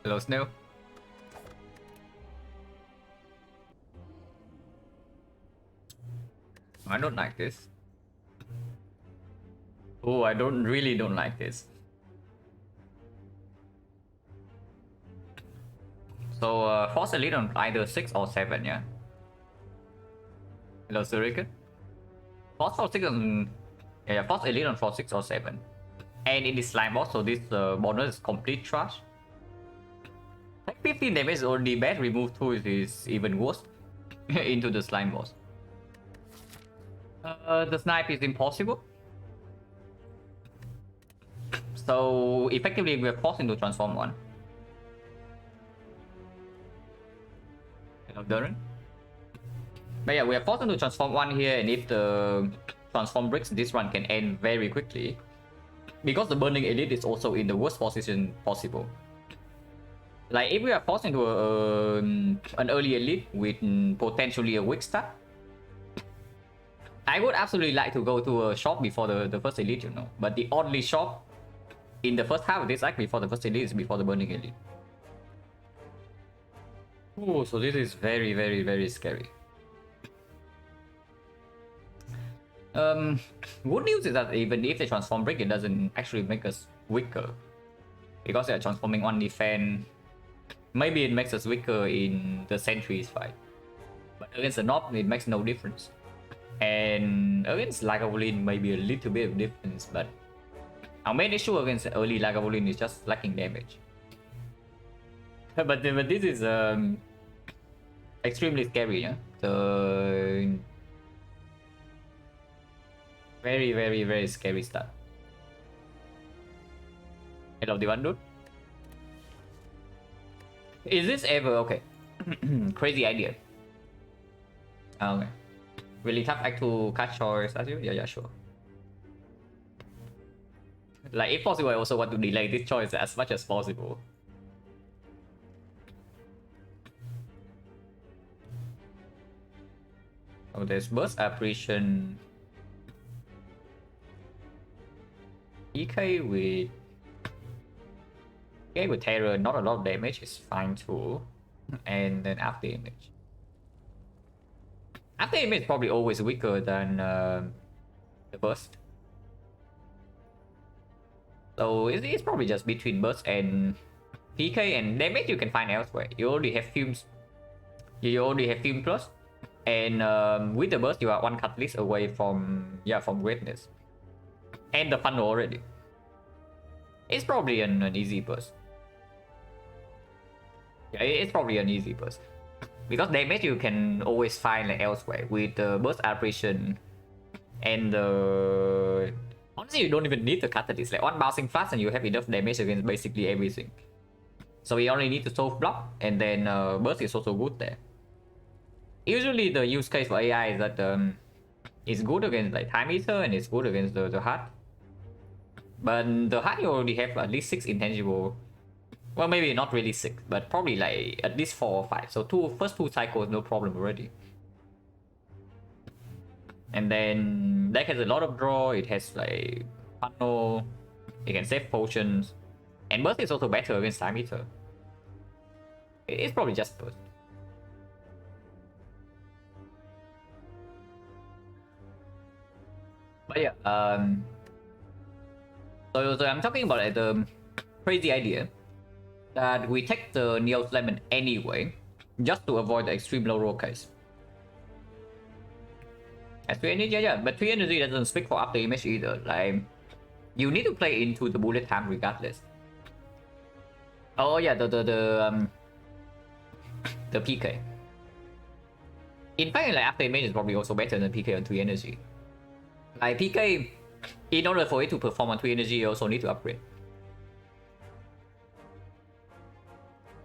Hello, Snail. I don't like this. Oh, I really don't like this. So, Force Elite on either 6 or 7, yeah? Hello, Surikan. Force 6 on... Yeah, Force Elite on 4, 6 or 7. And it is slime boss, so this bonus is complete trash. Like 15 damage is already bad, remove 2 is even worse into the slime boss. The snipe is impossible. So effectively we're forced into transform 1. Hello, Darren. But yeah, we are forced into transform 1 here, and if the transform breaks, this run can end very quickly. Because the burning elite is also in the worst position possible. Like if we are forced into an early elite with potentially a weak start, I would absolutely like to go to a shop before the first elite, you know. But the only shop in the first half of this act before the first elite is before the burning elite. Oh, so this is very, very, very scary. Good news is that even if they transform break, it doesn't actually make us weaker. Because they are transforming on defense. Maybe it makes us weaker in the sentries fight. But against the Nob, it makes no difference. And against Lagavulin, maybe a little bit of difference, but our main issue against early Lagavulin is just lacking damage. but this is extremely scary, yeah? The very, very, very scary start. Hello, Divan dude. Is this ever okay? Crazy idea. Okay. Really tough act to catch choice as you? Yeah, sure. Like, if possible, I also want to delay this choice as much as possible. Oh, there's burst apparition. PK with... PK with terror, not a lot of damage is fine too. And then after image. After image is probably always weaker than the burst. So it's probably just between burst and PK, and damage you can find elsewhere. You already have fumes. You already have fume plus. And with the burst you are one catalyst away from greatness. And the funnel already. It's probably an easy burst. Yeah, it's probably an easy burst. Because damage you can always find like elsewhere with the burst apparition and the... Honestly, you don't even need the catalyst. Like one bouncing fast and you have enough damage against basically everything. So we only need to soft block, and then burst is also good there. Usually the use case for AI is that it's good against like Time Eater and it's good against the heart. But the heart you already have at least 6 intangible. Well, maybe not really 6, but probably like at least 4 or 5. So first two cycles, no problem already. And then deck has a lot of draw. It has like funnel. It can save potions. And burst is also better against Time Eater. It's probably just burst. But yeah, so I'm talking about like, the crazy idea that we take the Neos Lemon anyway, just to avoid the extreme low roll case. As 3 energy, yeah, but 3 energy doesn't speak for after image either. Like, you need to play into the bullet time regardless. Oh yeah, the PK. In fact, like after image is probably also better than PK on 3 energy. Like PK, in order for it to perform on 3 energy, you also need to upgrade.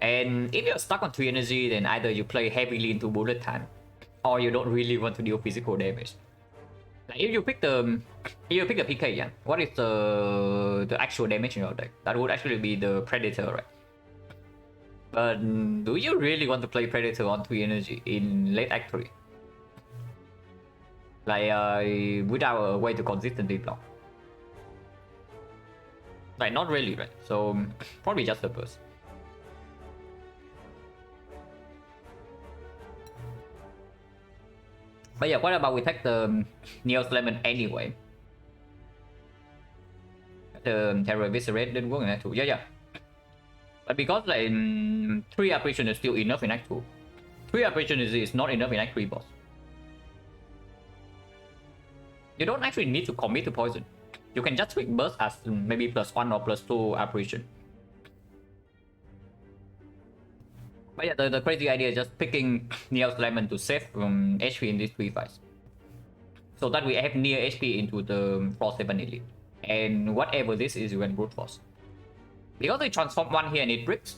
And if you're stuck on 3 energy, then either you play heavily into bullet time, or you don't really want to deal physical damage. Like if you pick the PK, yeah, what is the actual damage in your deck? That would actually be the Predator, right? But do you really want to play Predator on 3 energy in late Act 3? Like without a way to consistently block? Like not really, right? So probably just the burst. But yeah, what about we take the Neos Lemon anyway? The Terror Viscerate didn't work in Act 2. Yeah. But because like 3 apparition is still enough in Act 2. 3 apparition is not enough in Act 3 boss. You don't actually need to commit to poison. You can just tweak burst as maybe +1 or +2 apparition. But yeah, the crazy idea is just picking Neos Lemon to save HP in these 3 fights. So that we have near HP into the Frost 7 Elite. And whatever this is, you can brute force. Because they transform 1 here and it bricks.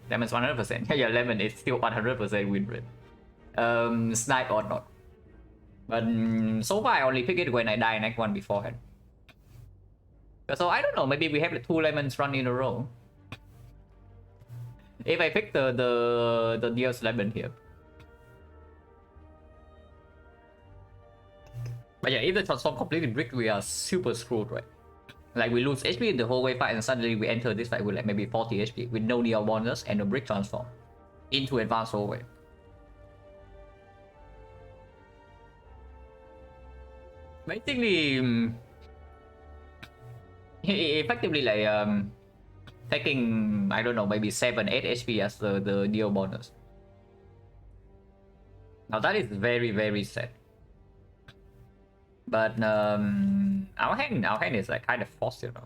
Lemon's 100%. Yeah, Lemon is still 100% win rate. Snipe or not. But so far I only pick it when I die in Act 1 beforehand. So I don't know, maybe we have the 2 Lemons run in a row. If I pick the Neos Lemon here. But yeah, if the transform completely bricked, we are super screwed, right? Like we lose HP in the whole wave fight and suddenly we enter this fight with like maybe 40 HP with no Neo bonus and a brick transform into advanced whole wave. Basically, effectively like taking, I don't know, maybe 7-8 HP as the Neo bonus. Now that is very sad. But our hand is like kind of forced, you know.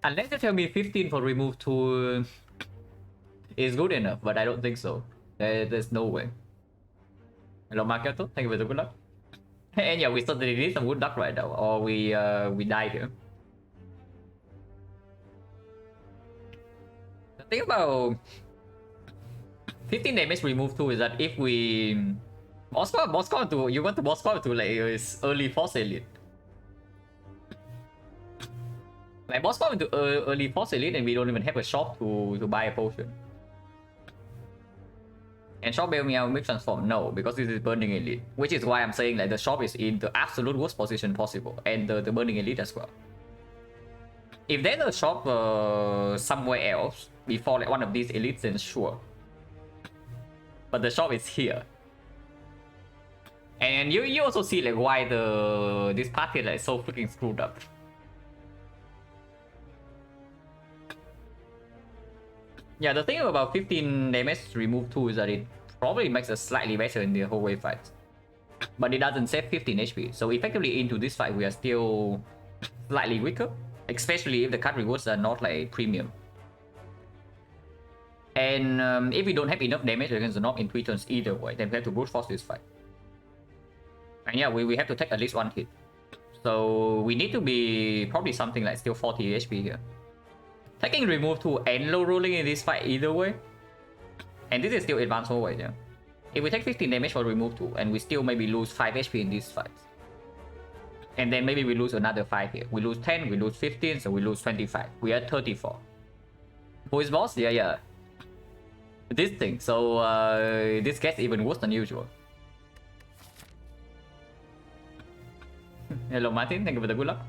Unless you tell me 15 for remove 2 is good enough, but I don't think so. There's no way. Hello Marketo, thank you for the good luck. And yeah, we certainly need some good luck right now, or we die here. The thing about 15 damage remove 2 is that if we boss call to you want to boss call to like is early force elite. Like boss call into early force elite and we don't even have a shop to buy a potion. And shop bail me out mix transform? No, because this is burning elite. Which is why I'm saying like the shop is in the absolute worst position possible. And the burning elite as well. If there's a shop somewhere else before like one of these elites, then sure. But the shop is here. And you also see like why this party is like so freaking screwed up. Yeah, the thing about 15 damage remove 2 is that it probably makes us slightly better in the whole wave fight. But it doesn't save 15 HP. So effectively into this fight we are still slightly weaker. Especially if the card rewards are not like premium. And if we don't have enough damage against the knob in 3 turns either way, then we have to brute force this fight. And yeah, we have to take at least 1 hit. So we need to be probably something like still 40 HP here. Taking remove 2 and low rolling in this fight either way. And this is still advanced whole way, yeah. If we take 15 damage for remove 2 and we still maybe lose 5 HP in this fight. And then maybe we lose another 5 here. We lose 10, we lose 15, so we lose 25. We are 34. Who is boss? Yeah. This thing. So this gets even worse than usual. Hello Martin, thank you for the good luck.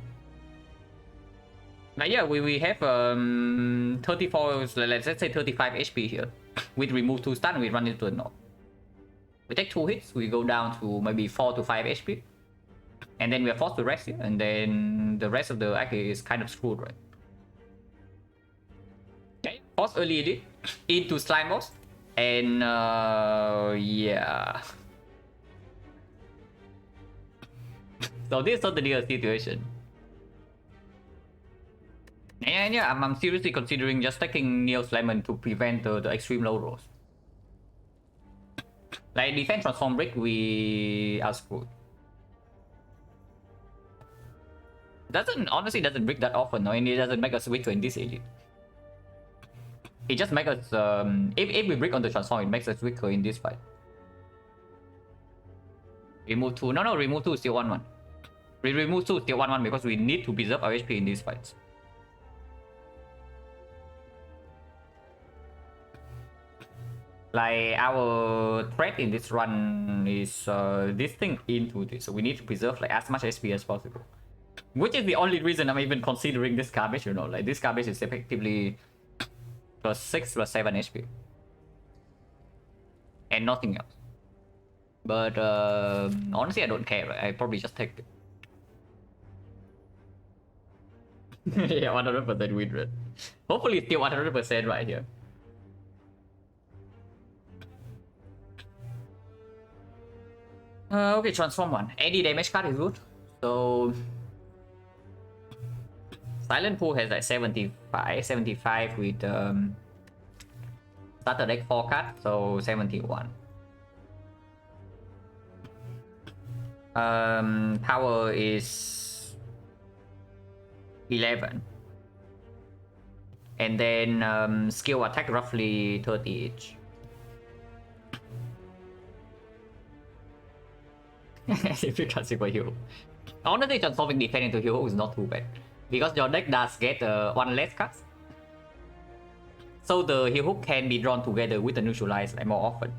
Now yeah, we have 34, let's say 35 HP here. With remove 2 stun, we run into a knob. We take 2 hits, we go down to maybe 4 to 5 HP. And then we are forced to rest here, and then the rest of the act is kind of screwed, right? Okay, force early elite into slime boss. And yeah. So this is certainly a situation. And yeah, I'm seriously considering just taking Neos Lemon to prevent the extreme low rolls. Like defense transform break, we are screwed. Honestly doesn't break that often, no, and it doesn't make us weaker in this elite. It just makes us if we break on the transform, it makes us weaker in this fight. Remove 2. No, remove 2 is still 1-1. We remove 2 still 1-1 because we need to preserve our HP in these fights. Like our threat in this run is this thing into this, so we need to preserve like as much HP as possible. Which is the only reason I'm even considering this garbage, you know, like this garbage is effectively +6 +7 HP. And nothing else. But honestly, I don't care. Right? I probably just take it. Yeah, 100% win rate. Hopefully, still 100% right here. Okay, transform one. Any damage card is good. So Silent-2 has like 75 with starter deck 4 card, so 71. Power is 11. And then skill attack roughly 30 each. If you can superhero. Honestly, transforming defense into hero is not too bad. Because your deck does get one less card. So the hero can be drawn together with the neutralize like, more often.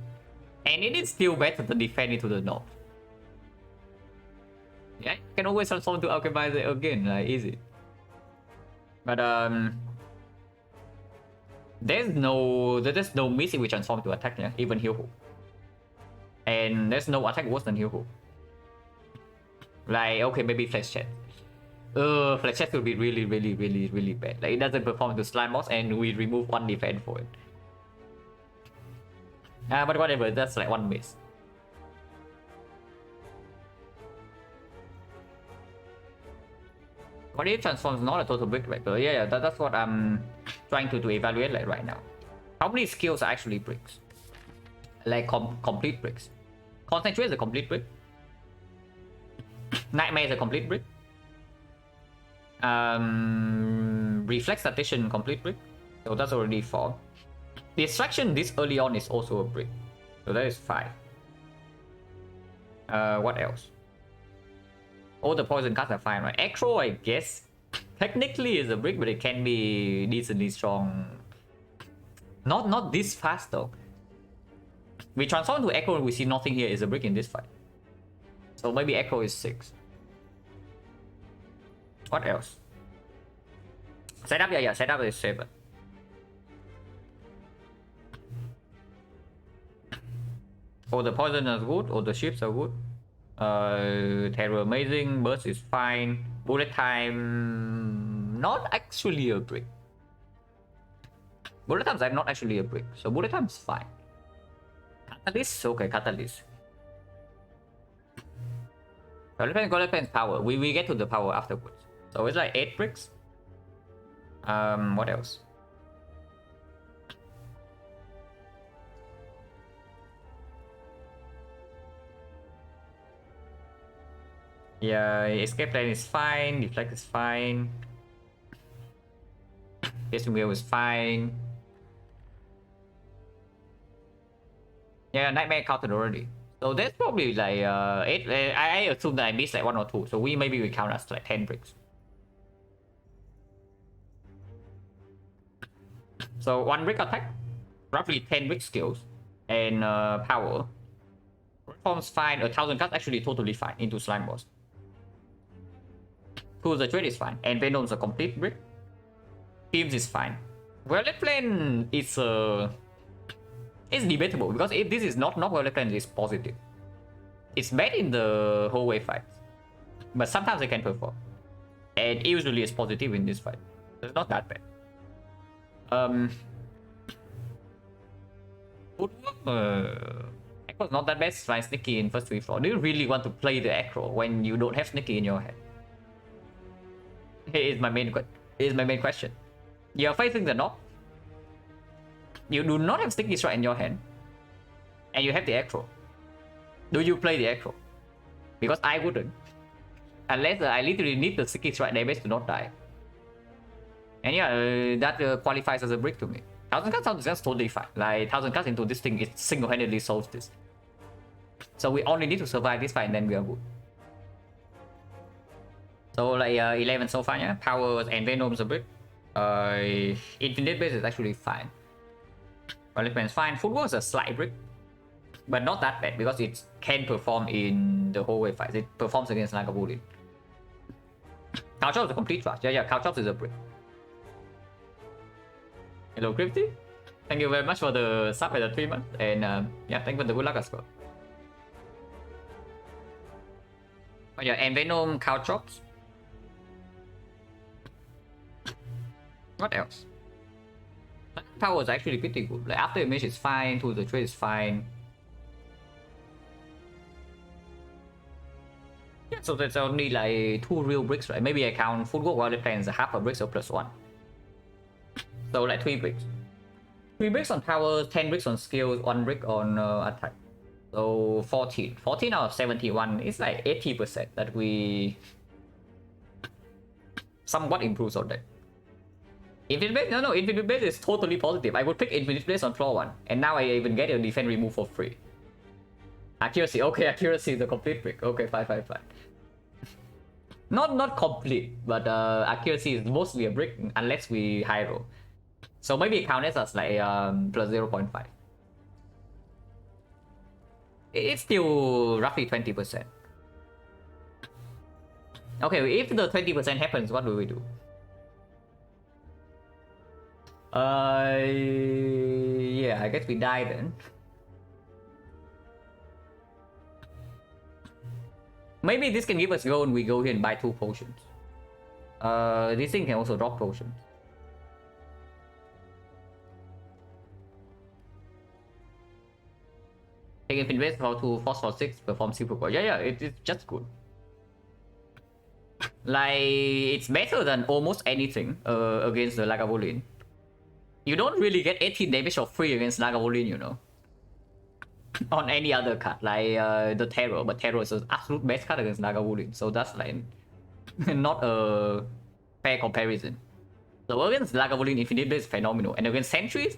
And it is still better to defend into the north. Yeah, you can always transform to alchemize it again, like easy. But there's no missing with transform to attack, yeah? Even heal hook. And there's no attack worse than heal hook. Like okay, maybe flash chat. Flash chat will be really bad. Like it doesn't perform to slime boss and we remove one defense for it. But whatever, that's like one miss. What if transforms not a total brick vector? Yeah, that's what I'm trying to evaluate like right now. How many skills are actually bricks? Like complete bricks. Concentrate is a complete brick. Nightmare is a complete brick. Reflex Tactician complete brick. So that's already 4. Distraction this early on is also a brick. So that is 5. What else? All the poison cards are fine, right? Echo, I guess, technically is a brick, but it can be decently strong. Not this fast though. We transform to Echo and we see nothing here is a brick in this fight. So maybe Echo is 6. What else? Setup, yeah, setup is 7. All the poison is good, all the ships are good. Terror amazing, burst is fine. Bullet time not actually a brick. Bullet times are not actually a brick, so bullet time is fine. Catalyst, okay, catalyst. Golden Pen's power. We get to the power afterwards. So it's like 8 bricks. What else? Yeah, escape plan is fine, deflect is fine. Piercing wheel is fine. Yeah, nightmare counted already. So that's probably like 8. I assume that I missed like 1 or 2. So maybe we count as like 10 bricks. So 1 brick attack, roughly 10 brick skills, and power. Reform's fine. 1,000 cards actually totally fine into slime boss. Tools the trade is fine, and Venom's a complete brick. Teams is fine. Violet Flame is it's debatable because if this is not Violet Flame, it's positive. It's bad in the whole wave fights, but sometimes it can perform, and usually it's positive in this fight. So it's not that bad. Echo's not that bad. It's fine. Sneaky in first 3 floor. Do you really want to play the Echo when you don't have Sneaky in your head? Here is my main question. You're facing the knob. You do not have Sticky Strike in your hand. And you have the Echo. Do you play the Echo? Because I wouldn't. Unless I literally need the Sticky Strike damage to not die. And yeah, that qualifies as a brick to me. 1,000 cards sounds just totally fine. Like 1,000 cards into this thing, it single-handedly solves this. So we only need to survive this fight and then we are good. So like 11 so far, yeah. Powers and Venom's a brick. Infinite base is actually fine. Violet Flame is fine. Footwork is a slight brick, but not that bad because it can perform in the whole wave fight. It performs against like a bullet. Cow Chop is a complete trash. Yeah, Cow Chop is a brick. Hello, Crypty. Thank you very much for the sub at the 3 months, and yeah, thank you for the good luck as well. Oh yeah, and Venom Caltrops. What else? Power is actually pretty good. Like after image is fine, to the trade is fine. Yeah, so that's only like 2 real bricks, right? Maybe I count full gold wallet plans half a brick, so +1. So like 3 bricks. 3 bricks on power, 10 bricks on skills, 1 brick on attack. So 14. 14 out of 71 is like 80% that we somewhat improves on that. Infinite Blade? No, Infinite Blade is totally positive. I would pick Infinite Blade on floor 1. And now I even get a defense remove for free. Accuracy. Okay, accuracy is the complete brick. Okay, fine. Not complete, but accuracy is mostly a brick unless we high roll. So maybe it counts as like plus 0.5. It's still roughly 20%. Okay, if the 20% happens, what do we do? Yeah, I guess we die then. Maybe this can give us gold and we go here and buy 2 potions. This thing can also drop potions. Take Infinite for 2, Force for 6, perform super core. Yeah, it's just good. Like, it's better than almost anything against the Lagavulin. You don't really get 18 damage for free against Lagavulin, you know. On any other card, like the Terror, but Terror is the absolute best card against Lagavulin, so that's like not a fair comparison. So against Lagavulin, Infinite Blade is phenomenal, and against Sentries,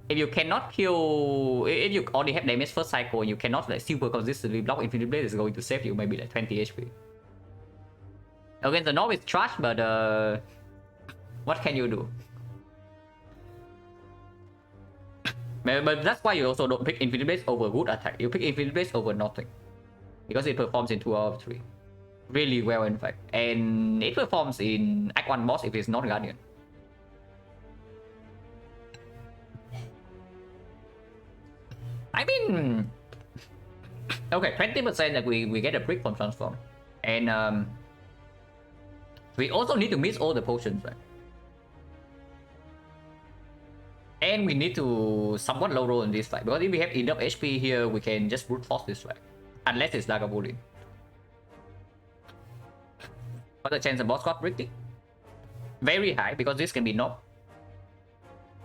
if you cannot kill, if you already have damage first cycle and you cannot like super consistently block, Infinite Blade is going to save you maybe like 20 HP. Against the North it's trash, but what can you do? But that's why you also don't pick Infinite Blade over good attack. You pick Infinite Blade over nothing, because it performs in 2 out of 3 really well, in fact, and it performs in Act 1 boss if it's not Guardian. I mean, okay, 20% that we get a brick from transform, and we also need to miss all the potions, right? And we need to somewhat low roll in this fight, because if we have enough HP here, we can just brute force this fight, unless it's Lagavulin. What's the chance of boss got brick? Very high, because this can be knocked.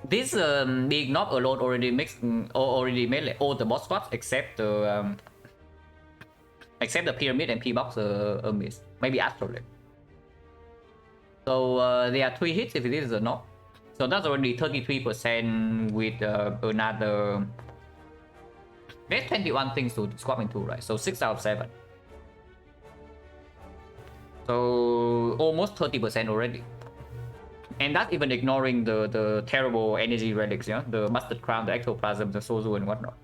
This being knocked alone already makes already made like all the boss spots except the pyramid and P-box a miss. Maybe astrolabe. So there are 3 hits if it is a knock. So that's already 33% with another. There's 21 things to swap into, right? So 6 out of 7. So almost 30% already. And that's even ignoring the terrible energy relics, yeah? The Mustard Crown, the Ectoplasm, the Sozu, and whatnot.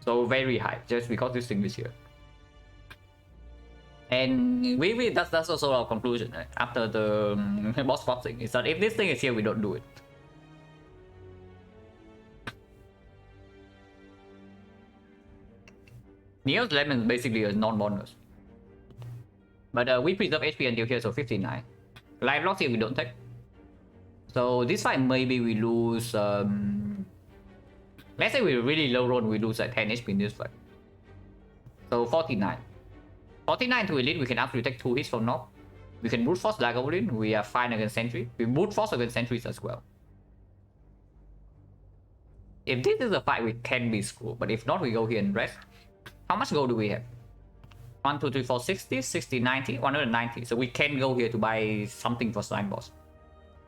So very high, just because this thing is here. And that's also our conclusion, right? After the boss spot thing, is that if this thing is here, we don't do it. Neo's Lemon is basically a non-bonus. But we preserve HP until here, so 59. Life loss here we don't take. So this fight maybe we lose. Let's say we really low roll, we lose like 10 HP in this fight. So 49. 49 to elite, we can actually take 2 hits from knock. We can brute force Lagavulin, we are fine against sentry. We brute force against sentries as well. If this is a fight, we can be screwed. But if not, we go here and rest. How much gold do we have? 1, 2, 3, 4, 60, 60, 90, 190. So we can go here to buy something for slime boss.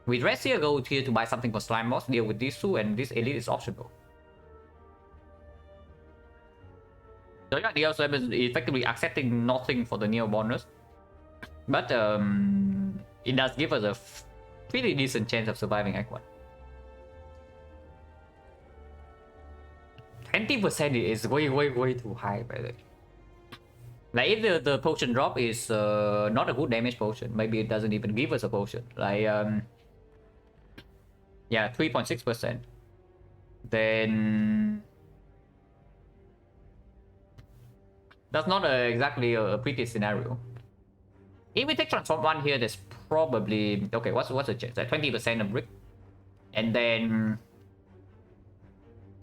We rest here, go here to buy something for slime boss, deal with these 2, and this elite is optional. So yeah, the also is effectively accepting nothing for the Neo bonus. But it does give us a pretty decent chance of surviving Act 1. 20% is way too high, by the way. Like if the potion drop is not a good damage potion, maybe it doesn't even give us a potion. Like yeah, 3.6%. Then That's not exactly a pretty scenario. If we take transform 1 here, there's probably... Okay, what's the chance? Like 20% of brick. And then...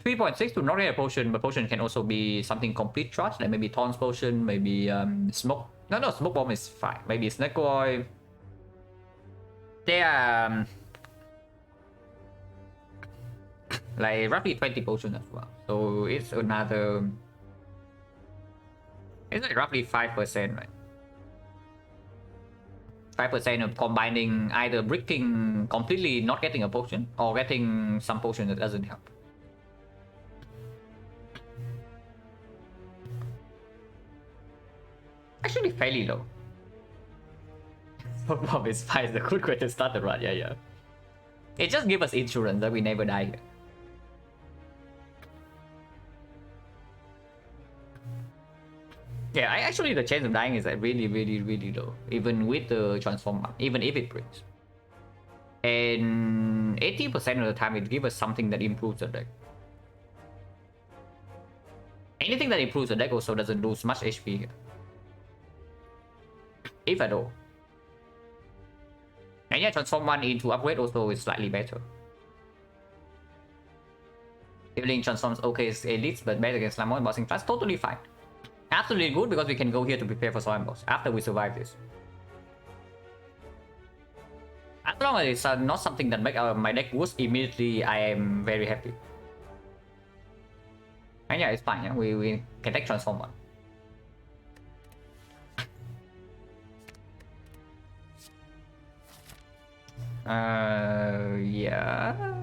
3.6 to not get a potion, but potion can also be something complete trash, like maybe Thorn's potion, maybe smoke. No, smoke bomb is fine. Maybe snake oil. They are like roughly 20 potions as well. So it's another. It's like roughly 5%, right? 5% of combining either bricking completely not getting a potion or getting some potion that doesn't help. Actually fairly low. Smoke bomb is fine. It's a good way to start the run. Yeah. It just gives us insurance that we never die here. Yeah, actually the chance of dying is like really low, even with the transform up, even if it breaks. And 80% of the time it gives us something that improves the deck. Anything that improves the deck also doesn't lose much HP here. If at all. And yeah, transform 1 into upgrade also is slightly better. Evening transforms okay as elites, but better against Slamon bossing class, totally fine. Absolutely good because we can go here to prepare for Slime boss after we survive this. As long as it's not something that makes my deck worse immediately, I am very happy. And yeah, it's fine. Yeah? We can take transform 1. Yeah.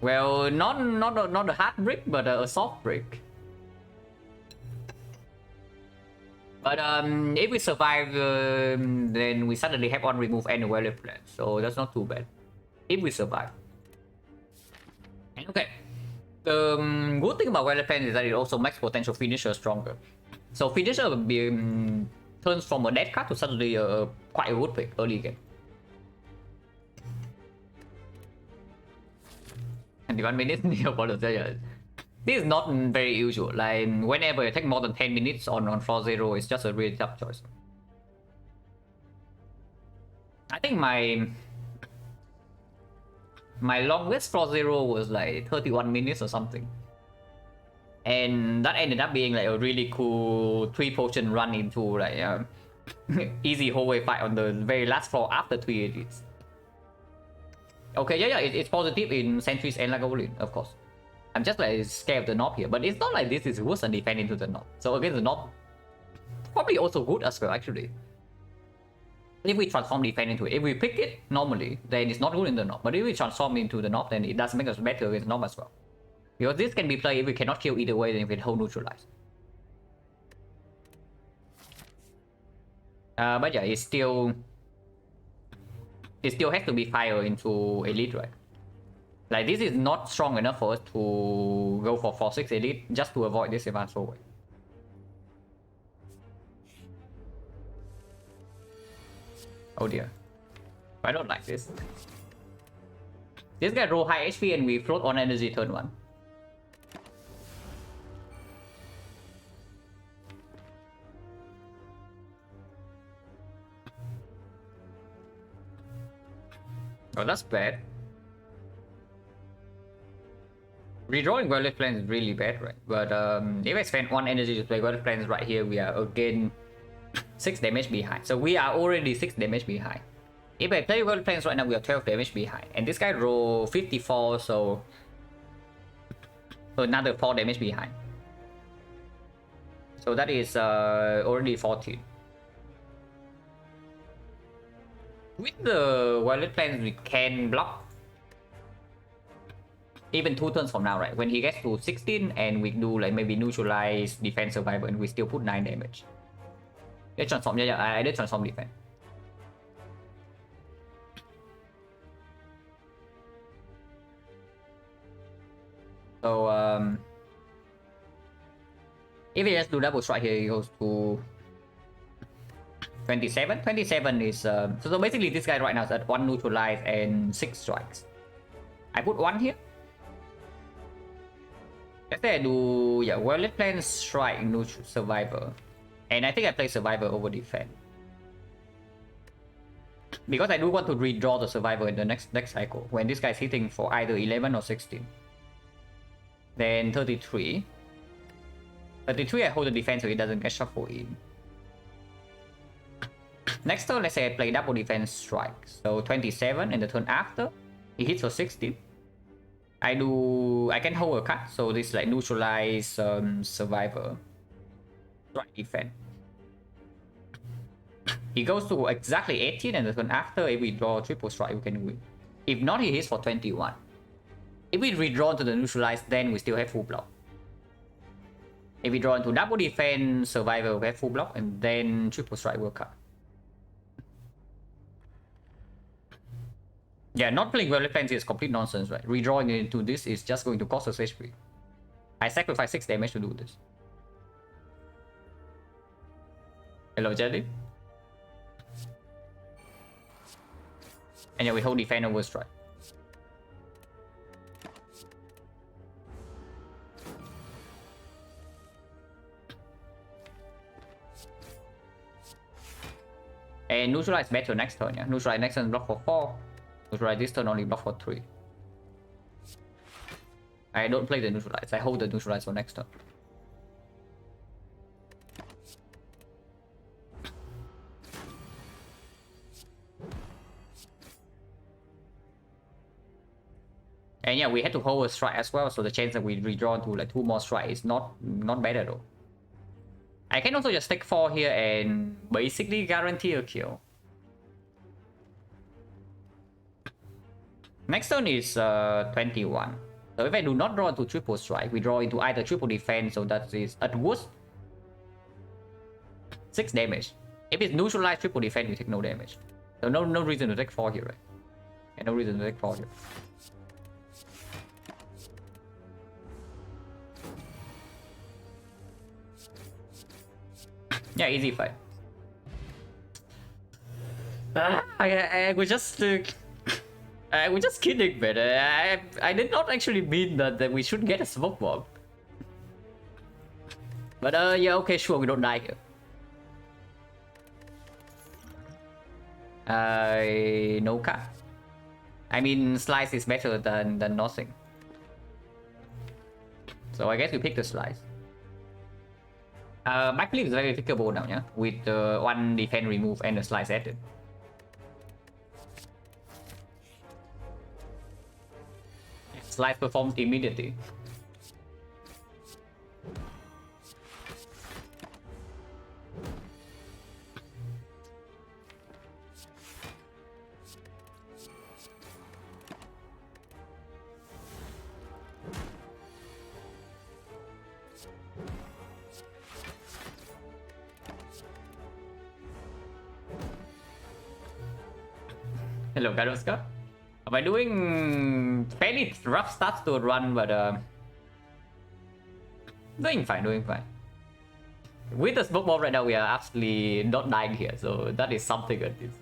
Well, not a hard brick, but a soft brick. But if we survive, then we suddenly have on remove any value plan, so that's not too bad. If we survive. And okay, the good thing about value plan is that it also makes potential finisher stronger. So finisher will be turns from a dead card to suddenly quite a good pick early game. And 1 minute near bottom. This is not very usual. Like whenever you take more than 10 minutes on floor 0, it's just a really tough choice. I think my longest floor 0 was like 31 minutes or something. And that ended up being like a really cool 3 potion run into like easy hallway fight on the very last floor after 3 edits. Okay, yeah, it's positive in Sentries and Lagavulin, of course. I'm just like scared of the knob here, but it's not like this is worse than defend into the knob. So against the knob, probably also good as well actually. If we transform defend into it, if we pick it normally, then it's not good in the knob. But if we transform into the knob, then it does make us better against knob as well. Because this can be played if we cannot kill either way, then we can hold neutralize. But yeah, it still has to be fire into elite, right? Like this is not strong enough for us to go for 4-6 elite just to avoid this advance forward. Oh dear. I don't like this. This guy roll high HP and we float on energy turn 1. Oh, that's bad. Redrawing Violet Plans is really bad, right? But if I spend 1 energy to play Violet Plans right here, we are again 6 damage behind. So we are already 6 damage behind. If I play Violet Plans right now, we are 12 damage behind. And this guy roll 54, so another 4 damage behind. So that is already 14. With the Violet Plans, we can block even 2 turns from now, right? When he gets to 16 and we do like maybe neutralize defense survival and we still put 9 damage. Let's transform, yeah, I did transform defense. So if he just do double strike here, he goes to 27. 27 is so basically this guy right now is at 1 neutralize and 6 strikes. I put 1 here. let's say I do, yeah, well, let's play strike, neutral, survivor. And I think I play survivor over defense. Because I do want to redraw the survivor in the next cycle, when this guy's hitting for either 11 or 16. Then 33. 33 I hold the defense so it doesn't get shuffled in. Next turn, let's say I play double defense strike. So 27, and the turn after, he hits for 16. I can hold a card, so this like neutralize survivor. Strike defense. He goes to exactly 18, and the turn after, if we draw triple strike, we can win. If not, he hits for 21. If we redraw to the neutralize, then we still have full block. If we draw into double defense, survivor will have full block, and then triple strike will cut. Yeah, not playing well defense is complete nonsense, right? Redrawing into this is just going to cost us HP. I sacrifice 6 damage to do this. Hello, Jelly. And yeah, we hold defense over strike. And neutralize better next turn, yeah? Neutralize next turn block for 4. Neutralize this turn only block for 3. I don't play the neutralize, I hold the neutralize for next turn. And yeah, we had to hold a strike as well, so the chance that we redraw to like 2 more strikes is not bad at all. I can also just take 4 here and basically guarantee a kill. Next turn is 21. So if I do not draw into triple strike, we draw into either triple defense, so that is at worst 6 damage. If it's neutralized triple defense, we take no damage. So no reason to take 4 here, right? And no reason to take 4 here. Yeah, easy fight. I was just I was just kidding, man. I did not actually mean that we should get a smoke bomb. But yeah, okay, sure, we don't die here. No card. I mean, slice is better than nothing. So I guess we pick the slice. Back flip is very pickable now, yeah? With 1 defense remove and the slice added. Slice performs immediately. Hello, Garoska. Am I doing fairly rough starts to a run, but doing fine. With the smoke bomb right now, we are absolutely not dying here, so that is something at least.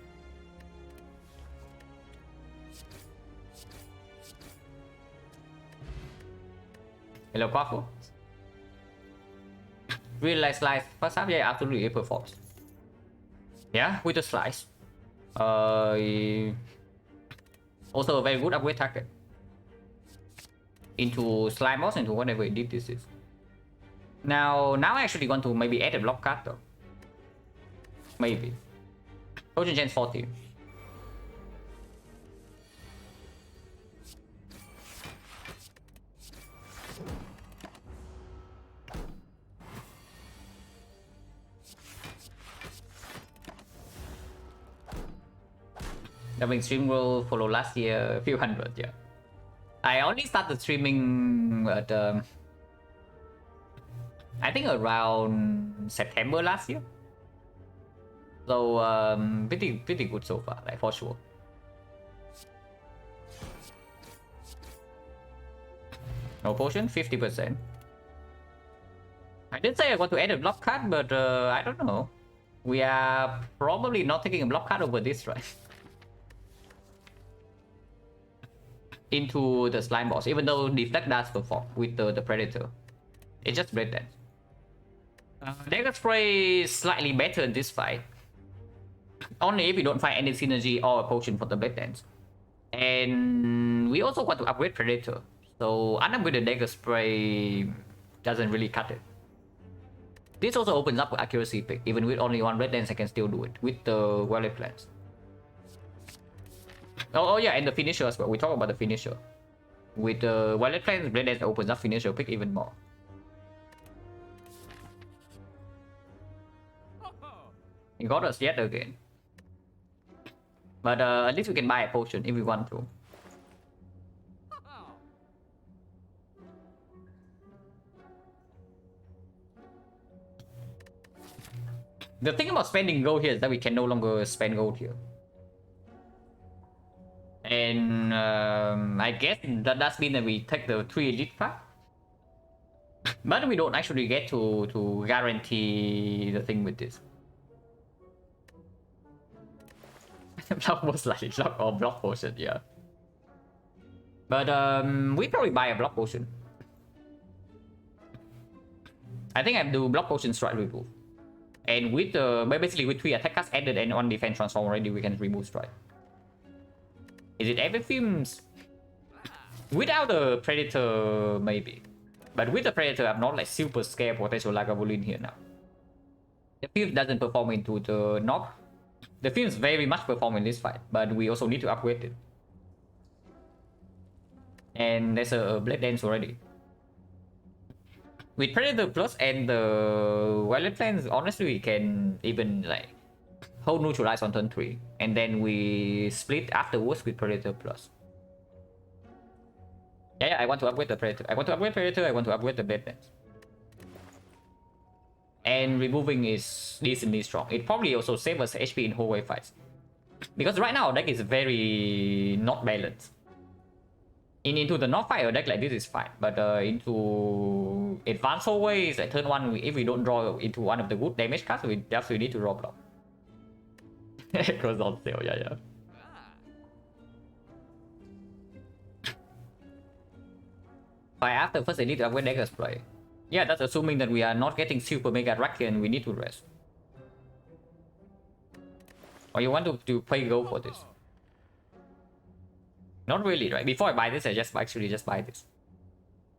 Hello, Quaffle. Really like slice. First half, yeah, absolutely it performs. Yeah, with the slice. Also a very good upgrade target. Into slime boss, into whatever indeed this is. Now I actually want to maybe add a block card though. Maybe. Potion chance 40. Dubbing stream will follow last year, a few hundred, yeah. I only started streaming at I think around September last year. So pretty good so far, like for sure. No potion, 50%. I did say I want to add a block card, but I don't know. We are probably not taking a block card over this, right? Into the slime boss, even though deflect does perform with the predator. It's just Blade Dance. Dagger Spray is slightly better in this fight. Only if you don't find any synergy or a potion for the Blade Dance. And we also want to upgrade Predator. So Anam with the Dagger Spray doesn't really cut it. This also opens up accuracy pick. Even with only one Blade Dance, I can still do it with the Violet Plants. Oh yeah, and the finisher as well. We talk about the finisher. With the Violet Plants, Blade Dance opens up finisher pick even more. He got us yet again. But at least we can buy a potion if we want to. The thing about spending gold here is that we can no longer spend gold here. And I guess that does mean that we take the 3 elite path. But we don't actually get to guarantee the thing with this. Block most likely block or block potion, yeah. But we probably buy a block potion. I think I do block potion strike remove. And with basically with 3 attack cards added and 1 defense transform already, we can remove strike. Is it ever films? Without the Predator, maybe. But with the Predator, I'm not like super scared potential Lagavulin here now. The field doesn't perform into the knock. The films very much perform in this fight, but we also need to upgrade it. And there's a Blade Dance already. With Predator Plus and the Violet Plants, honestly, we can even like hold neutralize on turn 3. And then we split afterwards with Predator Plus. Yeah, I want to upgrade the Predator. I want to upgrade Predator, I want to upgrade the Blade Dance. And removing is decently strong. It probably also saves us HP in whole wave fights. Because right now our deck is very not balanced. Into the not fight, our deck like this is fine. But into advanced whole waves, like turn 1, if we don't draw into one of the good damage cards, we definitely need to draw block. Goes on sale, yeah. By after first I need to upgrade Dagger's play. Yeah, that's assuming that we are not getting Super Mega Racky and we need to rest. Or you want to pay gold for this? Not really, right? Before I buy this, I just actually buy this.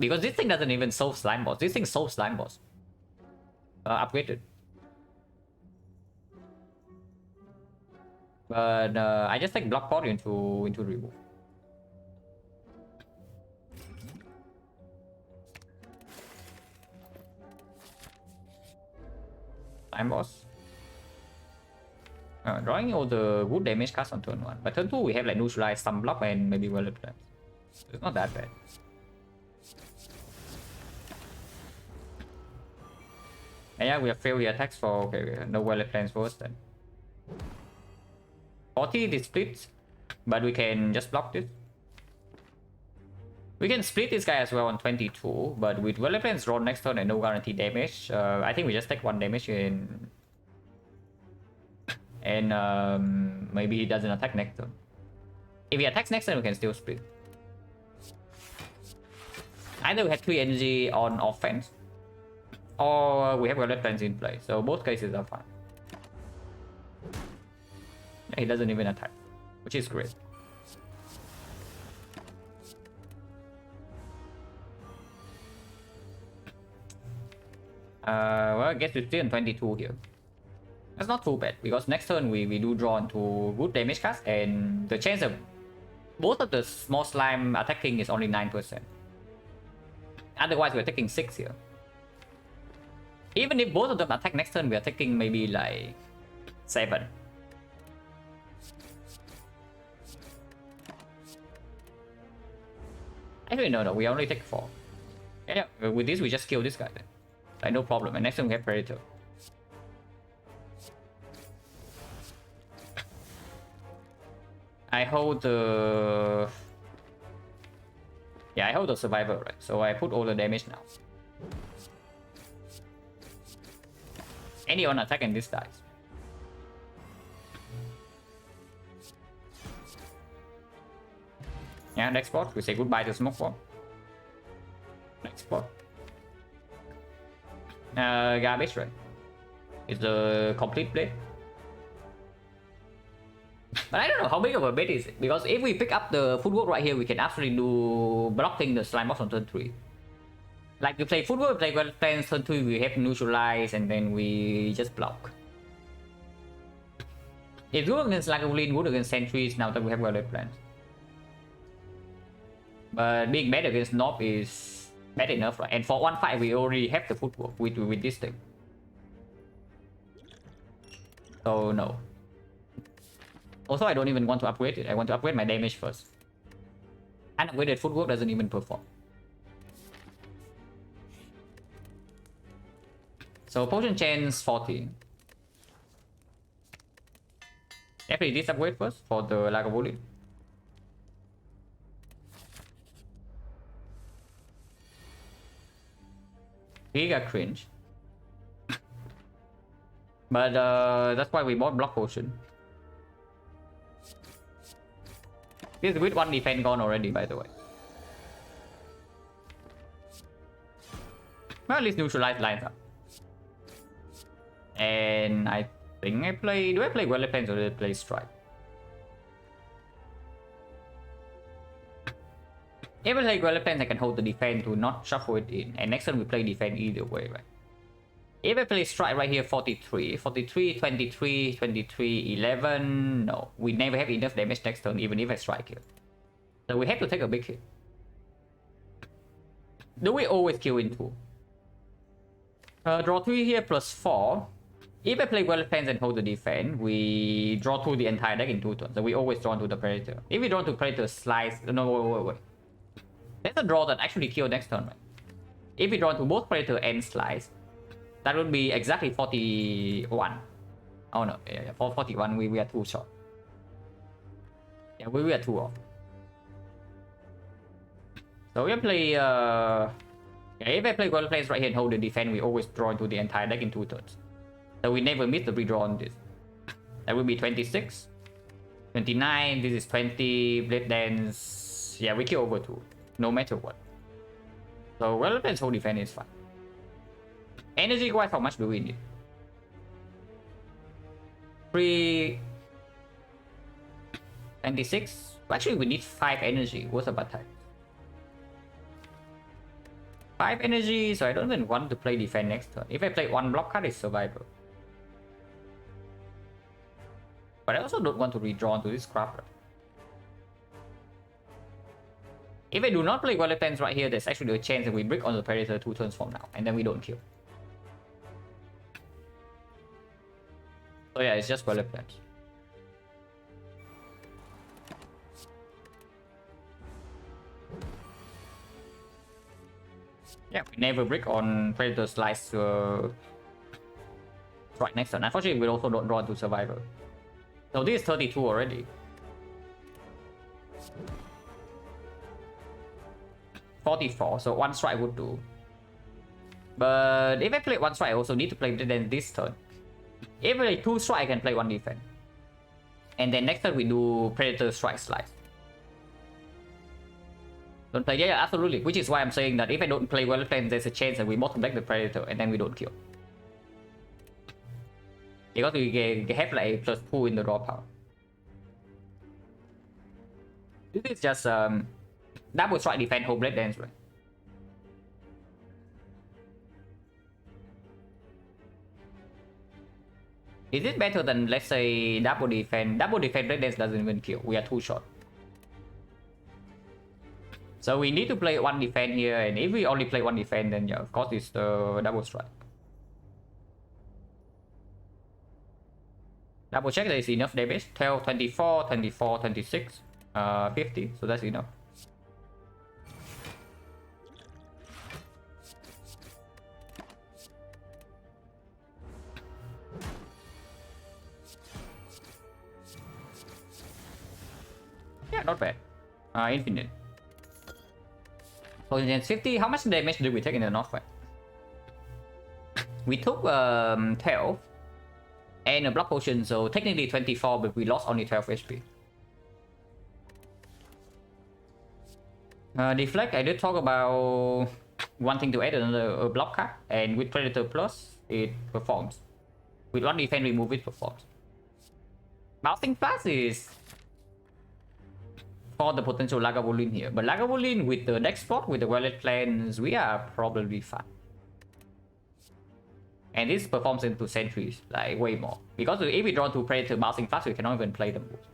Because this thing doesn't even solve Slime Boss. This thing solves Slime Boss. Upgraded. But I just take Block Pot into remove. Slime Boss. Drawing all the good damage cards on turn 1. But turn 2 we have like neutralize some block and maybe Violet Plants. It's not that bad. And yeah, we have failed the attacks for okay, no Violet Plants first then. 40 this splits, but we can just block this. We can split this guy as well on 22, but with Violet Plants drawn next turn and no guaranteed damage, I think we just take 1 damage in. And maybe he doesn't attack next turn. If he attacks next turn, we can still split. Either we have 3 energy on offense, or we have Violet Plants in play. So both cases are fine. He doesn't even attack, which is great. Well, I guess we're still in 22 here. That's not too bad, because next turn we do draw into good damage cards, and the chance of both of the small slime attacking is only 9%. Otherwise, we're taking 6 here. Even if both of them attack next turn, we are taking maybe like 7. Actually, no, we only take 4. Yeah, with this, we just kill this guy then. Like, no problem. And next time we have Predator. I hold the... Yeah, I hold the Survivor, right? So I put all the damage now. Any on attack and this dies. Yeah, next spot, we say goodbye to Smoke Bomb. Next spot. Garbage, right? It's the complete blade. But I don't know how big of a bet is it, because if we pick up the footwork right here, we can actually do blocking the slime boss on turn 3. Like we play footwork, play well plans, turn 2 we have neutralize, and then we just block. It's good against Lagavulin, good against sentries now that we have well plans. But being bad against Nob is bad enough, right? And for one fight we already have the footwork with this thing. So no. Also, I don't even want to upgrade it. I want to upgrade my damage first. Unupgraded footwork doesn't even perform. So potion chance 40. Definitely this upgrade first for the Lagavulin. Giga cringe. But that's why we bought block potion. This with one defense gone already, by the way. Well, at least neutralize lines up. And I think I play... Do I play well defense or do I play strike? If I play well defense, I can hold the defense to not shuffle it in. And next turn we play defense either way, right? If I play strike right here, 43, 23, 23, 23, 11... No, we never have enough damage next turn, even if I strike here. So we have to take a big hit. Do we always kill in 2? Draw 3 here plus 4. If I play well defense and hold the defense, we draw 2 the entire deck in 2 turns. So we always draw to the Predator. If we draw to Predator, slice... No, wait. That's a draw that actually kill next turn, right? If we draw to both Predator and slice, that would be exactly 41. Oh no, yeah, for 41 we are 2 short. Yeah, we are 2 off. So we play if I play well plays right here and hold the defense, we always draw into the entire deck in 2 turns. So we never miss the redraw on this. That will be 26. 29, this is 20, Blade Dance. Yeah, we kill over 2. No matter what. So well plays hold defense is fine. Energy wise, how much do we need? 326. Actually, we need 5 energy. What's a bad type? 5 energy, so I don't even want to play defense next turn. If I play 1 block card, it's survival. But I also don't want to redraw into this crap. If I do not play well defense right here, there's actually a chance that we brick on the Predator 2 turns from now, and then we don't kill. So yeah, it's just well defense. Yeah, we never brick on Predator Slice right next turn. Unfortunately, we also don't draw to Survivor. So this is 32 already. 44, so 1 strike would do. But if I play 1 strike, I also need to play then this turn. If I play 2 strike, I can play 1 defense. And then next turn we do Predator Strike Slice. Don't play, yeah, absolutely. Which is why I'm saying that if I don't play well defense, there's a chance that we bottom deck the Predator and then we don't kill. Because we have like a +2 in the draw power. This is just double strike defense whole Blade Dance, right? Is it better than, let's say, double defense? Double defense Blade Dance doesn't even kill. We are 2 short. So we need to play 1 defense here, and if we only play 1 defense, then yeah, of course it's the double strike. Double check there is enough damage. 12, 24, 24, 26, 50, so that's enough. Yeah, not bad. Infinite. Poison 50. How much damage did we take in the North fight? We took 12 and a block potion, so technically 24, but we lost only 12 HP. Deflect, I did talk about wanting to add another block card, and with Predator Plus, it performs. With one defense remove, it performs. Bouncing Fast is for the potential Lagavulin here, but Lagavulin with the next spot, with the Violet Plans, we are probably fine. And this performs into sentries, like way more. Because if we draw to Predator Bouncing Fast, we cannot even play them both.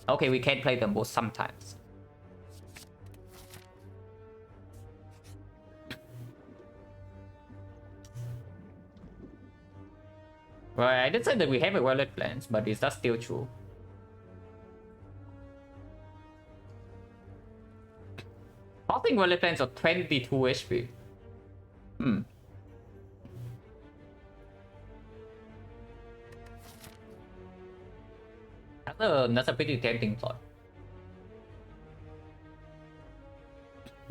Okay, we can play them both sometimes. Well, I did say that we have a Violet Plans, but is that still true? Tossing Violet Plans of 22 HP. That's a pretty tempting thought.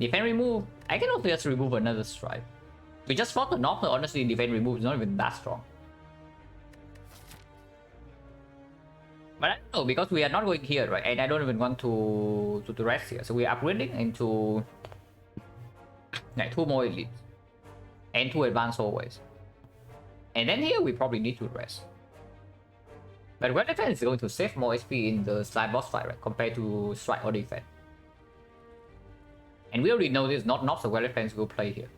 Defense remove. I can also just remove another strike. We just fought the Knocker. Honestly, defense remove is not even that strong. But I don't know, because we are not going here, right? And I don't even want to rest here. So we are upgrading into like 2 more elites. And 2 advanced always. And then here we probably need to rest. But Red Defense is going to save more HP in the slide boss fight, right? Compared to strike or defense. And we already know this, not so Red Defense will play here.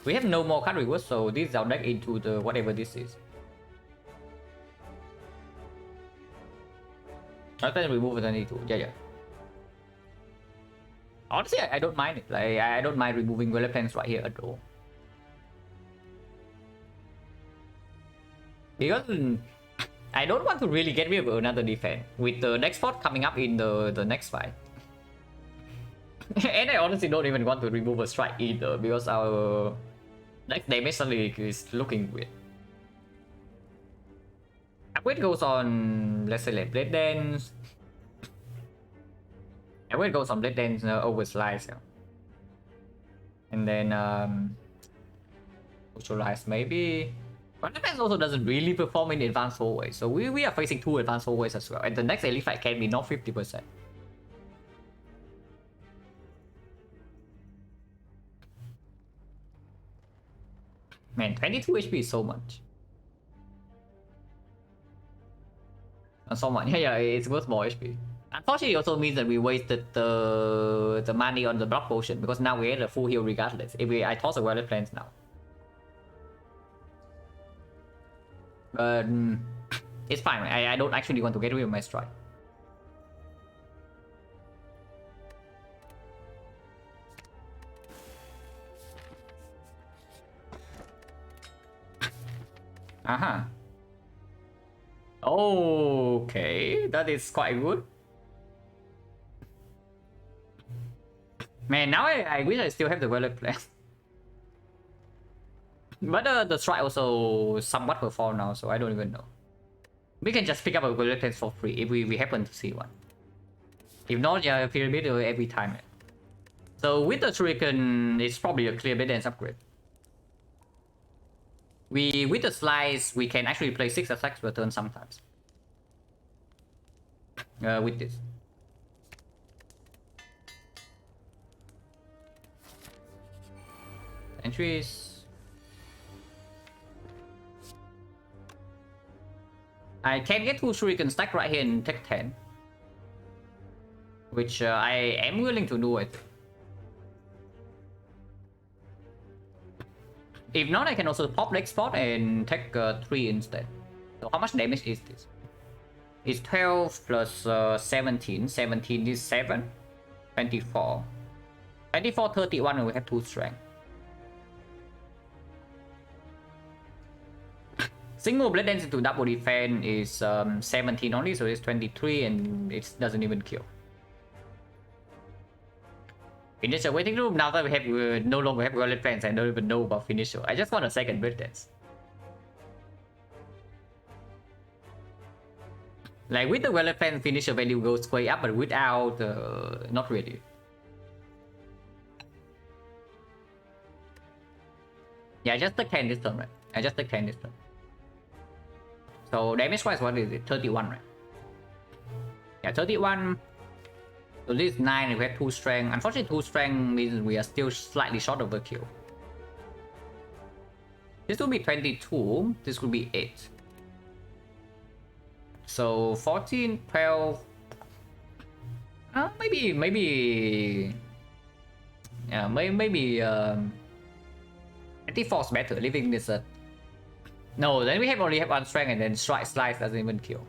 We have no more card rewards, so this is our deck into the whatever this is. I can remove it, I need to. Yeah. Honestly, I don't mind it. Like, I don't mind removing Weapons right here at all. Because I don't want to really get rid of another defense with the next spot coming up in the next fight. And I honestly don't even want to remove a strike either, because our next damage suddenly is looking weird. Upgrade goes on, let's say, like Blade Dance. Upgrade goes on Blade Dance over Slice. Yeah. And then Neutralize maybe. But Defense also doesn't really perform in advanced hallways, so we are facing 2 advanced hallways as well. And the next elite fight can be not 50%. Man, 22 HP is so much. Not so much. Yeah, it's worth more HP. Unfortunately, it also means that we wasted the money on the block potion, because now we had a full heal regardless. If I toss a Violet Plans now. But it's fine. I don't actually want to get rid of my strike. Okay, that is quite good. Man, now I wish I still have the Violet Plans. But the strike also somewhat perform now, so I don't even know. We can just pick up a Violet Plans for free if we happen to see one. If not, yeah, Pyramid every time. So with the Shuriken, it's probably a clear Dance upgrade. With the Slice, we can actually play 6 attacks per turn sometimes. With this. Entries. I can get 2 Shuriken stack right here in Tech 10. Which I am willing to do it. If not, I can also pop next spot and take 3 instead. So how much damage is this? It's 12 plus 17. 17 is 7. 24. 24, 31, and we have 2 strength. Single Blade Dance into double defense is 17 only, so it's 23 and it doesn't even kill. Finisher waiting room. Now that we have no longer have Violet Plans, I don't even know about finisher. I just want a second Blade Dance. Like with the Violet Plans, finisher value goes way up, but without, not really. Yeah, I just take 10 this turn, right? I just take 10 this turn. So damage wise, what is it? 31, right? Yeah, 31. So this is 9 and we have 2 strength. Unfortunately, 2 strength means we are still slightly short of the kill. This will be 22. This will be 8. So 14, 12. Maybe. Yeah, maybe. 24 is better. Leaving this. No, then we only have 1 strength and then slice doesn't even kill.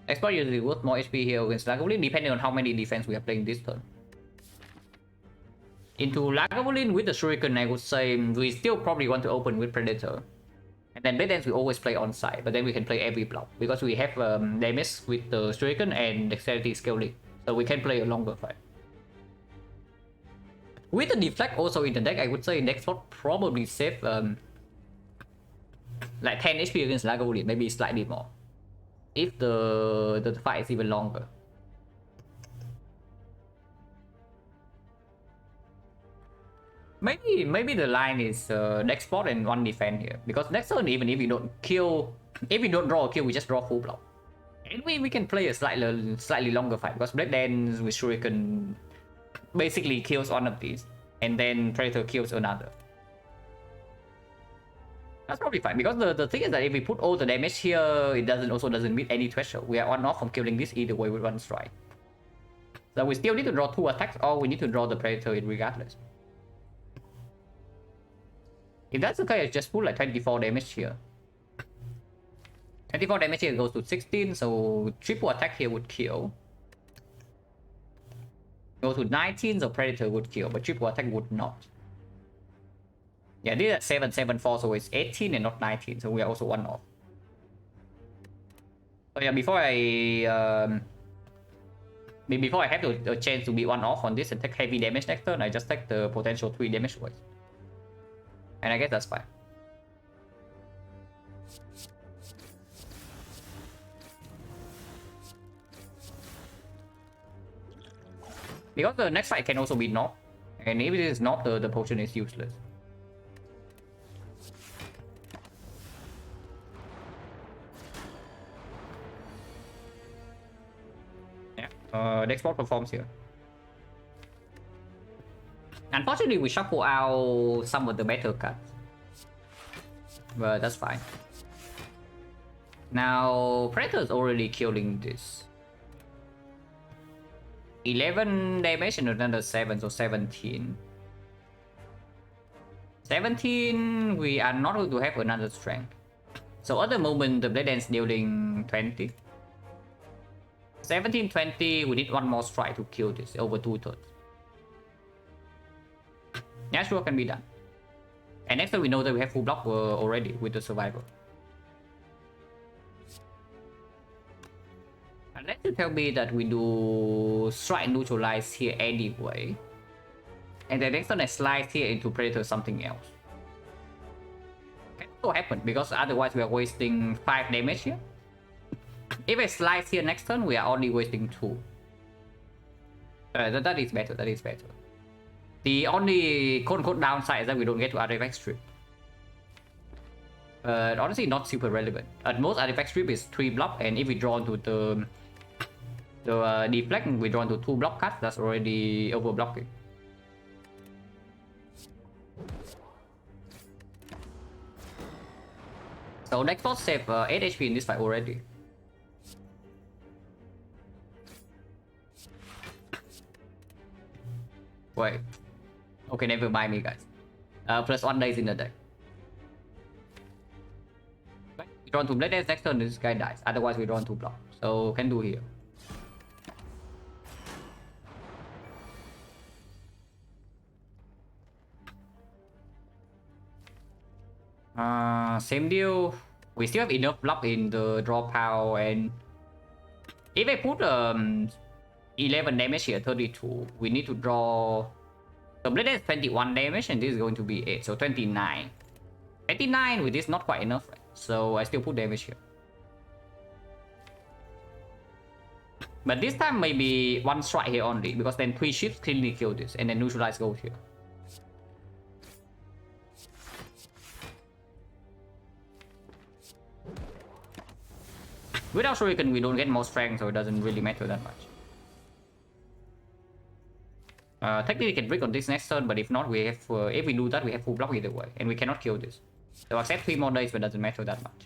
Export usually worth more HP here against Lagavulin, depending on how many defense we are playing this turn. Into Lagavulin with the Shuriken, I would say we still probably want to open with Predator. And then Blade Dance we always play on side, but then we can play every block because we have damage with the Shuriken and Dexterity scaling, so we can play a longer fight. With the deflect also in the deck, I would say next spot probably save like 10 HP against Lagavulin, maybe slightly more, if the fight is even longer. Maybe the line is next spot and 1 defense here, because next turn even if we don't kill, if we don't draw a kill, we just draw full block, and we can play a slightly longer fight because Blade Dance with Shuriken basically kills one of these, and then Predator kills another. That's probably fine, because the thing is that if we put all the damage here, it doesn't meet any threshold. We are on off from killing this either way with 1 strike. So we still need to draw 2 attacks, or we need to draw the Predator regardless. If that's the case, just put like 24 damage here. 24 damage here goes to 16, so triple attack here would kill. Go to 19, so Predator would kill, but triple attack would not. Yeah, this is at 7, 7, 4, so it's 18 and not 19, so we are also 1 off. So yeah, before I have a chance to be 1 off on this and take heavy damage next turn, I just take the potential 3 damage away. And I guess that's fine. Because the next fight can also be knocked, and if it is not, the potion is useless. Yeah, deck spot performs here. Unfortunately, we shuffle out some of the better cards, but that's fine. Now, Predator is already killing this. 11 damage and another 7, so 17. 17, we are not going to have another strength. So at the moment, the Blade Dance dealing 20. 17, 20, we need 1 more strike to kill this over 2 turns. Yeah, sure, can be done. And next time we know that we have full block already with the Survivor. Unless you tell me that we do strike neutralize here anyway, and the next turn I slice here into Predator something else. Can also happen, because otherwise we are wasting 5 damage here. If I slice here next turn, we are only wasting 2. That is better, that is better. The only quote-unquote downside is that we don't get to Artifact Strip. Honestly, not super relevant. At most, Artifact Strip is 3 block, and if we draw into the deflect, we draw into 2 block cards, that's already overblocking. So next boss save 8 HP in this fight already. Wait. Okay, never mind me, guys. Plus 1 dice in the deck. We draw 2 Blade Dance next turn, this guy dies. Otherwise, we draw 2 block. So, can do here. Same deal. We still have enough block in the draw pile, and if I put 11 damage here, 32, we need to draw. So Blade Dance 21 damage, and this is going to be 8, so 29. 29 with this not quite enough, right? So I still put damage here. But this time maybe 1 strike here only, because then 3 ships cleanly kill this, and then neutralize goes here. Without Shuriken, we don't get more strength, so it doesn't really matter that much. Technically, we can break on this next turn, but if not, we have if we do that, we have full block either way, and we cannot kill this. So accept 3 more days, but it doesn't matter that much.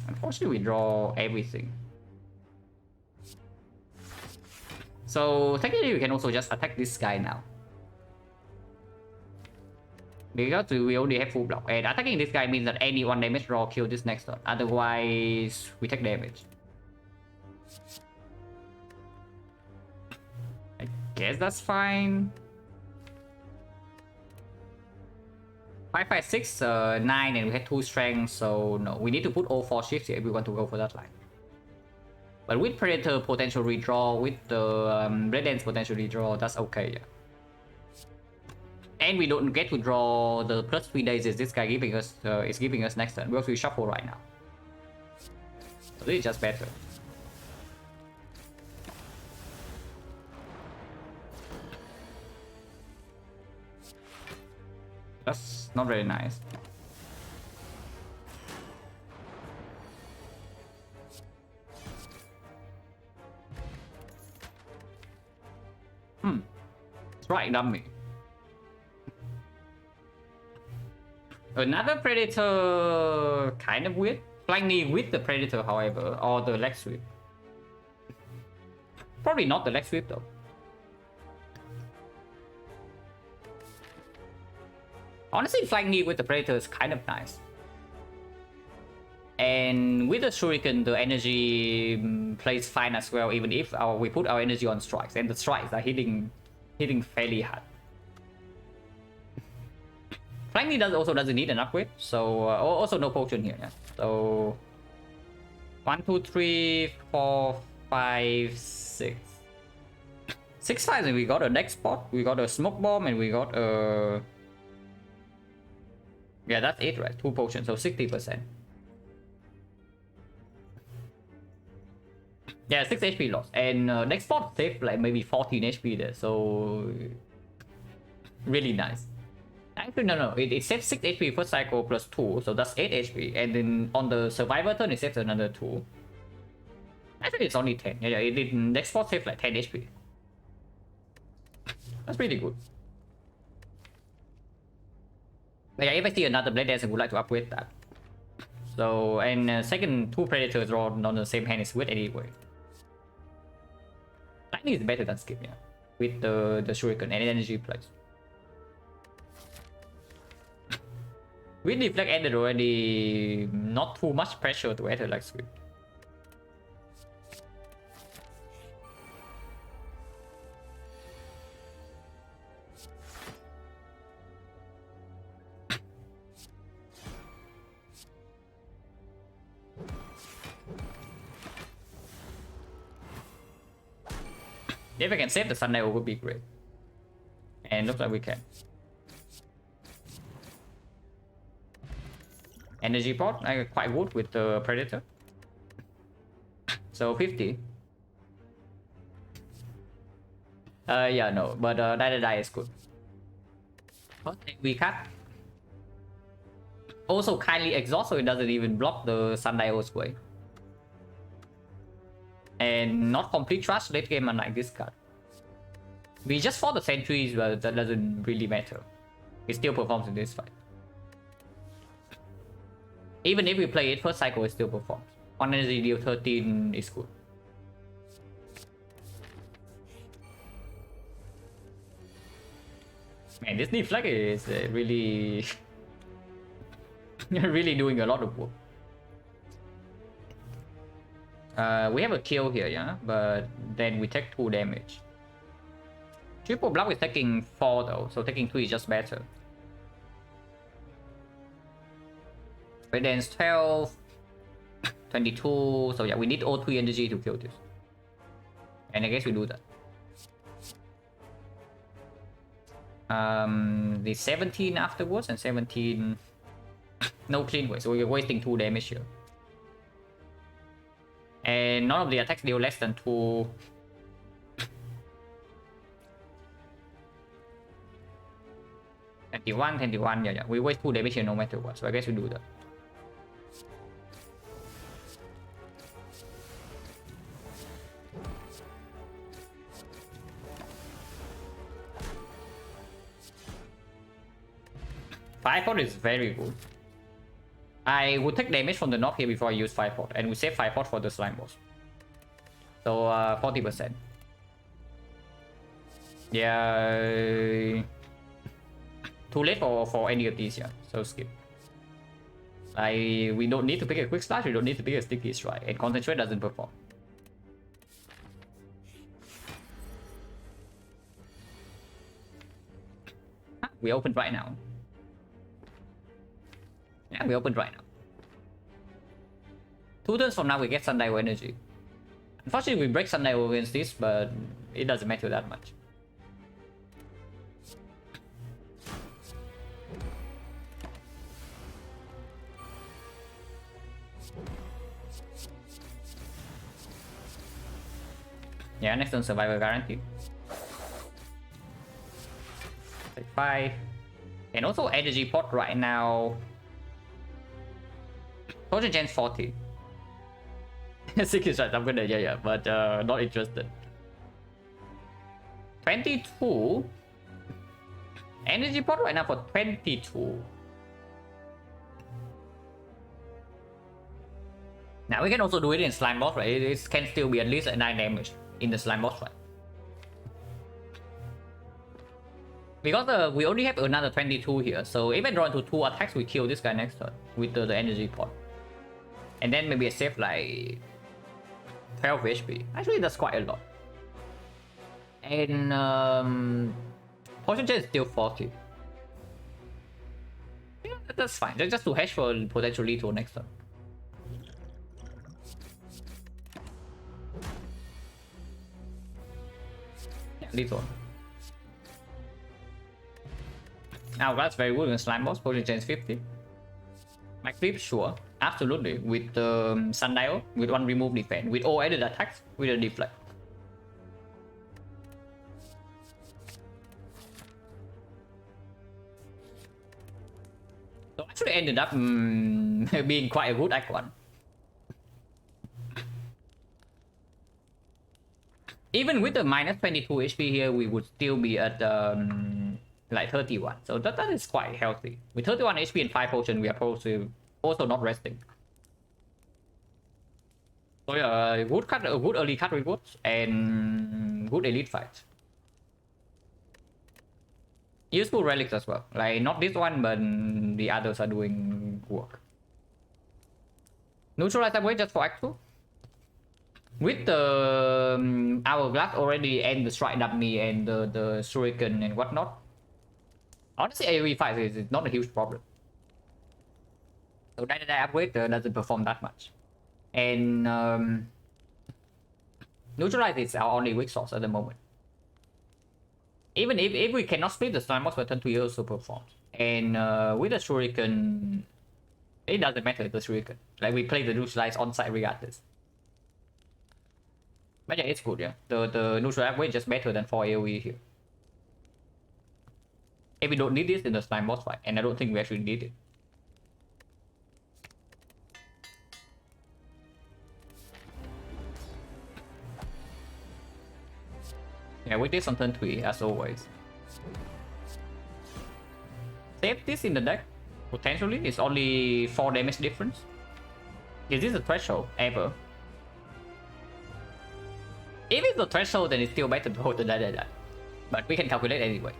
Unfortunately, we draw everything. So technically, we can also just attack this guy now. Because we only have full block, and attacking this guy means that any 1 damage draw kill this next turn. Otherwise, we take damage. I guess that's fine. 5, 5, 6, 9, and we had 2 strength, so no. We need to put all 4 shifts here if we want to go for that line. But with Predator potential redraw, with the Red Dance potential redraw, that's okay, yeah. And we don't get to draw the plus 3 days is this guy giving us, is giving us next turn, because we shuffle right now. So this is just better. That's not very nice. It's right, dummy. Another Predator, kind of weird. Flying knee with the Predator, however, or the leg sweep. Probably not the leg sweep though. Honestly, flying knee with the Predator is kind of nice. And with the Shuriken, the energy plays fine as well, even if we put our energy on strikes, and the strikes are hitting fairly hard. Flying knee also doesn't need an upgrade, so also no potion here. Yeah. So 1, 2, 3, 4, 5, 6. 6 times, and we got a next spot, we got a smoke bomb, and we got a. Yeah, that's it, right? 2 potions, so 60%. Yeah, 6 HP loss. And next spot saved like maybe 14 HP there, so really nice. Actually, no, it saves 6 HP first cycle plus 2, so that's 8 HP. And then on the survivor turn, it saves another 2. Actually, it's only 10. Yeah, it did next spot save like 10 HP. That's pretty good. But yeah, if I see another Blade Dance, I would like to upgrade that. So, and second 2 Predators drawn on the same hand is weird anyway. Lightning is better than Skip, yeah. With the Shuriken and energy plays. With Deflect ended already, not too much pressure to enter like Skip. If we can save the Sunday, it would be great. And looks like we can. Energy pot, quite good with the Predator. So 50. Yeah, no, but die is good. We cut. Also kindly exhaust, so it doesn't even block the Sundial's way. And not complete trust late game unlike this card. We just fought the sentries, but that doesn't really matter. It still performs in this fight. Even if we play it first cycle, it still performs. 1 energy deal 13 is good. Man, this deflect is really really doing a lot of work. We have a kill here, yeah, but then we take 2 damage. Triple block is taking 4 though, so taking 2 is just better. Red Dance 12, 22, so yeah, we need all 3 energy to kill this. And I guess we do that. The 17 afterwards, and 17 no clean way, so we're wasting 2 damage here. And none of the attacks deal less than 2. And 21, 21, yeah. We waste 2 damage here no matter what, so I guess we do that. Fireport is very good. I would take damage from the knob here before I use Fireport, and we save Fireport for the slime boss. So 40%. Yeah. Too late for any of these, yeah. So skip. We don't need to pick a quick slash, we don't need to pick a sticky strike, and concentrate doesn't perform. We opened right now. Yeah, we opened right now. 2 turns from now we get Sundial energy. Unfortunately we break Sundial against this, but it doesn't matter that much. Yeah, next turn survival guaranteed. Take 5. And also energy pot right now. Potion Gen's 40. Secret strike, I'm gonna, yeah, but not interested. 22. Energy pot right now for 22. Now we can also do it in slime boss, right? It can still be at least a 9 damage in the slime boss, right? Because we only have another 22 here, so if I draw into 2 attacks, we kill this guy next turn with the energy pot. And then maybe I save like 12 HP. Actually, that's quite a lot. And Potion Gen is still 40. Yeah, that's fine. Just to hedge for potential lethal next turn. Yeah, lethal. Now that's very good in slime boss. Potion Gen is 50. My creep, sure. Absolutely. With Sundial, with 1 remove defense, with all added attacks, with a deflect. So actually ended up being quite a good Act 1. Even with the minus 22 HP here, we would still be at like 31. So that is quite healthy. With 31 HP and 5 potion, we are also not resting. So yeah, good early cut rewards and good elite fights. Useful relics as well. Like not this one, but the others are doing work. Neutralize that way just for Act 2. With the Hourglass already and the Strike Dummy and the Shuriken and whatnot. Honestly, AoE fight is not a huge problem. So that upgrade doesn't perform that much. And Neutralize is our only weak source at the moment. Even if we cannot split the slime boss, turn 2 it also performs. And with the Shuriken, it doesn't matter the Shuriken. Like we play the Neutralize on site regardless. But yeah, it's good, yeah. The Neutralize upgrade is just better than 4 AoE here. If we don't need this in the slime boss fight, and I don't think we actually need it. Yeah, with this on turn 3, as always. Save this in the deck, potentially. It's only 4 damage difference. Is this a threshold ever? If it's a threshold, then it's still better to hold the that. But we can calculate anyway.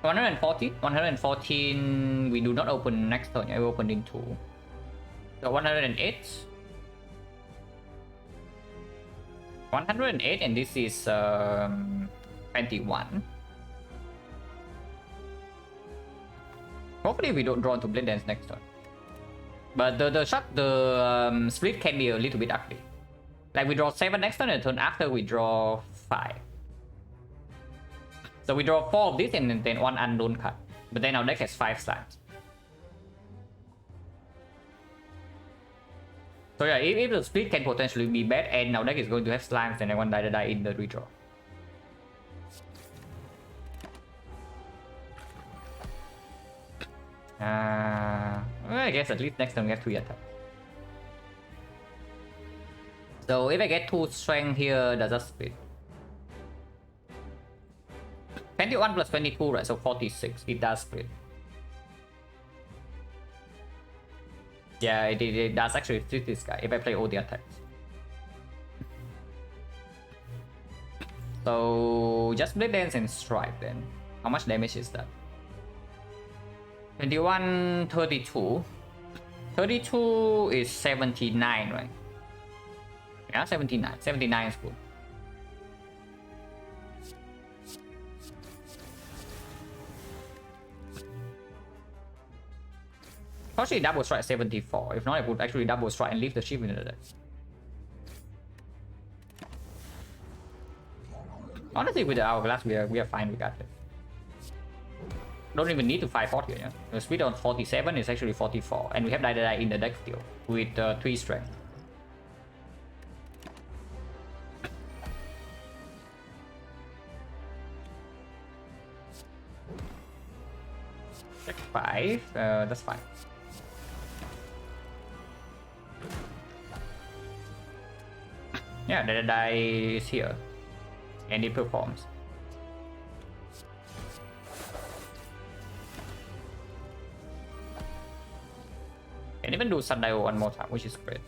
114, we do not open next turn, I will open in 2. So 108. 108 and this is 21. Hopefully we don't draw into Blade Dance next turn. But the split can be a little bit ugly. Like we draw 7 next turn and turn after we draw 5. So we draw 4 of this and then 1 unknown card. But then our deck has 5 slimes. So yeah, if the split can potentially be bad and our deck is going to have slimes, then I want die in the redraw. I guess at least next time we get 3 attack. So if I get 2 strength here, does that split? 21 plus 22, right? So 46. It does split. Yeah, it does actually split this guy if I play all the attacks. So just Blade Dance and Strike then. How much damage is that? 21, 32. 32 is 79, right? Yeah, 79. 79 is good. Actually, double strike 74. If not, I would actually double strike and leave the ship in the deck. Honestly, with the Hourglass, we are fine. We got it. Don't even need to fight 40 here. Yeah? The speed on 47 is actually 44, and we have Die in the deck still with 3 strength. Check 5. That's fine. Yeah, the die is here, and it performs. And even do Sundial one more time, which is great.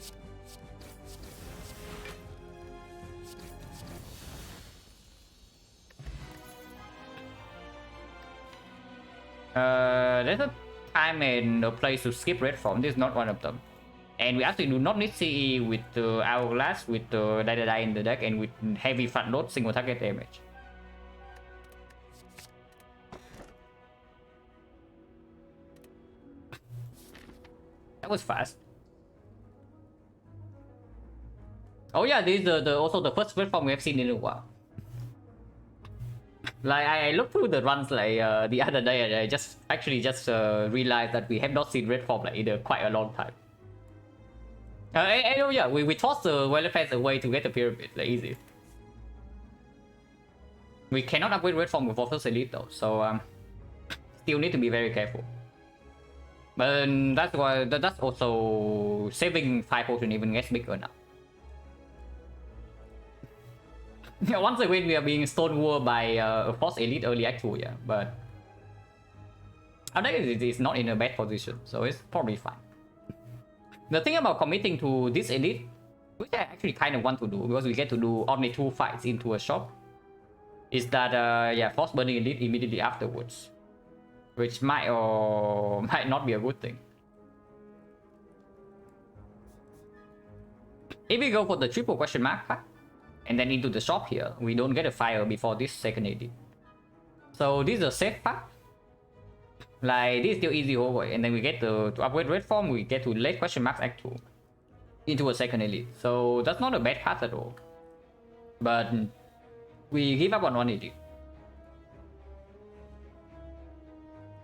There's a time and a place to skip red form. This is not one of them. And we actually do not need CE with the Hourglass, with the Die in the deck, and with heavy front load single target damage. That was fast. Oh yeah, this is also the first red form we have seen in a while. Like I looked through the runs like the other day, and I just realized that we have not seen red form like in quite a long time. Oh yeah, we tossed the Violet Fence away to get the pyramid, like easy. We cannot upgrade red form with first elite though, so still need to be very careful. But that's why that's also saving 5 potion even gets bigger now. Yeah, once again we are being stonewalled by a Force Elite early act 2, yeah, but I think it is not in a bad position, so it's probably fine. The thing about committing to this elite, which I actually kind of want to do because we get to do only 2 fights into a shop, is that yeah, Force Burning Elite immediately afterwards, which might or might not be a good thing. If we go for the triple question mark pack and then into the shop here, we don't get a fire before this second edit. So this is a safe path. Like this is still easy over, and then we get to upgrade red form, we get to late question marks act 2 into a second elite. So that's not a bad path at all. But we give up on 1 edit.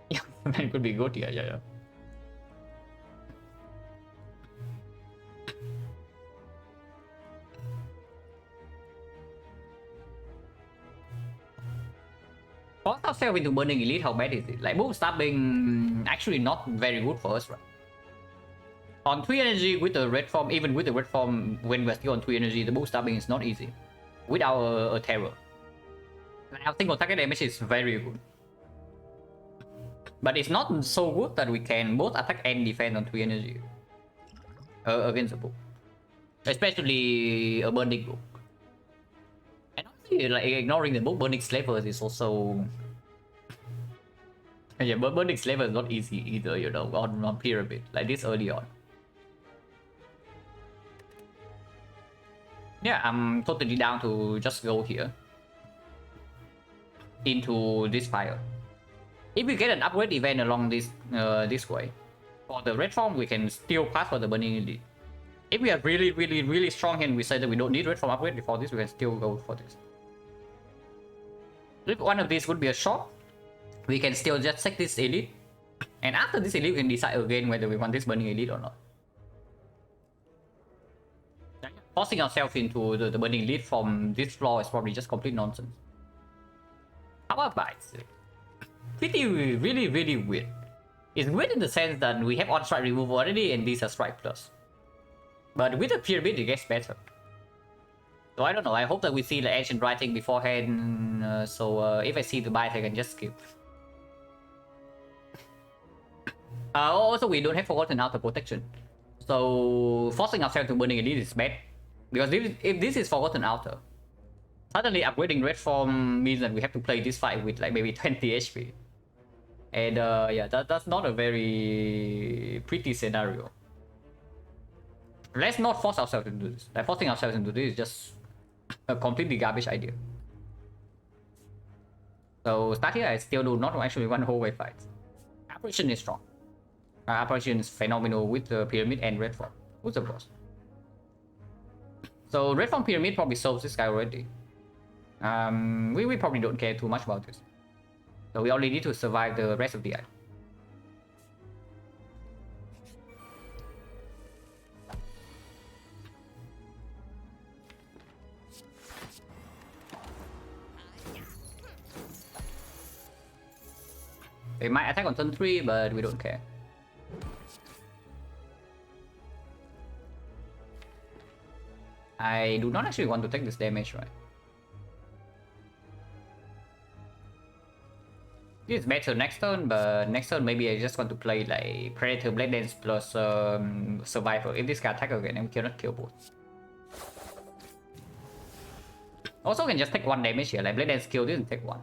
Yeah, that could be good, yeah. Force ourselves into Burning Elite, how bad is it? Like, boom stabbing actually not very good for us, right? On 3 energy with the red form, even with the red form, when we're still on 3 energy, the boom stabbing is not easy. Without a terror. Like, our single target damage is very good. But it's not so good that we can both attack and defend on 3 energy against the book. Especially a Burning book. And honestly, like, ignoring the book, Burning Slavers is also... Yeah, but Burning Slaver is not easy either, you know, on Pyramid, like this early on. Yeah, I'm totally down to just go here. Into this fire. If we get an upgrade event along this this way, for the red form, we can still pass for the Burning Elite. If we are really strong and we say that we don't need red form upgrade before this, we can still go for this. If one of these would be a shot, we can still just check this elite, and after this elite, we can decide again whether we want this Burning Elite or not. Forcing ourselves into the Burning Elite from this floor is probably just complete nonsense. How about bites? Pretty really weird. It's weird in the sense that we have on strike remove already and these are strike plus. But with the pyramid it gets better. So I don't know, I hope that we see the ancient writing beforehand, if I see the bite I can just skip. Also we don't have Forgotten Outer protection. So forcing ourselves to Burning Elite is bad. Because if this is Forgotten Outer, suddenly upgrading Red Form means that we have to play this fight with like maybe 20 HP. And yeah, that's not a very pretty scenario. Let's not force ourselves to do this. Like forcing ourselves into this is just a completely garbage idea. So start here, I still do not actually want whole wave fights. Apparition is strong. Apparition is phenomenal with the pyramid and red form. Who's the boss? So red form pyramid probably solves this guy already. We probably don't care too much about this. So we only need to survive the rest of the item. They might attack on turn 3, but we don't care. I do not actually want to take this damage, right? This is better next turn, but next turn maybe I just want to play like Predator Blade Dance plus Survivor. If this guy attack again, we cannot kill both. Also can just take 1 damage here, like Blade Dance kill didn't take 1.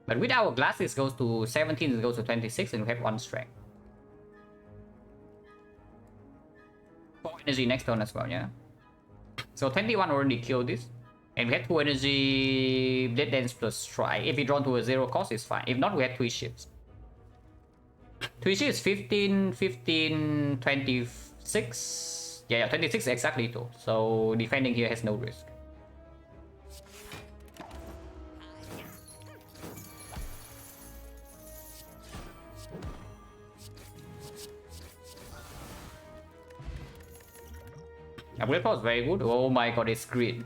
But with our glasses goes to 17, it goes to 26, and we have 1 strength. 4 energy next turn as well, yeah? So 21 already killed this. And we have 2 energy, Blade Dance plus Strike. If we draw to a 0 cost, it's fine. If not, we have 3 shifts. 3 shifts 15, 15, 26. Yeah, 26 exactly too. So defending here has no risk. Upgrade power is very good. Oh my god, it's green.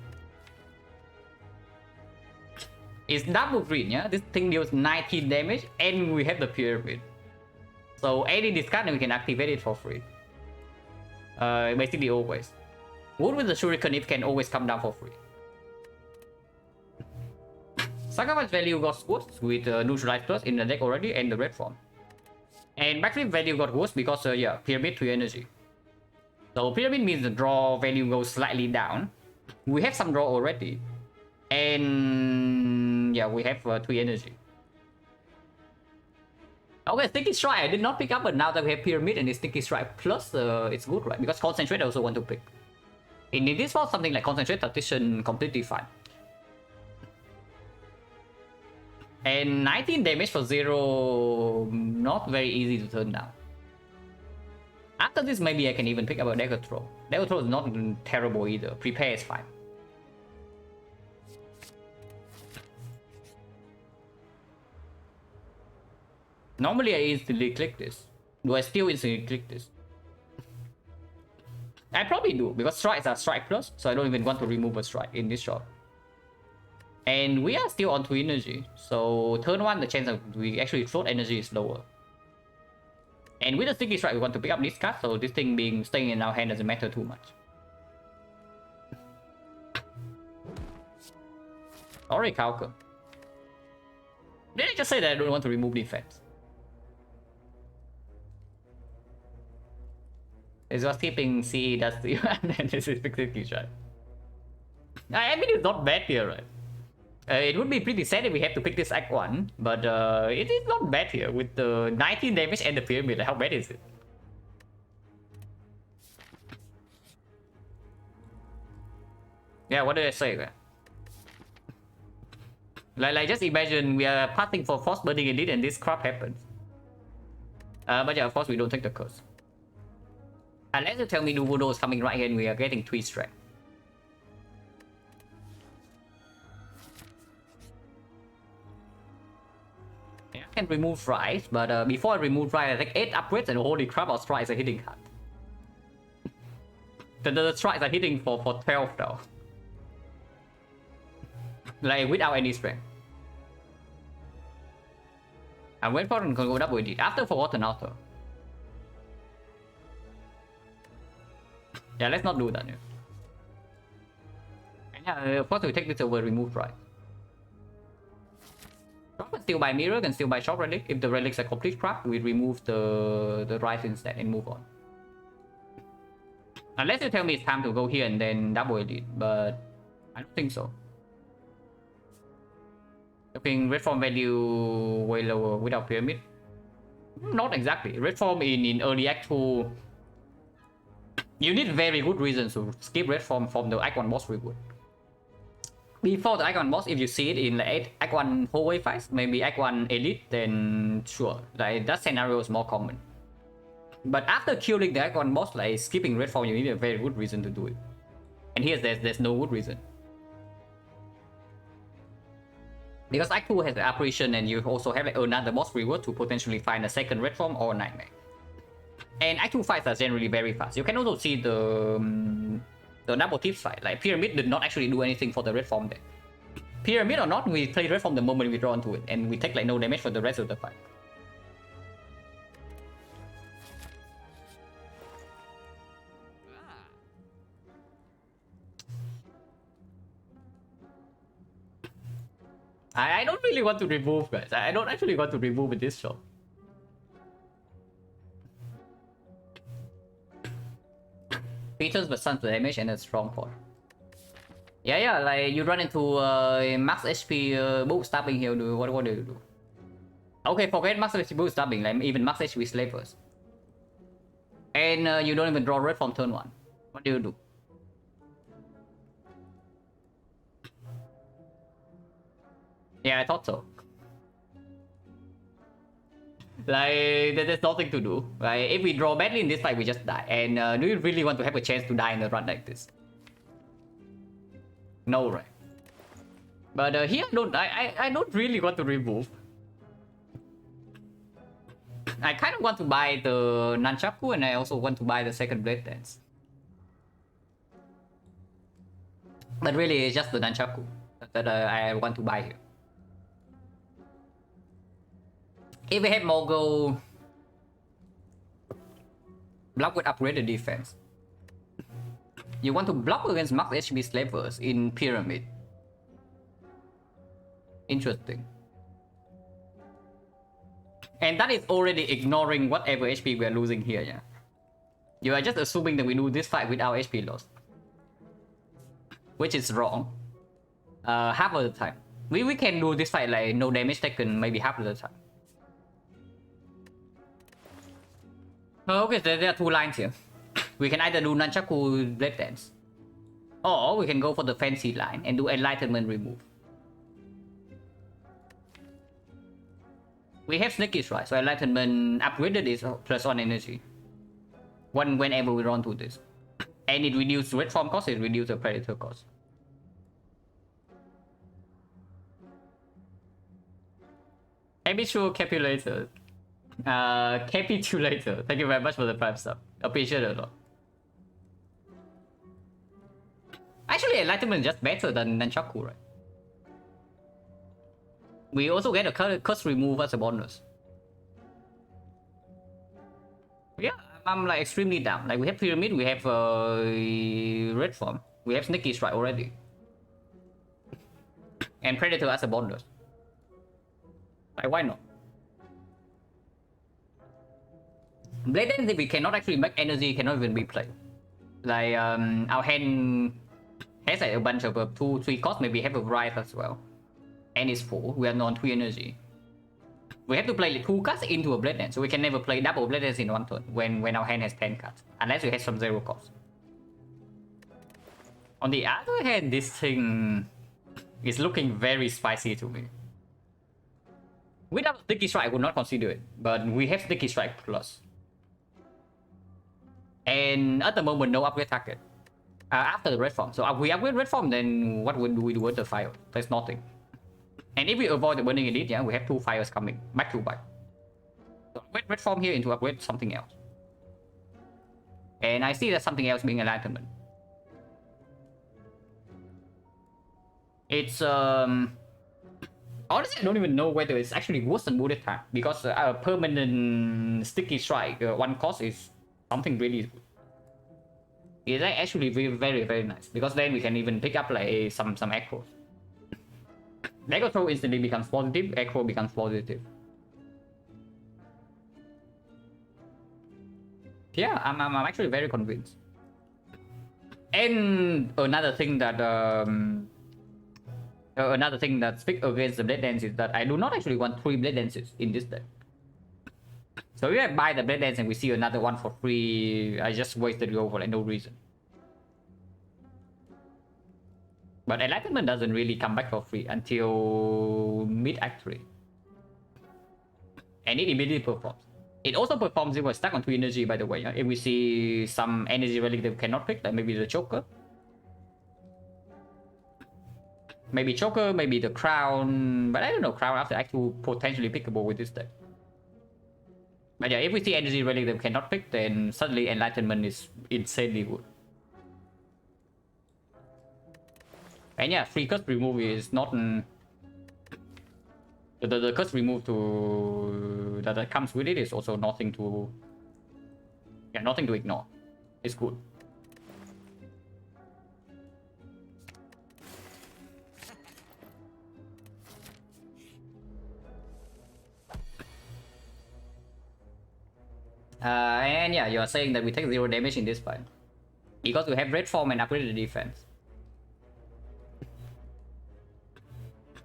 It's double green, yeah? This thing deals 19 damage and we have the pyramid. So any discard and we can activate it for free. Basically always. Wood with the Shuriken, it can always come down for free. Sacrifice value got worse with Neutralize Plus in the deck already and the red form. And backflip value got worse because, yeah, pyramid 3 energy. So pyramid means the draw value goes slightly down. We have some draw already. And yeah, we have 3 energy. Okay, Sticky Strike I did not pick up, but now that we have pyramid and the Sticky Strike plus, it's good, right? Because Concentrate I also want to pick. In this fall, something like Concentrate Tactician completely fine. And 19 damage for 0, not very easy to turn down. After this, maybe I can even pick up a Dagger Throw. Dagger Throw is not terrible either. Prepare is fine. Normally I instantly click this. Do I still instantly click this? I probably do, because strikes are strike plus, so I don't even want to remove a strike in this shot. And we are still on 2 energy, so turn 1 the chance of we actually float energy is lower. And with the Sticky Strike we want to pick up this card, so this thing staying in our hand doesn't matter too much. Alright, Calcum. Did I just say that I don't want to remove defense? It's just keeping CE does to you, and then this is Sticky Strike. I mean, it's not bad here, right? It would be pretty sad if we have to pick this Act 1, but it is not bad here with the 19 damage and the pyramid. How bad is it? Yeah, what did I say, man? Like just imagine we are passing for Force Burning Elite and this crap happens. But yeah, of course we don't take the curse. Unless you tell me Nuvodo is coming right here and we are getting 3 strength. I can remove Rise, but before I remove Rise, I take 8 upgrades and holy crap, our strikes are hitting hard. The strikes are hitting for 12 though. Like without any strength. And wait for it and go double edit after Forgotten Altar. Yeah, let's not do that. Yeah. And yeah, of course we take this over remove right. Can still buy mirror, can still buy shop relic. If the relics are complete crap, we remove the right instead and move on. Unless you tell me it's time to go here and then double edit, but I don't think so. I think red form value way lower without pyramid. Not exactly. Red form in early Act 2, you need very good reasons to skip red form from the Act 1 boss reward. Before the Act 1 boss, if you see it in like Act 1 hallway fights, maybe Act 1 elite, then sure, like that scenario is more common. But after killing the Act 1 boss, like skipping red form, you need a very good reason to do it. And here there's no good reason. Because Act 2 has the apparition and you also have like another boss reward to potentially find a second red form or nightmare. And Act 2 fights are generally very fast. You can also see the double tips fight. Like Pyramid did not actually do anything for the red form there. Pyramid or not, we play red form the moment we draw into it, and we take like no damage for the rest of the fight. I don't really want to remove, guys. I don't actually want to remove in this shop. Features but sans damage and a strong port. Yeah, like you run into max HP bootstrapping here. What do you do? Okay, forget max HP bootstrapping, like even max HP slavers. And you don't even draw red from turn 1. What do you do? Yeah, I thought so. Like, there's nothing to do. Right? If we draw badly in this fight, we just die. And do you really want to have a chance to die in a run like this? No, right? But here, I don't really want to remove. I kind of want to buy the Nunchaku, and I also want to buy the second Blade Dance. But really, it's just the Nunchaku that I want to buy here. If we have Mogul, block with upgraded defense. You want to block against max HP slavers in Pyramid. Interesting. And that is already ignoring whatever HP we are losing here, yeah? You are just assuming that we do this fight without HP loss. Which is wrong. Half of the time. We can do this fight like no damage taken maybe half of the time. Okay, there are two lines here. We can either do Nunchaku Blade Dance, or we can go for the fancy line and do Enlightenment remove. We have Sneaky Strike, so Enlightenment upgraded is +1 energy. Whenever we run to this. And it reduces red form cost, it reduces the Predator cost. Habitual Capulator. Capitulator. Thank you very much for the prime sub. Appreciate it a lot. Actually, Enlightenment is just better than Nunchaku, right? We also get a curse remove as a bonus. Yeah, I'm like extremely down. Like we have Pyramid, we have red form, we have Sneaky Strike already, and Predator as a bonus. Like why not? Blade Dance, if we cannot actually make energy, cannot even be played. Like our hand has like a bunch of 2-3 costs, maybe have a Riot as well. And it's full, we are on 3 energy. We have to play 2 cards into a Blade Dance, so we can never play double Blade Dance in one turn when our hand has 10 cards. Unless we have some 0 cost. On the other hand, this thing is looking very spicy to me. Without Sticky Strike, I would not consider it. But we have Sticky Strike plus. And at the moment, no upgrade target. After the red form. So if we upgrade red form, then what would we do with the fire? There's nothing. And if we avoid the burning elite, yeah, we have 2 fires coming back to back. So upgrade red form here into upgrade something else. And I see that something else being Enlightenment. It's Honestly, I don't even know whether it's actually worse than bullet time because a permanent sticky strike one cost is something really good. It's actually very nice because then we can even pick up like some echoes. Echo throw instantly becomes positive, echo becomes positive. Yeah, I'm actually very convinced. And another thing that speaks against the blade dance is that I do not actually want 3 blade dances in this deck. So if I buy the blade dance and we see another one for free, I just wasted it for like no reason. But Enlightenment doesn't really come back for free until mid Act 3. And it immediately performs. It also performs if we're stuck on 2 energy, by the way. If we see some energy relic that we cannot pick, like maybe the Choker. Maybe Choker, maybe the Crown. But I don't know, Crown after Act 2 potentially pickable with this deck. But yeah, if we see energy relic that we cannot pick, then suddenly Enlightenment is insanely good. And yeah, free curse remove is not... The curse remove to that comes with it is also nothing to... Yeah, nothing to ignore. It's good. And yeah, you are saying that we take 0 damage in this fight. Because we have red form and upgraded the defense.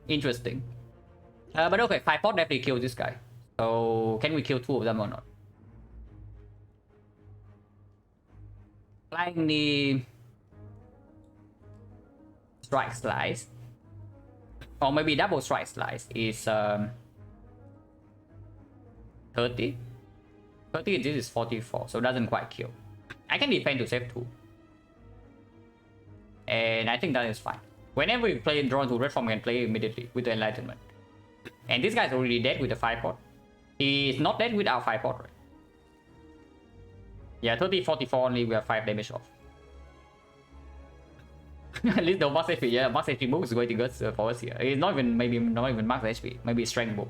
Interesting. But okay, 5 pot definitely kill this guy. So can we kill 2 of them or not? Flying the strike slice. Or maybe double strike slice is 30. 30, this is 44, so it doesn't quite kill. I can defend to save 2. And I think that is fine. Whenever we play drawn to red form, we can play immediately with the Enlightenment. And this guy's already dead with the 5 pot. He is not dead without 5 pot, right? Yeah, 30, 44 only, we have 5 damage off. At least the max HP, yeah, max HP move is going to get for us here. It's not even, maybe not even max HP, maybe strength move.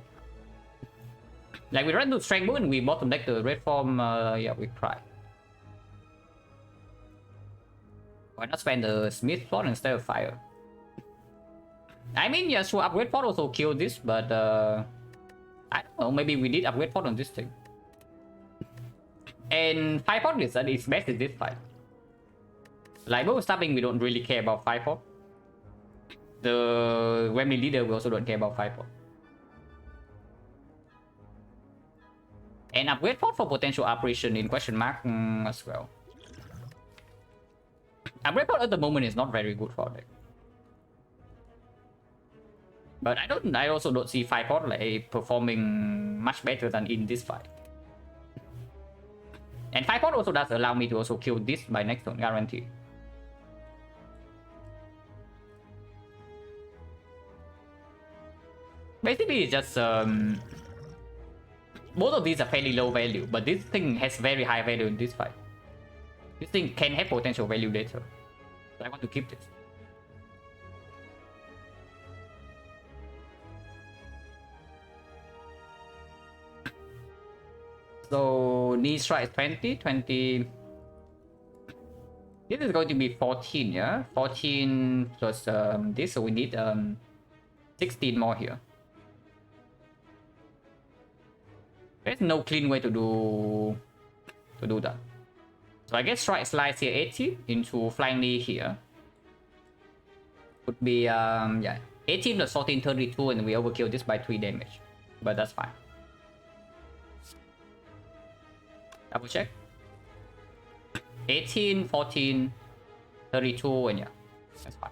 Like we run to strength move and we bottom deck the red form, yeah, we cry. Why not spend the smith slot instead of fire? I mean, yeah, sure, upgrade pot also kill this, but I don't know, maybe we did upgrade pot on this thing. And 5 pot is best in this fight. Like both stabbing, we don't really care about 5 pot. The Wembley leader, we also don't care about 5 pot. And upgrade pot for potential operation in question mark as well. Upgrade pot at the moment is not very good for deck. But I also don't see 5 pot like performing much better than in this fight. And 5 pot also does allow me to also kill this by next turn, guarantee. Basically, it's just both of these are fairly low value, but this thing has very high value in this fight. This thing can have potential value later. So I want to keep this. So knee strike is 20, 20. This is going to be 14, yeah? 14 plus this, so we need 16 more here. There's no clean way to do that. So I guess strike slice here 80 into flying knee here. Would be yeah, 18 plus 14, 32, and we overkill this by 3 damage. But that's fine. Double check. 18, 14, 32, and yeah, that's fine.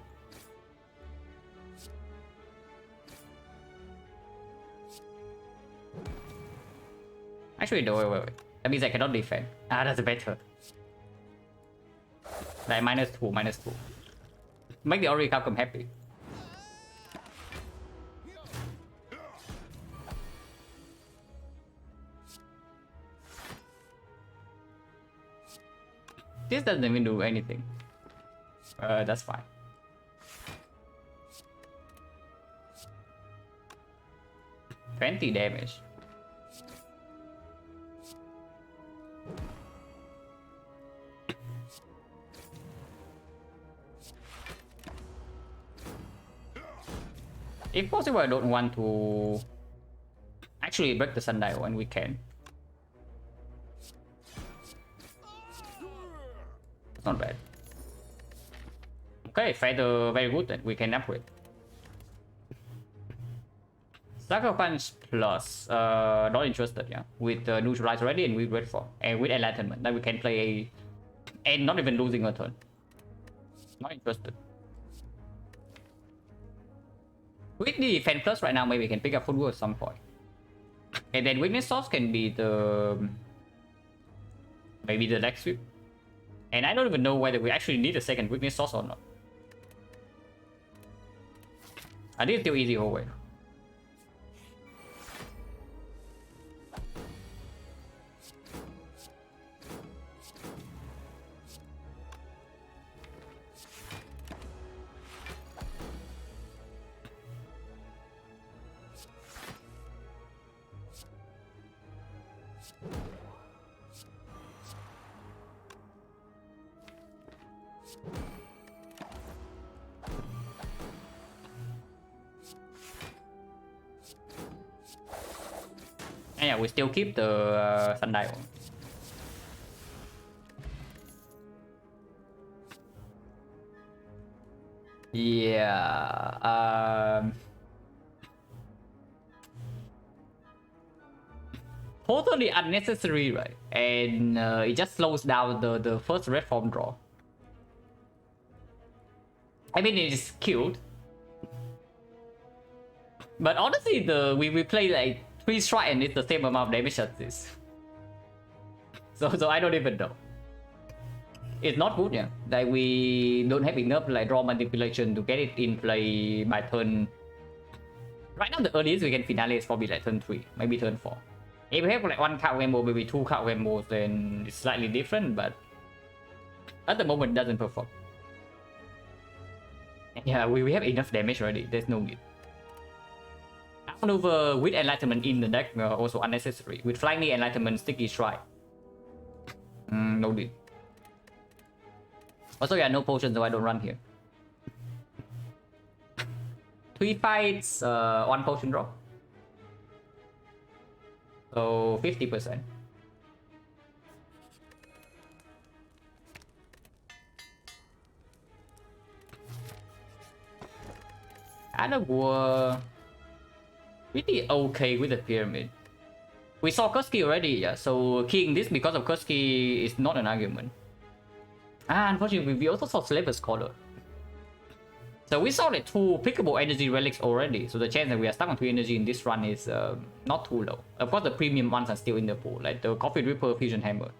Actually, no, wait. That means I cannot defend. Ah, that's better. Like -2, -2. Make the Ori Capcom happy. This doesn't even do anything. That's fine. 20 damage. If possible, I don't want to actually break the sundial when we can. It's not bad. Okay, feather very good then we can upgrade. Sucker Punch plus, not interested, yeah. With neutralize already and with red form and with enlightenment, then we can play and not even losing a turn. Not interested. With the defense plus right now, maybe we can pick up footwork at some point. And then weakness source can be the maybe the leg sweep. And I don't even know whether we actually need a second weakness source or not. I think it's still easy always. And yeah, we still keep the sundial. Yeah. Totally unnecessary, right? And it just slows down the first red form draw. I mean, it is cute. But honestly, we play like 3 strike and it's the same amount of damage as this. So I don't even know. It's not good, yeah. Like we don't have enough like draw manipulation to get it in play by turn. Right now the earliest we can finale is probably like turn 3, maybe turn 4. If we have like 1 card combo, maybe 2 card combos, then it's slightly different, but at the moment it doesn't perform. Yeah, we have enough damage already, there's no need. Maneuver with enlightenment in the deck also unnecessary. With flying knee, enlightenment, sticky strike. No need. Also, yeah, no potions, so I don't run here. 3 fights, 1 potion draw. So 50%. Anna pretty okay with the pyramid. We saw Kursky already, yeah, so keying this because of Kursky is not an argument. Unfortunately, we also saw Slaver's Collar. So we saw the 2 pickable energy relics already, so the chance that we are stuck on 2 energy in this run is not too low. Of course, the premium ones are still in the pool, like the Coffee Ripper Fusion Hammer.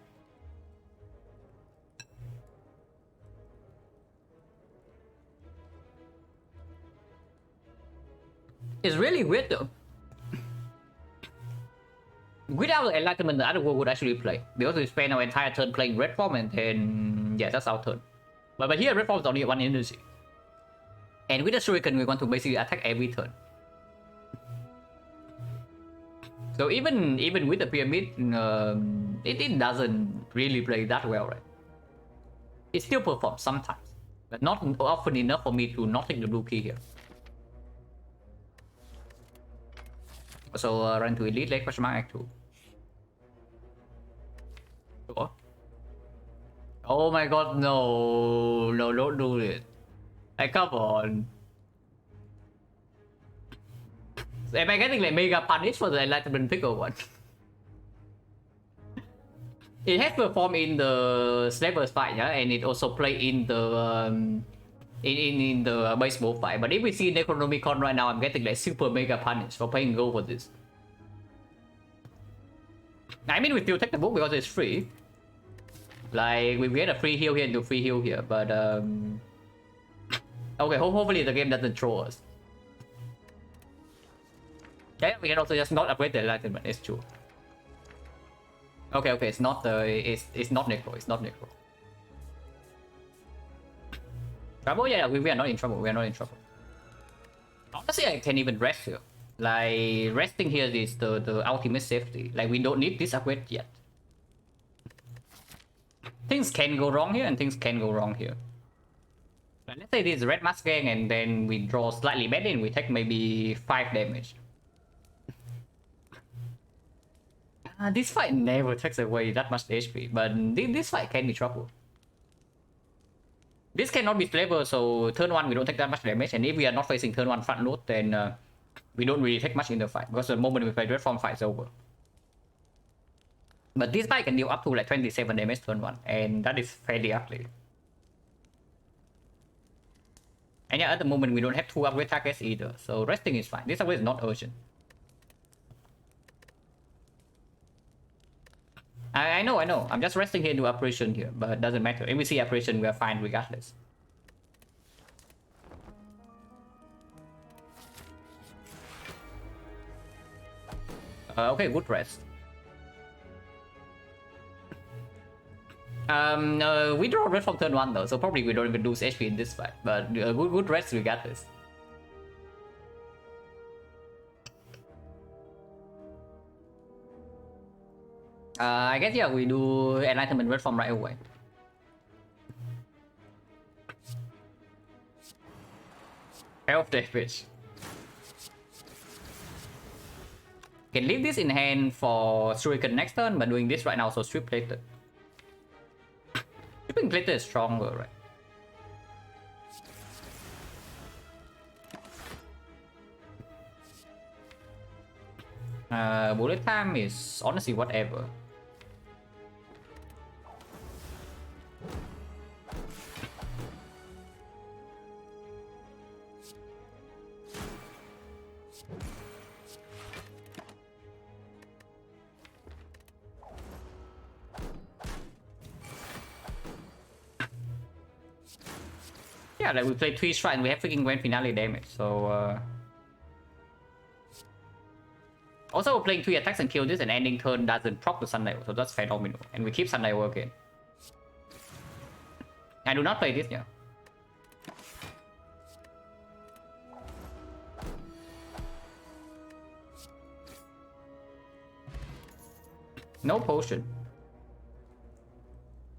It's really weird though. Without the enlightenment, the other world would actually play. Because we spend our entire turn playing red form and then yeah, that's our turn. But here red form is only 1 energy. And with the shuriken we want to basically attack every turn. So even with the pyramid, it doesn't really play that well, right? It still performs sometimes, but not often enough for me to not take the blue key here. So run to elite late question mark act 2. Sure. Oh my god, no, don't do it. Like, come on. So am I getting like mega punish for the enlightenment pickle one? It has performed in the Slaver's fight, yeah, and it also play in the in the baseball fight. But if we see Necronomicon right now, I'm getting like super mega punish for paying gold for this. I mean, we still take the book because it's free. Like we get a free heal here and do free heal here, but okay, hopefully the game doesn't throw us. Yeah, we can also just not upgrade the enlightenment. It's true. Okay, it's not it's not necro. It's not necro. Trouble? Yeah, we are not in trouble. We are not in trouble. Honestly, I can even rest here. Like resting here is the ultimate safety. Like we don't need this upgrade yet. Things can go wrong here and things can go wrong here. Like, let's say this is red mask gang and then we draw slightly bad and we take maybe 5 damage. This fight never takes away that much HP, but this fight can be trouble. This cannot be flavor, so turn 1 we don't take that much damage, and if we are not facing turn 1 front load, then we don't really take much in the fight, because the moment we play red form, fight is over. But this fight can deal up to like 27 damage turn 1, and that is fairly ugly. And yeah, at the moment we don't have 2 upgrade targets either, so resting is fine. This upgrade is not urgent. I know. I'm just resting here to operation here, but it doesn't matter. If we see operation, we are fine regardless. Okay, good rest. We draw red from turn 1 though, so probably we don't even lose HP in this fight, but good rest regardless. I guess yeah, we do enlightenment red form right away. Health damage. Can leave this in hand for Shuriken next turn, but doing this right now, so strip plated. Stripping plated is stronger, right? Bullet time is honestly whatever. Yeah, like we play 3 strike and we have freaking grand finale damage, so also playing 3 attacks and kill this and ending turn doesn't proc the Sundial, so that's phenomenal. And we keep Sundial again. I do not play this, yeah. No potion.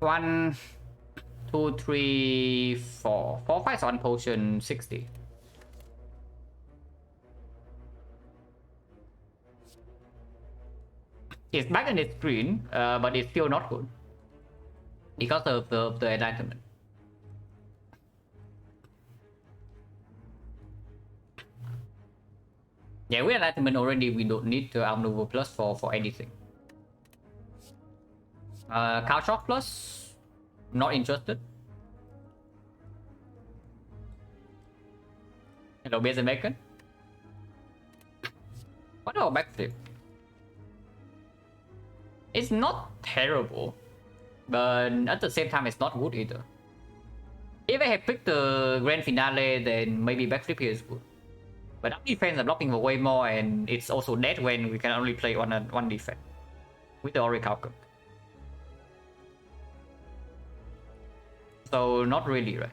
1, 2, 3, 4. 4 fights on potion 60. It's back in its screen, but it's still not good because of the enlightenment. Yeah, with enlightenment already, we don't need the outmaneuver plus for anything. Cow shock plus, not interested. Hello, base and bacon. What about backflip? It's not terrible, but at the same time, it's not good either. If I had picked the grand finale, then maybe backflip here is good. But our defense are blocking way more, and it's also dead when we can only play one defense with the Orichalcum. So not really, right?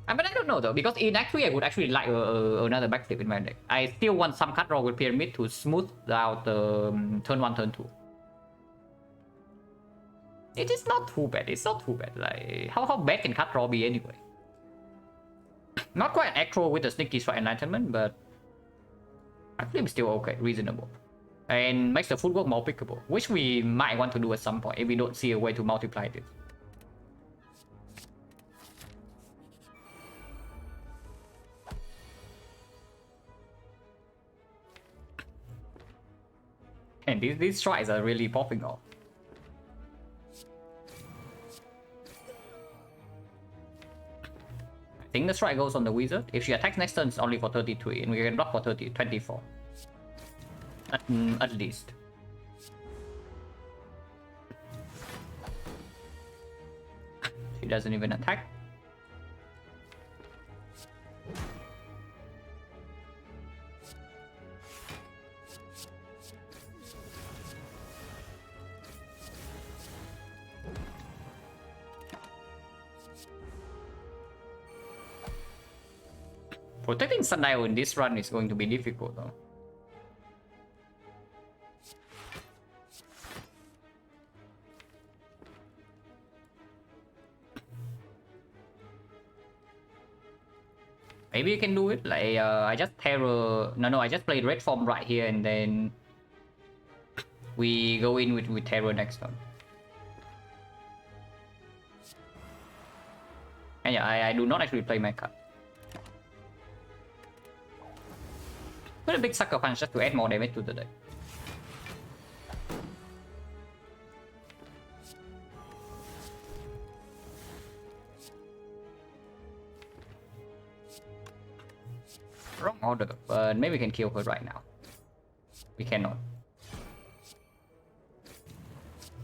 But I don't know though, because in Act 3 I would actually like another backflip in my deck. I still want some cut draw with Pyramid to smooth out the turn 1, turn 2. It is not too bad, it's not too bad. Like, how bad can cut draw be anyway? Not quite aggro with the Sneaky Strike Enlightenment, but I think it's still okay, reasonable. And makes the footwork more pickable, which we might want to do at some point if we don't see a way to multiply this. And these strikes are really popping off. I think the strike goes on the wizard. If she attacks next turn, it's only for 33, and we can block for 24. At least. She doesn't even attack. Protecting Sundial in this run is going to be difficult though. Maybe you can do it like I just terror. No, I just played red form right here and then we go in with terror next turn. And yeah, I do not actually play my card. Put a big sucker punch just to add more damage to the deck. Wrong order, but maybe we can kill her right now. We cannot.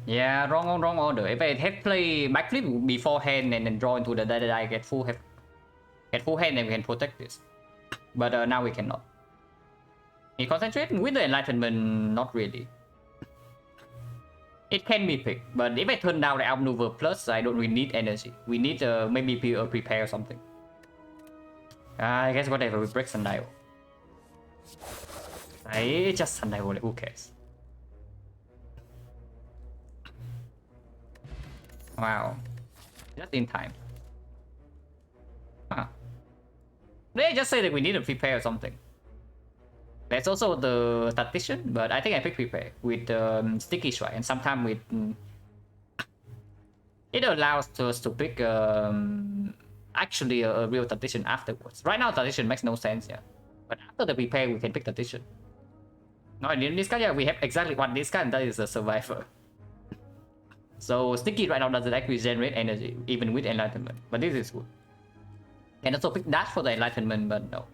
Yeah, wrong order. If I had play backflip beforehand and then draw into the die, get full hand, then we can protect this. But now we cannot. You concentrate with the Enlightenment, not really. It can be picked, but if I turn down the Outmaneuver plus, I don't really need energy. We need maybe prepare something. I guess whatever, we break Sundial. It's just Sundial, who cares? Wow. Just in time. Huh. They just say that we need to prepare or something. That's also the tactician, but I think I pick prepare with sticky strike, and sometimes with it allows us to pick actually a real tactician afterwards. Right now tactician makes no sense, yeah. But after the prepare we can pick tactician. No, in this card, yeah, we have exactly one this card, and that is a survivor. So sticky right now doesn't actually generate energy, even with enlightenment. But this is good. Can also pick dash for the enlightenment, but no.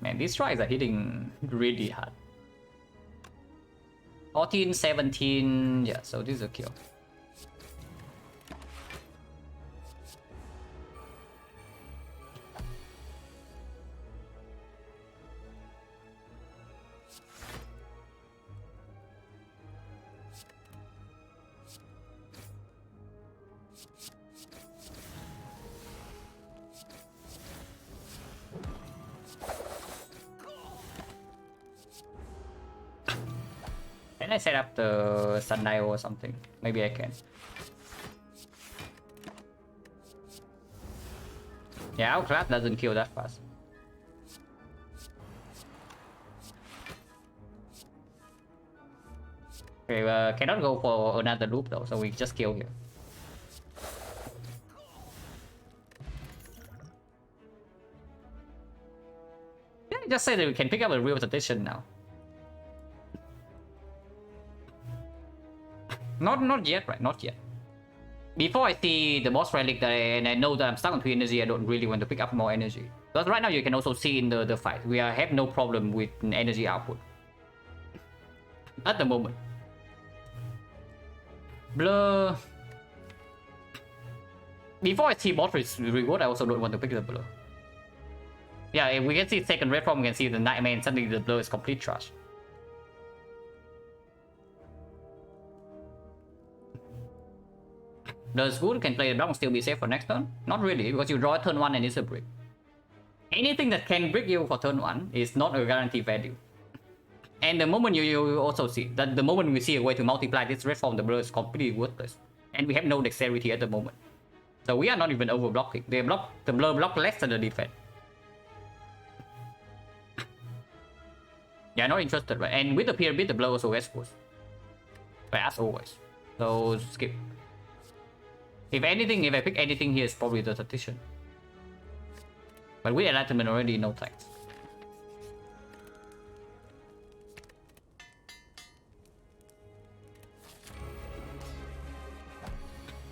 Man, these strikes are hitting really hard. 14, 17, yeah, so this is a kill. Can I set up the Sundial or something? Maybe I can. Yeah, our class doesn't kill that fast. Okay, cannot go for another loop though, so we just kill here. Yeah, just say that we can pick up a real tradition now. Not yet, right? Not yet. Before I see the boss relic and I know that I'm stuck on 3 energy, I don't really want to pick up more energy. Because right now you can also see in the fight, we have no problem with energy output. At the moment. Blur. Before I see boss reward, I also don't want to pick the blur. Yeah, if we can see second red form, we can see the Nightmare and suddenly the blur is complete trash. Does good can play the block and still be safe for next turn? Not really, because you draw turn 1 and it's a brick. Anything that can brick you for turn 1 is not a guaranteed value. And the moment you also see that the moment we see a way to multiply this red form, the blur is completely worthless. And we have no dexterity at the moment. So we are not even over blocking. The blur block less than the defense. Yeah, not interested, right? And with the pyramid, the blur also gets worse. But as always. So skip. If anything, if I pick anything here, it's probably the tactician. But with enlightenment already, no thanks.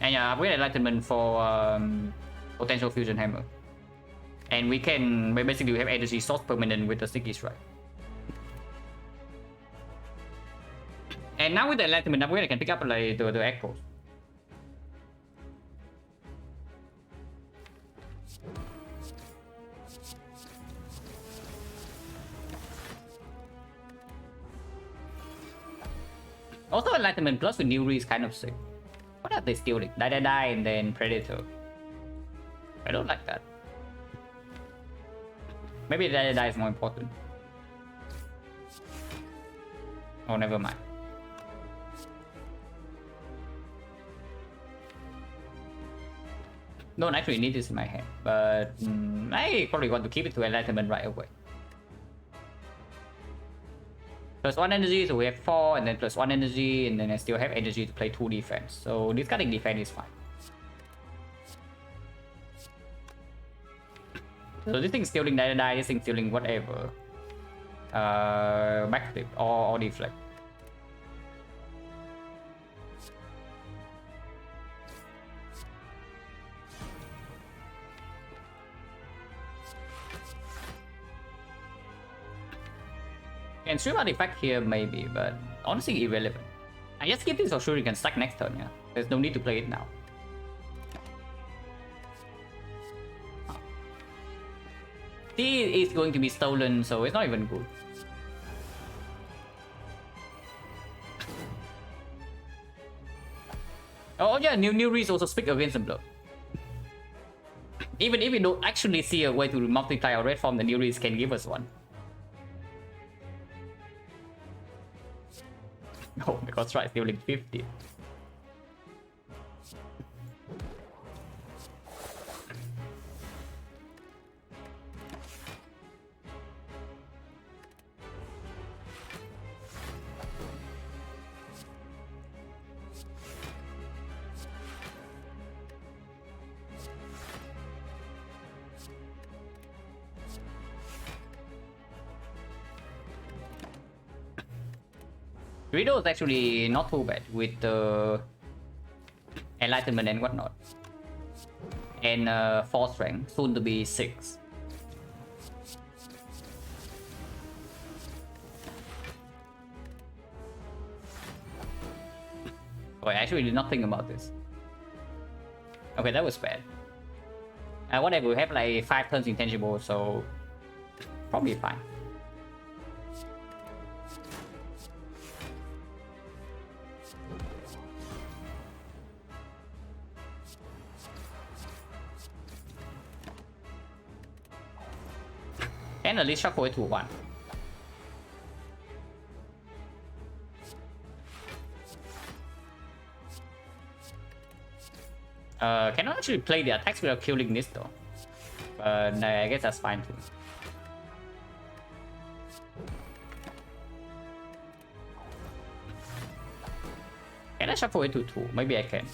And yeah, upgrade enlightenment for potential fusion hammer. And we can basically have energy source permanent with the sticky strike. And now with the enlightenment upgrade, I can pick up like the echoes. Also, Enlightenment Plus with Newry is kind of sick. What are At least stealing. Die, and then Predator. I don't like that. Maybe die is more important. Oh, never mind. Don't actually need this in my hand, but I probably want to keep it to Enlightenment right away. +1 energy, so we have 4, and then +1 energy, and then I still have energy to play 2 defense. So discarding defense is fine. So this thing's stealing die, this thing's stealing whatever. Backflip or deflect. Can stream artifact here maybe, but honestly irrelevant. I just keep this for sure you can stack next turn, yeah. There's no need to play it now. This is going to be stolen, so it's not even good. Oh yeah, new reads also speak against the blow. Even if we don't actually see a way to multiply our red form, the new reads can give us one. Oh my god, try stealing 50. Riddle is actually not too bad with the Enlightenment and whatnot. And 4 strength, soon to be 6. Oh, I actually did not think about this. Okay, that was bad. Whatever, we have like 5 turns intangible, so probably fine. And at least shuffle it to 1. Cannot actually play the attacks without killing this though. But I guess that's fine too. Can I shuffle it to 2? Maybe I can.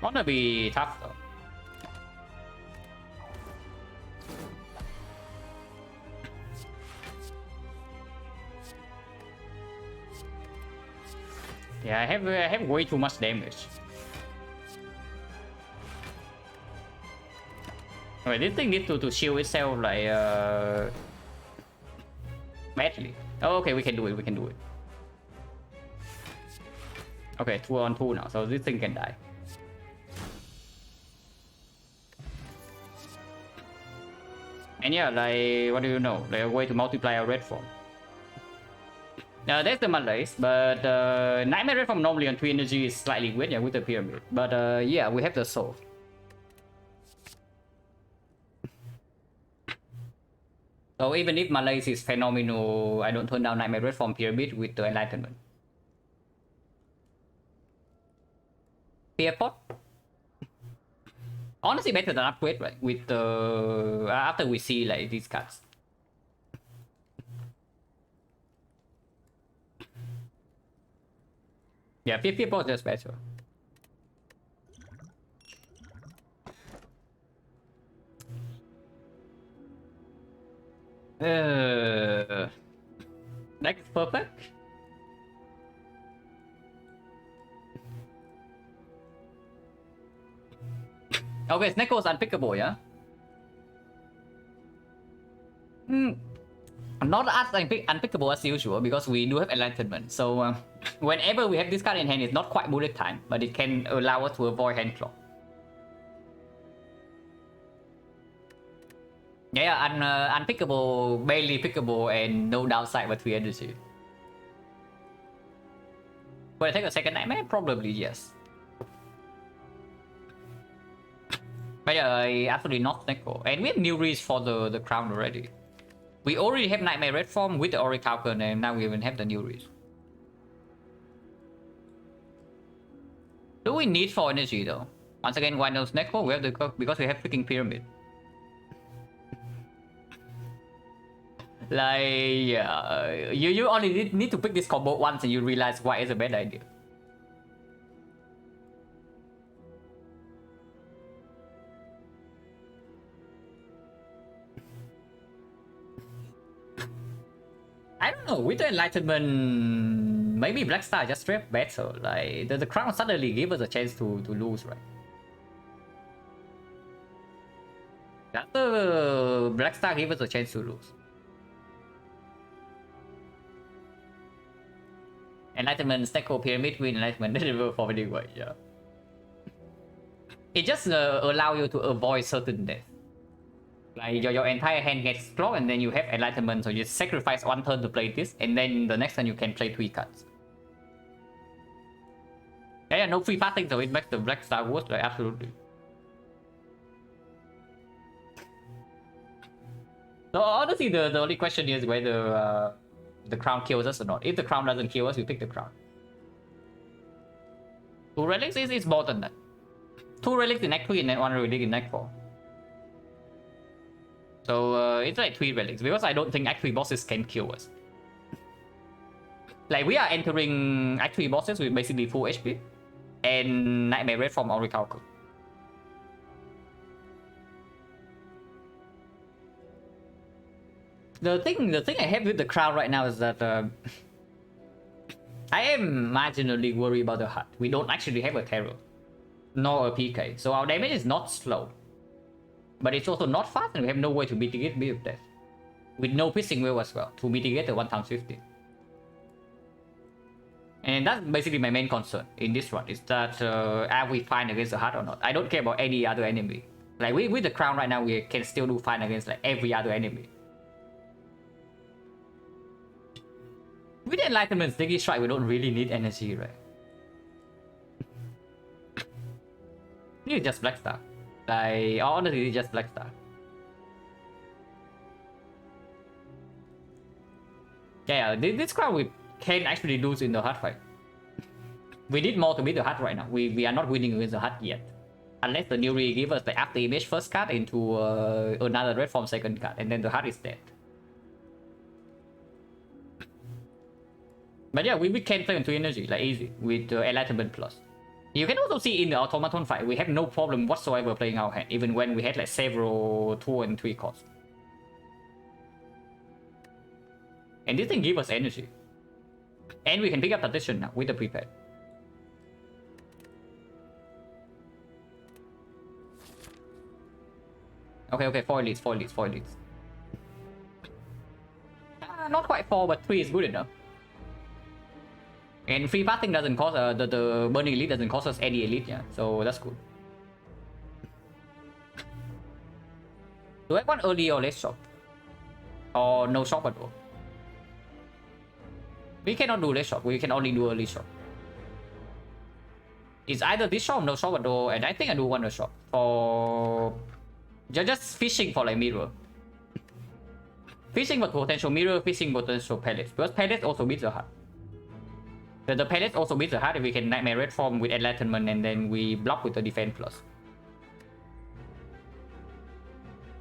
Wanna be tough though. Yeah, I have way too much damage. Wait, this thing needs to shield itself like badly. Oh, okay, we can do it. We can do it. Okay, 2 on 2 now, so this thing can die. And yeah, like, what do you know? Like a way to multiply our red form. That's the Malaise, but Nightmare red form normally on 3 energy is slightly weird, yeah, with the pyramid. But yeah, we have the soul. So even if Malaise is phenomenal, I don't turn down Nightmare red form pyramid with the Enlightenment. Fearpot? Honestly, better than upgrade, right? With the after we see like these cards. Yeah, Fearpot is just better. That's perfect. Okay, Snecko is unpickable, yeah? Not as unpickable as usual, because we do have Enlightenment. So, whenever we have this card in hand, it's not quite bullet time, but it can allow us to avoid hand clock. Yeah, unpickable, barely pickable, and no downside but 3 energy. Would I take a second nightmare? Probably yes. But yeah, I absolutely not Snecko. And we have new reads for the crown already. We already have Nightmare Red Form with the Orichalcon, and now we even have the new reads. Do we need 4 energy though? Once again, why no Snecko? We have the because we have freaking Pyramid. Like, you only need to pick this combo once and you realize why it's a bad idea. I don't know, with the Enlightenment, maybe Black Star just straight better. Like, the crown suddenly gave us a chance to lose, right? After Black Star gave us a chance to lose. Enlightenment, Snecko, Pyramid, Win, Enlightenment, deliver for very well, yeah. It just allow you to avoid certain death. Like your entire hand gets clogged and then you have Enlightenment, so you sacrifice 1 turn to play this, and then the next turn you can play 3 cards. Yeah, no free passing, so it makes the Black Star worse, like absolutely. So honestly, the only question is whether the crown kills us or not. If the crown doesn't kill us, we pick the crown. 2 relics is more than that. 2 relics in Act 3 and then 1 relic in Act 4. So it's like 3 relics, because I don't think Act 3 bosses can kill us. Like, we are entering Act 3 bosses with basically full HP and Nightmare Red from Orichalcon. The thing I have with the crown right now is that I am marginally worried about the HUD. We don't actually have a terror, nor a PK, so our damage is not slow. But it's also not fast, and we have no way to mitigate Beat of Death. With no piercing wheel as well, to mitigate the 1x50. And that's basically my main concern in this run, is that are we fine against the HUD or not? I don't care about any other enemy. Like, with the crown right now, we can still do fine against like every other enemy. With the Enlightenment Sticky Strike, we don't really need energy, right? This is just Black Star. Like, honestly, it's just Black Star. Yeah, this crown we can actually lose in the HUD fight. We need more to beat the HUD right now. We are not winning against the HUD yet. Unless the new re give us the after image first card into another red form second card, and then the HUD is dead. But yeah, we can play on 3 energy, like easy, with Enlightenment Plus. You can also see in the Automaton fight, we have no problem whatsoever playing our hand, even when we had like several 2 and 3 costs. And this thing gives us energy. And we can pick up tradition now with the prepared. Okay, 4 elites, 4 elites, 4 elites. Not quite 4, but 3 is good enough. And free passing doesn't cost the burning elite doesn't cost us any elite, yeah. So that's good. Do I want early or late shop? Or no shop at all? We cannot do late shop, we can only do early shop. It's either this shop or no shop at all, and I think I do want a shop. For just fishing for like mirror. Fishing for potential mirror, fishing potential pellets. Because pellets also beats the HUD. The pellets also beats the HUD if we can Nightmare Red Form with Enlightenment and then we block with the Defense Plus.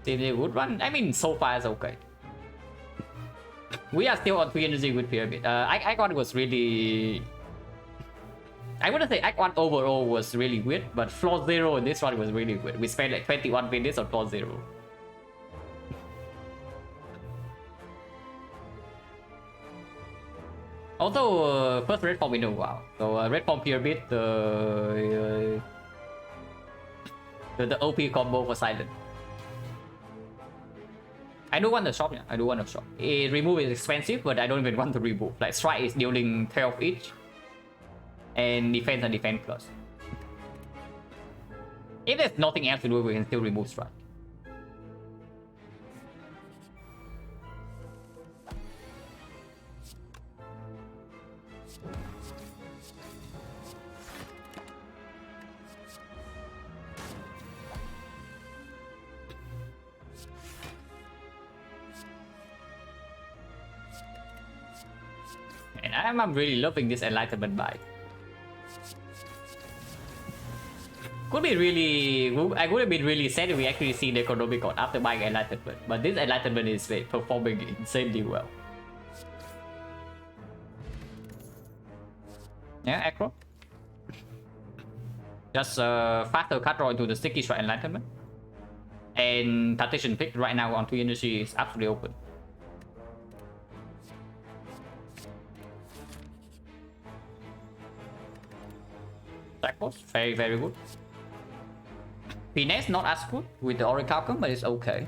Seems a good run. I mean, so far it's okay. We are still on 3 energy with Pyramid. Act 1 was really... I wouldn't say Act 1 overall was really weird, but Floor 0 in this one was really weird. We spent like 21 minutes on Floor 0. Also, first red form in a while. So red form Pyramid, the OP combo for Silent. I do want the shop, yeah. I do want a shop. Remove is expensive, but I don't even want to remove. Like, strike is dealing 12 each. And defense and defense plus. If there's nothing else to do, we can still remove strike. And I'm really loving this Enlightenment buy. Could be really... I would have been really sad if we actually see the Economicon after buying Enlightenment. But this Enlightenment is like, performing insanely well. Yeah, Acro. Just faster cut draw into the Sticky Strike Enlightenment. And Tactician pick right now on 2 energy is absolutely open. Sackboss, very, very good. Finesse not as good with the Orichalcum, but it's okay.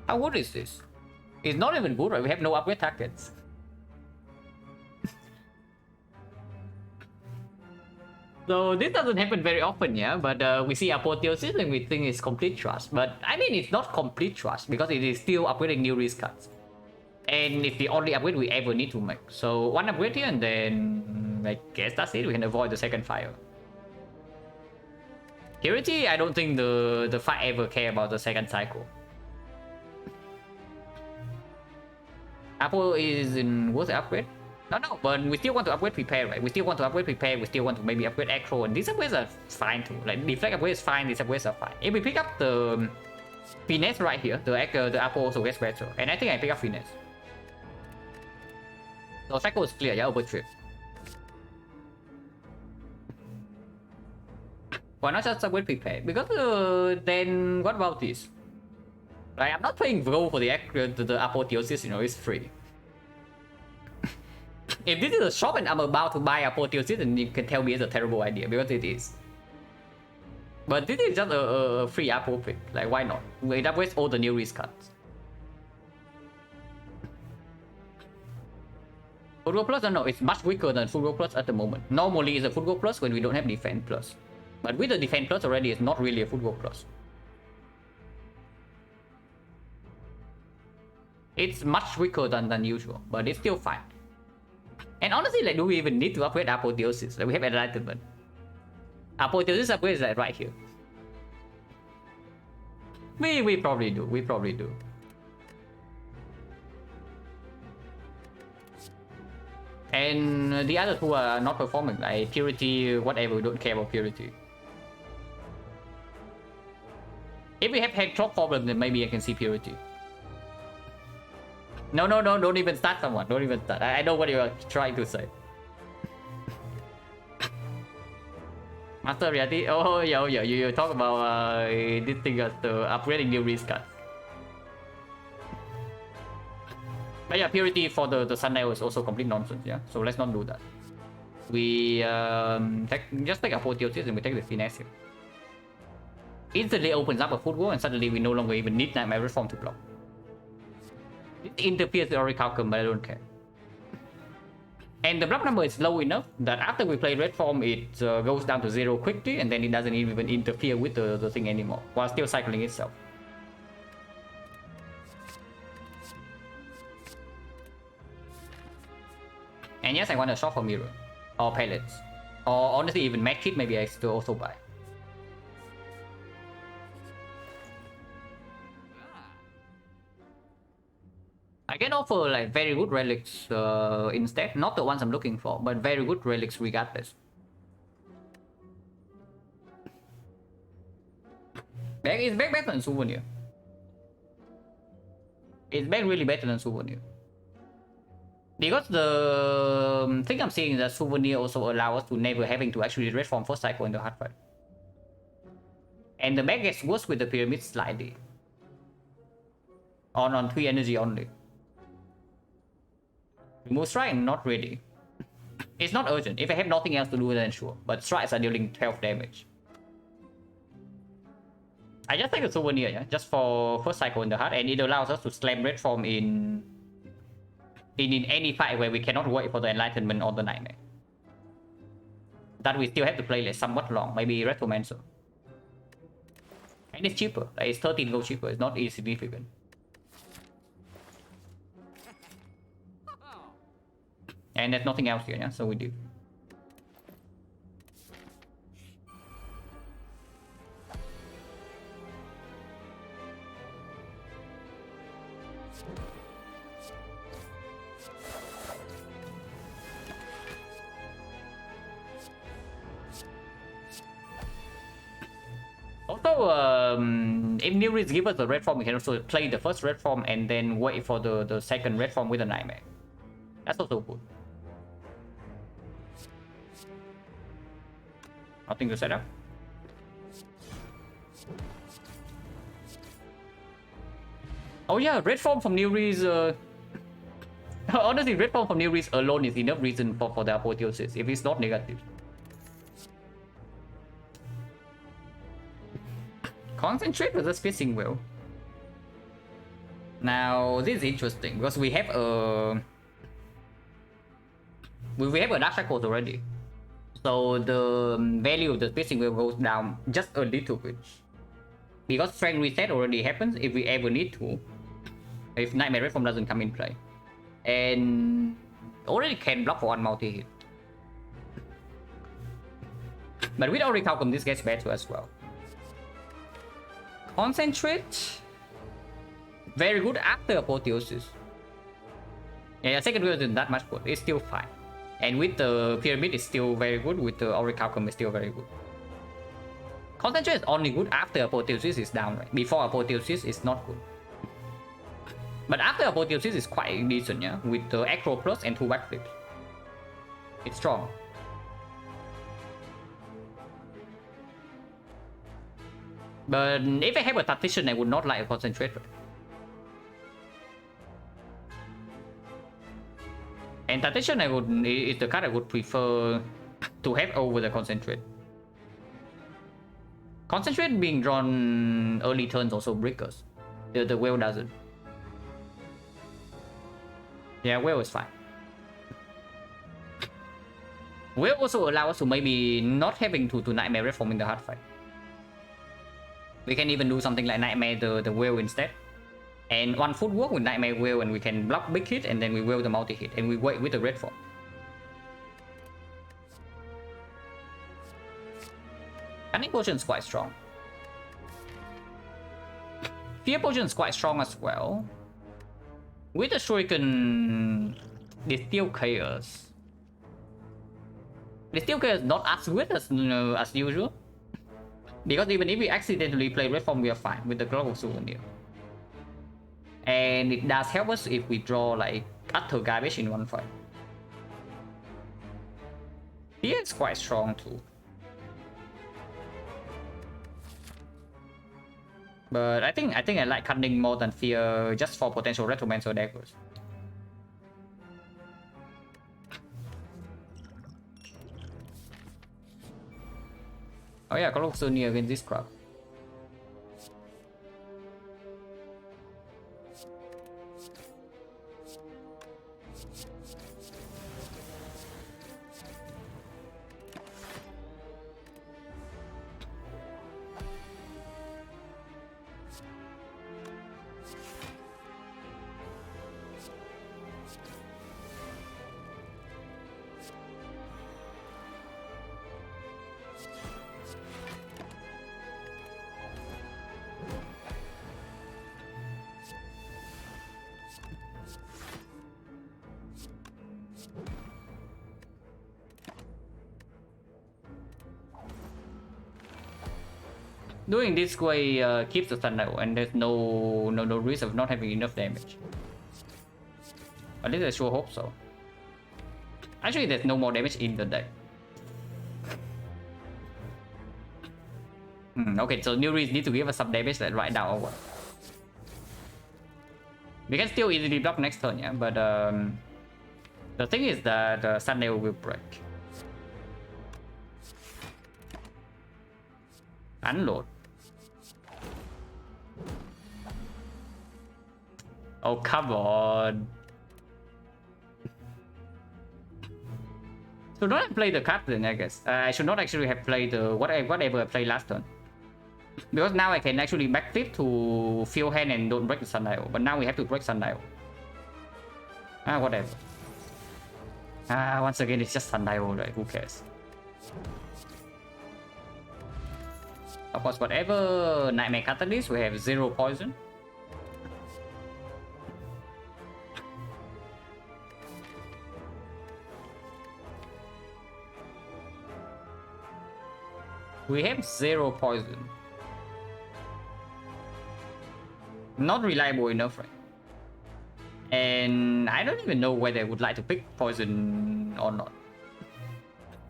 How good is this? It's not even good, right? We have no upgrade targets. So this doesn't happen very often, yeah, but we see Apotheosis and we think it's complete trust. But I mean, it's not complete trust because it is still upgrading new risk cards. And it's the only upgrade we ever need to make. So one upgrade here and then I guess that's it. We can avoid the second fire. Purity, I don't think the fight ever care about the second cycle. Apple is in what's the upgrade? No, but we still want to upgrade prepare, right? We still want to upgrade prepare, we still want to maybe upgrade Acro, and these upgrades are fine too. Like deflect upgrade is fine, these upgrades are fine. If we pick up the Finesse right here, the Apple also gets better. And I think I pick up Finesse. So cycle is clear, yeah, over trip. Why not just upgrade prepare? Because then what about this? Like, I'm not paying gold for the Apotheosis, you know, it's free. If this is a shop and I'm about to buy Apotheosis, then you can tell me it's a terrible idea, because it is. But this is just a free Apo pick, like why not? It upgrades all the new risk cards. Football Plus, no, it's much weaker than Football Plus at the moment. Normally it's a Football Plus when we don't have Defense Plus. But with the Defense Plus already, it's not really a Football Plus. It's much weaker than usual, but it's still fine. And honestly, like, do we even need to upgrade Apotheosis? Like, we have Enlightenment. Apotheosis upgrade is like right here. We probably do. We probably do. And the other two are not performing. Like Purity, whatever. We don't care about Purity. If we have Hedgehog problem, then maybe I can see Purity. No, don't even start someone. Don't even start. I know what you are trying to say. Master Reality? Oh, yeah, you talk about this thing as the upgrading new risk cards. But yeah, Purity for the Sundial is also complete nonsense, yeah? So let's not do that. We just take Apotheosis and we take the Finesse here. Instantly opens up a football and suddenly we no longer even need Nightmare Reform to block. It interferes with Orichalcum, but I don't care. And the block number is low enough that after we play Red Form, it goes down to 0 quickly, and then it doesn't even interfere with the thing anymore, while still cycling itself. And yes, I want a shop for Mirror, or Pellets, or honestly even Medkit maybe I still also buy. I can offer like very good relics instead, not the ones I'm looking for, but very good relics regardless. Back is better than Souvenir. It's back really better than Souvenir. Because the thing I'm seeing is that Souvenir also allows us to never having to actually red form first cycle in the hard fight. And the back gets worse with the pyramid slightly. On 3 energy only. Remove strike? Not really. It's not urgent. If I have nothing else to do, then sure. But strikes are dealing 12 damage. I just take a Souvenir, yeah? Just for first cycle in the heart, and it allows us to slam red form in any fight where we cannot wait for the Enlightenment or the Nightmare. That we still have to play like somewhat long, maybe Retromancer. And it's cheaper. Like, it's 13 gold cheaper. It's not insignificant. And there's nothing else here, yeah? So we do. Also, if New Reads give us the red form, we can also play the first red form and then wait for the second red form with a Nightmare. That's also good. Nothing to set up. Oh yeah, red form from New Reads. Honestly, red form from New Reads alone is enough reason for the apotheosis if it's not negative. Concentrate versus Piercing Will. Now this is interesting because we have a Dark Shackles already, so the value of the Piercing Will goes down just a little bit because Strength Reset already happens if we ever need to, if Nightmare Red Form doesn't come in play, and already can block for one multi-hit. But with Orichalcum, this gets better as well. Concentrate, very good after Apotheosis. Yeah, second wheel isn't that much good, it's still fine. And with the Pyramid, it's still very good, with the Orichalcum, it's still very good. Concentrate is only good after Apotheosis is down, right? Before Apotheosis, it's not good. But after Apotheosis, it's quite decent, yeah? With the Acro Plus and 2 backflips. It's strong. But if I have a Tactician, I would not like a Concentrate. And Tactician is the card I would prefer to have over the Concentrate. Concentrate being drawn early turns also breakers. The Whale doesn't. Yeah, Whale is fine. Whale also allow us to maybe not having to Nightmare Red Form in the hard fight. We can even do something like Nightmare the Whale instead. And one footwork with Nightmare Whale, and we can block big hit and then we whale the multi-hit and we wait with the red form. Cunning Potion is quite strong. Fear Potion is quite strong as well. With the Shuriken, Distill Chaos. Distill Chaos is not as good as, as usual. Because even if we accidentally play red form, we are fine with the Clock of Souvenir. And it does help us if we draw like utter garbage in one fight. Fear is quite strong too. But I think I like Cunning more than Fear just for potential Retromancer daggers. Oh yeah, Clock of Souvenir against this crowd. Doing this way keeps the Sundial, and there's no risk of not having enough damage. At least I sure hope so. Actually, there's no more damage in the deck. Okay, so New Reads need to give us some damage like right now or what? We can still easily block next turn, yeah, but the thing is that Sundial will break. Unload. Oh, come on. So don't I play the card then, I guess. I should not actually have played the whatever I played last turn. Because now I can actually backflip to fill hand and don't break the Sundial. But now we have to break Sundial. Whatever. Once again, it's just Sundial, right? Who cares? Of course, whatever Nightmare Catalyst, we have 0 poison. We have 0 poison. Not reliable enough, right? And I don't even know whether I would like to pick poison or not.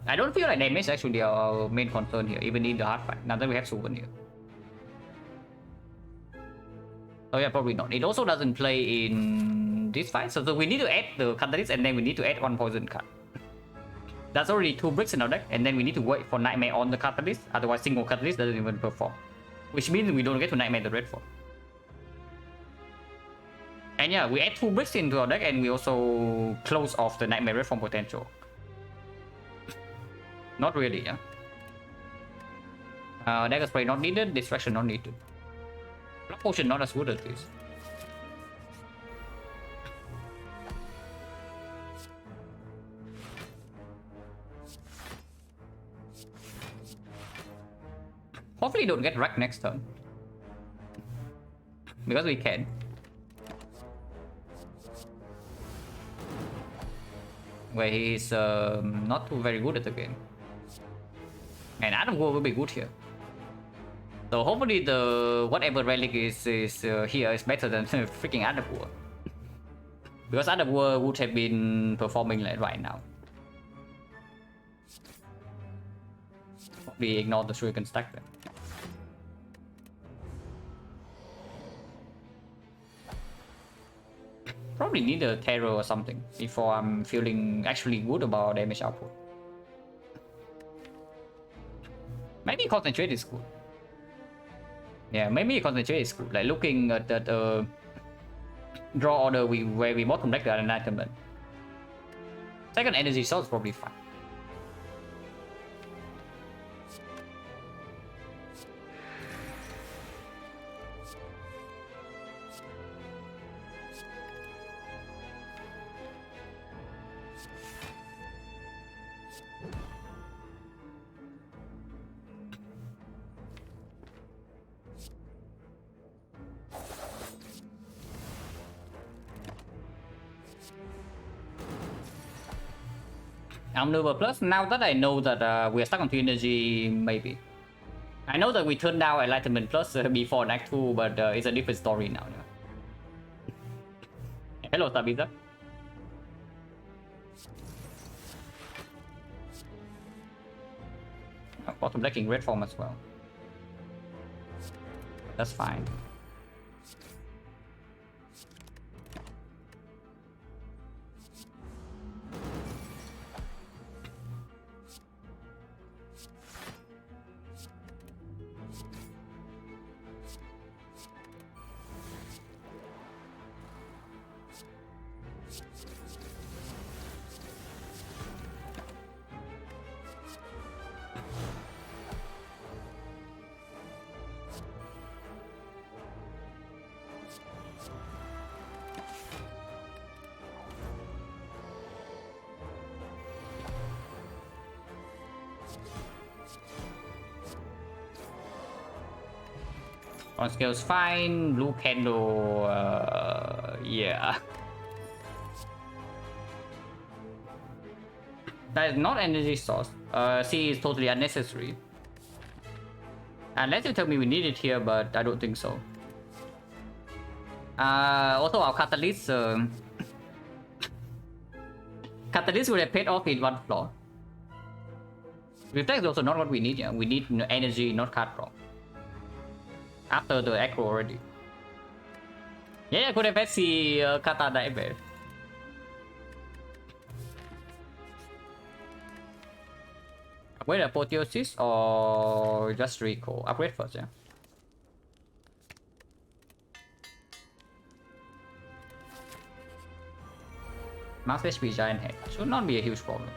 I don't feel like damage is actually our main concern here, even in the hard fight. Now that we have Souvenir. Oh yeah, probably not. It also doesn't play in this fight, so we need to add the Catalyst and then we need to add one poison card. That's already 2 bricks in our deck, and then we need to wait for Nightmare on the Catalyst, otherwise single Catalyst doesn't even perform. Which means we don't get to Nightmare the red form. And yeah, we add 2 bricks into our deck and we also close off the Nightmare red form potential. Not really, yeah. Dagger Spray not needed, Distraction not needed. Block Potion not as good at least. Hopefully don't get wrecked next turn. Because we can. Where he's not too very good at the game. And Adam War will be good here. So hopefully the whatever relic is here is better than freaking Adam War. Because Adam War would have been performing like right now. Probably ignore the Shuriken stack then. Probably need a Terror or something before I'm feeling actually good about damage output. Maybe Concentrate is good. Yeah, maybe Concentrate is good. Like looking at that draw order where we bottom deck the Enlightenment. Second Energy Source is probably fine. Omnivore Plus, now that I know that we are stuck on 2 energy, maybe. I know that we turned down Enlightenment Plus before Act 2, but it's a different story now. Hello, Tabitha. Bottom decking red form as well. That's fine. On scales fine, blue candle, yeah. That is not energy source. C is totally unnecessary. Unless you tell me we need it here, but I don't think so. Also our Catalyst, Catalyst would have paid off in one floor. Reflex is also not what we need, yeah. We need energy, not card draw. After the aggro already. Yeah, I could have had the Kata Nightmare. Upgrade Apotheosis or just recall? Upgrade first, yeah. Max HP Giant Head. Should not be a huge problem.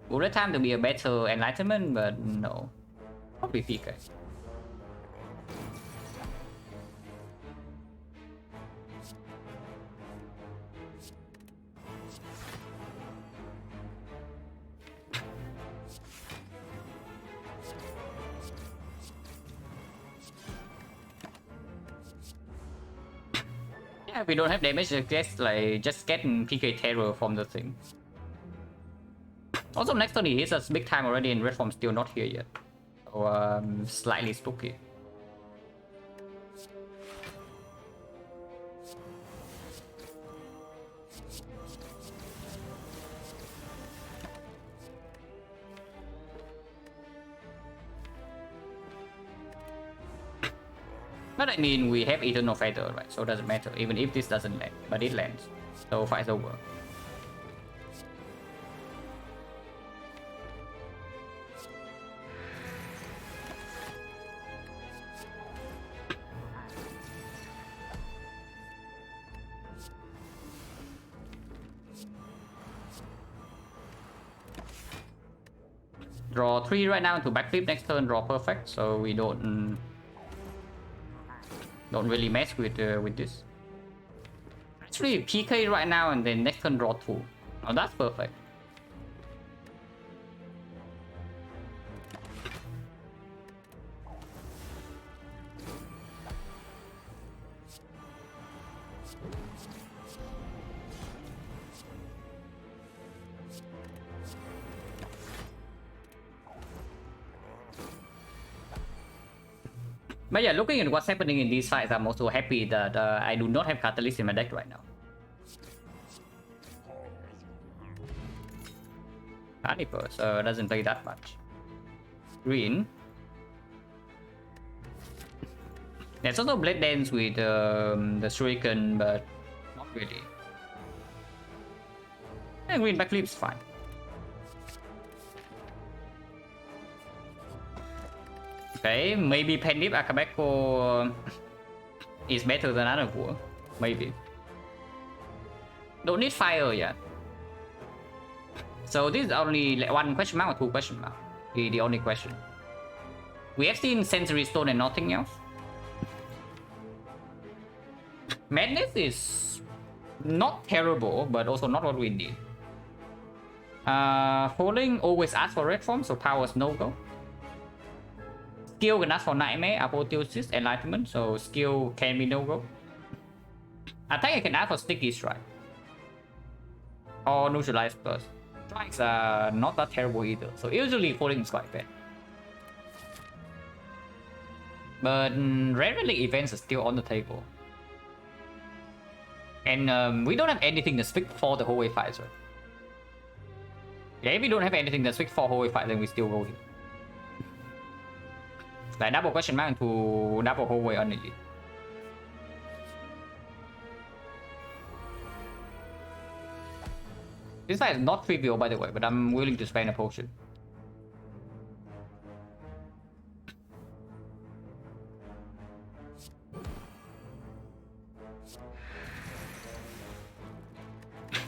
Bullet time to be a better Enlightenment, but no. Probably PK. Yeah, we don't have damage, just get PK terror from the thing. Also, next turn he hits us big time already, and red form still not here yet. So slightly spooky. But I mean, we have Eternal Feather, right? So it doesn't matter, even if this doesn't land. But it lands. So fight's over. Draw 3 right now to backflip next turn, draw perfect, so we don't really mess with this. Actually, PK right now and then next turn draw 2. Oh, that's perfect. But yeah, looking at what's happening in these fights, I'm also happy that I do not have Catalyst in my deck right now. Carnivores doesn't play that much. Green. There's also Blade Dance with the Shuriken, but not really. And green backflip's fine. Okay, maybe Penip Akabeko is better than Anavur. Maybe. Don't need fire yet. So this is only like 1 question mark or 2 question mark. The only question. We have seen Sensory Stone and nothing else. Madness is not terrible, but also not what we need. Falling always asks for red form, so power's no go. Skill can ask for Nightmare, Apotheosis, Enlightenment, so skill can be no go. Attack I can ask for Sticky Strike. Or Neutralize Plus. Strikes are not that terrible either, so usually falling is quite bad. But rarely events are still on the table. And we don't have anything that's fixed for the hallway fights, right? Yeah, if we don't have anything that's fixed for hallway fights, then we still go here. Like double question mark to double hallway energy. This fight is not trivial, by the way, but I'm willing to spend a potion.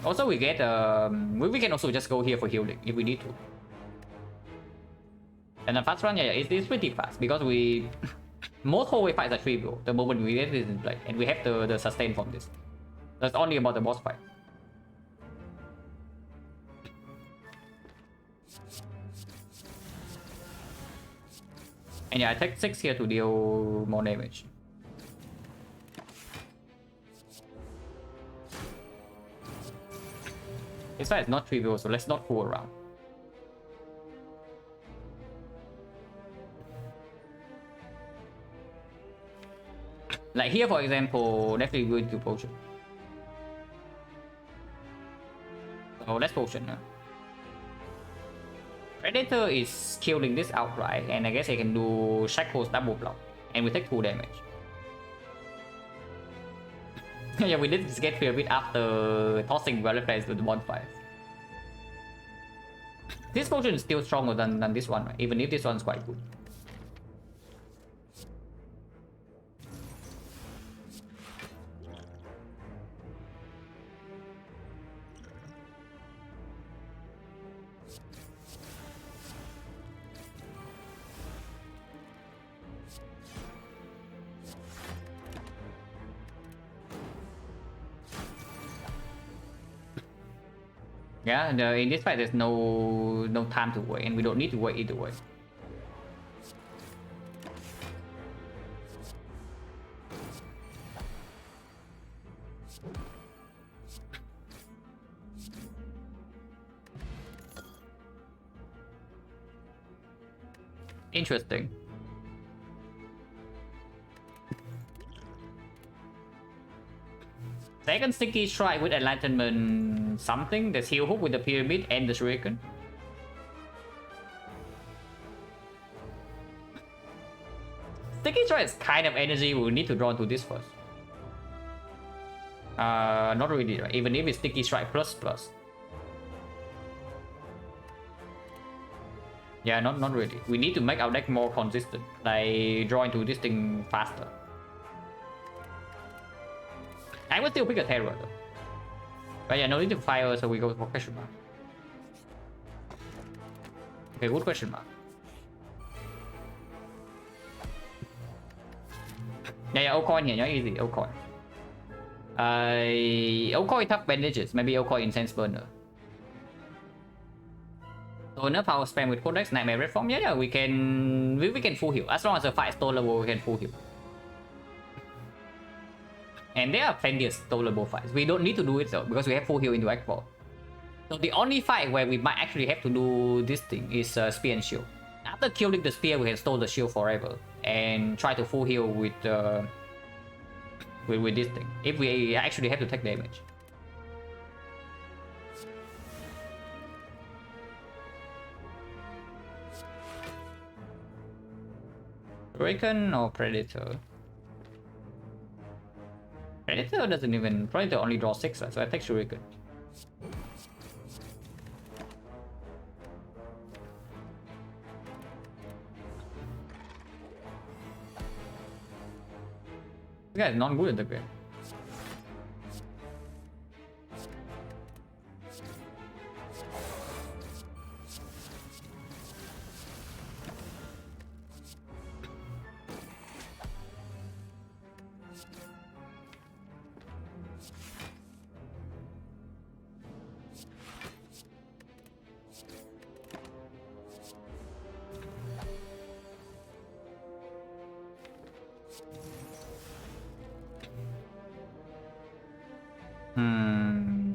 Also, we get we can also just go here for healing if we need to. And the fast run, yeah, it's pretty fast because we most hallway fights are trivial the moment we get this in play, and we have the sustain from this. That's only about the boss fight. And yeah, I take 6 here to deal more damage. This fight is not trivial, so let's not fool around. Like here, for example, definitely going to potion. So let's potion now. Predator is killing this outright, and I guess I can do Shackles double block, and we take 2 damage. Yeah, we did get clear a bit after tossing Violet Flares to the bonfire. This potion is still stronger than this one, right? Even if this one's quite good. Yeah, in this fight there's no time to wait, and we don't need to wait either way. Interesting. Second sticky strike with enlightenment something. There's heal hook with the pyramid and the shuriken. Sticky strike is kind of energy we'll need to draw into this first. Not really, right? Even if it's sticky strike plus. Yeah, not really. We need to make our deck more consistent. Like draw into this thing faster. I would still pick a terror though. But yeah, no need to fire, so we go for question mark. Okay, good question mark. Yeah, O-Coin here, easy, O-Coin. O-Coin tough bandages, maybe O-Coin Incense Burner. Stoner power spam with Codex, Nightmare Red Form. Yeah, we can full heal. As long as the fight is stone level, we can full heal. And there are plenty of stone level fights. We don't need to do it though, because we have full heal into Act 4. So the only fight where we might actually have to do this thing is Spear and Shield. After killing the Spear, we can stole the Shield forever and try to full heal with this thing. If we actually have to take damage. Hurricane or Predator? Predator doesn't even... Predator only draws 6, so I take Shuriken. This guy is not good at the game.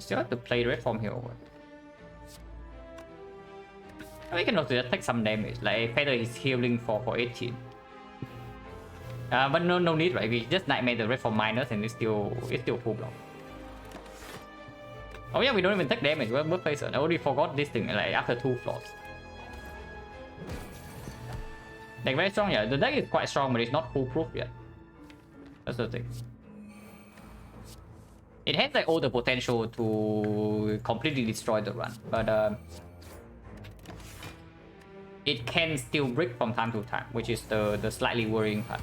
Still have to play red form here. We can also just take some damage, like Feather is healing for 18. But no need, right? We just nightmare the red form minus and it's still full block. Oh yeah, we don't even take damage. We're place. I already forgot this thing like after 2 floors. Deck very strong, yeah. The deck is quite strong, but it's not foolproof yet. That's the thing. It has like all the potential to completely destroy the run, but it can still brick from time to time, which is the slightly worrying part.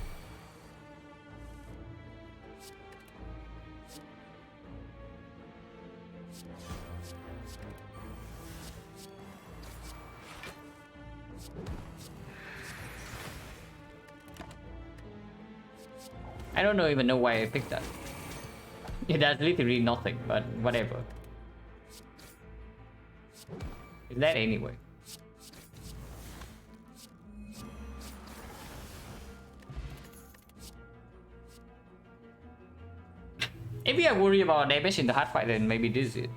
I don't even know why I picked that. It does literally nothing, but whatever. Is that anyway? If we are worried about damage in the hard fight, then maybe this is it.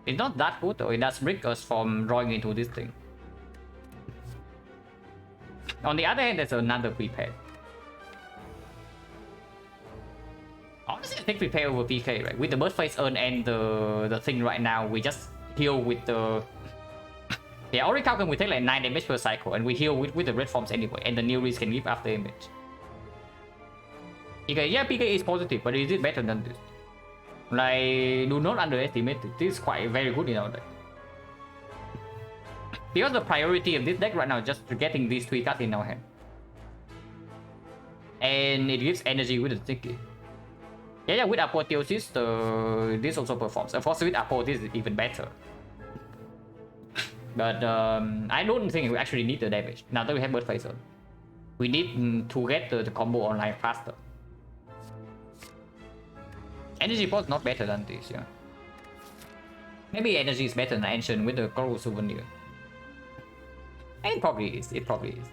It's not that good though, it does break us from drawing into this thing. On the other hand, there's another prepare. Honestly, I think prepare over PK, right? With the bird face urn and the thing right now, we just heal with the... Yeah, already calculate we take like 9 damage per cycle, and we heal with the red forms anyway, and the new reach can give after image. Okay, yeah, PK is positive, but is it better than this? Like, do not underestimate it. This is quite very good in our deck. Because the priority of this deck right now is just getting these 3 cards in our hand. And it gives energy with the sticky. Yeah, with Apotheosis, this also performs. Of course, with Apotheosis, it's even better. But I don't think we actually need the damage. Now that we have Bird Face on. We need to get the combo online faster. Energy Pot is not better than this, yeah. Maybe energy is better than Ancient with the Coral Souvenir. It probably is, it probably is.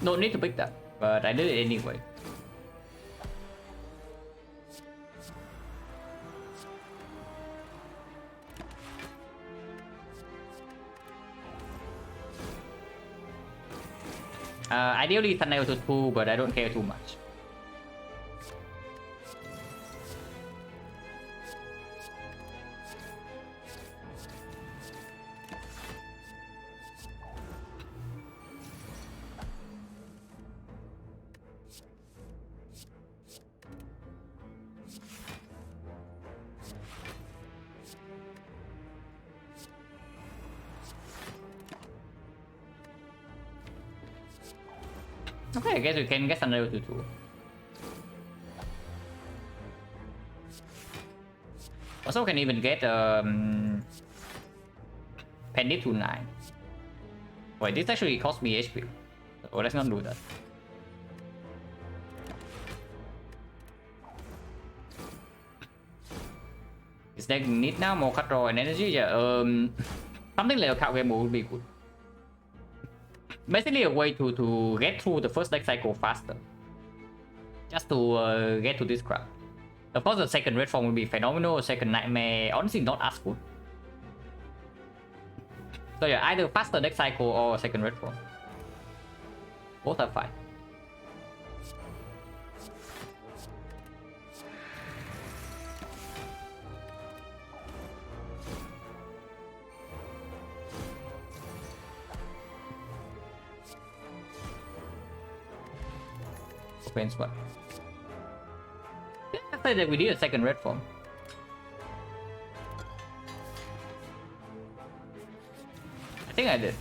No need to pick that, but I did it anyway. Ideally Silent-2, but I don't care too much. Okay, I guess we can get Silent-2. Also can even get Pendant to 9. Wait, this actually cost me HP. Oh, let's not do that. Is there need now more cut draw and energy? Yeah, something like a card game would be good. Basically a way to get through the first deck cycle faster. Just to get to this crap. Of course the second red form will be phenomenal, second nightmare, honestly not as good. So yeah, either faster deck cycle or second red form. Both are fine. Depends what. I said that we need a second red form. I think I did.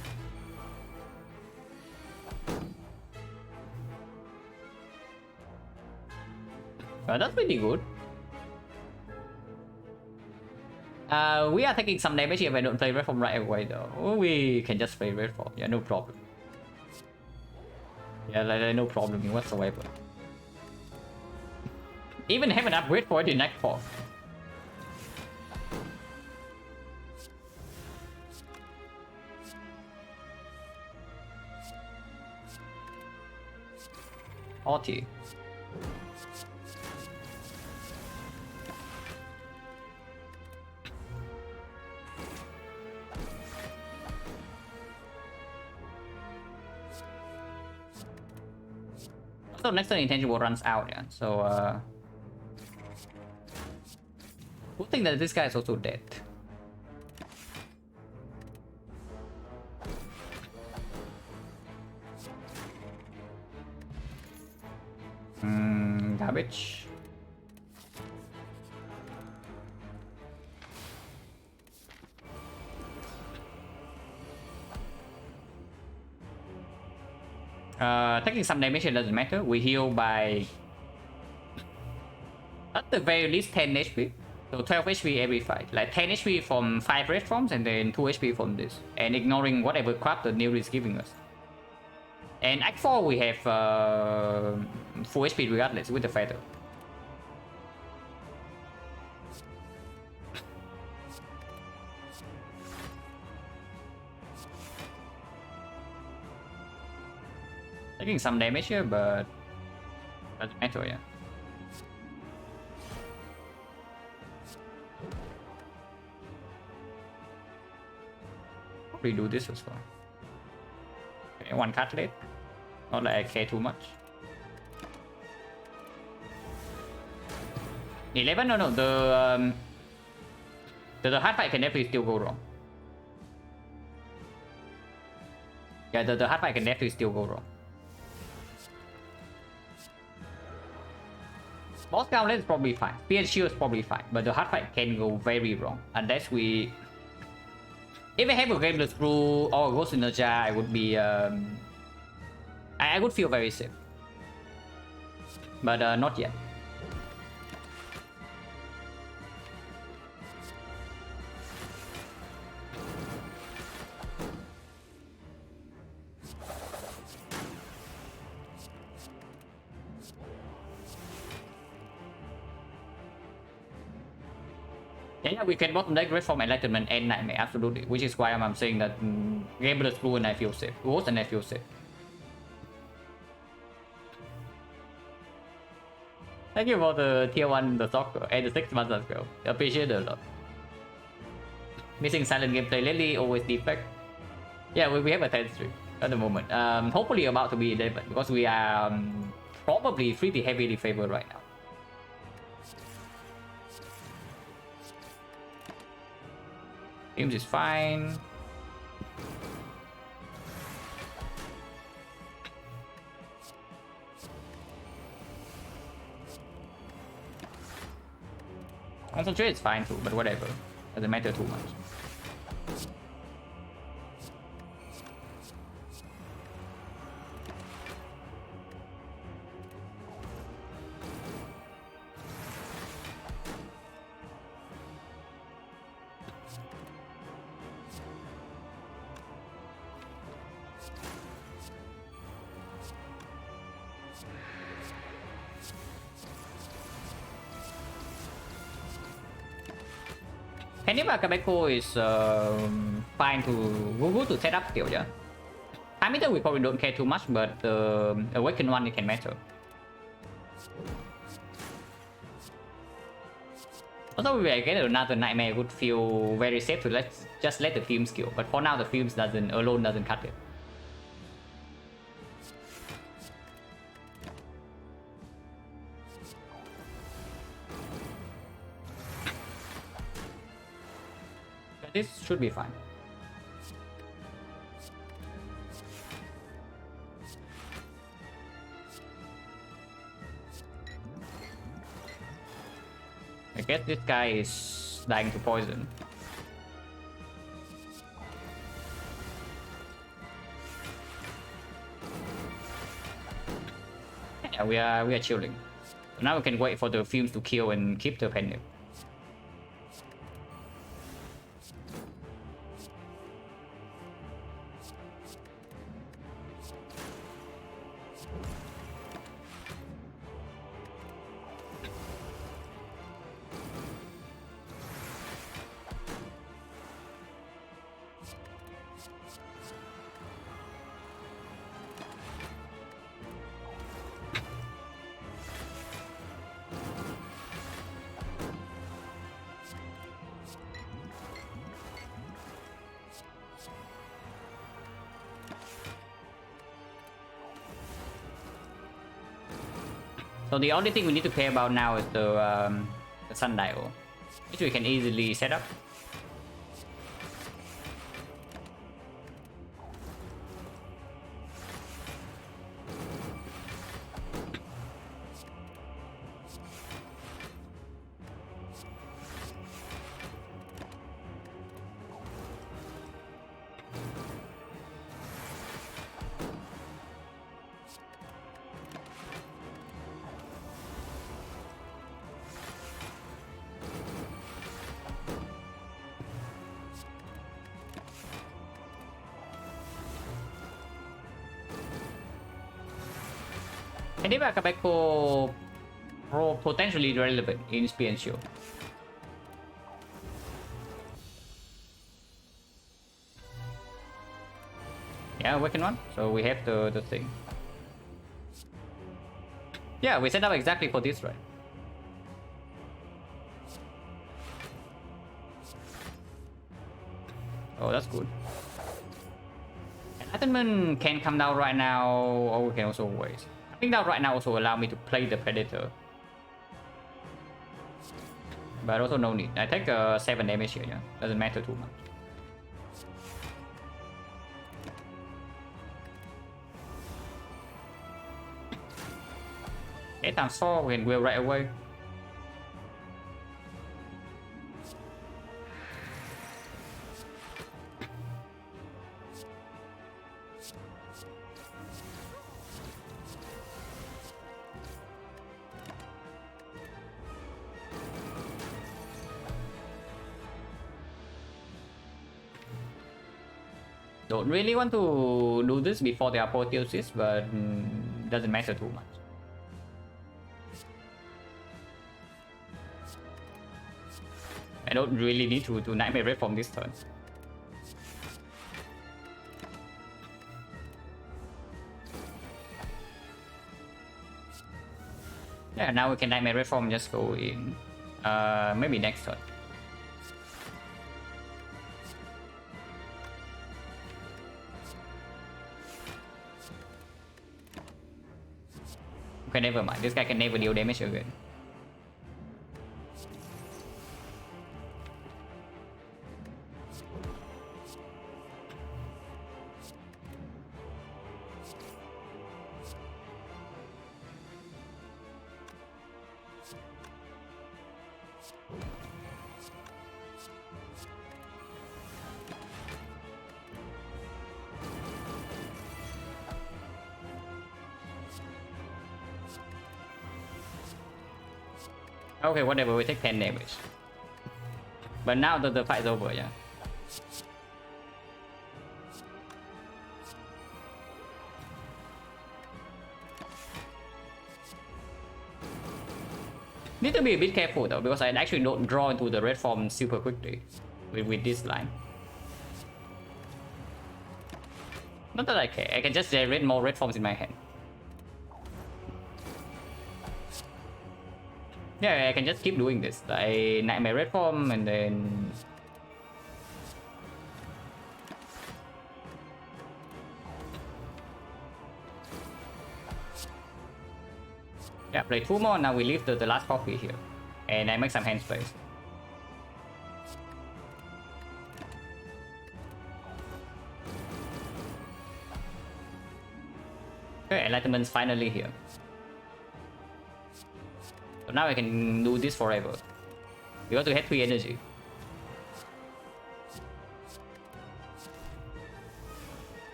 That's pretty good. We are taking some damage if I don't play red form right away though. We can just play red form. Yeah, no problem. Yeah, like, no problem whatsoever. Even have an upgrade for it in Act 4. Auti. So next turn intangible runs out, yeah. So good thing that this guy is also dead. Garbage. Taking some damage, it doesn't matter. We heal by at the very least 10 HP. So 12 HP every fight. Like 10 HP from 5 red forms and then 2 HP from this. And ignoring whatever crap the Neo is giving us. And Act 4 we have full HP regardless with the feather. Taking some damage here, but doesn't matter, yeah. Probably do this as well. Okay, one card late. Not like I care too much. 11? No, the hard fight can definitely still go wrong. Yeah, the hard fight can definitely still go wrong. Boss Gauntlet is probably fine. Spear Shield is probably fine. But the hard fight can go very wrong. Unless we... If I have a Gameless Brew or a Ghost in the Jar, I would be... I would feel very safe. But not yet. Yeah, we can bottom deck Red Form, Enlightenment and Nightmare, absolutely. Which is why I'm saying that Gameless Brew and I feel safe. Ghost and I feel safe. Thank you for the tier 1, the soccer, and the 6 months as well. Appreciate it a lot. Missing silent gameplay lately, always defect. Yeah, we have a 10 streak at the moment. Hopefully about to be 11 because we are probably pretty heavily favored right now. Games is fine. Concentrate is fine too, but whatever. Doesn't matter too much. Cannibal Quebeco is fine to good to set up still, yeah. Time meter we probably don't care too much, but the awakened one it can matter. Also, if I get another nightmare, it would feel very safe to just let the fumes kill. But for now, the fumes alone doesn't cut it. But this should be fine. I guess this guy is dying to poison. Yeah, we are chilling. So now we can wait for the fumes to kill and keep the panic. So the only thing we need to care about now is the sundial, which we can easily set up. Cannibal Quebeco potentially relevant in Spear and Shield. Yeah, awaken one. So we have the thing. Yeah, we set up exactly for this, right? Oh, that's good. Enlightenment can come down right now, or we can also wait. I think that right now also allow me to play the Predator. But also no need. I take 7 damage here, yeah. Doesn't matter too much. 8 times 4 we can wheel right away. Don't really want to do this before the apotheosis, but doesn't matter too much. I don't really need to do Nightmare Raid from this turn. Yeah, now we can Nightmare Reform, just go in. Maybe next turn. Okay, never mind. This guy can never deal damage again. Okay, whatever, we take 10 damage. But now the fight is over, yeah. Need to be a bit careful though, because I actually don't draw into the red form super quickly with this line. Not that I care, I can just generate more red forms in my hand. Yeah, I can just keep doing this. I Nightmare red form and then... Yeah, play 2 more, now we leave the last copy here. And I make some hand space. Okay, Enlightenment's finally here. So now I can do this forever. We got to hit 3 energy.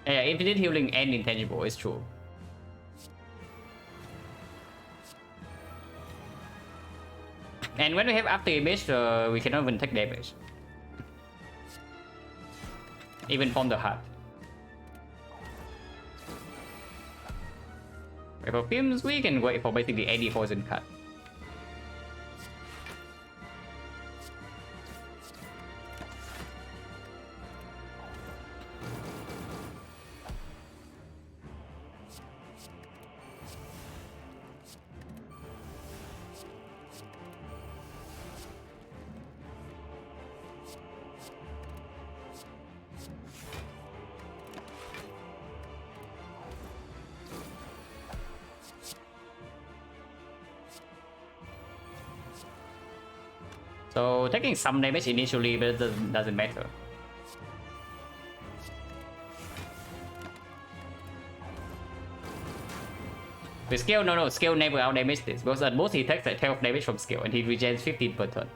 Yeah, infinite healing and intangible is true. And when we have after image, we cannot even take damage. Even from the heart. Wait for films, we can wait for basically any poison cut. So taking some damage initially, but it doesn't matter. With skill, no, skill never out damage this, because at most he takes like 12 damage from skill and he regens 15 per turn.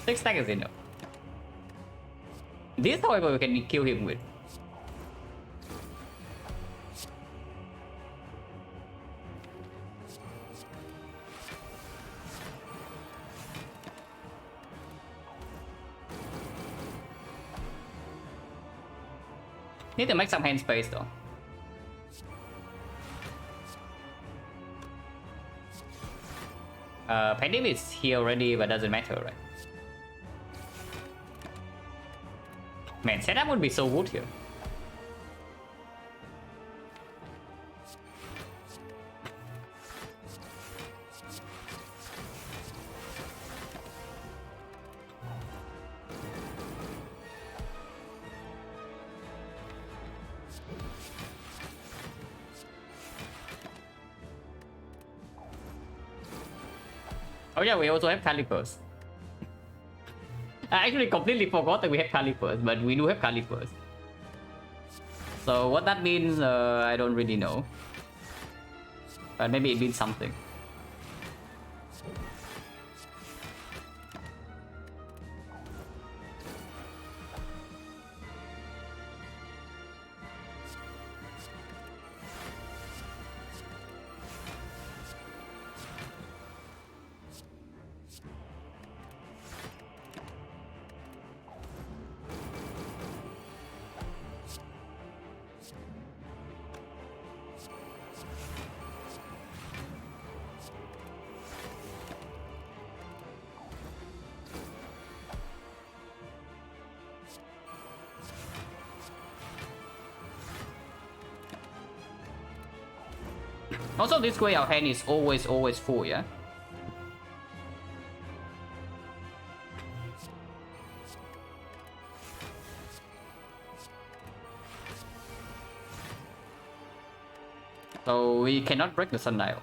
Six stack is enough. This, however, we can kill him with. Need to make some hand space though. Pandemic is here already, but doesn't matter, right? Man, setup would be so good here. Oh yeah, we also have calipers. I actually completely forgot that we have calipers, but we do have calipers. So what that means, I don't really know. But maybe it means something. Also, this way our hand is always full, yeah? So we cannot break the sundial.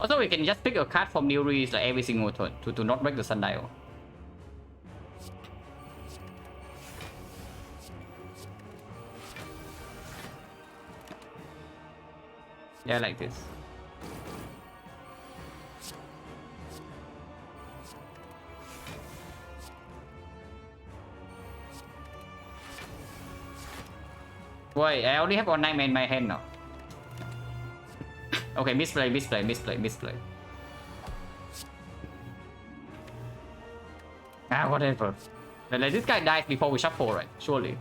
Also, we can just pick a card from new release like every single turn to not break the sundial. Yeah, like this. Wait, I only have one nightmare in my hand now. Okay, misplay. Ah, whatever. Like, this guy dies before we shuffle, right? Surely.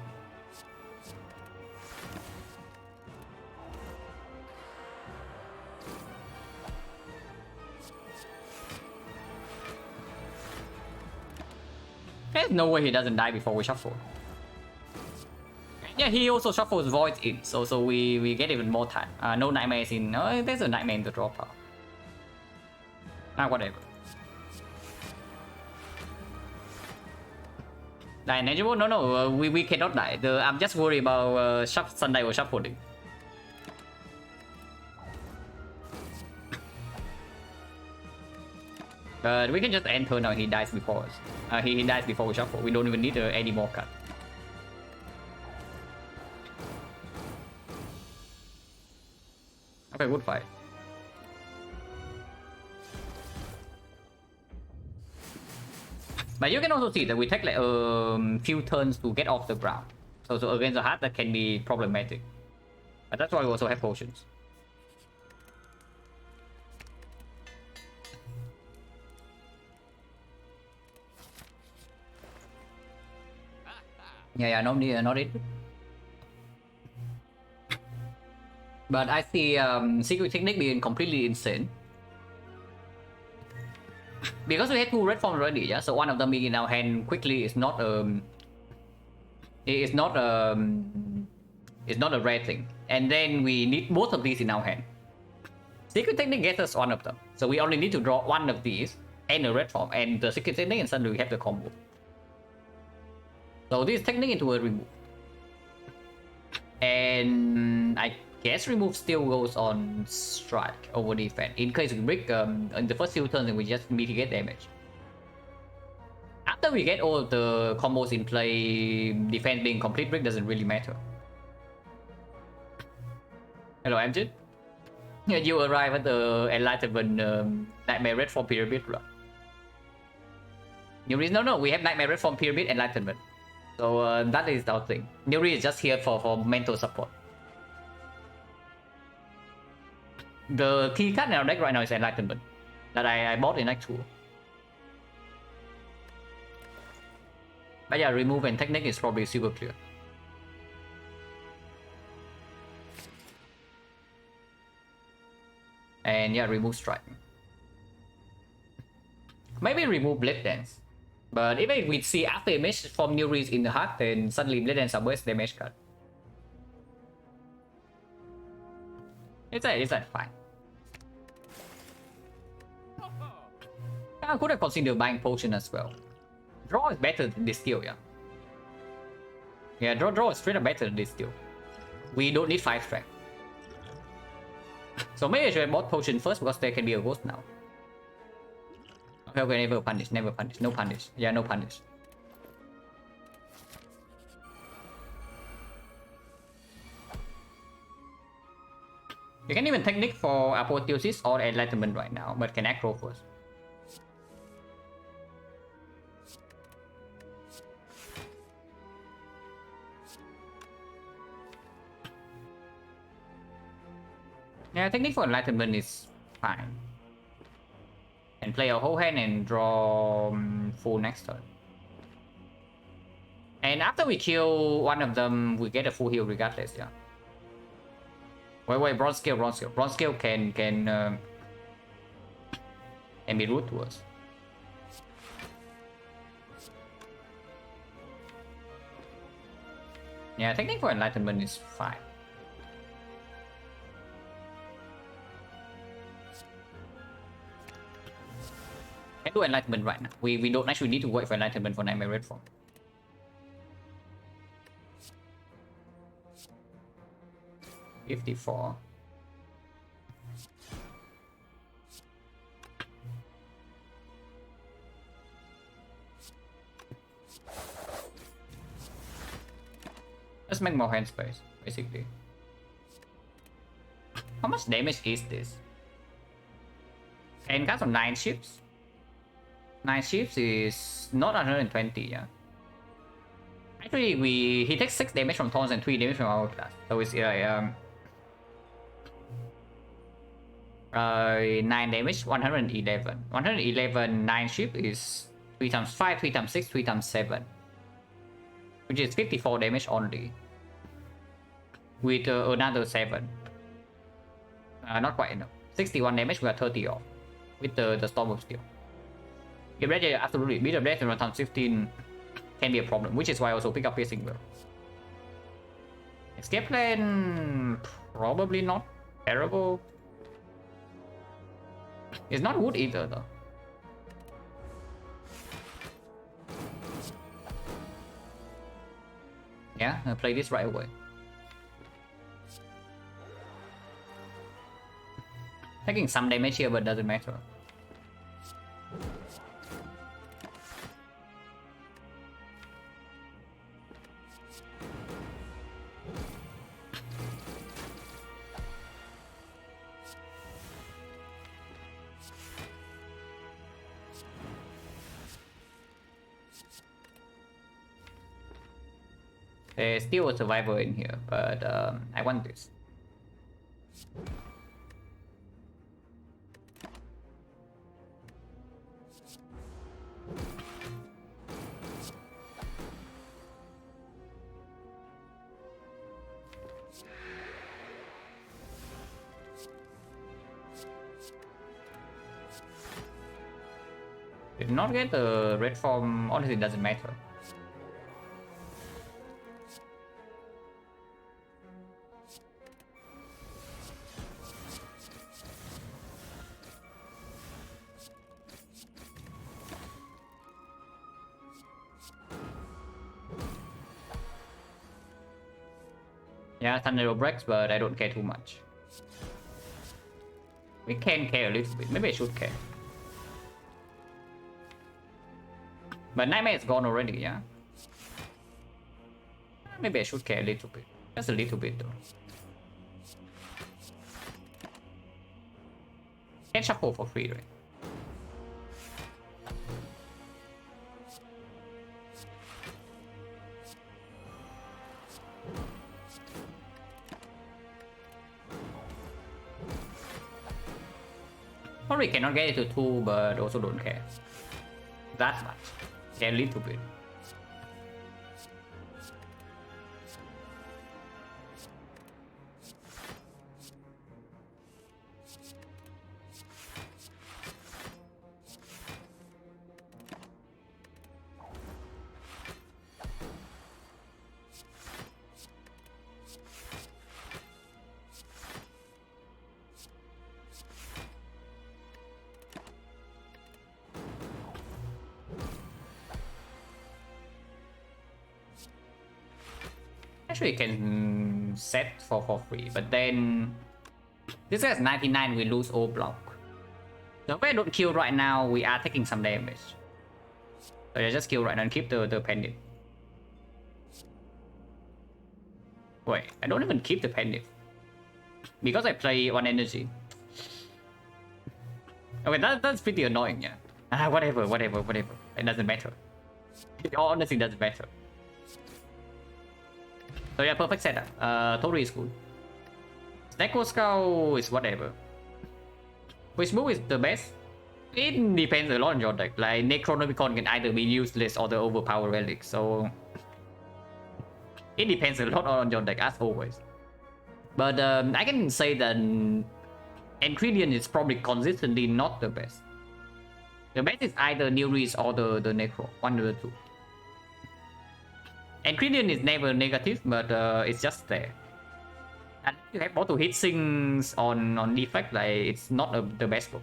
There's no way he doesn't die before we shuffle. Yeah, he also shuffles voids in, so we get even more time. No nightmares in. There's a nightmare in the draw pile. Ah, whatever. Die negligible? No, we cannot die. I'm just worried about sundial shuffling. But we can just end turn now. He dies before us. He dies before we shuffle. We don't even need any more cut. Okay, good fight. But you can also see that we take like a few turns to get off the ground. So against the heart that can be problematic. But that's why we also have potions. Yeah, not it. But I see secret technique being completely insane. Because we had two red forms already, yeah. So one of them being in our hand quickly is not it's not a rare thing. And then we need both of these in our hand. Secret technique gets us one of them. So we only need to draw one of these and a red form and the secret technique, and suddenly we have the combo. So this technique into a remove. And I guess remove still goes on strike over defense. In case we break in the first few turns, we just mitigate damage. After we get all of the combos in play, defense being complete break doesn't really matter. Hello, Amjad. You arrive at the Enlightenment Nightmare Red Form Pyramid, right? New reason? No, we have Nightmare Red Form Pyramid Enlightenment. So that is our thing. Nuri is just here for mental support. The key card in our deck right now is Enlightenment that I bought in Act 2. But yeah, remove and technique is probably super clear. And yeah, remove strike. Maybe remove Blade Dance. But even if we see after image from Nuri in the heart, then suddenly Blade Dance are best damage card. It's like fine. I could have considered buying potion as well. Draw is better than this skill, yeah. Yeah, draw is straight up better than this skill. We don't need 5 strength. So maybe I should have bought potion first because there can be a ghost now. Okay, never punish, no punish. Yeah, no punish. You can even technique for Apotheosis or Enlightenment right now, but can acro first. Yeah, technique for Enlightenment is fine. And play a whole hand and draw full next turn. And after we kill one of them, we get a full heal regardless, yeah. Wait, bronze scale can and be rude to us. Yeah, technique for enlightenment is fine. Can do enlightenment right now. We don't actually need to wait for enlightenment for Nightmare Red Form. $54. Let's make more hand space, basically. How much damage is this? And cast on 9 ships. 9 ships is not 120, yeah. Actually, he takes 6 damage from taunts and 3 damage from our class. So it's 9 damage, 111. 111, 9 ship is 3 times 5, 3 times 6, 3 times 7. Which is 54 damage only. With another 7. Not quite enough. 61 damage, we are 30 off. With the Storm of Steel. Get ready, absolutely. Beat the Blade and times 15 can be a problem, which is why I also pick up Piercing Will. Escape plan, probably not terrible. It's not good either, though. Yeah, I'll play this right away. Taking some damage here, but doesn't matter. There's still a survivor in here, but I want this. Did not get the red form, honestly it doesn't matter. Yeah, Thunder breaks, but I don't care too much. We can care a little bit. Maybe I should care. But Nightmare is gone already, yeah? Maybe I should care a little bit. Just a little bit, though. Can shuffle for free, right? Probably cannot get it to 2, but also don't care. That much. A little bit. Actually, you can set for free, but then this has 99, we lose all block. So if I don't kill right now, we are taking some damage. So I just kill right now and keep the pendant. Wait, I don't even keep the pendant. Because I play 1 energy. Okay, that's pretty annoying, yeah. Whatever. It doesn't matter. It honestly doesn't matter. So yeah, perfect setup. Totally is good. Necro Skull is whatever. Which move is the best? It depends a lot on your deck. Like Necronomicon can either be useless or the overpowered relic. So it depends a lot on your deck as always. But I can say that Enchiridion is probably consistently not the best. The best is either New Reese or the Necro, one of the two. And Crinian is never negative, but it's just there. And you have auto hit sinks on defect, like it's not the best book.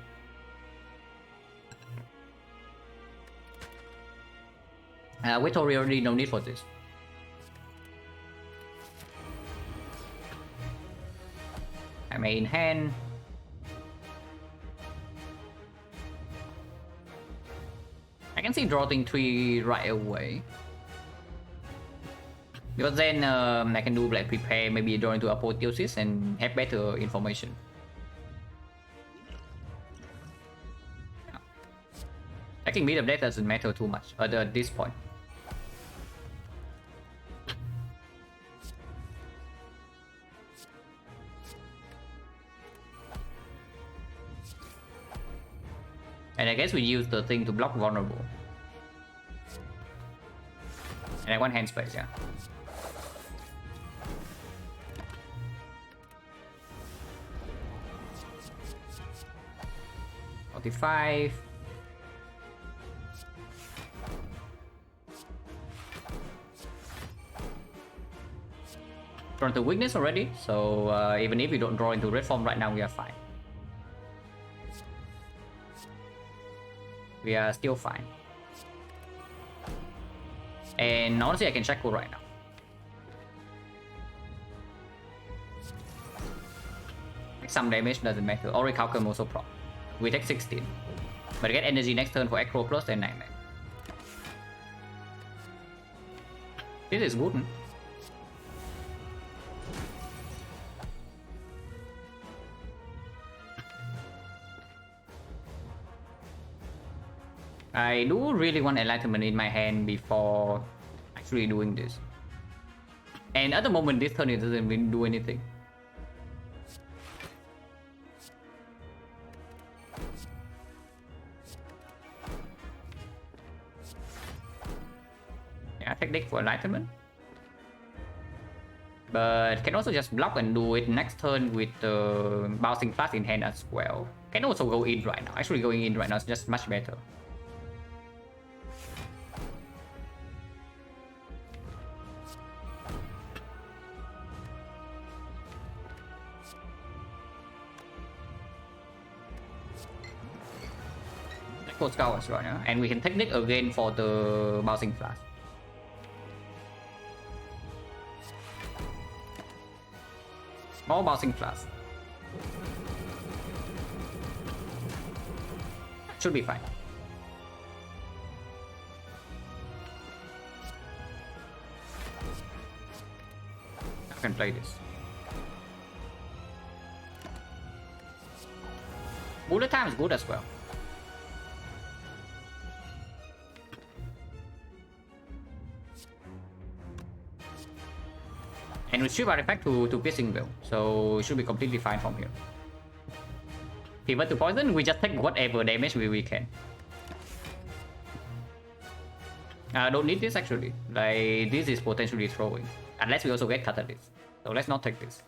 Victory already no need for this. I may in hand. I can see drawing 3 right away. Because then I can do like prepare, maybe draw into apotheosis and have better information. I think mid of death doesn't matter too much at this point. And I guess we use the thing to block vulnerable. And I want hand space, yeah. $45. Draw into weakness already, so even if we don't draw into red form right now, we are fine. We are still fine. And honestly, I can shackle right now. Some damage doesn't matter. Orichalcum also proc. We take 16. But I get energy next turn for Acro Plus and Nightmare. This is good. I do really want Enlightenment in my hand before actually doing this. And at the moment, this turn it doesn't even do anything. Yeah, technique for Enlightenment. But can also just block and do it next turn with the Bouncing Flash in hand as well. Can also go in right now. Actually going in right now is just much better. Scholars right now, and we can technique again for the Bouncing Flash. Small Bouncing Flash. Should be fine. I can play this. Bullet time is good as well. And we strip artifact to piercing will, so it should be completely fine from here. Pivot to poison, we just take whatever damage we can. Don't need this actually. Like this is potentially throwing, unless we also get catalyst. So let's not take this.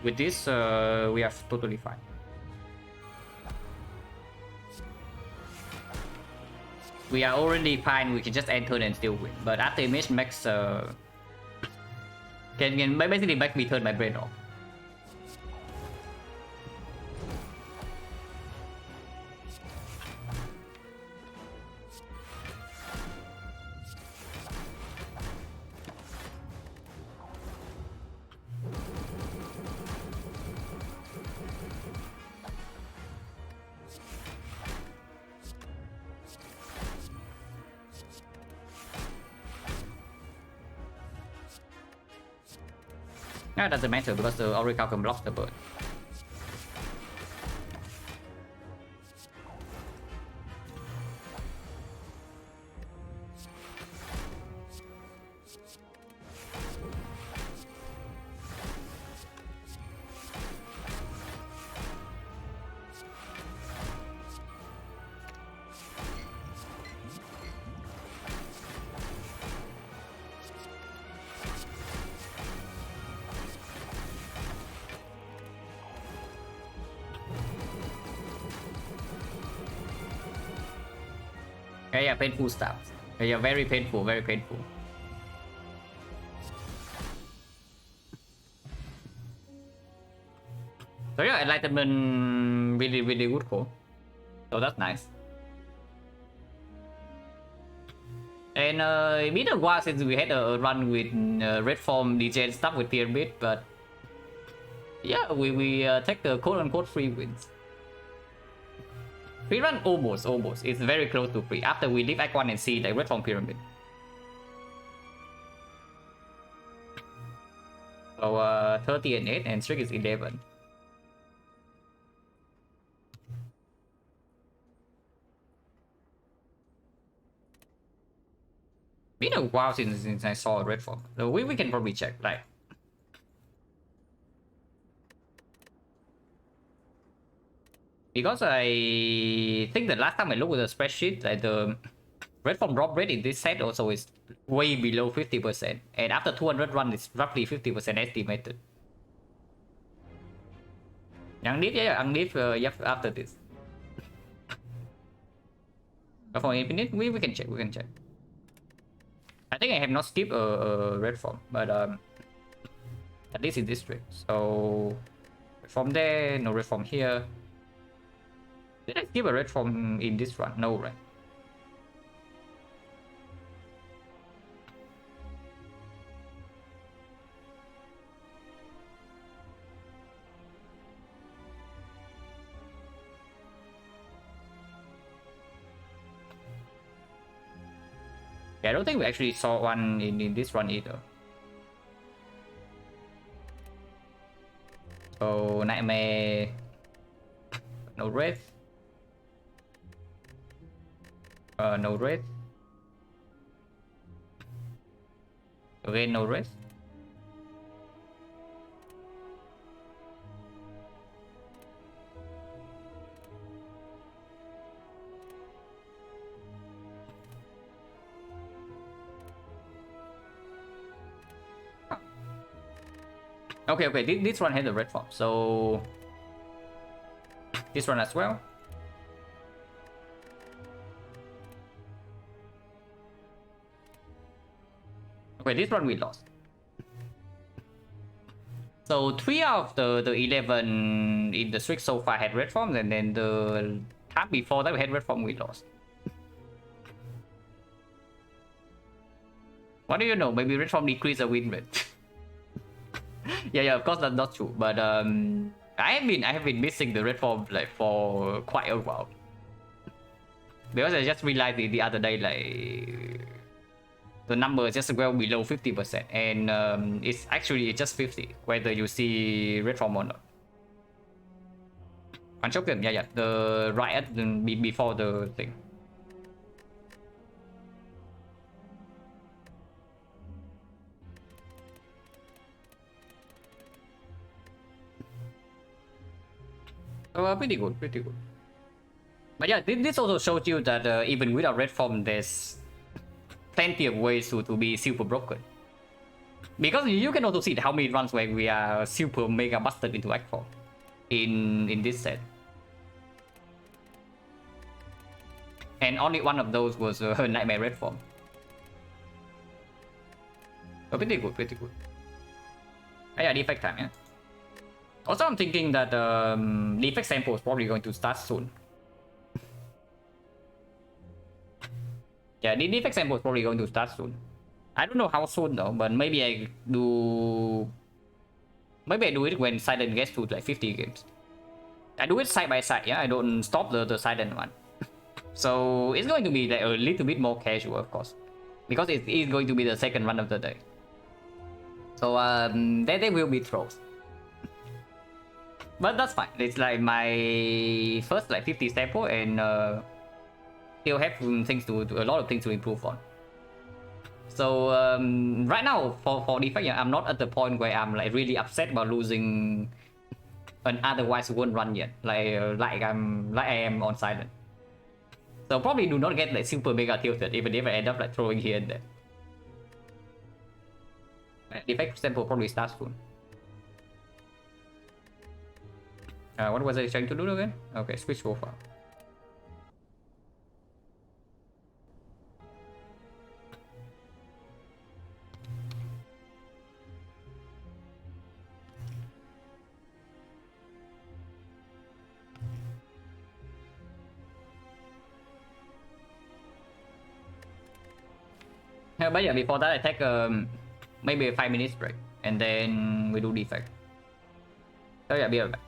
With this, we are totally fine. We are already fine, we can just end turn and still win. But after image makes can basically make me turn my brain off. No, it doesn't matter because the Oracle can block the bird. Yeah, painful stuff. Yeah, very painful, very painful. So yeah, enlightenment really good call. So that's nice. And it been a while since we had a run with red form DJ and stuff with pyramid, but yeah, we take the quote unquote free wins. Free run almost. It's very close to free. After we leave Act 1 and see like red form pyramid. So 30 and 8 and streak is 11. Been a while since I saw a red form. So we can probably check like. Because I think the last time I looked at the spreadsheet, like the red form drop rate in this set also is way below 50%. And after 200 run, it's roughly 50% estimated. Yep, after this. But for infinite, we can check, I think I have not skipped a red form, but at least in this trick. So from there, no red form here. Did I skip a red form in this run? No, right? Yeah, I don't think we actually saw one in this run either. So Nightmare, no red. No red. Again, no red. Okay, this one had the red form, so this one as well. Okay, this one we lost. So 3 out of the 11 in the streak so far had red forms, and then the time before that we had red form, we lost. What do you know? Maybe red form decrease the win rate. yeah, of course that's not true. But I have been missing the red form like for quite a while. Because I just realized the other day like the number is just well below 50%, and it's actually just 50 whether you see red form or not. Construction, yeah, the riot before the thing. So pretty good. But yeah, this also shows you that even without red form, there's plenty of ways to be super broken. Because you can also see how many runs where we are super mega busted into Act 4 in this set. And only one of those was Nightmare red form. So pretty good. Yeah, defect time, yeah. Also, I'm thinking that the effect sample is probably going to start soon. Yeah, the effect sample is probably going to start soon. I don't know how soon though, but maybe I do it when Silent gets to like 50 games. I do it side by side, yeah. I don't stop the Silent one. So it's going to be like a little bit more casual, of course, because it is going to be the second run of the day. So they will be throws. But that's fine. It's like my first like 50 sample and still have things to a lot of things to improve on. So right now for defense, yeah, I'm not at the point where I'm like really upset about losing an otherwise won't run yet. Like I am on Silent. So probably do not get like super mega tilted even if I end up like throwing here and there. Defense sample probably starts soon. What was I trying to do again? Okay, switch profile. But yeah, before that I take maybe a 5 minutes break and then we do defect. So yeah, be right back.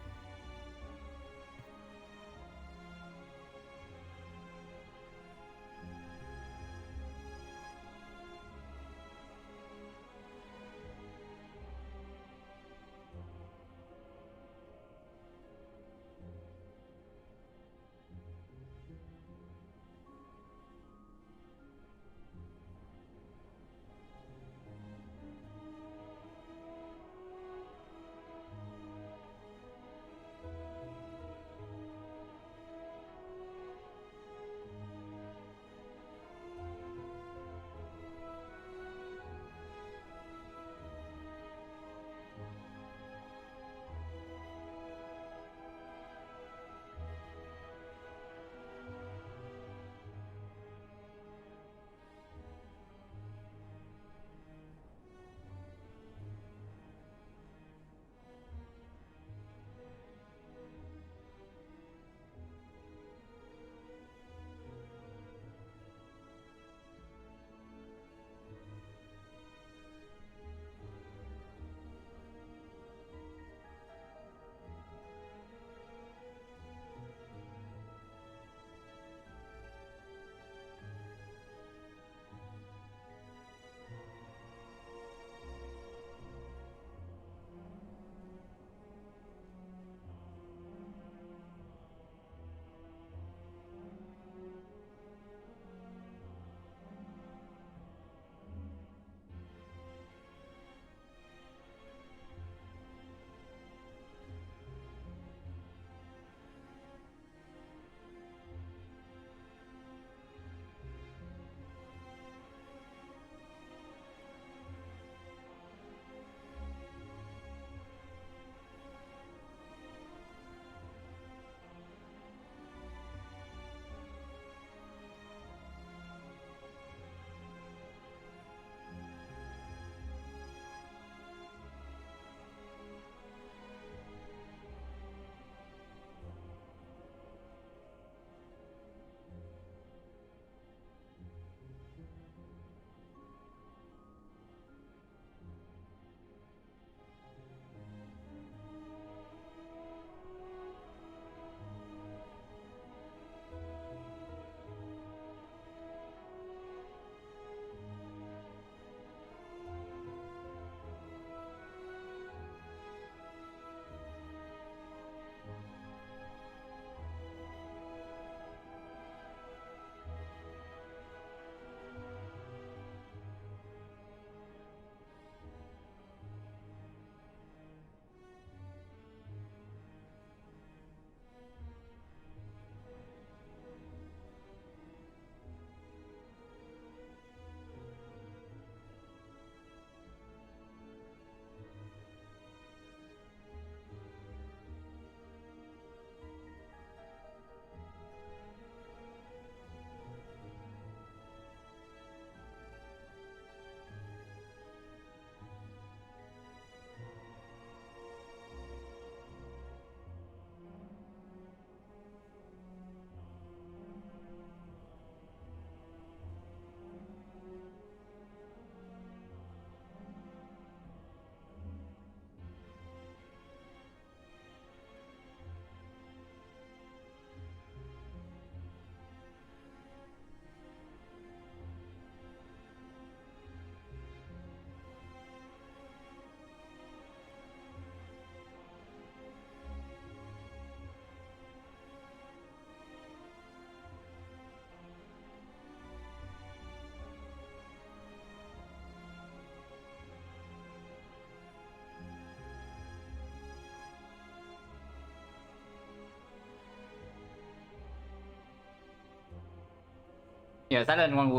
Yeah, Silent 1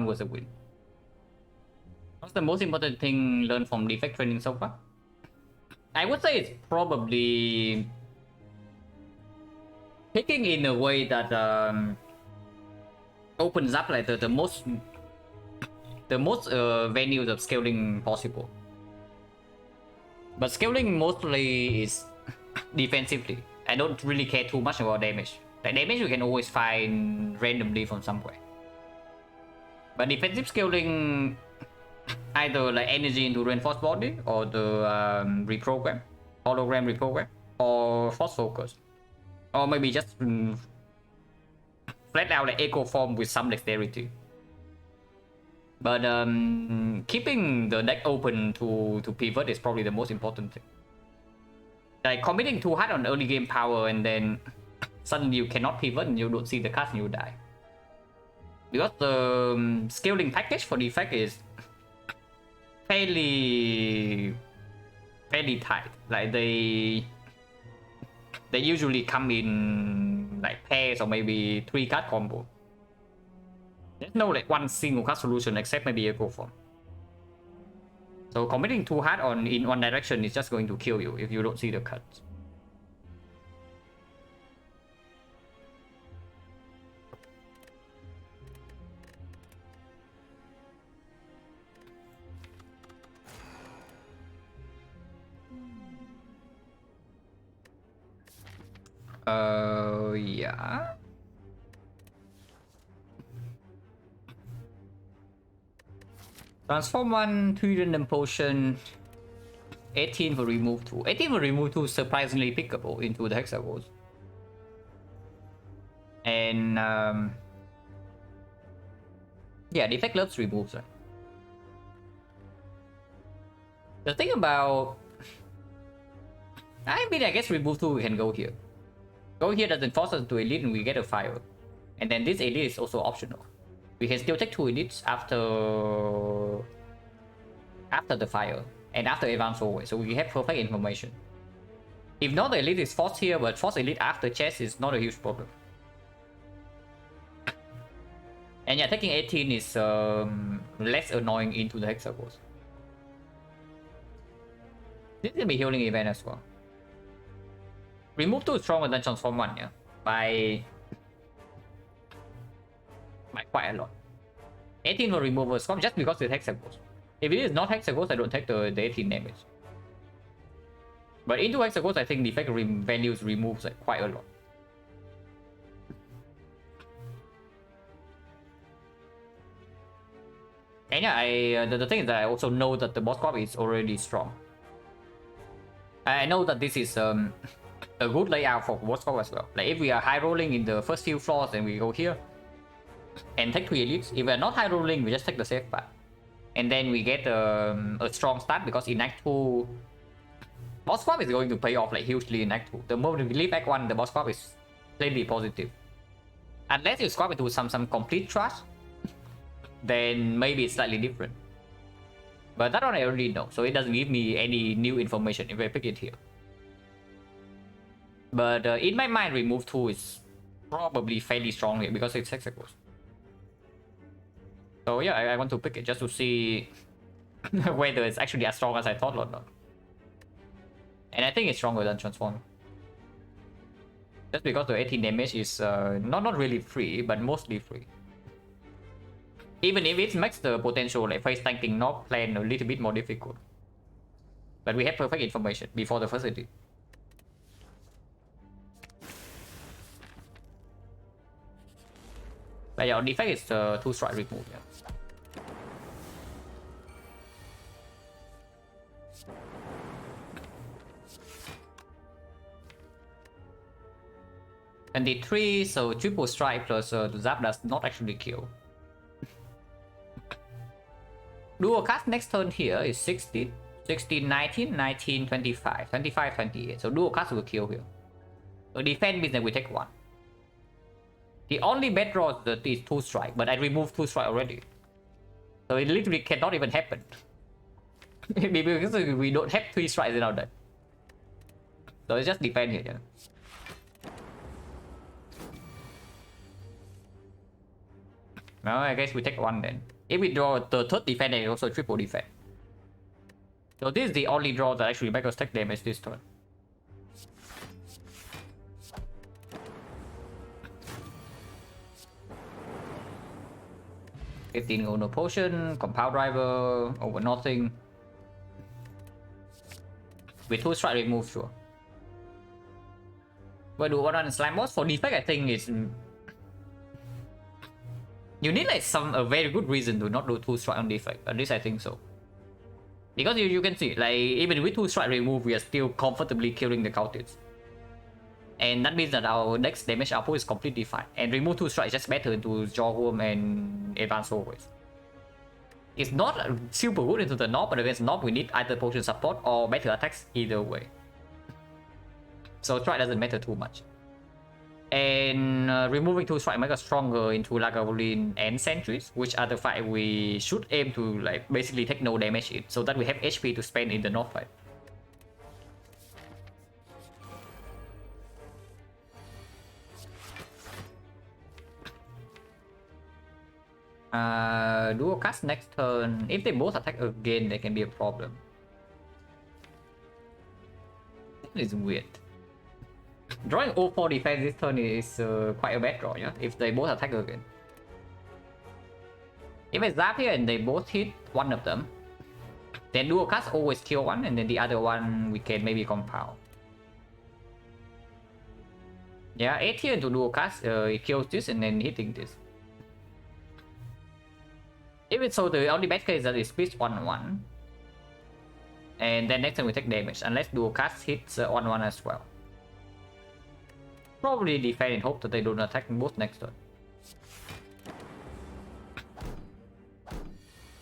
was a win. What's the most important thing learned from defect training so far? I would say it's probably picking in a way that opens up like the most venues of scaling possible. But scaling mostly is defensively. I don't really care too much about damage. Like damage you can always find randomly from somewhere. But defensive scaling, either like energy into reinforced body or the reprogram, hologram reprogram, or force focus, or maybe just flat out like echo form with some dexterity. But keeping the deck open to pivot is probably the most important thing. Like committing too hard on early game power and then suddenly you cannot pivot and you don't see the card and you die. Because the scaling package for the effect is fairly tight. Like they usually come in like pairs or maybe 3 card combo. There's no like one single card solution except maybe echo form. So committing too hard in one direction is just going to kill you if you don't see the cuts. Yeah. Transform 1, 3 random potion, 18 for remove 2. 18 for remove 2 is surprisingly pickable into the hexagons. And yeah, the effect loves removes. Right? The thing about, I mean, I guess remove 2 we can go here. Go here doesn't force us to elite and we get a fire. And then this elite is also optional. We can still take 2 elites after the fire and after advance always, so we have perfect information. If not, the elite is forced here, but force elite after chess is not a huge problem. And yeah, taking 18 is less annoying into the hexagons. This will be healing event as well. Remove 2 is stronger than transform 1, yeah, by quite a lot. 18 will remove a swap just because it's hexagons. If it is not hexagons, I don't take the 18 damage. But into hexagons, I think the effect values removes like quite a lot. And yeah, the thing is that I also know that the boss swap is already strong. I know that this is a good layout for boss swap as well. Like if we are high rolling in the first few floors and we go here and take 3 elites. If we're not high rolling, we just take the safe path. And then we get a strong start because in Act 2, boss swap is going to pay off like hugely in Act 2. The moment we leave Act 1, the boss swap is plainly positive. Unless you swap into some complete trash, then maybe it's slightly different. But that one I already know, so it doesn't give me any new information if I pick it here. But in my mind, remove 2 is probably fairly strong here because it's hexagons. So yeah, I want to pick it just to see whether it's actually as strong as I thought or not. And I think it's stronger than Transform. Just because the 18 damage is not really free, but mostly free. Even if it makes the potential like face tanking knock plan a little bit more difficult. But we have perfect information before the first edit. But yeah, the effect is 2 strike remove. Yeah. And the 3, so triple strike plus the zap does not actually kill. Dual cast next turn here is 16, 16, 19, 19, 25, 25, 28. So dual cast will kill here. So defense means that we take 1. The only bad draw is 2 strike, but I removed 2 strike already. So it literally cannot even happen. Because we don't have 3 strikes in our deck. So it's just defend here. Yeah. Well, I guess we take one then. If we draw the third defense, then it's also triple defense. So this is the only draw that actually makes us take damage this turn. $15 gold, no potion, compound driver, over nothing. With 2 strike remove, sure. But do one on slime boss for defect, I think it's you need like a very good reason to not do 2 strike on defect. At least I think so. Because you can see, like even with 2 strike remove, we are still comfortably killing the cultists. And that means that our next damage output is completely fine. And remove 2 strike is just better into Jawworm and Advanced always. It's not super good into the Knob, but against Knob we need either potion support or better attacks either way. So strike doesn't matter too much. And removing 2 strike makes us stronger into Lagavulin and Sentries, which are the fight we should aim to like basically take no damage in, so that we have HP to spend in the Knob fight. Dual cast next turn. If they both attack again, there can be a problem. That is weird. Drawing 0-4 defense this turn is quite a bad draw, yeah? If they both attack again. If I zap here and they both hit one of them, then dual cast always kill one, and then the other one we can maybe compound. Yeah, 8 here into dual cast, it kills this and then hitting this. If it's so, the only bad case is that it splits 1-1. And then next time we take damage, unless dual cast hits 1-1 as well. Probably defend in hope that they don't attack both next turn.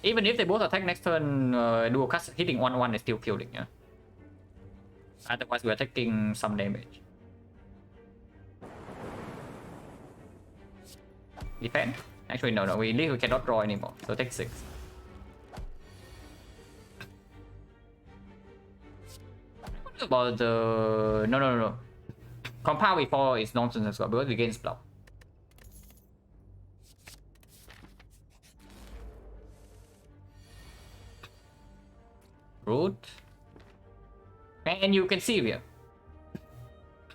Even if they both attack next turn, dual cast hitting 1-1 is still killing, yeah? Otherwise we are taking some damage. Defend? Actually no, we cannot draw anymore, so take 6. What about the... No. Compound before is nonsense as well, because we gain block. Root. And you can see here.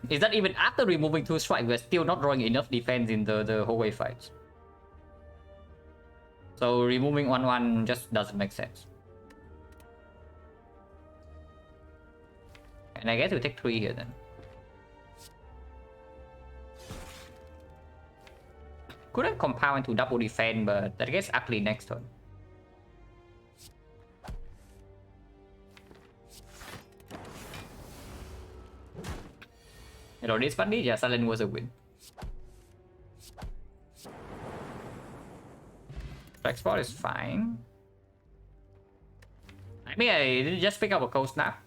Is that even after removing 2 strike, we're still not drawing enough defense in the hallway fights. So removing 1-1 just doesn't make sense. And I guess we take 3 here then. Couldn't compound into double defense, but I guess ugly next turn. You know, this bunny, yeah, Silent was a win. Flex spot is fine. I mean, I didn't just pick up a cold snap.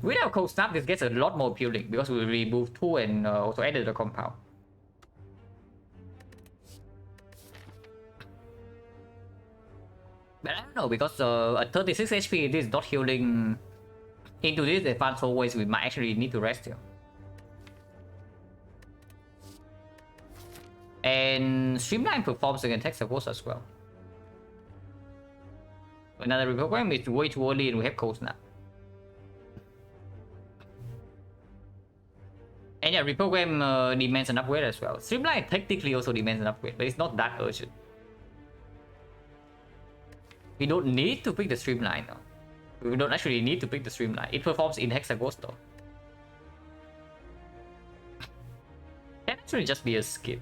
Without cold snap, this gets a lot more appealing because we remove 2 and also added the compound. But I don't know, because at 36 HP it is not healing into this advanced always, we might actually need to rest here. And Streamline performs against Hexaghost as well. Another reprogram is way too early and we have cold snap. And yeah, reprogram demands an upgrade as well. Streamline technically also demands an upgrade, but it's not that urgent. We don't need to pick the Streamline though. We don't actually need to pick the Streamline. It performs in Hexaghost though. Can actually just be a skip.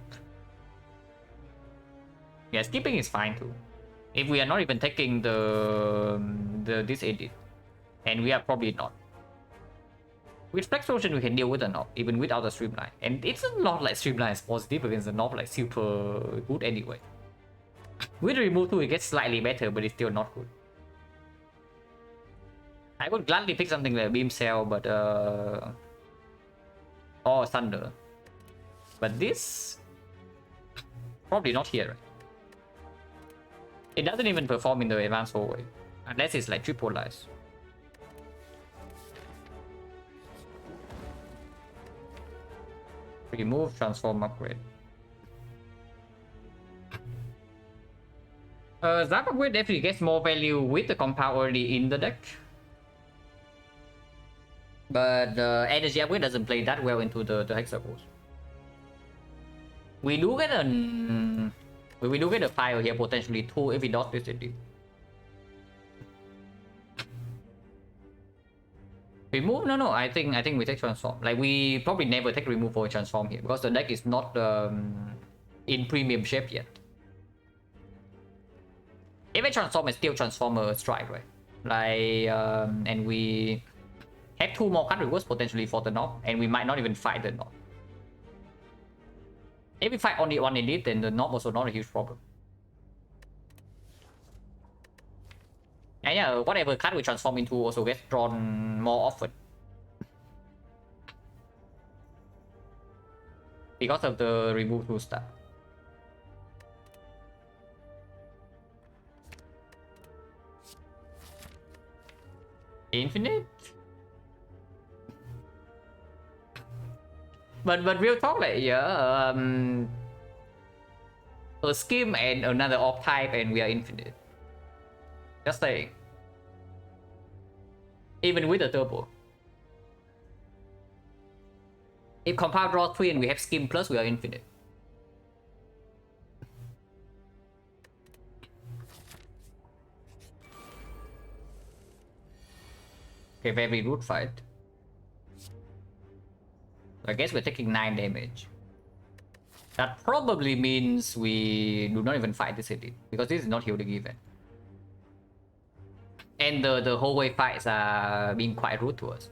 Yeah, skipping is fine too. If we are not even taking this edit, and we are probably not. With Flex Potion we can deal with the knob, even without the Streamline. And it's not like Streamline is positive against the knob, like super good anyway. With remove 2 it gets slightly better, but it's still not good. I would gladly pick something like Beam Cell, but or Thunder. But this probably not here, right? It doesn't even perform in the advanced hallway, unless it's like triple lies. Remove, transform, upgrade. Zap upgrade definitely gets more value with the compound already in the deck. But the energy upgrade doesn't play that well into the hexagons. We do get a fire here, potentially 2 if we dodge this indeed. Remove? No, I think we take transform. Like, we probably never take remove or transform here because the deck is not in premium shape yet. If I transform, it's still transformer strike, right? Like, and we have 2 more card rewards potentially for the knob, and we might not even fight the knob. If we fight only one elite, then the knob also not a huge problem. And yeah, whatever card we transform into also gets drawn more often. Because of the remove 2 stuff. Infinite? But real talk, like, yeah, a skim and another off type and we are infinite. Just saying. Even with the turbo. If compound draw 3 and we have skim plus, we are infinite. Okay, very root fight. I guess we're taking 9 damage. That probably means we do not even fight this elite, because this is not healing event. And the whole way fights are being quite rude to us.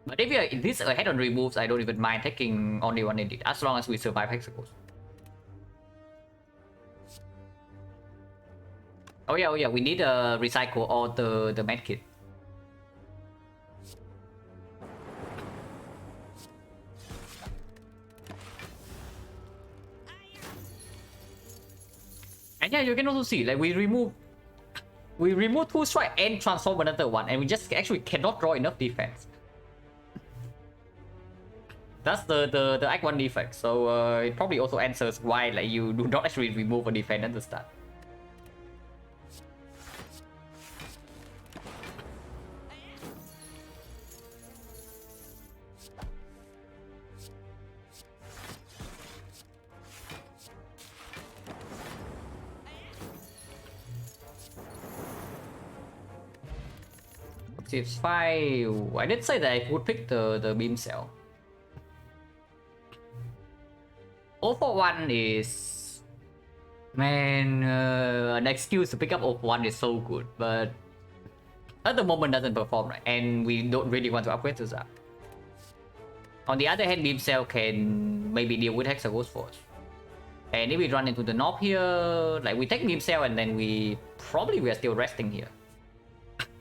But if we are this ahead on removes, I don't even mind taking only 1 elite, as long as we survive hexagons. Oh yeah, we need to recycle all the medkit. And yeah, you can also see, like, we remove 2 strike and transform another one, and we just actually cannot draw enough defense. That's the Act 1 defect, so it probably also answers why, like, you do not actually remove a defense at the start. It's 5. I did say that I would pick the beam cell. 041 is... Man, an excuse to pick up 041 is so good, but at the moment doesn't perform right, and we don't really want to upgrade to that. On the other hand, beam cell can maybe deal with hexagons for us. And if we run into the knob here, like, we take beam cell and then we are still resting here.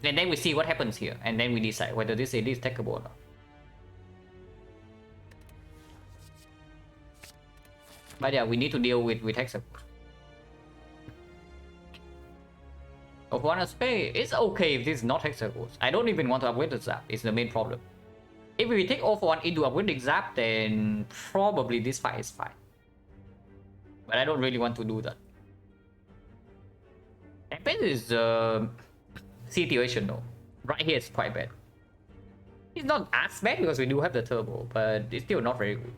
And then we see what happens here, and then we decide whether this AD is takeable or not. But yeah, we need to deal with hexagons. Of one aspect, it's okay if this is not hexagons. I don't even want to upgrade the zap, it's the main problem. If we take all for one into upgrading zap, then probably this fight is fine. But I don't really want to do that. Tempest is situation though. Right here is quite bad. It's not as bad because we do have the turbo, but it's still not very good.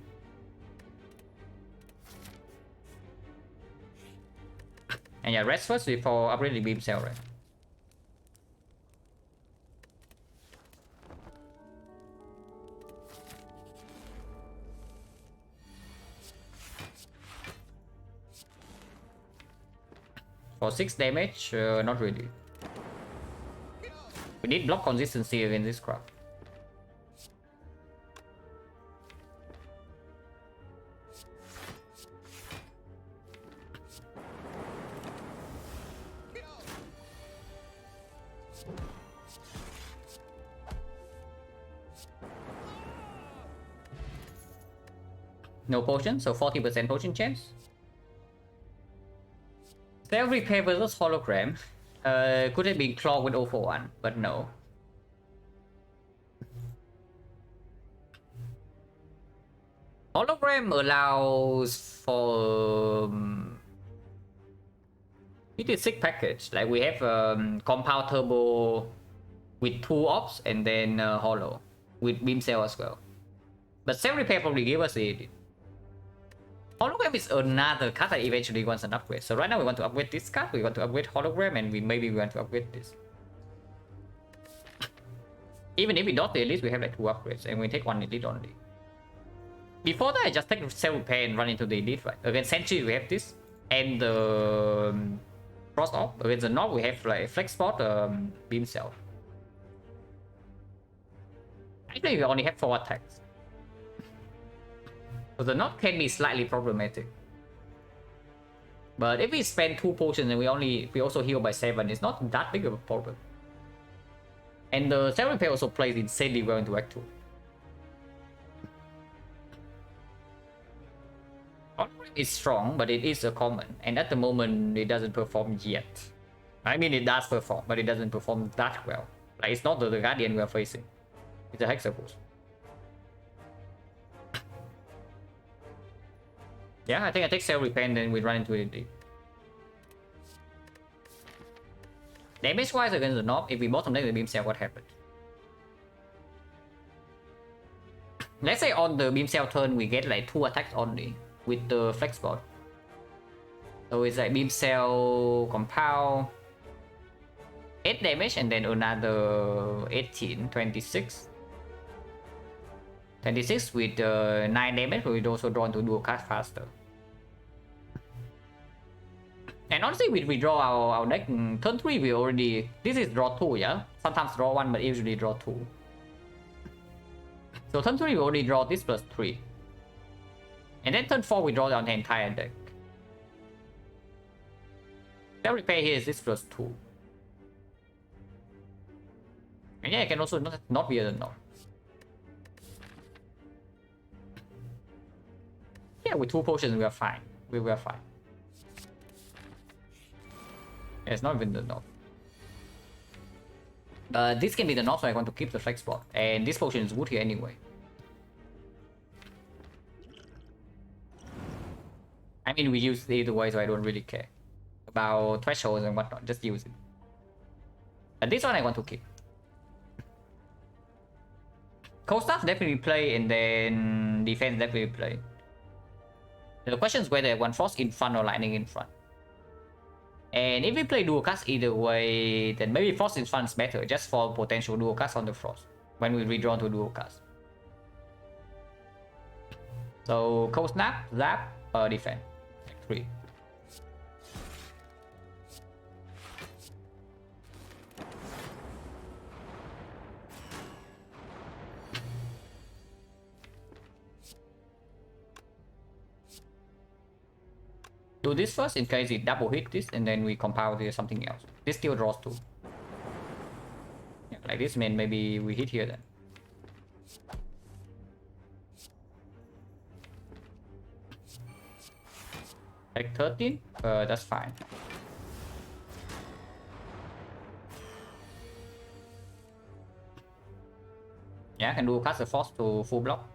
And yeah, rest first before upgrading beam cell, right? For 6 damage, not really. We need block consistency against this crap. No potion, so 40% potion chance. Self repair versus hologram. Could have been clogged with 041, but no. Hologram allows for It is sick package. Like we have compound turbo with 2 ops and then hollow with beam cell as well. But self repair probably give us the hologram is another card that eventually wants an upgrade. So right now we want to upgrade this card, we want to upgrade hologram, and maybe we want to upgrade this. Even if we don't the elite, we have like 2 upgrades and we take 1 elite only. Before that, I just take self repair and run into the elite, right? Against Sentry we have this, and the Frost Op. Against the Knob we have like Flex Spot, Beam Cell. Actually we only have 4 attacks. So the Knob can be slightly problematic. But if we spend 2 potions and we also heal by 7, it's not that big of a problem. And the self repair also plays insanely well into Act 2. It's strong, but it is a common, and at the moment it doesn't perform yet. I mean, it does perform, but it doesn't perform that well. Like, it's not the Guardian we are facing. It's a Hexapulse. Yeah, I think I take Self Repair and then we run into it. Damage wise against the Knob, if we bottom deck the Beam Cell, what happens? Let's say on the Beam Cell turn we get like 2 attacks only with the Flex Spot. So it's like Beam Cell, Compound, 8 damage and then another 18, 26. 26 with 9 damage, but we'd also draw into dual card faster. And honestly, we redraw our deck. Turn 3 we already... This is draw 2, yeah? Sometimes draw 1, but usually draw 2. So turn 3 we already draw this plus 3. And then turn 4 we draw down the entire deck. Self repair here is this plus 2. And yeah, it can also not be a knob. Yeah, with 2 potions we are fine. We were fine. Yeah, it's not even the knob. This can be the knob, so I want to keep the Flex Spot. And this potion is good here anyway. I mean, we use it either way, so I don't really care about thresholds and whatnot. Just use it. And this one I want to keep. Cold Stuff definitely play, and then defense definitely play. The question is whether I want Frost in front or Lightning in front. And if we play dual cast either way, then maybe Frost in front is better, just for potential dual cast on the Frost when we redraw to dual cast. So Cold Snap, Zap, defense. 3. Do this first in case it double hit this, and then we compile to something else. This still draws 2. Yeah, like this means maybe we hit here then. Like 13? That's fine. Yeah, I can do cast the force to full block.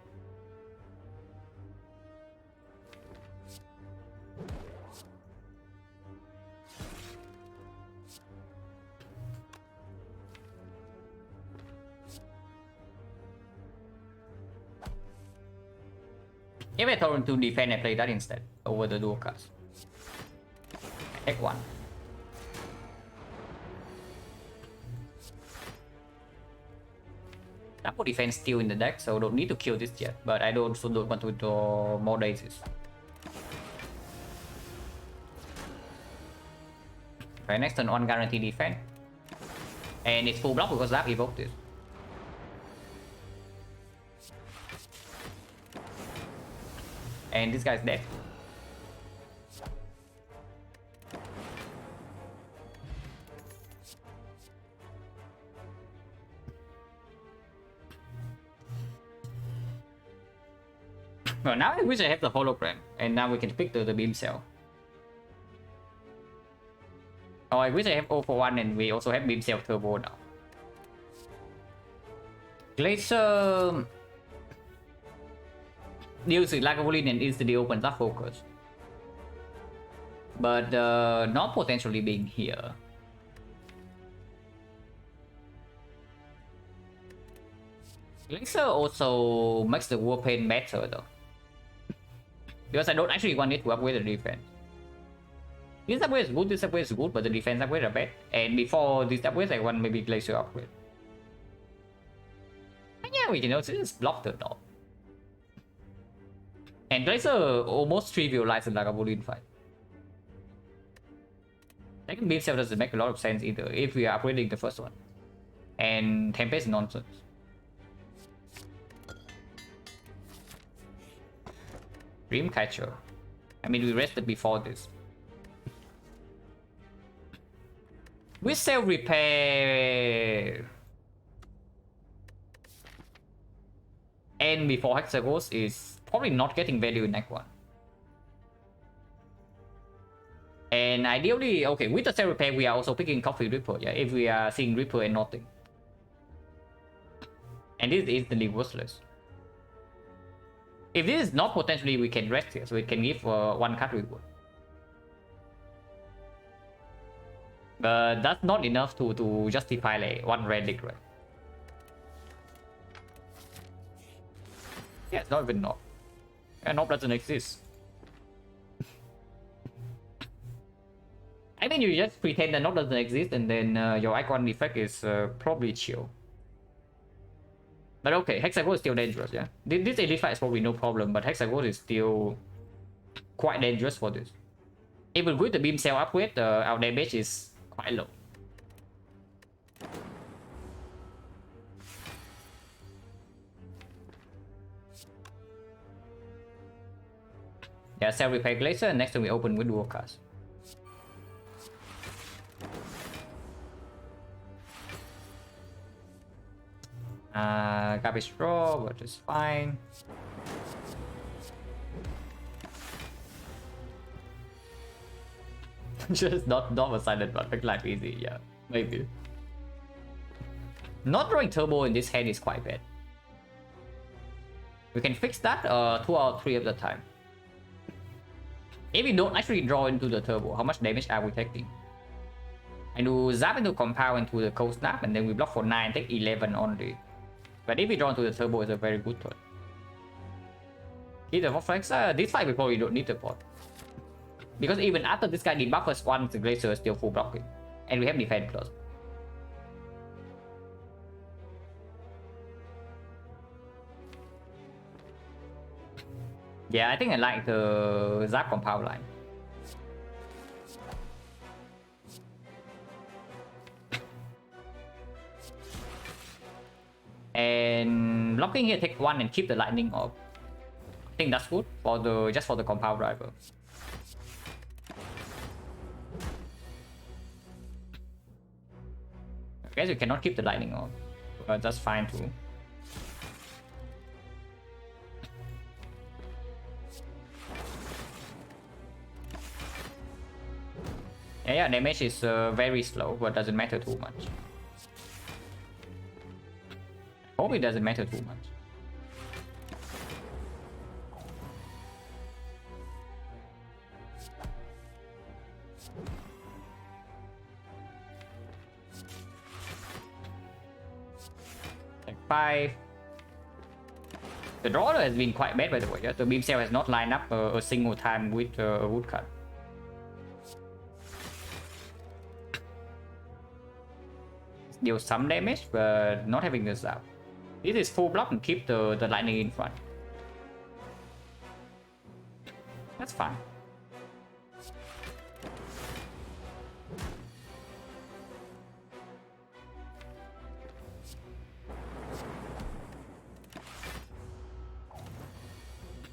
If I turn to defend, I play that instead over the dual cast. Take 1. Double defense still in the deck, so don't need to kill this yet. But I also don't want to draw more daisies. Okay, next turn 1 guarantee defense. And it's full block because Zap evoked this. And this guy's dead. Well, now I wish I have the hologram, and now we can pick the beam cell. Oh, I wish I have 041 and we also have beam cell turbo now. Glacier deals with Lagavulin and instantly opens up focus. but not potentially being here. Laser also makes the war paint better though, because I don't actually want it to upgrade the defense. This upgrade is good, this upgrade is good, but the defense upgrade are bad. And before this upgrade, I want maybe Glacier upgrade. And yeah, we can also just block the door. And Glacier almost trivializes the Lagavulin fight. Second beam cell doesn't make a lot of sense either if we are upgrading the first one. And Tempest is nonsense. Dreamcatcher. I mean, we rested before this. We self repair. And before Hexagons is probably not getting value in Act 1. And ideally, okay, with the self repair, we are also picking Coffee Ripper, yeah, if we are seeing Ripper and nothing. And this is instantly worthless. If this is not potentially, we can rest here, so we can give one card reward. But that's not enough to justify like one relic, right? Yeah, it's not even Nob. And Nob doesn't exist. I mean, you just pretend that Nob doesn't exist, and then your icon effect is probably chill. But okay, Hexagon is still dangerous, yeah? This elite fight is probably no problem, but Hexagon is still quite dangerous for this. Even with the beam cell upgrade, our damage is quite low. Yeah, cell repair Glacier, and next time we open with Warcast. Garbage draw, which is fine. Just not a silent one, make life easy, yeah, maybe. Not drawing turbo in this hand is quite bad. We can fix that 2 out of 3 of the time. If we don't actually draw into the turbo, how much damage are we taking? I do zap into compound into the cold snap, and then we block for 9, take 11 only. But if we draw into the turbo, it's a very good turn. Hit the Vortex, this fight we probably don't need the pot. Because even after this guy debuffs once, the Glacier is still full blocking. And we have defense plus. Yeah, I think I like the Zap compound line. And blocking here, take 1 and keep the lightning off. I think that's good for the just for the compound driver. I guess you cannot keep the lightning off, but that's fine too. Yeah, damage is very slow, but doesn't matter too much. Hope it doesn't matter too much. Like 5. The draw has been quite bad by the way. Yeah? The beam cell has not lined up a single time with a woodcut. Deal some damage, but not having the zap. This is full block and keep the lightning in front. That's fine.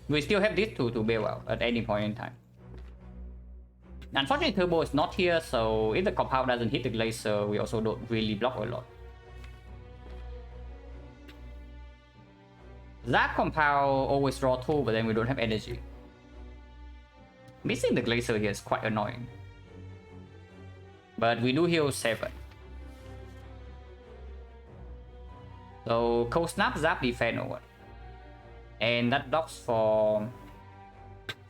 We still have this to bail out at any point in time. Unfortunately, turbo is not here, so if the compound doesn't hit the Glacier, we also don't really block a lot. That compound always draw 2, but then we don't have energy. Missing the Glacier here is quite annoying. But we do heal 7. So Cold Snap, Zap, defend over. And that blocks for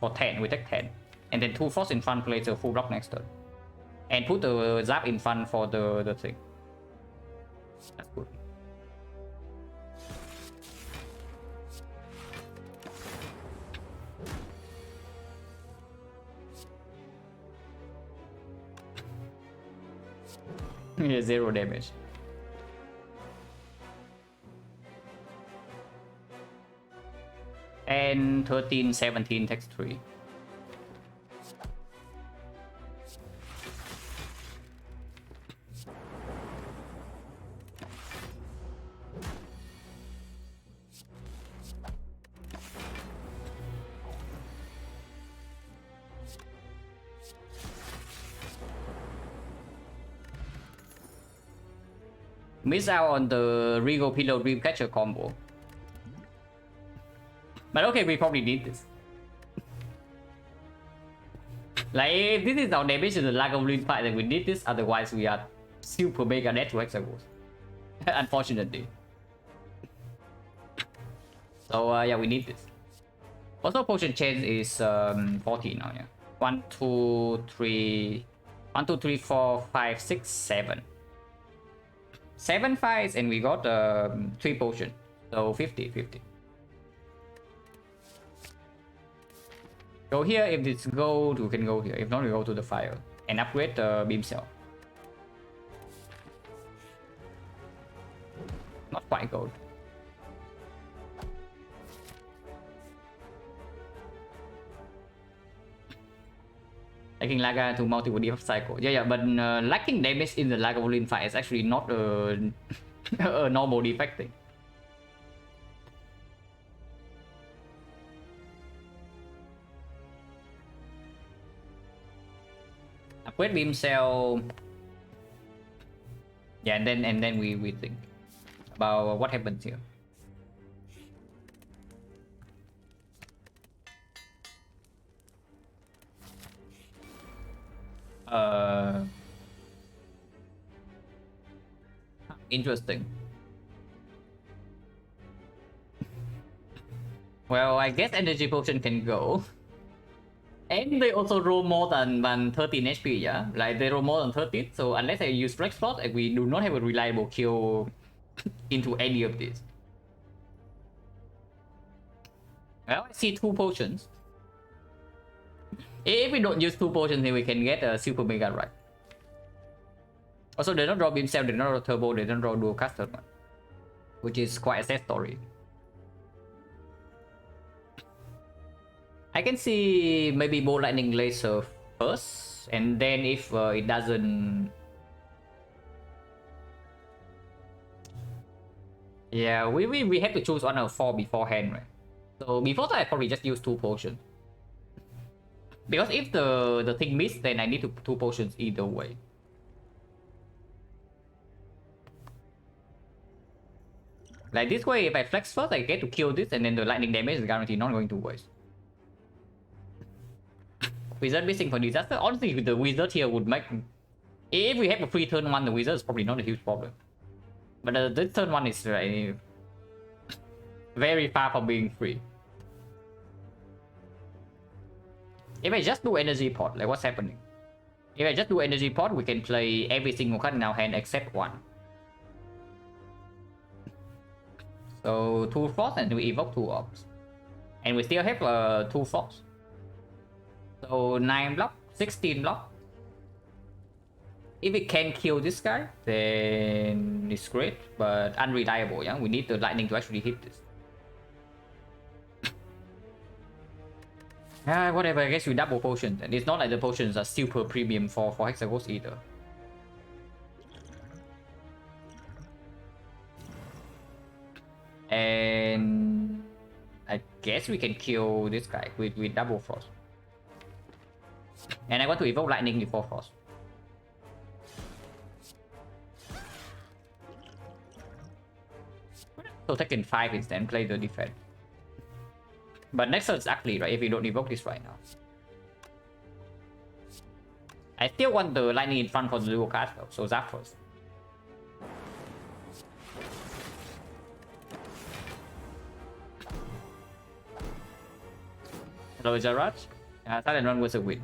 10, we take 10. and then 2 Frost in front, place a full block next turn. And put the Zap in front for the thing. That's good. Yeah, 0 damage. And 13, 17 takes 3. Miss out on the Regal Pillow Dreamcatcher combo. But okay, we probably need this. Like, if this is our damage in the Lagavulin fight, then we need this, otherwise we are super mega dead to Hexagons. Unfortunately. So yeah, we need this. Also, potion chain is 14 now, yeah. 1, 2, 3... 1, 2, 3, 4, 5, 6, 7. 7 fights and we got 3 potions. So 50, 50. Go here. If it's gold, we can go here. If not, we go to the fire and upgrade the beam cell. Not quite gold. Taking Laga to multiple debuff cycle. Yeah, but lacking damage in the Lagavulin fight is actually not a normal defect thing. Upgrade beam cell. Yeah, and then we think about what happens here. Interesting. Well, I guess energy potion can go. And they also roll more than 13 HP, yeah? Like, they roll more than 13, so unless I use flex slot, we do not have a reliable kill into any of these. Well, I see 2 potions. If we don't use 2 potions, then we can get a super mega right. Also, they don't draw beam cell, they don't draw turbo, they don't draw dual caster one, which is quite a sad story. I can see maybe Bolt Lightning Laser first, and then if it doesn't... Yeah, we have to choose one of 4 beforehand, right? So before that, I probably just use 2 potions. Because if the thing missed, then I need 2 potions either way. Like this way, if I flex first, I get to kill this, and then the lightning damage is guaranteed not going to waste. Wizard missing for disaster. Honestly, the wizard here would make... If we have a free turn 1, the wizard is probably not a huge problem. But this turn 1 is very far from being free. If I just do energy pot, like what's happening? If I just do energy pot, we can play every single card in our hand except 1. So 2 Frost and we evoke 2 Orbs. And we still have 2 Frost. So 9 block, 16 block. If we can kill this guy, then it's great, but unreliable, yeah? We need the lightning to actually hit this. Whatever, I guess we double potions. And it's not like the potions are super premium for Hexagons either. And I guess we can kill this guy with double frost. And I want to evoke lightning before frost. So taking 5 instead, play the defense. But next turn is ugly, right? If we don't evoke this right now. I still want the lightning in front for the dual cast though, so Zap first. Hello, Jarraj. Silent-1 was a win.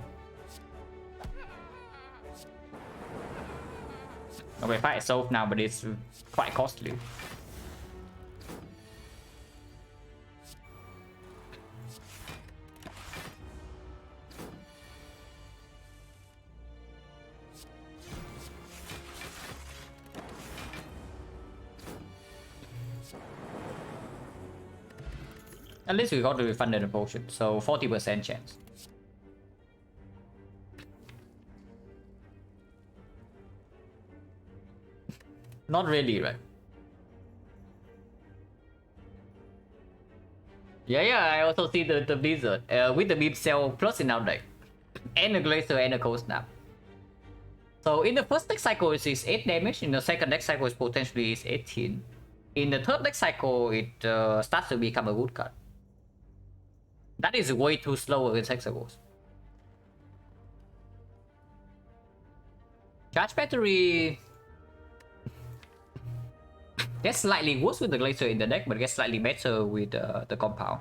Okay, fight is solved now, but it's quite costly. At least we got to refund the potion, so 40% chance. Not really, right? Yeah, I also see the Blizzard with the beam cell plus in our deck, and the Glacier and the Cold Snap. So in the first deck cycle it is 8 damage, in the second deck cycle it potentially is 18. In the third deck cycle it starts to become a good card. That is way too slow against Hexagons. Charge Battery gets slightly worse with the Glacier in the deck, but gets slightly better with the Compound.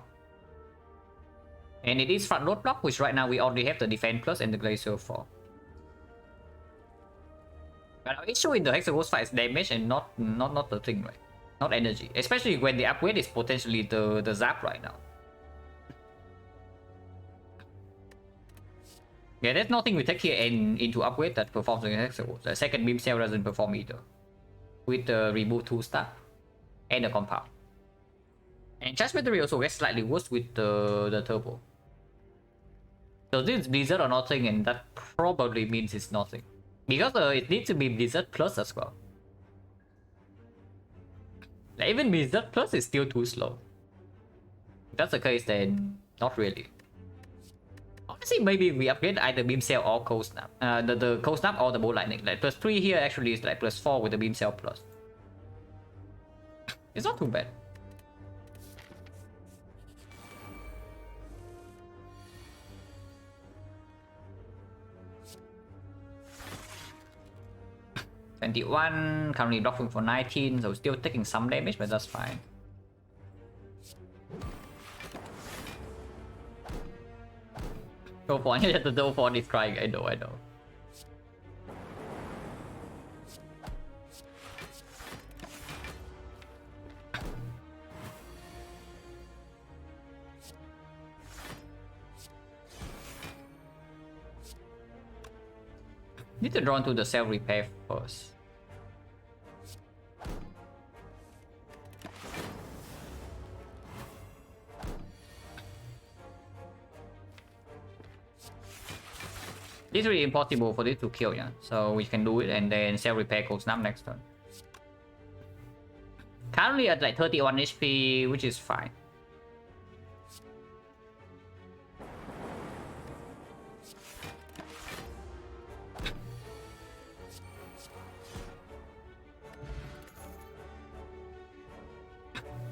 And it is front load block, which right now we already have the Defense Plus and the Glacier for. But our issue in the Hexagons fight is damage and not the thing, right? Not energy. Especially when the upgrade is potentially the Zap right now. Yeah, there's nothing we take here into upgrade that performs against Hexagons. The second beam cell doesn't perform either. With the remove 2 star and the Compound. And Charge Battery also gets slightly worse with the Turbo. So this is Blizzard or nothing, and that probably means it's nothing. Because it needs to be Blizzard Plus as well. Like, even Blizzard Plus is still too slow. If that's the case, then not really. Honestly, maybe we upgrade either Beam Cell or Cold Snap. The Cold Snap or the Bolt Lightning. Like +3 here actually is like +4 with the Beam Cell plus. It's not too bad. $21, currently blocking for 19, so still taking some damage, but that's fine. Go for it, the go for is crying, I know. Need to draw into the cell repair first. It's really impossible for this to kill, yeah. So we can do it and then cell repair Cold Snap next turn. Currently at like 31 HP, which is fine.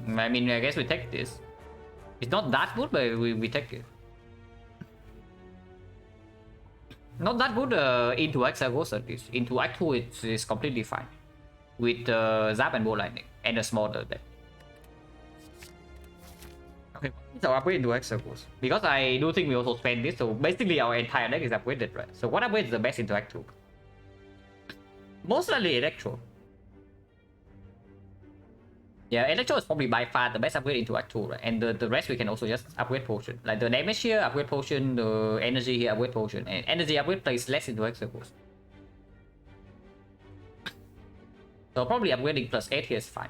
I mean, I guess we take this. It's not that good, but we take it. Not that good into Hexagons at least. Into Act 2 it's completely fine. With Zap and Bolt Lightning and a smaller deck. Okay, so upgrade into Hexagons. Because I do think we also spend this, so basically our entire deck is upgraded, right? So what upgrade is the best into Act 2? Most likely Electro. Yeah, Electro is probably by far the best upgrade into Act 2, right? And the rest we can also just upgrade Potion. Like the damage here, upgrade Potion, the energy here, upgrade Potion. And energy upgrade plays less into Hexagons. So probably upgrading +8 here is fine.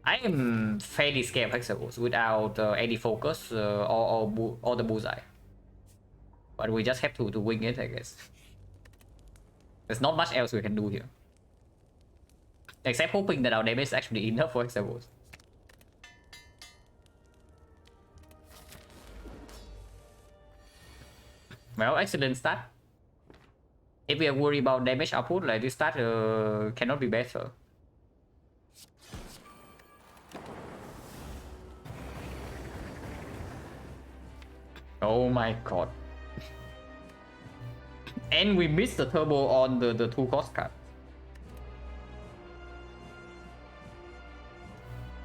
I am fairly scared of Hexagons without any focus or the bullseye. But we just have to wing it, I guess. There's not much else we can do here. Except hoping that our damage is actually enough for Hexagons. Well, excellent start. If we are worried about damage output, like this start cannot be better. Oh my god. And we missed the turbo on the 2 cost card.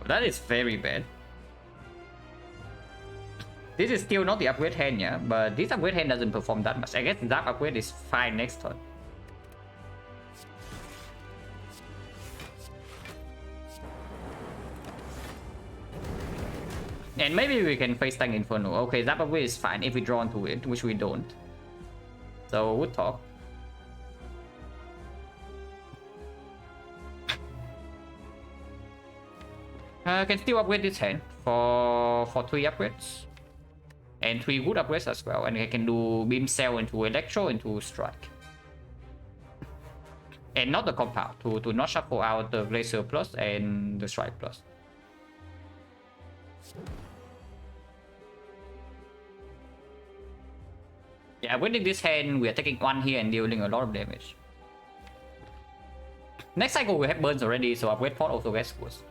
That is very bad. This is still not the upgrade hand, yeah, but this upgrade hand doesn't perform that much. I guess that upgrade is fine next turn. And maybe we can face tank Inferno. Okay, that upgrade is fine if we draw into it, which we don't. So would talk. Can still upgrade this hand for 3 upgrades. And 3 good upgrades as well. And I can do Beam Cell into Electro into Strike. And not the compound, to not shuffle out the Glacier Plus and the Strike Plus. Yeah, winning this hand, we are taking 1 here and dealing a lot of damage. Next cycle we have burns already, so upgrade pot also gets worse.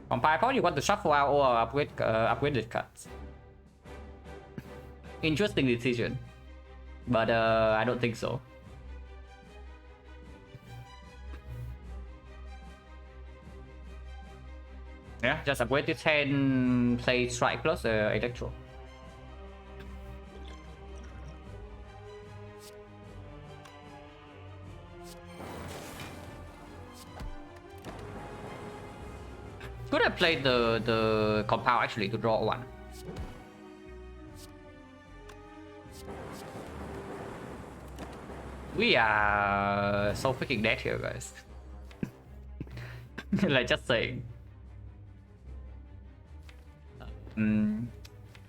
Compile pot, you want to shuffle out or upgraded cards. Interesting decision, but I don't think so. Yeah, just upgrade this hand, play Strike plus Electro. Could have played the compound actually to draw 1. We are so freaking dead here, guys. Like just saying.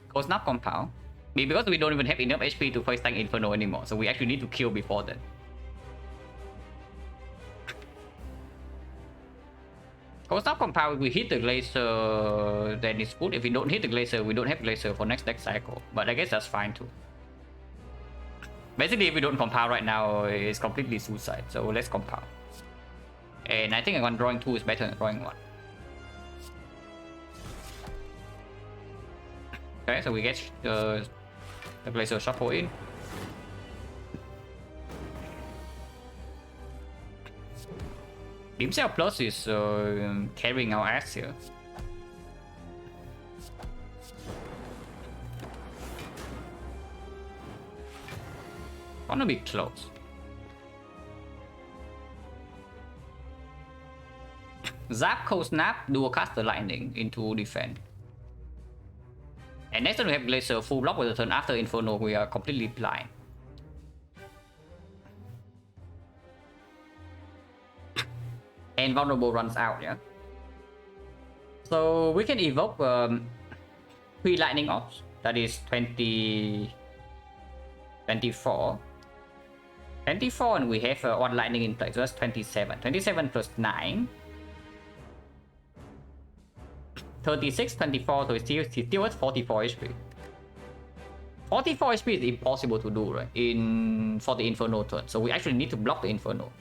Cold Snap compound. Because we don't even have enough HP to face tank Inferno anymore, so we actually need to kill before that. Cold Snap compound, if we hit the Glacier, then it's good. If we don't hit the Glacier, we don't have Glacier for next deck cycle. But I guess that's fine too. Basically, if we don't compound right now, it's completely suicide. So let's compound. And I think drawing 2 is better than drawing 1. Okay, so we get the Glacier shuffle in. Beam Cell Plus is carrying our ass here. Gonna be close. Zap, Cold Snap, Dual Caster Lightning into defense. And next turn we have Glacier full block with the turn after Inferno, we are completely blind. And Vulnerable runs out, yeah? So we can evoke 3 Lightning Orbs, that is 20... 24. 24 and we have 1 Lightning in place, so that's 27. 27 plus 9. 36, 24, so it's still at 44 HP. 44 HP is impossible to do, right? For the Inferno turn, so we actually need to block the Inferno.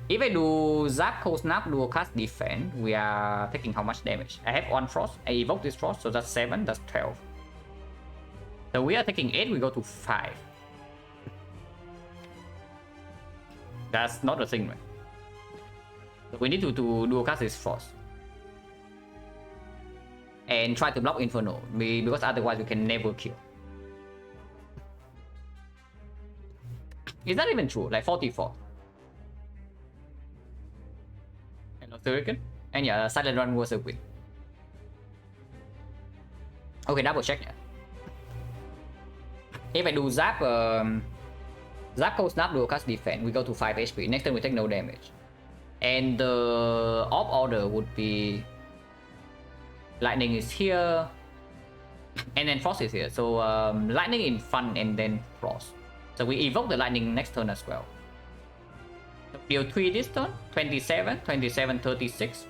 If I do Zap, Cold Snap, Dual Cast Defense, we are taking how much damage? I have 1 Frost, I evoke this Frost, so that's 7, that's 12. So we are taking 8, we go to 5. That's not a thing, right? So we need to Dual Cast this Frost. And try to block Inferno, because otherwise we can never kill. Is that even true? Like 44. Hello, Turrican. And yeah, Silent Run was a win. Okay, double check, yeah. If I do Zap, Zap, Cold Snap, Dual Cast Defense, we go to 5 HP. Next turn we take no damage. And the Orb order would be... Lightning is here. And then Frost is here. So Lightning in front and then Frost. So we evoke the Lightning next turn as well. So deal 3 this turn. 27, 27, 36.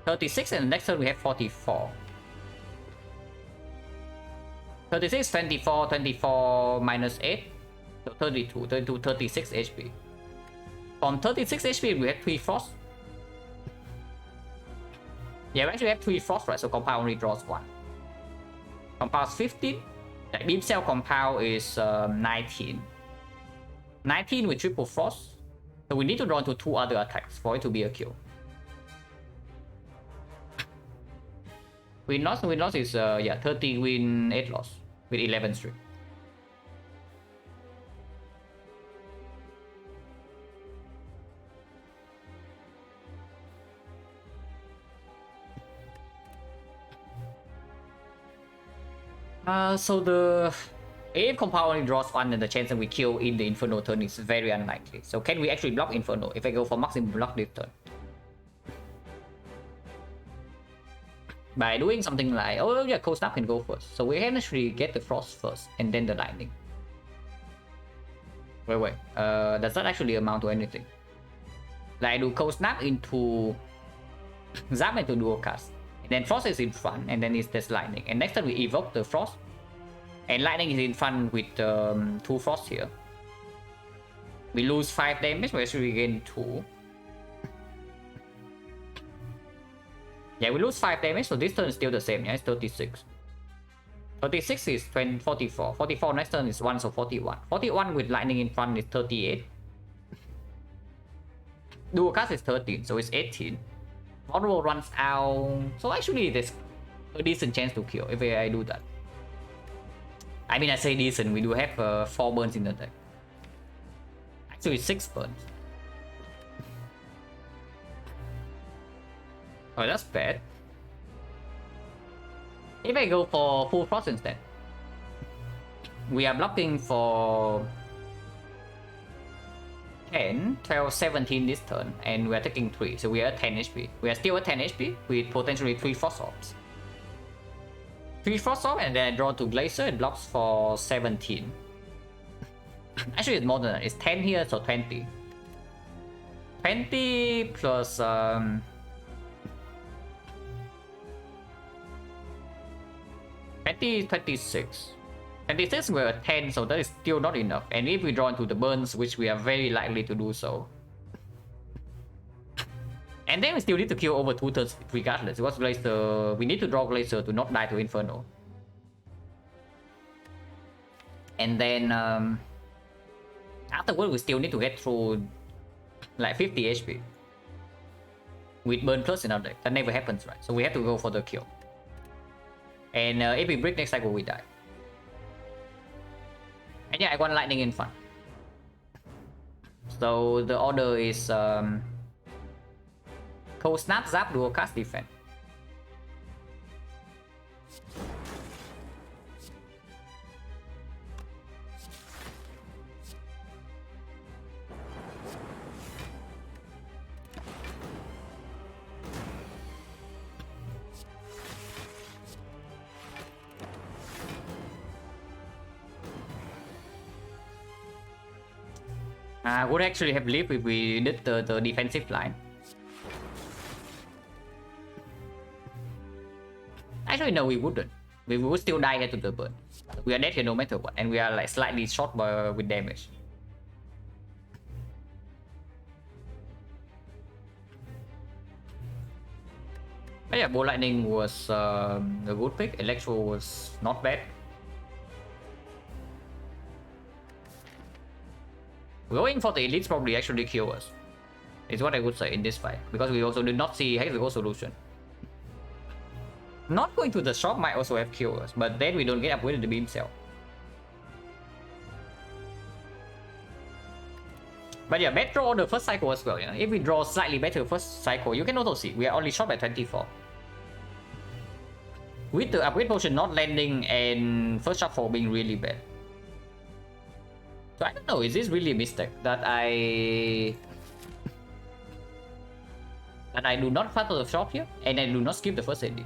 36 and next turn we have 44. 36, 24, 24 minus 8. So 32, 32, 36 HP. From 36 HP we have 3 Frost. Yeah, we actually have 3 Frost, right? So compound only draws 1. Compound is 15. The Beam Cell compound is 19. 19 with triple Frost. So we need to draw into 2 other attacks for it to be a kill. Win loss is yeah, 30 win, 8 loss with 11 streak. So the if compound only draws 1, then the chance that we kill in the Inferno turn is very unlikely. So can we actually block Inferno if I go for maximum block this turn? By doing something like, oh yeah, Cold Snap can go first. So we can actually get the Frost first and then the Lightning. Wait. Does that actually amount to anything? Like I do Cold Snap into Zap into Dual Cast. And then Frost is in front, and then it's this Lightning. And next time we evoke the Frost. And Lightning is in front with 2 Frost here. We lose 5 damage, we actually gain 2. Yeah, we lose 5 damage, so this turn is still the same, yeah, it's 36. 36 is 20, 44. 44 next turn is 1, so 41. 41 with Lightning in front is 38. Dual Cast is 13, so it's 18. Vulnerable runs out, so actually there's a decent chance to kill if I do that. I mean, I say decent, we do have 4 burns in the deck. Actually 6 burns. Oh, that's bad. If I go for full frost instead, we are blocking for 10, 12, 17 this turn, and we are taking 3, so we are at 10 HP. We are still at 10 HP with potentially 3 frost orbs. 3 frost orb, and then I draw to Glacier, it blocks for 17. Actually, it's more than that. It's 10 here, so 20. 20 plus 26. 26 we're at 10, so that is still not enough. And if we draw into the burns, which we are very likely to do so. And then we still need to kill over 2 turns regardless, because Glacier, we need to draw Glacier to not die to Inferno. And then afterward we still need to get through like 50 HP. With burn plus in our deck. That never happens, right? So we have to go for the kill. And if we break next cycle, we die. And yeah, I want Lightning in front. So the order is Cold Snap, Zap, Dual Cast, Defense. Would actually have lived if we did the defensive line. Actually, no, we wouldn't. We would still die here to the burn. We are dead here no matter what, and we are like slightly short with damage. But yeah, Bolt Lightning was a good pick. Electro was not bad. Going for the elites probably actually kill us, is what I would say in this fight, because we also did not see Hexagon solution. Not going to the shop might also have killed us, but then we don't get upgraded the beam cell. But yeah, bad draw the first cycle as well. You know? If we draw slightly better first cycle, you can also see we are only shot by 24. With the upgrade potion not landing and first shuffle being really bad. So I don't know, is this really a mistake that I do not fight to the shop here and I do not skip the first AD?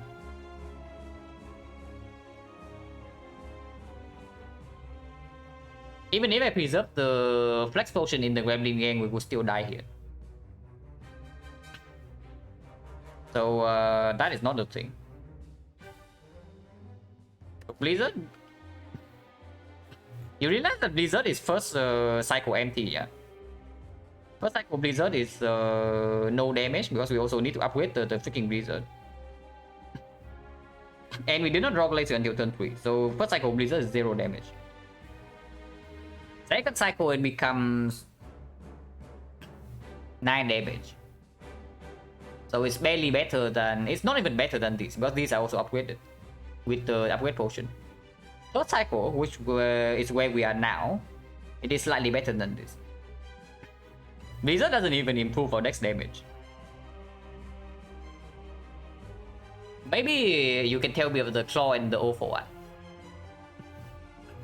Even if I preserve the flex potion in the Gremlin gang, we would still die here. So that is not the thing. Blizzard? You realize that Blizzard is first cycle empty, yeah? First cycle Blizzard is no damage, because we also need to upgrade the freaking Blizzard. And we did not draw Glacier until turn 3, so first cycle Blizzard is 0 damage. Second cycle it becomes 9 damage. So it's barely better than, it's not even better than this, because these are also upgraded with the upgrade potion. Third cycle, which is where we are now, it is slightly better than this. Blizzard doesn't even improve our dex damage. Maybe you can tell me of the claw and the O for 1.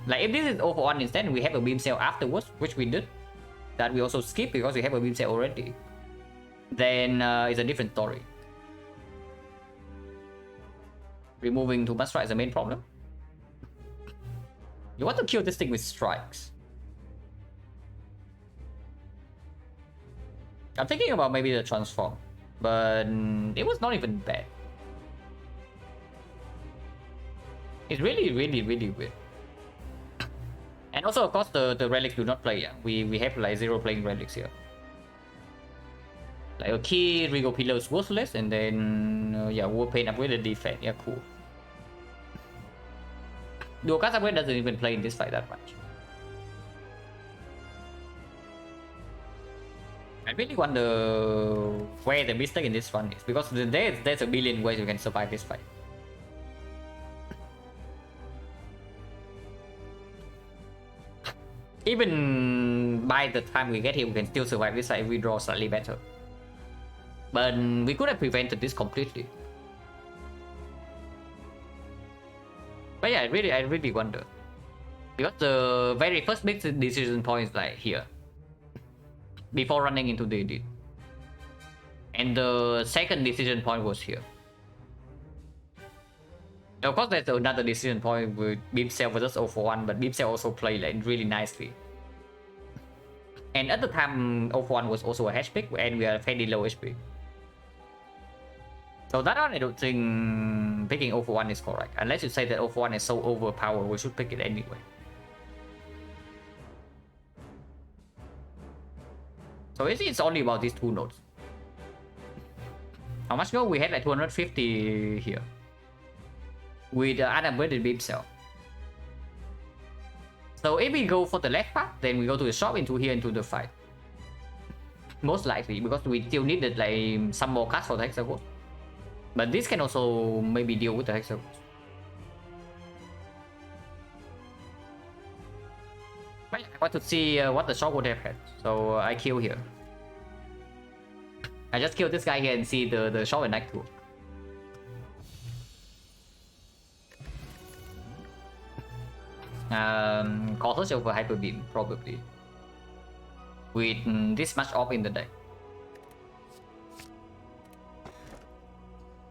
Like if this is O for 1 instead, we have a beam cell afterwards, which we did. That we also skip because we have a beam cell already. Then it's a different story. Removing too much strike is the main problem. You want to kill this thing with strikes. I'm thinking about maybe the transform, but it was not even bad. It's really weird. And also, of course, the relics do not play. Yeah, we have like 0 playing relics here. Like a key, Regal Pillar is worthless, and then yeah, Warpaint upgraded defense. Yeah, cool. Dual-cast upgrade doesn't even play in this fight that much. I really wonder where the mistake in this one is, because there's a billion ways you can survive this fight. Even by the time we get here, we can still survive this fight if we draw slightly better. But we could have prevented this completely. But yeah, I really wonder. Because the very first big decision point is like here. Before running into the edit. And the second decision point was here. Of course, there's another decision point with Beam Cell versus 0 for 1, but Beam Cell also played like really nicely. And at the time, 0 for 1 was also a hash pick, and we are fairly low HP. So that one, I don't think picking 0 for 1 is correct. Unless you say that 0 for 1 is so overpowered, we should pick it anyway. So it's only about these 2 nodes. How much gold? We had like 250 here. With unupgraded beam cell. So if we go for the left path, then we go to the shop, into here, into the fight. Most likely, because we still needed like some more cards for the Hexagons. But this can also maybe deal with the Hexagons. But I want to see what the shop would have had. So I kill here. I just kill this guy here and see the shop and knight too. Cautious over Hyper Beam, probably. With this much off in the deck.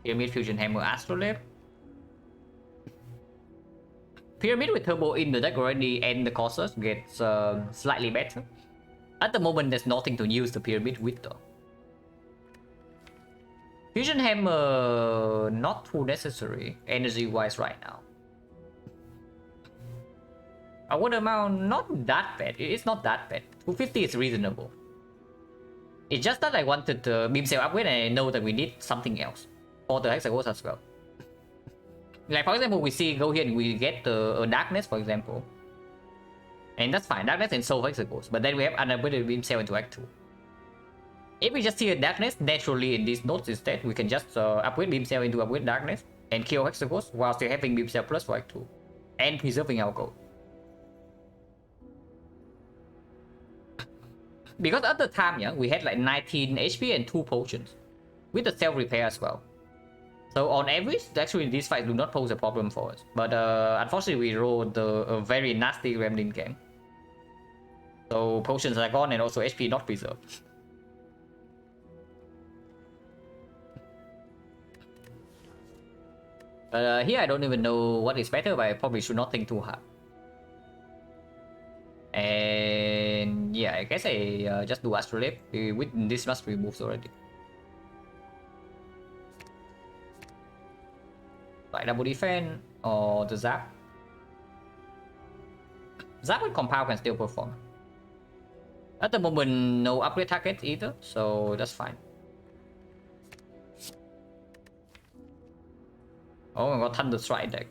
Pyramid, Fusion Hammer, Astrolabe. Pyramid with Turbo in the deck already, and the Cautious gets slightly better. At the moment, there's nothing to use the Pyramid with though. Fusion Hammer, not too necessary, energy-wise right now. A word amount, not that bad. It's not that bad. 250 is reasonable. It's just that I wanted the beam cell upgrade and I know that we need something else for the Hexagons as well. Like for example, we see go here and we get a Darkness, for example. And that's fine, Darkness and Soul Hexagons. But then we have unupgraded beam cell into Act 2. If we just see a Darkness naturally in these nodes instead, we can just upgrade beam cell into upgrade Darkness and kill Hexagons while still having beam cell plus for Act 2. And preserving our gold. Because at the time, yeah, we had like 19 HP and 2 potions. With the self-repair as well. So on average, actually these fights do not pose a problem for us. But unfortunately we rolled a very nasty Gremlin gang. So potions are gone and also HP not preserved. But here I don't even know what is better, but I probably should not think too hard. And yeah, I guess I just do Astrolabe with this much removes already. Like double defense or the Zap. Zap with compound can still perform. At the moment, no upgrade target either, so that's fine. Oh, I got Thunder Strike deck.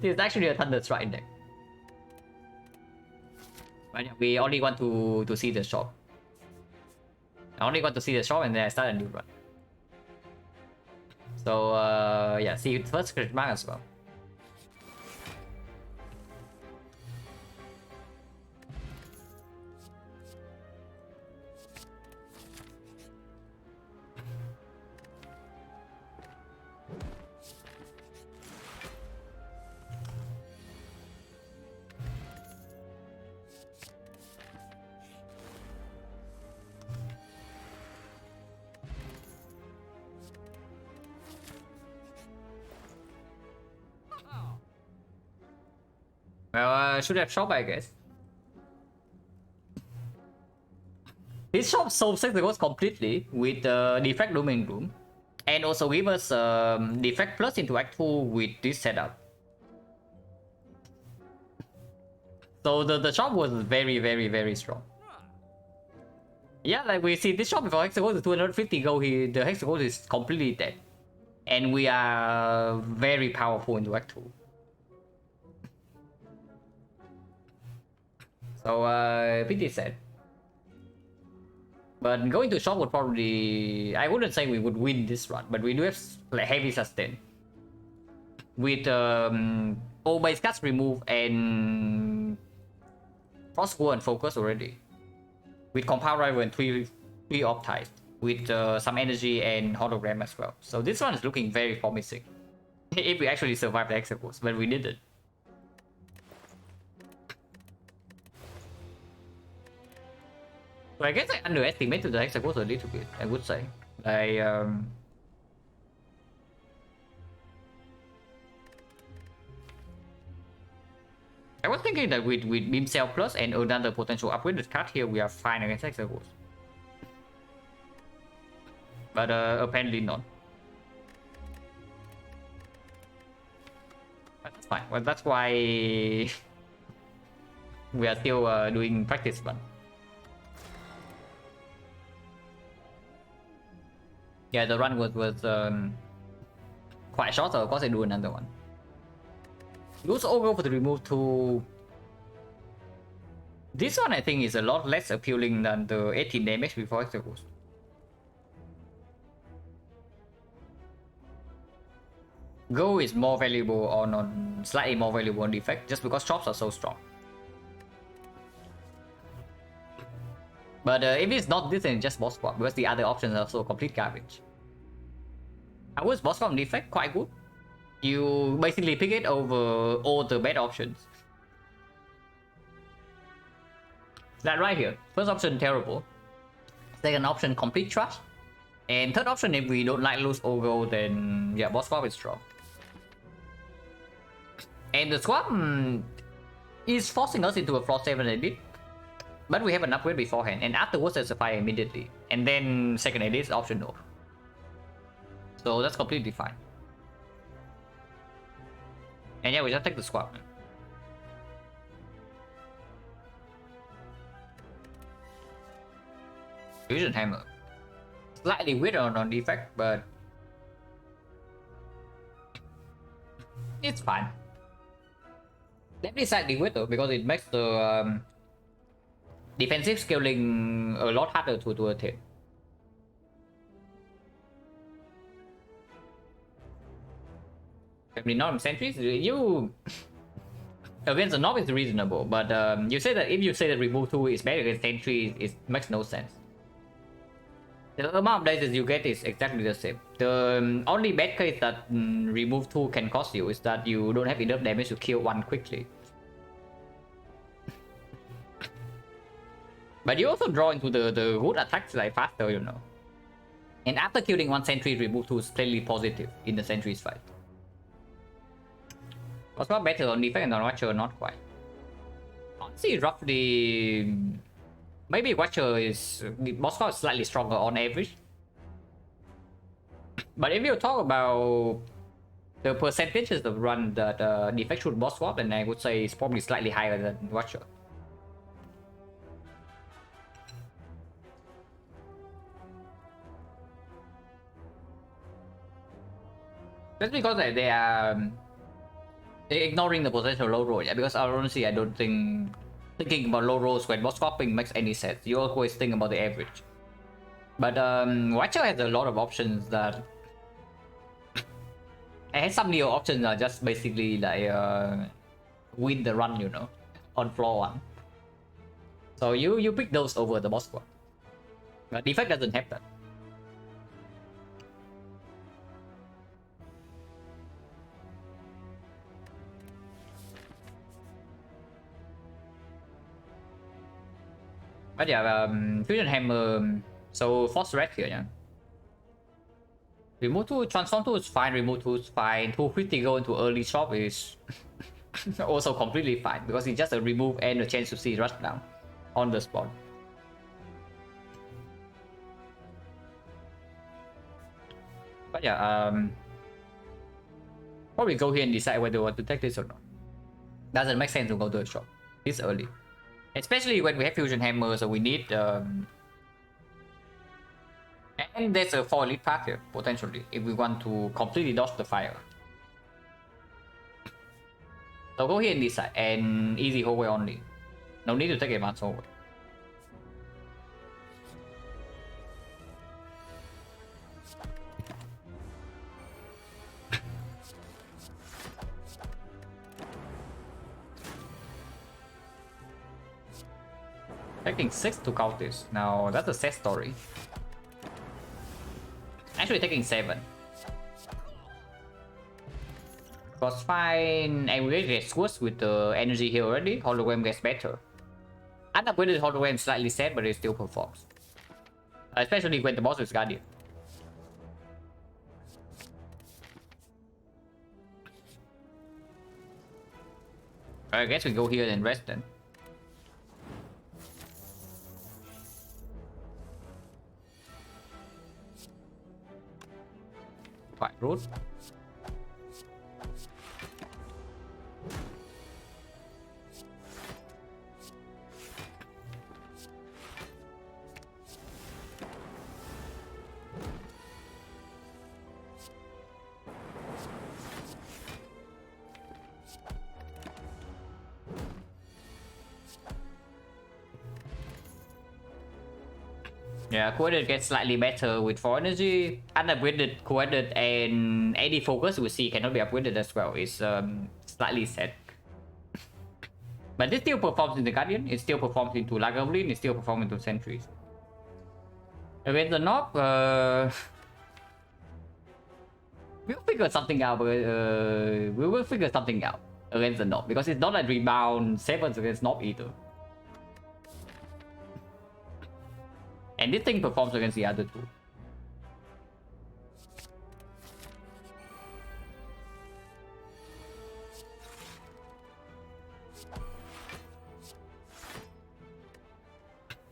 This is actually a Thunder Strike deck. But yeah, we only want to see the shop. I only want to see the shop and then I start a new run. So yeah, see first crit mark as well. Well, should have shop, I guess. This shop solves the ghost completely with defect domain room, and also give us defect plus into Act 2 with this setup. So the shop was very strong. Yeah, like we see this shop before Hexagol to 250 gold, the Hexagol is completely dead. And we are very powerful into Act 2. So pretty sad. But going to shop would probably, I wouldn't say we would win this run, but we do have like heavy sustain. With all base cuts removed and Frost War and focus already. With compound rival and 3 optites. With some energy and hologram as well. So this one is looking very promising. If we actually survive the Hexagons, but we didn't. So I guess I underestimated the Hexagons a little bit, I would say. I was thinking that with Beam Cell Plus and another potential upgraded card here, we are fine against Hexagons. But apparently not. But that's fine. Well, that's why we are still doing practice run. Yeah, the run was quite short, so of course I do another one. Use Ogre for the remove 2. This one I think is a lot less appealing than the 18 damage before Execute. Go is more valuable on slightly more valuable on defect just because chops are so strong. But if it's not this, then it's just boss swap because the other options are so complete garbage. I was boss swap defect quite good. You basically pick it over all the bad options. Like right here, first option terrible, second option complete trash, and third option if we don't like lose Ogo, then yeah, boss swap is strong. And the swap is forcing us into a Frost 7 edit. But we have an upgrade beforehand, and afterwards there's a fire immediately. And then second edit is optional. So that's completely fine. And yeah, we just take the squad. Fusion Hammer. Slightly weird on defect, but it's fine. Definitely slightly weird though, because it makes the defensive scaling a lot harder to attain. I mean, not sentries. You against the knob is reasonable, but you say that if you say that remove 2 is better against sentries, it makes no sense. The amount of dices you get is exactly the same. The only bad case that remove 2 can cost you is that you don't have enough damage to kill one quickly. But you also draw into the good attacks like faster, you know. And after killing one sentry, remove 2 is clearly positive in the sentries fight. Was not better on defense and on Watcher, not quite. Honestly, roughly, maybe Watcher is the boss fight is slightly stronger on average. But if you talk about the percentages of run that defect should boss swap, then I would say it's probably slightly higher than Watcher. That's because they are ignoring the potential low roll, yeah, because honestly I don't think thinking about low rolls when boss swapping makes any sense. You always think about the average. But Watcher has a lot of options that. And some neo options are just basically like win the run, you know, on floor 1. So you pick those over the boss squad. But defect doesn't have that. But yeah, Fusion Hammer. So Force Red here, yeah. Remove 2, Transform 2 is fine, Remove 2 is fine. 2 critical into early shop is also completely fine because it's just a remove and a chance to see rush down on the spot. But yeah, probably go here and decide whether you want to take this or not. Doesn't make sense to go to a shop this early. Especially when we have Fusion Hammer, so we need and there's a 4 elite path here, potentially, if we want to completely dodge the fire. So go here and decide, and easy hallway only. No need to take advanced hallway. Taking 6 to count this. Now that's a sad story. Actually taking 7. Was fine, and we get squished with the energy here already. Hologram gets better. Unupgraded hologram slightly sad, but it still performs. Especially when the boss is Guardian. I guess we go here and rest then. Quite rude. Yeah, Coordinate gets slightly better with 4 energy. Unupgraded Coordinate and AD Focus we see cannot be upgraded as well. It's slightly sad. But this still performs in the Guardian, it still performs into Lagavulin, it still performs into Sentries. Against the Knob, we'll figure something out, we will figure something out against the Knob because it's not like rebound 7s against Knob either. And this thing performs against the other two.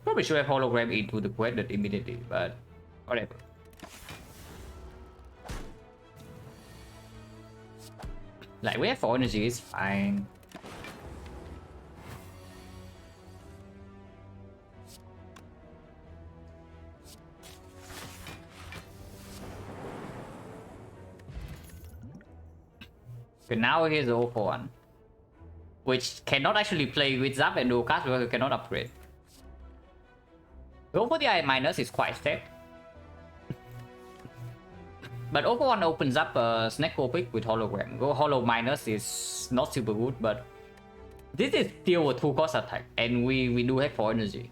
Probably should have hologram into the Quadrant immediately, but whatever. Like, we have 4 energy, it's fine. Okay, now here's the 041, which cannot actually play with Zap and Dual Cast because it cannot upgrade. Go for the I minus is quite sad. But 041 opens up a Snack pick with hologram. Go holo minus is not super good, but this is still a 2-cost attack, and we do have 4 energy.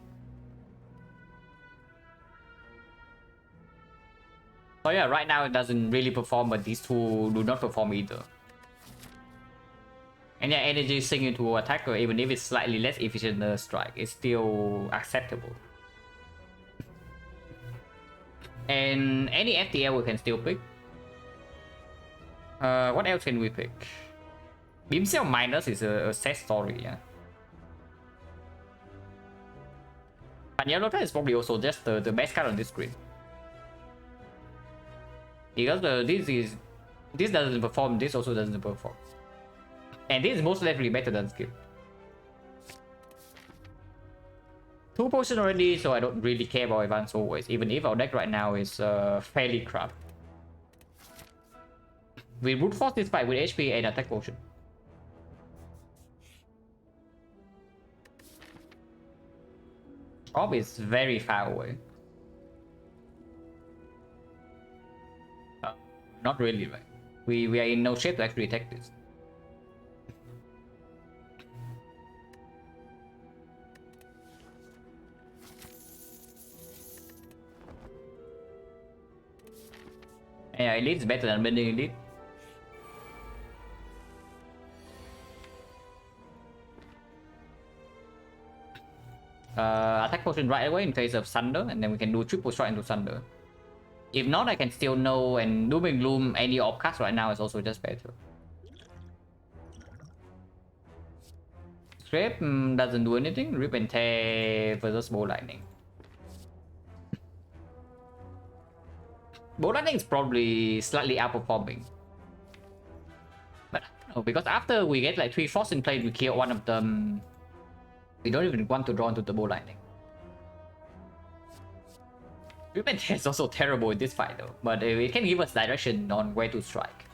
So yeah, right now it doesn't really perform, but these two do not perform either. And yeah, energy sink into attacker, even if it's slightly less efficient than strike, it's still acceptable. And any FTL we can still pick. What else can we pick? Beam Cell minus is a sad story, yeah. Panyalota is probably also just the best card on this screen. Because this doesn't perform, this also doesn't perform. And this is most likely better than skill. 2 potions already, so I don't really care about advanced always, even if our deck right now is fairly crap. We brute force this fight with HP and attack potion. Orb is very far away. Not really, right? We are in no shape to actually take this. Yeah, Elite is better than Bending Elite. Attack potion right away in case of Thunder, and then we can do triple strike into Thunder. If not, I can still know, and Doom and Gloom any orb cast right now is also just better. Scrape doesn't do anything. Rip and Tear versus Bow Lightning. Bow Lightning is probably slightly outperforming. But I don't know, because after we get like 3 Frost in play, we kill one of them. We don't even want to draw into the Bow Lightning. Rip and Tear is also terrible in this fight though, but it can give us direction on where to strike.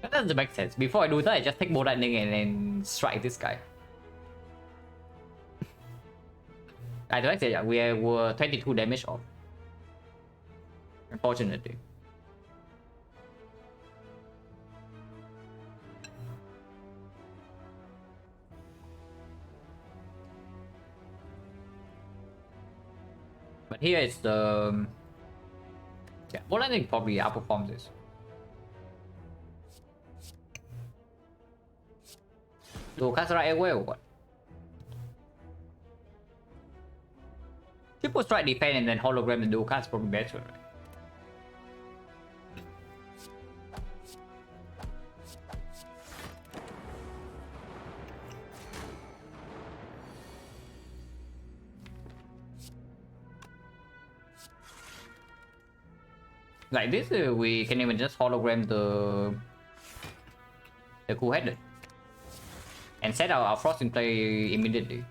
That doesn't make sense. Before I do that, I just take Bow Lightning and then strike this guy. I don't say that we were 22 damage off. Unfortunately. But here is the... Yeah, Bow Lightning probably outperforms this. Do cast right away or what? Triple strike defense and then hologram the dual cast probably better, right? Like this, we can even just hologram the cool headed and set our frost in play immediately.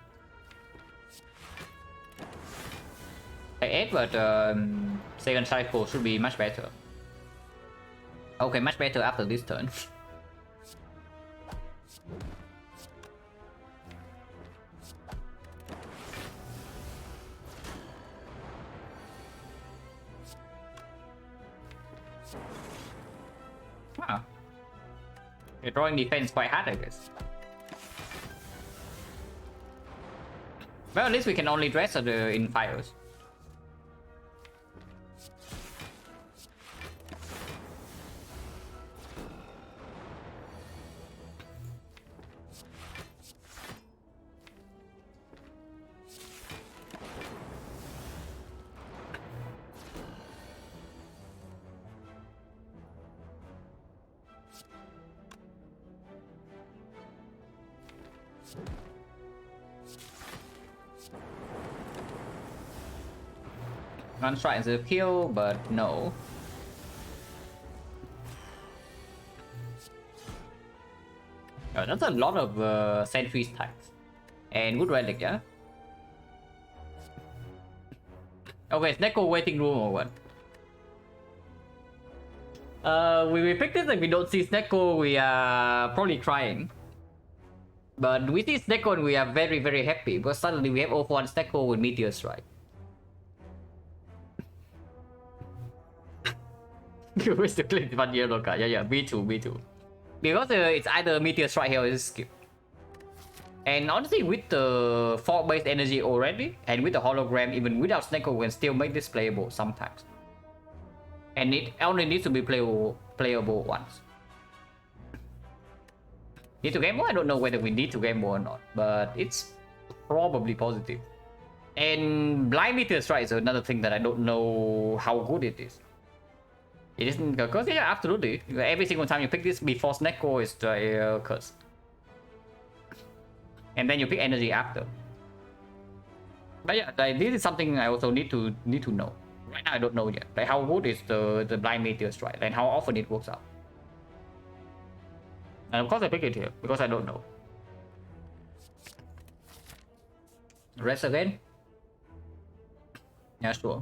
I 8, but second cycle should be much better. Okay, much better after this turn. Wow. You're drawing defense quite hard, I guess. Well, at least we can only dress in fires. One strike is a kill, but no. Oh, that's a lot of sentry stacks. And good relic, yeah? Okay, Snecko waiting room or what? We picked this and we don't see Snecko, we are probably crying. But we see Snecko and we are very, very happy because suddenly we have 0-1 Snecko with Meteor Strike. You wish to click one yellow card. Yeah, me too. Because it's either Meteor Strike here or it's skip. And honestly, with the 4-based energy already, and with the hologram, even without Snecko, we can still make this playable sometimes. And it only needs to be playable once. Need to game more? I don't know whether we need to game more or not, but it's probably positive. And Blind Meteor Strike is another thing that I don't know how good it is. It isn't a curse? Yeah, absolutely. Every single time you pick this before Snecko is the curse. And then you pick energy after. But yeah, like, this is something I also need to know. Right now I don't know yet. Like how good is the Blind Meteor Strike and how often it works out. And of course I pick it here because I don't know. Rest again? Yeah, sure.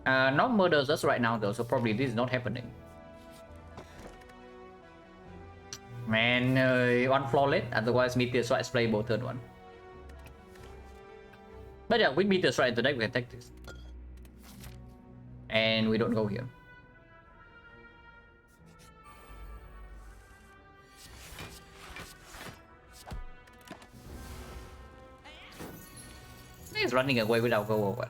Not murders us right now though, so probably this is not happening. Man, one flawless, otherwise Meteor Strike is playable turn 1. But yeah, with Meteor Strike today we can take this. And we don't go here. He's running away without go over.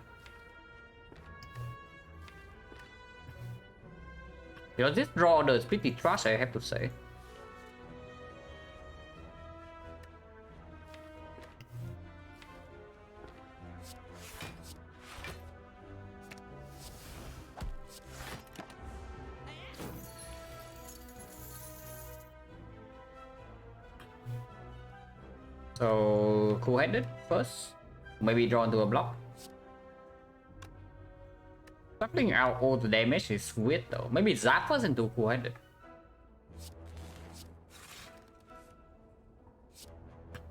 You know, this draw order is pretty trash, I have to say. So, cool-headed first. Maybe draw into a block. Suckling out all the damage is weird though. Maybe Zap first into cool-headed.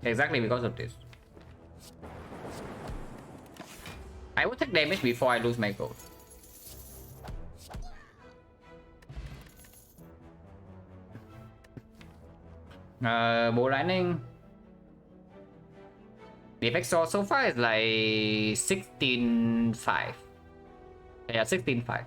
Exactly because of this. I will take damage before I lose my gold. Ball lightning. The effect so far is like 16-5. Yeah, 16-5.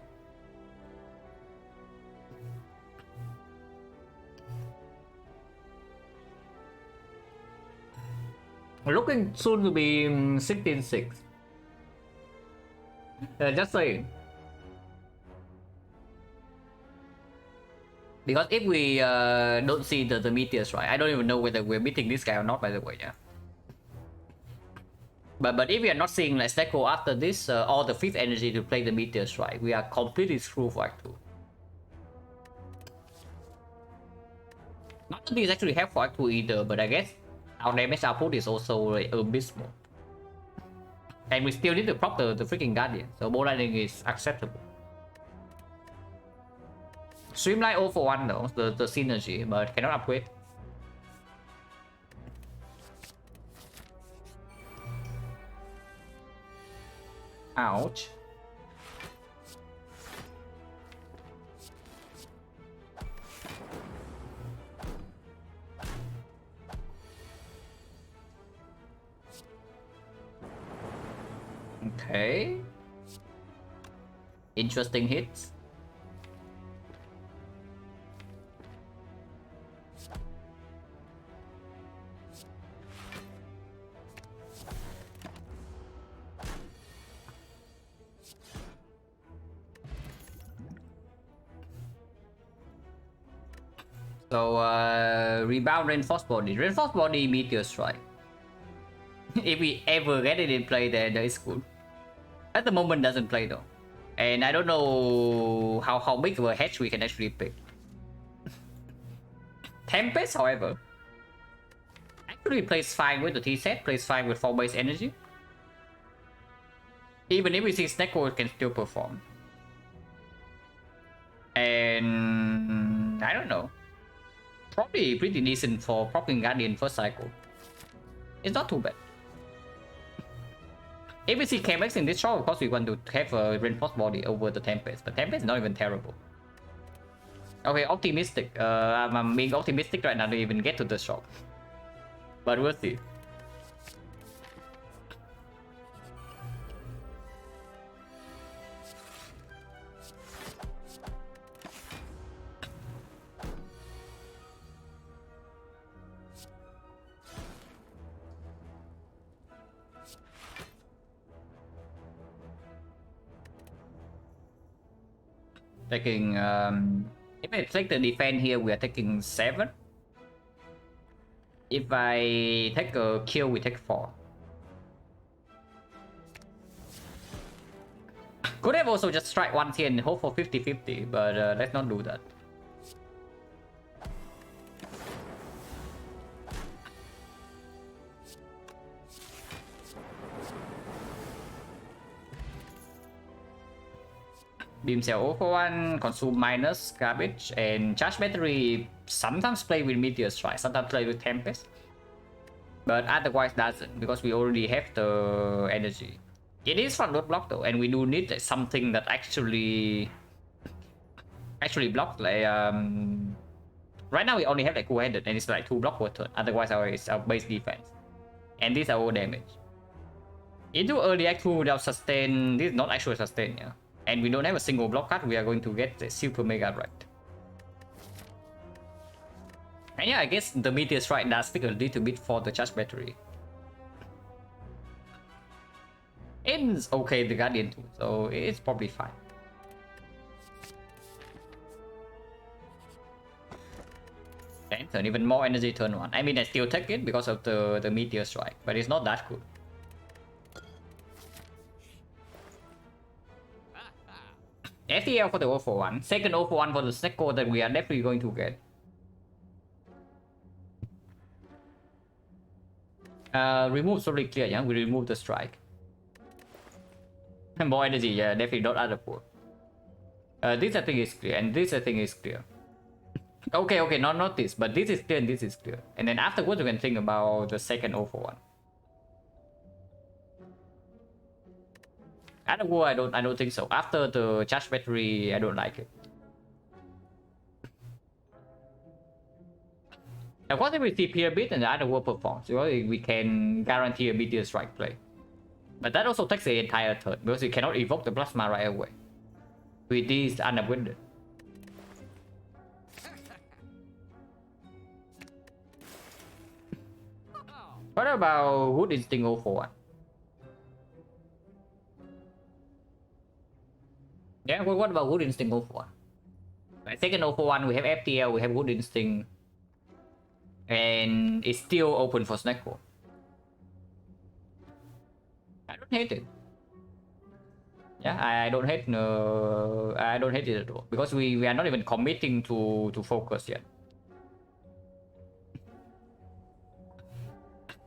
Looking soon to be 16-6. Just saying. Because if we don't see the meteors, right? I don't even know whether we're beating this guy or not, by the way, yeah. But if we are not seeing like Snecko after this, or the 5th energy to play the meteors, right? We are completely screwed for Act 2. Not that these actually have for Act 2 either, but I guess our damage output is also like, abysmal. And we still need to prop the freaking Guardian, so ball lightning is acceptable. Streamline 0 for 1 though, the synergy, but cannot upgrade. Ouch. Okay. Interesting hits. So, rebound reinforced body. Reinforced body, meteor strike. If we ever get it in play, then that is cool. At the moment, doesn't play though. And I don't know how big of a hedge we can actually pick. Tempest, however, actually plays fine with the T-set, plays fine with 4 base energy. Even if we see Snecko, it can still perform. And I don't know. Probably pretty decent for propping Guardian first cycle. It's not too bad. If we see KMX in this shot, of course we want to have a reinforced body over the Tempest, but Tempest is not even terrible. Okay, optimistic. I'm being optimistic right now to even get to the shot. But we'll see. Taking if I take the defense here, we are taking 7. If I take a kill, we take 4. Could have also just strike once here and hope for 50-50, but let's not do that. Beam cell 0 for 1, consume minus, garbage, and charge battery sometimes play with meteor strike, sometimes play with tempest. But otherwise doesn't, because we already have the energy. It is front load block though, and we do need something that actually blocks, like Right now we only have like two-handed and it's like 2 block per turn. Otherwise it's our base defense. And these are all damage. Into early act 2 without sustain, this is not actually sustain, yeah. And we don't have a single block card, we are going to get the super mega right. And yeah, I guess the meteor strike does stick a little bit for the charge battery. It's okay, the guardian too, so it's probably fine. And turn even more energy turn 1. I mean, I still take it because of the meteor strike, but it's not that good. FTL for the 0 for 1. Second 0 for 1 for the XecnaR that we are definitely going to get. Remove solely clear, yeah? We remove the strike. More energy, yeah, definitely not other pool. This I think is clear, and this I think is clear. Okay, not this, but this is clear and this is clear. And then afterwards, we can think about the second 0 for 1. Other war, I don't think so. After the charge battery, I don't like it. Of course, if we see peer bit and the other war performs, we can guarantee a meteor strike play. But that also takes the entire turn because you cannot evoke the plasma right away. With this unavoided. What about Good Instinct 0 for 1? Yeah, what about Good Instinct 0 for 1? Like second 0 for 1, we have FTL, we have Good Instinct. And it's still open for XecnaR. I don't hate it. Yeah, I don't hate it at all. Because we are not even committing to focus yet.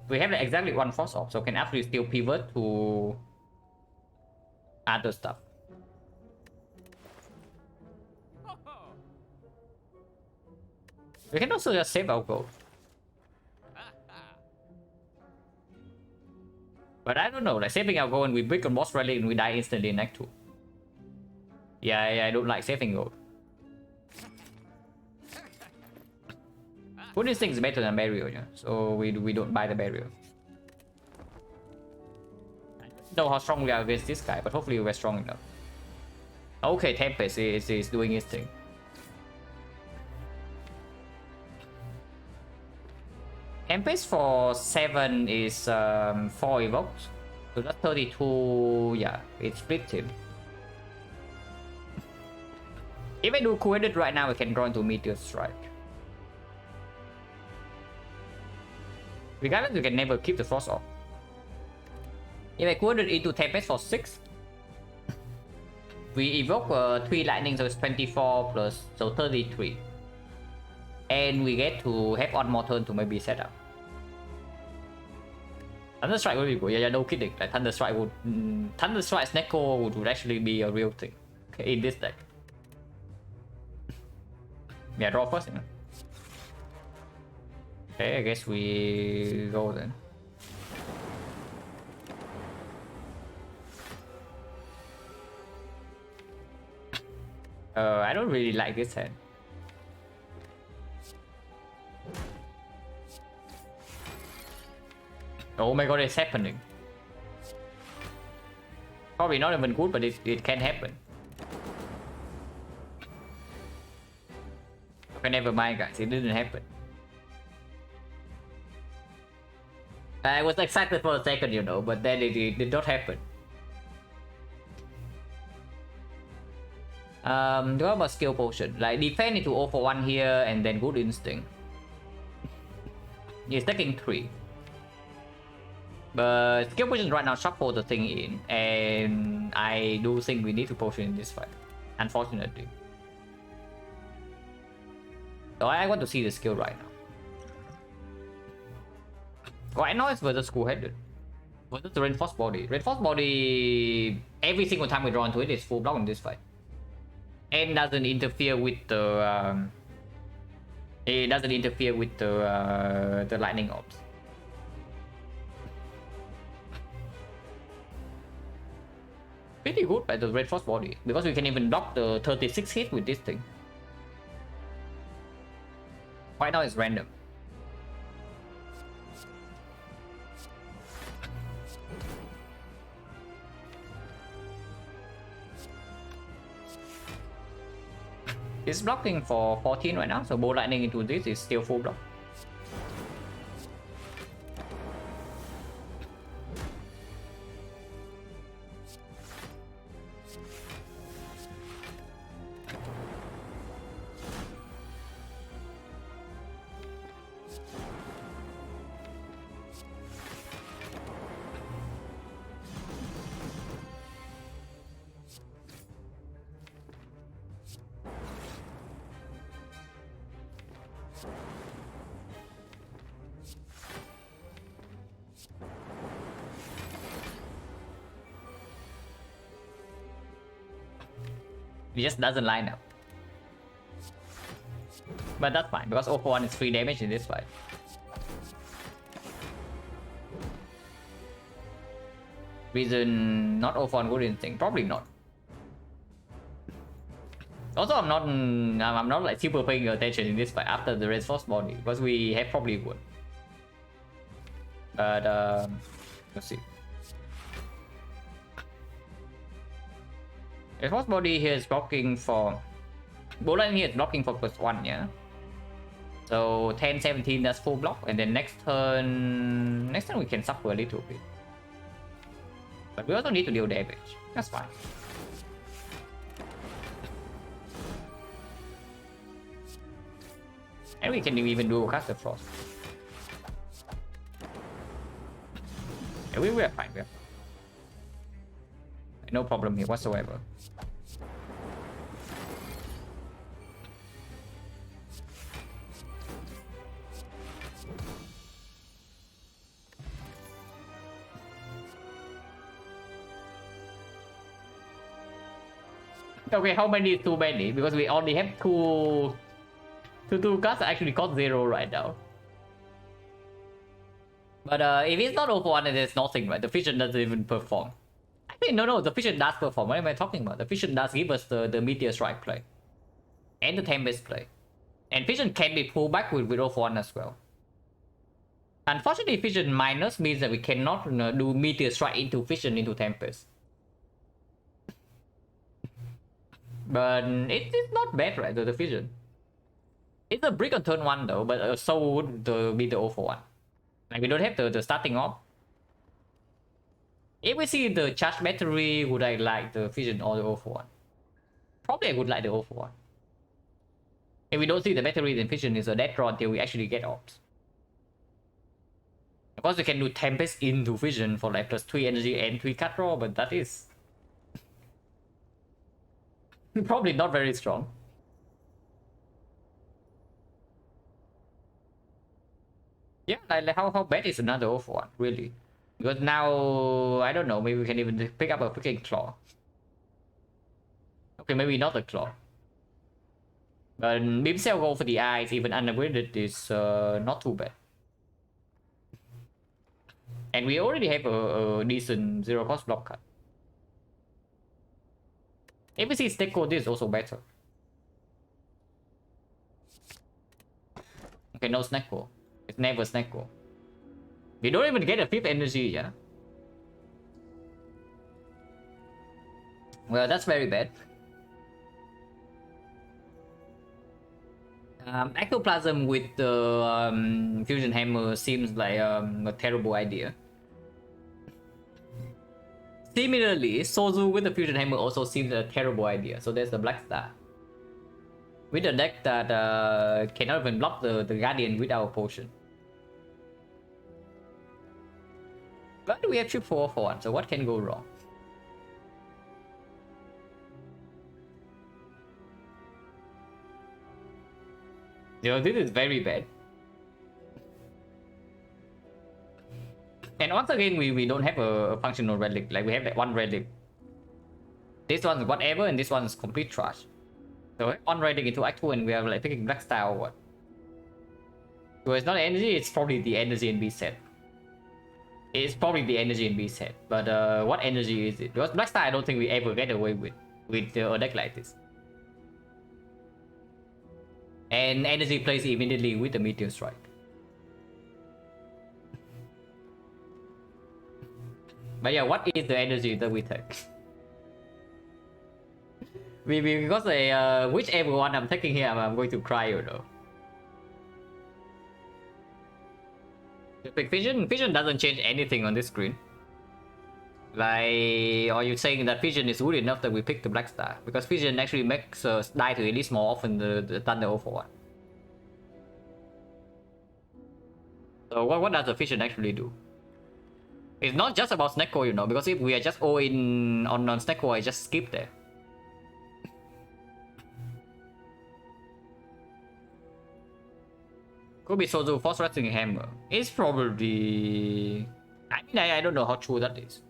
We have like exactly one force off, so can actually still pivot to other stuff. We can also just save our gold. But I don't know, like saving our gold and we break on boss rally and we die instantly in Act 2. Yeah, I don't like saving gold. Good Instinct is better than Barrier, yeah? So we don't buy the Barrier. I don't know how strong we are against this guy, but hopefully we're strong enough. Okay, Tempest is doing his thing. Tempest for 7 is 4 evokes. So that's 32, yeah, it splits him. If I do cool edit right now, I can draw into Meteor Strike. Regardless, you can never keep the Frost off. If I cool edit into Tempest for 6, we evoke 3 lightning, so it's 24 plus, so 33. And we get to have one more turn to maybe set up. Thunder Strike would be good, yeah, no kidding. Like Thunder Strike would, Thunder Strike XecnaR would actually be a real thing in this deck. Yeah, draw first, you know. Okay, I guess we go then. I don't really like this hand. Oh my god, it's happening. Probably not even good, but it can happen. Okay, never mind guys, it didn't happen. I was excited for a second, you know, but then it did not happen. Do I have a skill potion? Like defend into 0 for 1 here and then Good Instinct. He's taking 3. But skill potions right now shuffle the thing in, and I do think we need to potion in this fight, unfortunately. So I want to see the skill right now. Oh, I know it's versus cool-headed. Versus the reinforced body. Reinforced body, every single time we draw into it, it's full block in this fight. And doesn't interfere with the it doesn't interfere with the lightning orbs. Pretty good by the reinforced body, because we can even block the 36 hit with this thing. Right now it's random. It's blocking for 14 right now, so bolt lightning into this is still full block. It just doesn't line up. But that's fine, because 0-1 is 3 damage in this fight. Reason not 0-1 good instinct? Probably not. Also, I'm not like super paying attention in this fight after the reinforced body, because we have probably won. But let's see. Reinforced body here is blocking for Bolan here is blocking for +1, yeah. So 10-17 that's full block, and then next turn we can suffer a little bit. But we also need to deal damage. That's fine. And we can even do Caster Frost. Yeah, we're fine, we're fine. No problem here whatsoever. Okay, how many is too many? Because we only have two cards actually cost 0 right now. But if it's not over 1, then there's nothing, right? The fission doesn't even perform. Actually, no, the fission does perform. What am I talking about? The fission does give us the Meteor Strike play. And the Tempest play. And fission can be pulled back with over 1 as well. Unfortunately, fission minus means that we cannot do Meteor Strike into fission into Tempest. But it's not bad, right? The fission. It's a brick on turn 1 though, but so would be the 0-1. Like we don't have the starting off. If we see the charge battery, would I like the fission or the 0-1? Probably I would like the 0-1. If we don't see the battery, then fission is a dead draw until we actually get ops. Of course, we can do Tempest into fission for like +3 energy and 3 cut draw, but that is probably not very strong. Yeah, like how bad is another 0-1, really? Because now, I don't know, maybe we can even pick up a freaking claw. Okay, maybe not a claw. But Beam Cell go for the eyes, even unavoided, is not too bad. And we already have a decent 0 cost block cut. If we see Stecco, this is also better. Okay, no Snecko. It's never Snecko. We don't even get a 5th energy, yeah? Well, that's very bad. Ectoplasm with the Fusion Hammer seems like a terrible idea. Similarly, Sozu with the Fusion Hammer also seems a terrible idea. So there's the Black Star. With a deck that cannot even block the Guardian with our potion. But we have chip 4-1, so what can go wrong? You know, this is very bad. And once again, we don't have a functional relic. Like, we have that one relic. This one's whatever, and this one's complete trash. So, one relic into Act 2, and we are like picking Black Star or what? So, it's not energy, it's probably the energy in B set. It's probably the energy in B set. But what energy is it? Because Black Star, I don't think we ever get away with a deck like this. And energy plays immediately with the meteor strike. But yeah, what is the energy that we take? Because whichever one I'm taking here, I'm going to cry, you know. Vision doesn't change anything on this screen. Like, are you saying that Vision is good enough that we pick the Black Star? Because Vision actually makes us die to at least more often the Thunder 041. So what does the Vision actually do? It's not just about Snecko, you know, because if we are just all in on Snecko, I just skip there. Could be Sozu Force Wrestling Hammer. It's probably... I mean, I don't know how true that is.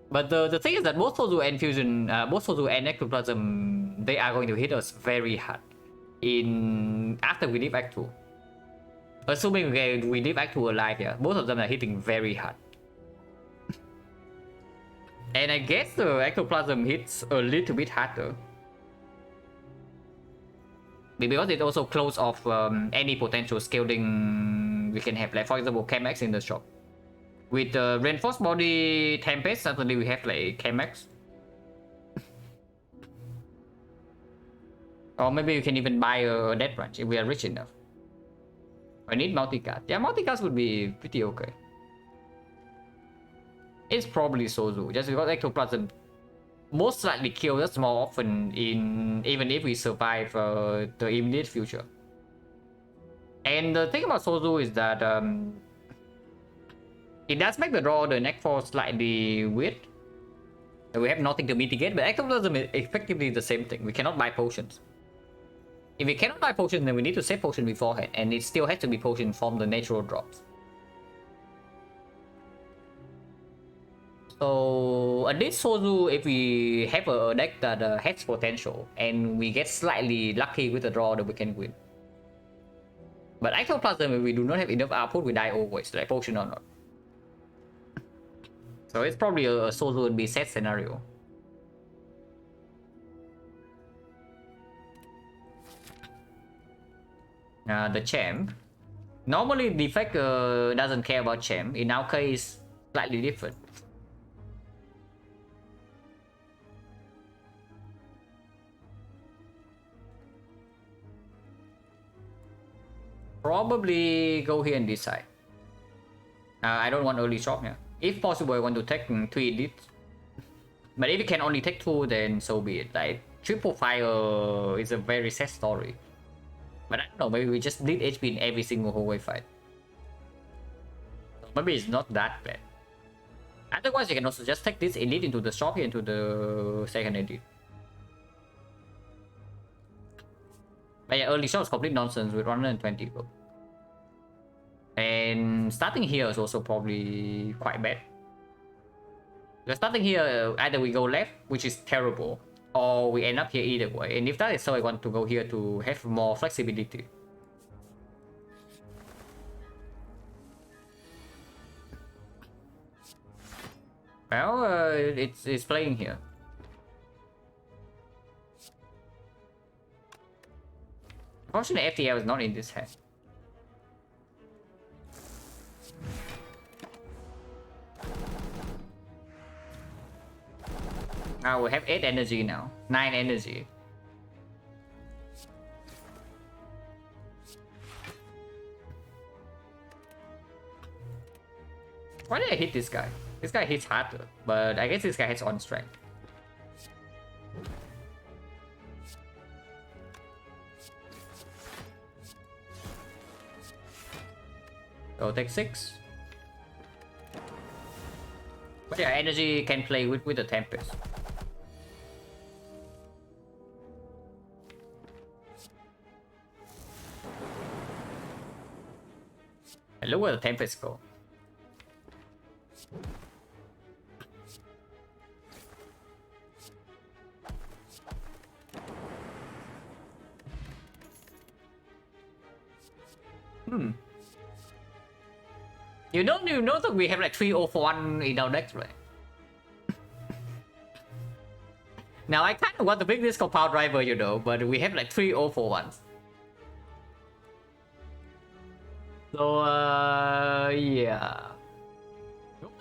But the thing is that both Sozu and Fusion, both Sozu and Ectoplasm, they are going to hit us very hard after we leave Act 2. Assuming we leave Act 2 alive, yeah, both of them are hitting very hard. And I guess the Ectoplasm hits a little bit harder. Because it also closes off any potential scaling we can have. Like, for example, Chemax in the shop. With the Reinforced Body Tempest, suddenly we have like Chemax. Or maybe you can even buy a Death Branch if we are rich enough. I need multicast. Yeah, multicast would be pretty okay. It's probably Sozu, just because Ectoplasm most likely kills us more often even if we survive the immediate future. And the thing about Sozu is that it does make the draw the neck force slightly weird. We have nothing to mitigate, but Ectoplasm is effectively the same thing. We cannot buy potions. If we cannot buy potions, then we need to save potion beforehand, and it still has to be potion from the natural drops. So at least Sozu, if we have a deck that has potential and we get slightly lucky with the draw, that we can win. But Ectoplasm, if we do not have enough output, we die always, like potion or not. So it's probably a Sozu and be set scenario. The champ. Normally Defect doesn't care about champ. In our case, slightly different. Probably go here and decide. I don't want early shop here. If possible, I want to take 3 elites. But if you can only take 2, then so be it. Like, triple fire is a very sad story. But I don't know, maybe we just need HP in every single hallway fight. So maybe it's not that bad. Otherwise, you can also just take this elite into the shop here, into the second elite. But yeah, early shop is complete nonsense with 120 gold. And starting here is also probably quite bad. Because starting here, either we go left, which is terrible, or we end up here either way. And if that is so, I want to go here to have more flexibility. Well, it's playing here. Unfortunately, FTL is not in this hand. Now we have 8 energy now. 9 energy. Why did I hit this guy? This guy hits harder, but I guess this guy hits on strength. So take 6. But yeah, energy can play with the Tempest. And look where the Tempest go. You know that we have like 3 0 for 1 in our decks, right? Now I kind of want to pick this Compound Driver, you know, but we have like 3 0 for 1s. So yeah.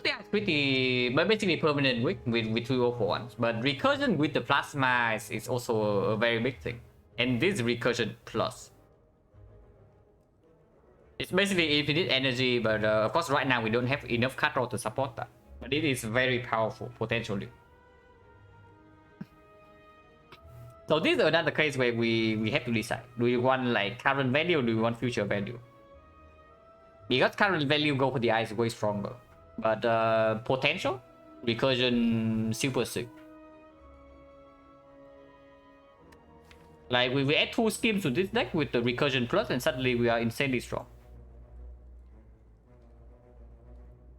They are pretty, but basically permanent with 2 0 for 1s. But recursion with the plasma is also a very big thing. And this recursion plus. It's basically infinite energy, but of course right now we don't have enough cut roll to support that. But it is very powerful, potentially. So this is another case where we have to decide. Do we want like current value or do we want future value? Because current value go for the eyes way stronger. But potential, recursion super sick. Like we add 2 schemes to this deck with the recursion plus and suddenly we are insanely strong.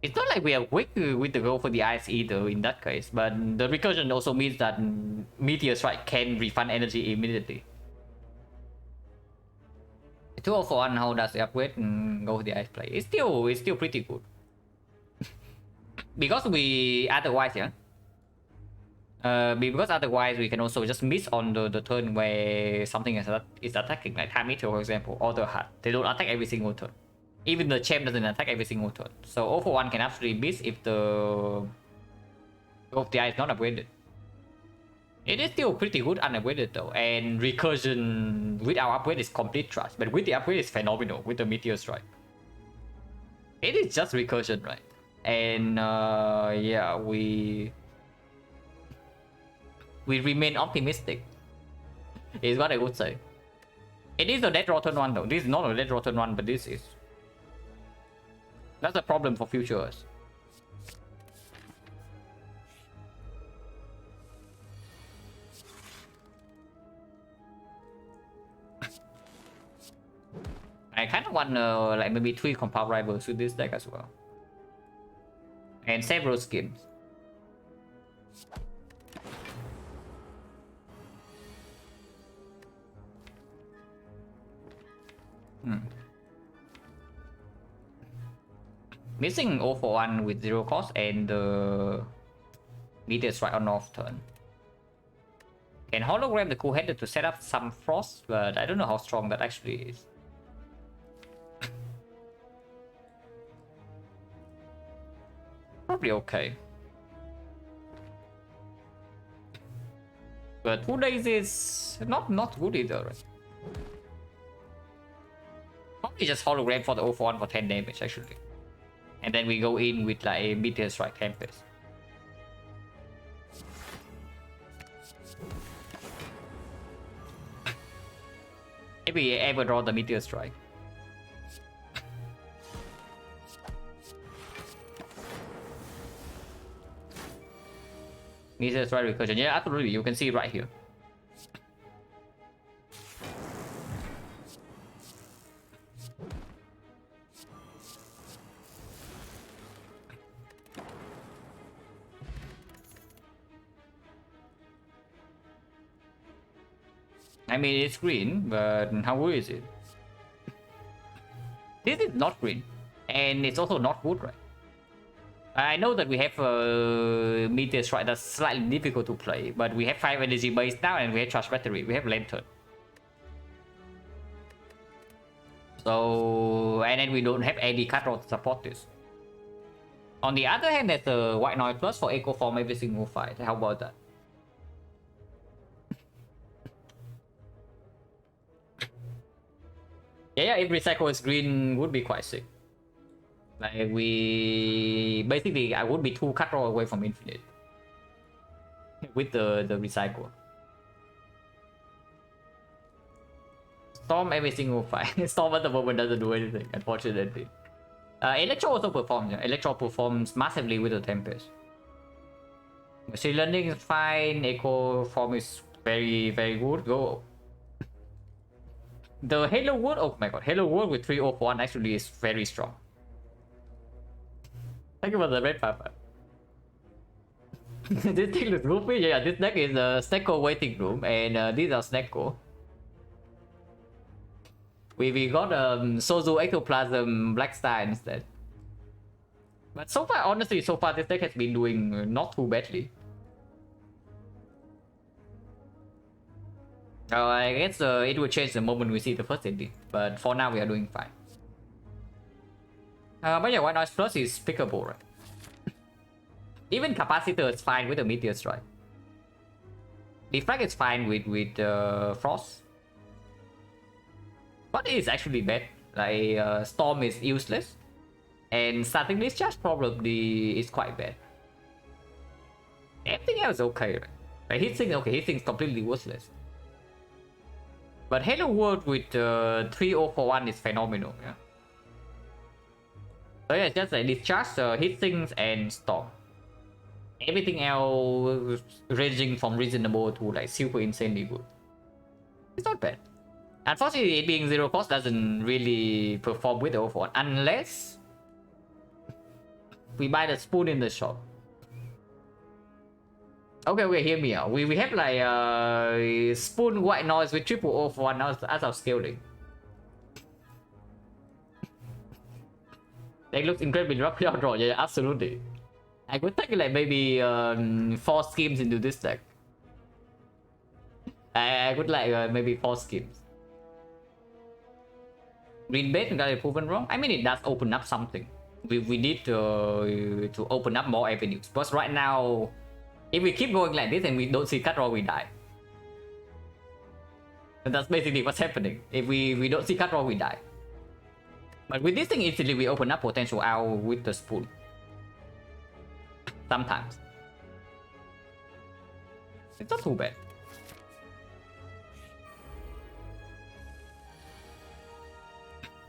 It's not like we are weak with the go for the eyes either in that case, but the recursion also means that Meteor Strike can refund energy immediately. 2 for 1, how does the upgrade go for the eyes play? It's still pretty good. Because we otherwise, yeah. Because otherwise we can also just miss on the turn where something is attacking, like Time Meteor for example, or the Hut. They don't attack every single turn. Even the champ doesn't attack every single turn. So 0 for 1 can absolutely miss if the Go of the Eye is not upgraded. It is still pretty good unupgraded though, and recursion with our upgrade is complete trash, but with the upgrade is phenomenal with the Meteor Strike. It is just recursion, right? And yeah, we remain optimistic is what I would say. It is a dead rotten one though. This is not a dead rotten one, but this is. That's a problem for futures. I kind of want like maybe 3 compound rivals with this deck as well. And several schemes. Missing 0 for 1 with 0 cost and the Meteor Strike on off turn. Can hologram the cool-headed to set up some frost, but I don't know how strong that actually is. Probably okay. But 2 days is not good either, right? Probably just hologram for the 0 for 1 for 10 damage actually. And then we go in with like a Meteor Strike Tempest. Maybe ever draw the Meteor Strike. Meteor Strike recursion. Yeah, absolutely. You can see right here. I mean, it's green, but how good is it? This is not green, and it's also not wood, right? I know that we have a Meteor Strike that's slightly difficult to play, but we have 5 energy base now, and we have Charge Battery, we have Lantern. So, and then we don't have any cut roll to support this. On the other hand, there's a White Noise Plus for Echo Form every single fight. How about that? Yeah, if recycle is green would be quite sick. Like we basically I would be 2 cut roll away from infinite with the recycle. Storm every single fight. Storm at the moment doesn't do anything, unfortunately. Electro also performs. Yeah. Electro performs massively with the Tempest. Machine learning is fine. Echo Form is very good. Go. The Halo World, oh my god, Halo World with 3 of 1 actually is very strong. Thank you for the red papa. This thing looks goofy. Yeah, this deck is a Snecko waiting room, and these are Snecko. We got Sozu Ectoplasm Black Star instead. But so far, honestly, this deck has been doing not too badly. I guess it will change the moment we see the first ending, but for now we are doing fine. But yeah, White Noise Plus is pickable, right? Even Capacitor is fine with the Meteor Strike. Defrag is fine with Frost. But it is actually bad. Like Storm is useless. And starting discharge probably is quite bad. Everything else is okay, right? Like Heatsink, okay, Heatsink is completely worthless. But Hello World with 3041 is phenomenal, yeah. So yeah, just like discharge, Heatsinks and Storm. Everything else ranging from reasonable to like super insanely good. It's not bad. Unfortunately, it being 0 cost doesn't really perform with the overall unless we buy the spoon in the shop. Okay, hear me out. We have like spoon White Noise with triple O for one as our scaling. That looks incredibly rough without draw. Yeah, absolutely. I could take like maybe 4 schemes into this deck. I could like maybe 4 schemes. Green bait got it proven wrong. I mean, it does open up something. We need to open up more avenues. But right now, if we keep going like this and we don't see cut draw, we die. And that's basically what's happening. If we don't see cut draw, we die. But with this thing, easily we open up potential out with the spoon. Sometimes. It's not too bad.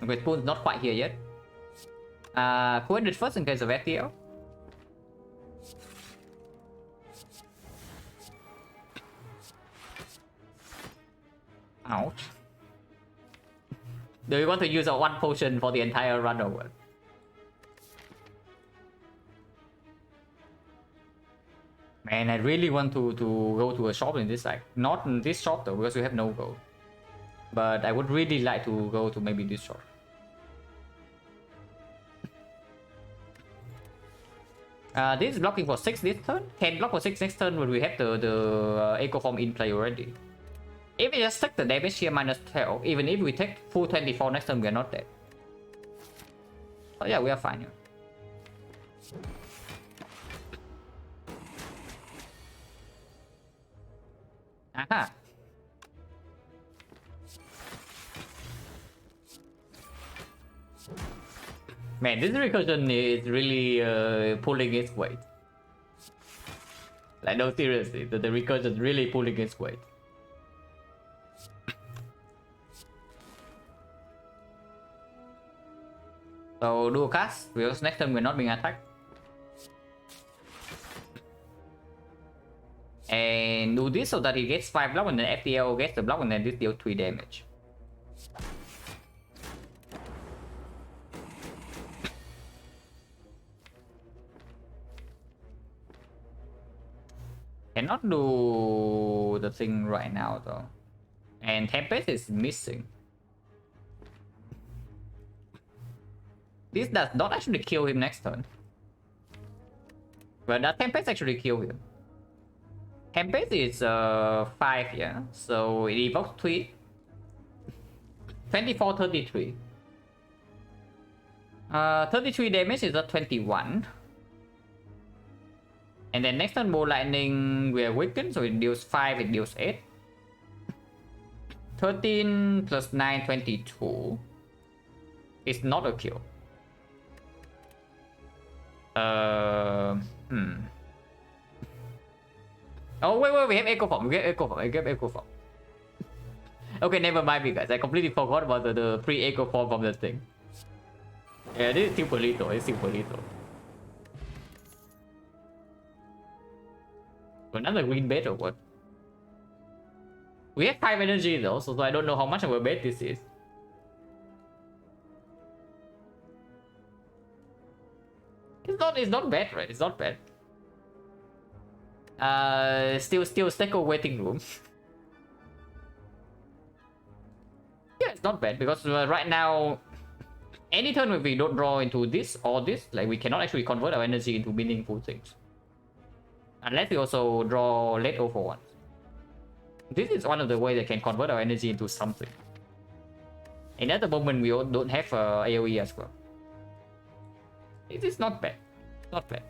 Okay, spoon's not quite here yet. 200 first in case of FTL. Ouch. Do you want to use a 1 potion for the entire run or what? Man, I really want to go to a shop in this side. Not in this shop though, because we have no gold. But I would really like to go to maybe this shop. This is blocking for 6 this turn. Can block for 6 next turn when we have the Echo Form in play already. If we just take the damage here minus 12, even if we take full 24 next turn, we are not dead. So yeah, we are fine here. Aha. Man, this recursion is really pulling its weight. Like, no, seriously, the recursion is really pulling its weight. So, dual cast, because next turn we're not being attacked. And do this so that he gets 5 block and then FTL gets the block and then this deals 3 damage. Cannot do the thing right now though. And Tempest is missing. This does not actually kill him next turn. But that Tempest actually kill him. Tempest is 5, yeah. So it evokes 3. 24, 33. 33 damage is a 21. And then next turn, Ball Lightning, we are weakened, so it deals 5, it deals 8. 13 plus 9, 22. It's not a kill. Oh, wait, we have Echo Form. We have Echo Form. Okay, never mind me, guys. I completely forgot about the free Echo Form from the thing. Yeah, this is super lethal. It's super lethal. Another green bait or what? We have 5 energy though, so I don't know how much of a bait this is. It's not bad, right? It's not bad. Still Steko waiting room. Yeah, it's not bad because right now, any turn if we don't draw into this or this, like we cannot actually convert our energy into meaningful things. Unless we also draw late over ones. This is one of the ways that can convert our energy into something. And at the moment we don't have AoE as well. It is not bad. Not bad.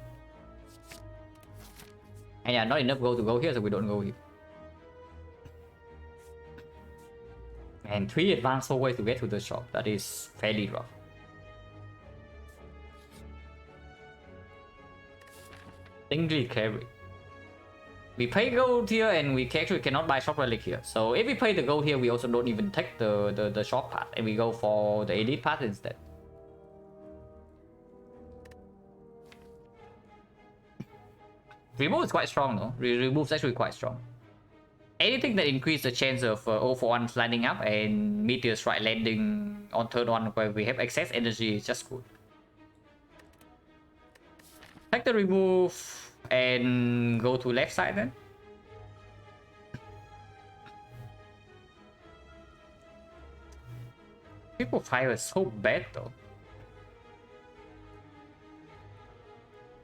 And yeah, not enough gold to go here, so we don't go here. And 3 advanced ways to get to the shop. That is fairly rough. Singly carry. We pay gold here and we actually cannot buy shop relic here. So if we pay the gold here, we also don't even take the shop path and we go for the elite path instead. Remove is quite strong though. Remove is actually quite strong. Anything that increases the chance of 0-for-1 landing up and meteor strike landing on turn 1 where we have excess energy is just good. Take the remove and go to left side then. People fire is so bad though.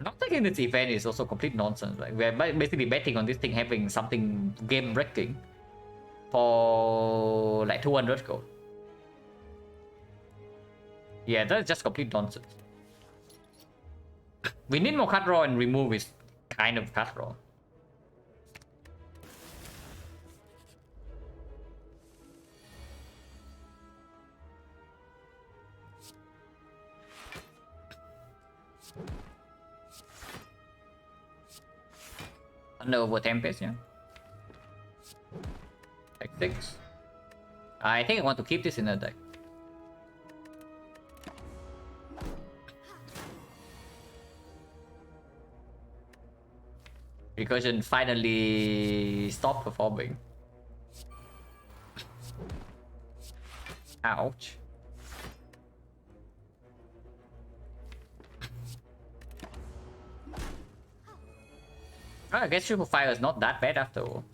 Not taking this event is also complete nonsense. Like we're basically betting on this thing having something game breaking for like 200 gold. Yeah, that's just complete nonsense. We need more cut raw and remove is kind of cut raw. Thunder over Tempest, yeah. Deck 6. I think I want to keep this in the deck. Recursion finally stopped performing. Ouch. I guess Triple Fire is not that bad after all.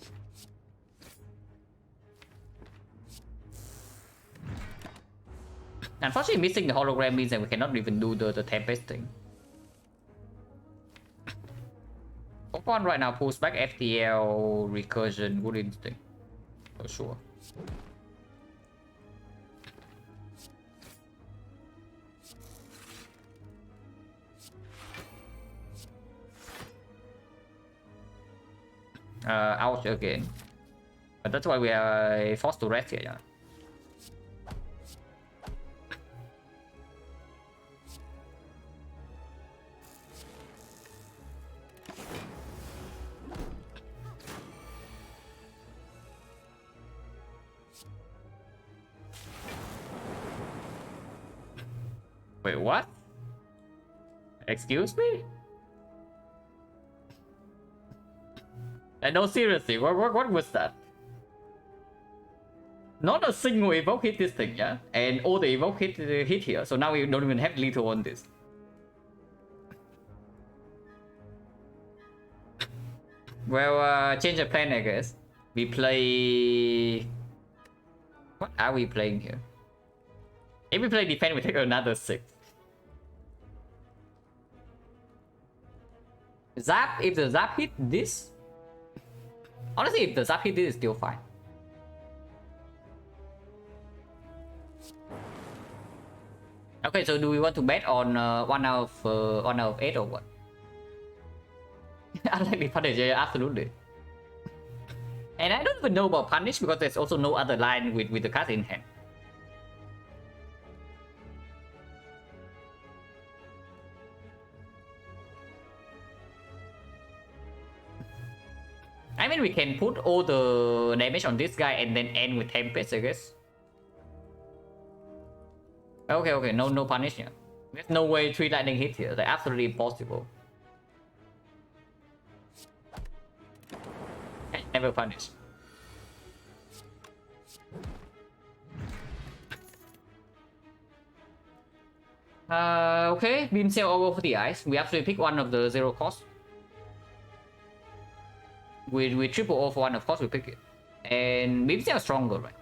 Unfortunately, missing the hologram means that we cannot even do the Tempest thing. Pokemon right now pulls back FTL, Recursion, Good Instinct. For sure. Ouch again. But that's why we are forced to rest here, yeah. Wait, what? Excuse me? No, seriously, what was that? Not a single evoke hit this thing, yeah? And all the evoke hit here, so now we don't even have lethal on this. Well, change the plan, I guess. We play... What are we playing here? If we play defense, we take another 6. Zap, if the Zap hit this... Honestly, if the Zap hit this, is still fine. Okay, so do we want to bet on 1 out of 8 or what? Unlikely punish, yeah, absolutely. And I don't even know about punish because there's also no other line with the card in hand. I mean, we can put all the damage on this guy and then end with Tempest, I guess. Okay, no punish here. There's no way 3 lightning hit here. They're absolutely impossible. Never punish. Okay, Beam Sail over for the ice. We actually pick one of the 0 cost. With triple O for 1, of course we pick it. And Beam Sail is stronger, right?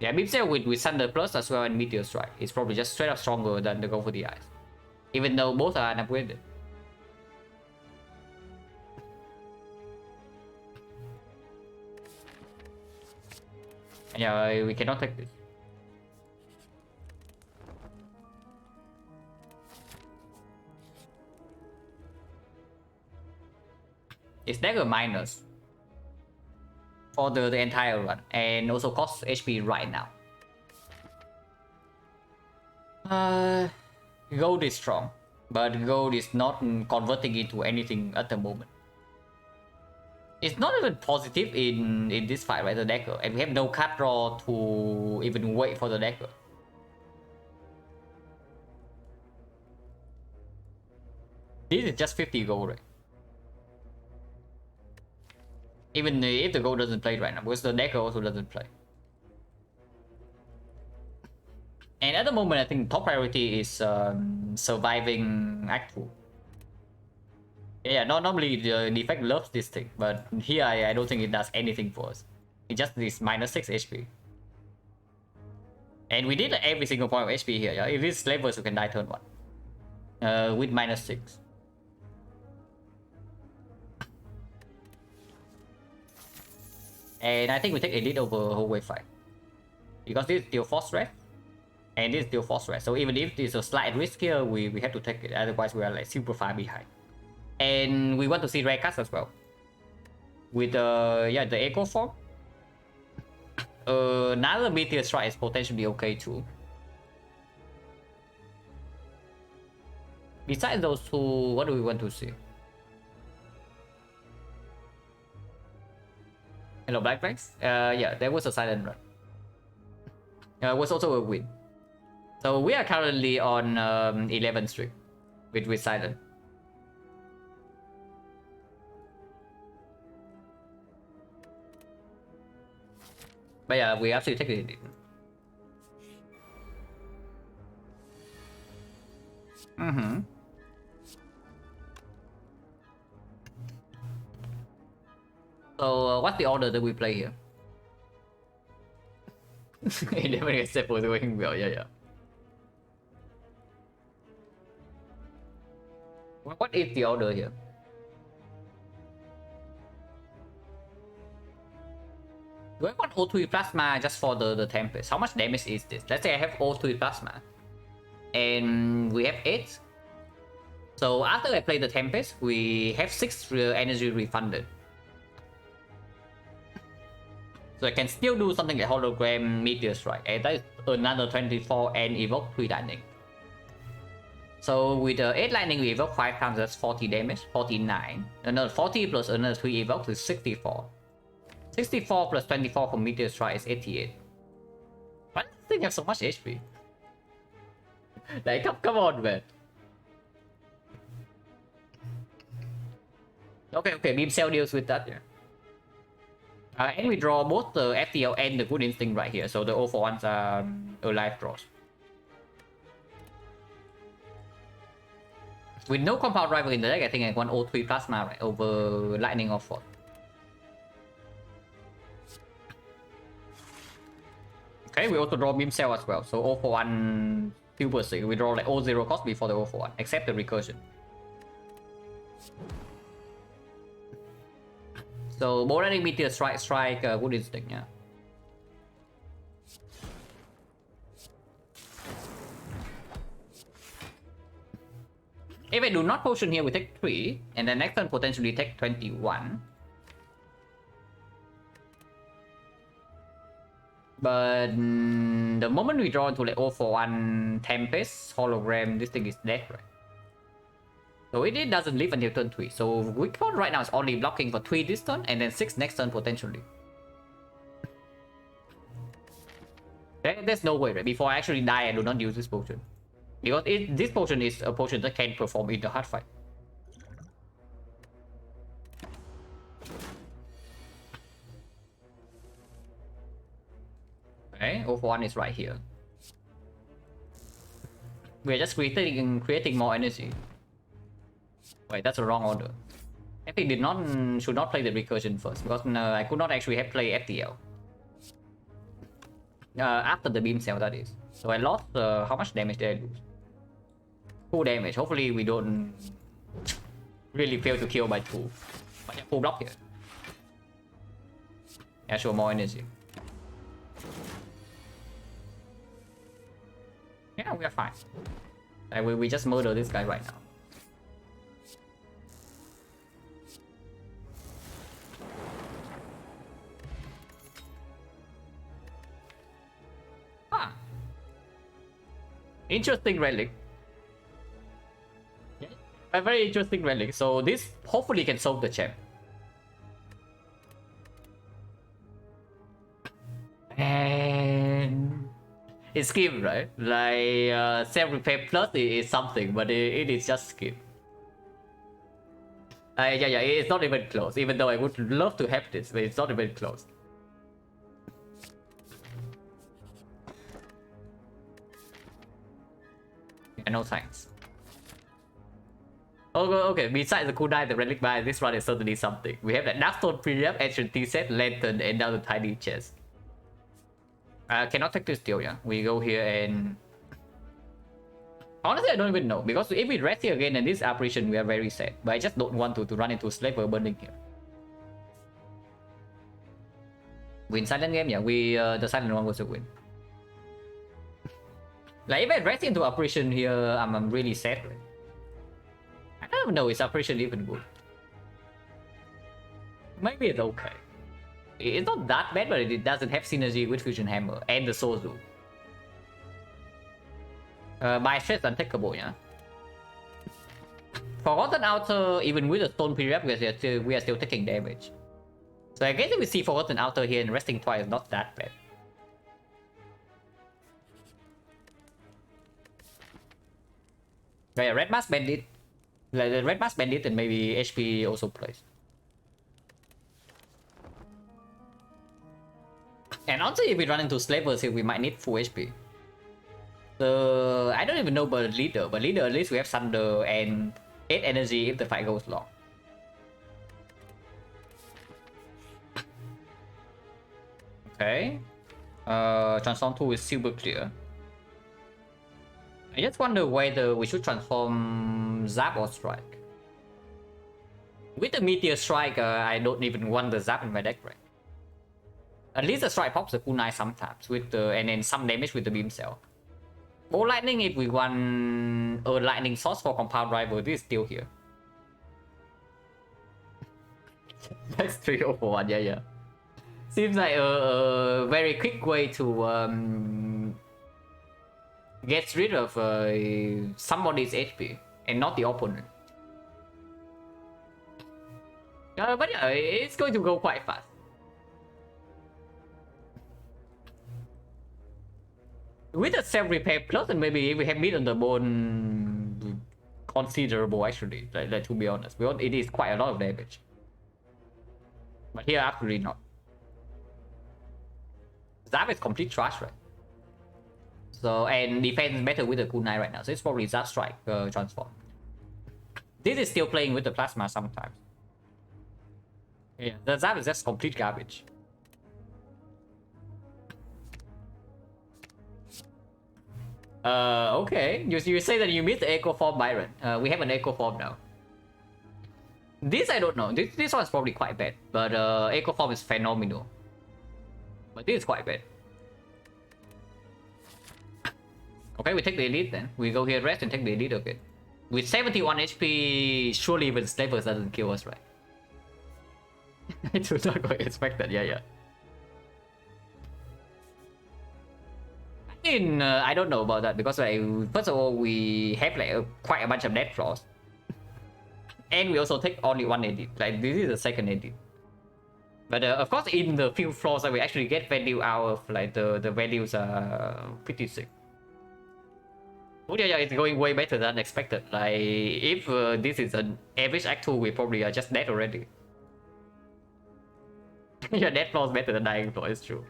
Yeah, Beam Sail with Thunder Plus as well and Meteor Strike. It's probably just straight up stronger than the Go for the Eyes. Even though both are unupgraded. Yeah, we cannot take this. It's dagger minus for the entire run, and also costs HP right now. Gold is strong, but gold is not converting into anything at the moment. It's not even positive in this fight, right? The dagger, and we have no card draw to even wait for the dagger. This is just 50 gold, right? Even if the gold doesn't play right now, because the dagger also doesn't play. And at the moment, I think top priority is surviving Act 2. Yeah, normally the defect loves this thing, but here I don't think it does anything for us. It just is minus 6 HP. And we did every single point of HP here, yeah? If it's slavers, you can die turn 1. With minus 6. And I think we take elite over whole wave 5. Because this is still force threat. And this is still force threat. So even if there's a slight risk here, we have to take it. Otherwise we are like super far behind. And we want to see rare cards as well. With the echo form. Another meteor strike is potentially okay too. Besides those two, what do we want to see? Hello, Black Flags? Yeah, there was a silent run. Was also a win. So we are currently on 11 streak with silent. But yeah, we actually take it. So what's the order that we play here? 11 except for doing well, yeah. What is the order here? Do I want O2 Plasma just for the Tempest? How much damage is this? Let's say I have O2 Plasma. And we have 8. So after I play the Tempest, we have 6 energy refunded. So I can still do something like Hologram Meteor Strike. And that is another 24 and evoke 3 lightning. So with the 8 lightning we evoke 5 times, that's 40 damage, 49. Another 40 plus another 3 evoke is 64. 64 plus 24 for Meteor Strike is 88. Why does this thing have so much HP? Like, come on, man. Okay, Beam Cell deals with that, yeah. And we draw both the FTL and the Good Instinct right here, so the 0 for 1s are alive draws. With no Compound Rival in the deck, I think I want O3 Plasma right over Lightning or Fort. Okay, we also draw Beam Cell as well, so 0 for 1 Super Sig. We draw like 0 cost before the 0 for 1, except the Recursion. So Moranic Meteor strike Good Instinct, yeah. If I do not potion here, we take 3, and then next turn potentially take 21. But the moment we draw into like 0 for 1 Tempest, Hologram, this thing is dead, right? So it doesn't live until turn 3. So Weak Point right now is only blocking for 3 this turn, and then 6 next turn potentially. There's no way, right? Before I actually die, I do not use this potion. Because this potion is a potion that can perform in the hard fight. Okay, 0 for 1 is right here. We're just creating more energy. Wait, that's the wrong order. I think should not play the Recursion first, because I could not actually have play FTL. After the Beam Cell, that is. So I lost, how much damage did I lose? Full damage. Hopefully we don't really fail to kill by 2. But yeah, full block here. Yeah, show more energy. Yeah, we are fine. Like, we just murder this guy right now. Interesting relic. A very interesting relic. So this hopefully can solve the champ. And it's skip, right? Like self-repair plus is something, but it is just skip. Yeah, it's not even close. Even though I would love to have this, but it's not even close. Yeah, no thanks. Okay, besides the cooldown, the relic buy, this one is certainly something. We have that Darkstone Pre-Rep, Ancient T-Set, Lantern, and now the Tiny Chest. Cannot take this deal, yeah. We go here and... Honestly, I don't even know, because if we rest here again and this apparition, we are very sad. But I just don't want to run into Slaver Burning here. Win Silent game, yeah, the Silent one was a win. Like, if I rest into apparition here, I'm really sad, right? I don't even know, is apparition even good? Maybe it's okay. It's not that bad, but it doesn't have synergy with Fusion Hammer and the Sozu. My stress untakeable, yeah. Forgotten Outer, even with the Stone Pre-Rep, we are still taking damage. So I guess if we see Forgotten Outer here and resting twice is not that bad. Yeah, Red Mask Bandit. Like the Red Mask Bandit and maybe HP also plays. And also if we run into Slavers here, we might need full HP. So I don't even know about Leader, but Leader at least we have Thunder and 8 energy if the fight goes long. Okay. Transform 2 is super clear. I just wonder whether we should transform Zap or Strike. With the Meteor Strike, I don't even want the Zap in my deck, right? At least the Strike pops the Kunai sometimes with the and then some damage with the Beam Cell. Or Lightning if we want a Lightning Source for Compound Rival, this is still here. That's 3-0-1, yeah. Seems like a very quick way to get rid of somebody's HP and not the opponent. But yeah, it's going to go quite fast. With a self-repair plus, and maybe if we have meat on the bone, considerable actually, like to be honest. Because it is quite a lot of damage. But here, absolutely not. Zap is complete trash, right? So, and defense is better with the Kunai right now, so it's probably Zap Strike transform. This is still playing with the Plasma sometimes. Yeah, the Zap is just complete garbage. Okay. You say that you missed the Echo Form, Byron. We have an Echo Form now. This I don't know. This one's probably quite bad, but Echo Form is phenomenal. But this is quite bad. Okay, we take the Elite then. We go here, rest, and take the Elite again. With 71 HP, surely even Slavers doesn't kill us, right? I do not quite expect that. Yeah. I don't know about that because like first of all we have like quite a bunch of death flaws, and we also take only one edit. Like this is the second edit, but of course in the few flaws that we actually get value out of, like the values are pretty sick. Oh yeah, it's going way better than expected. Like if this is an average act 2, we probably are just dead already. Yeah, death flaws better than dying flaw. It's true.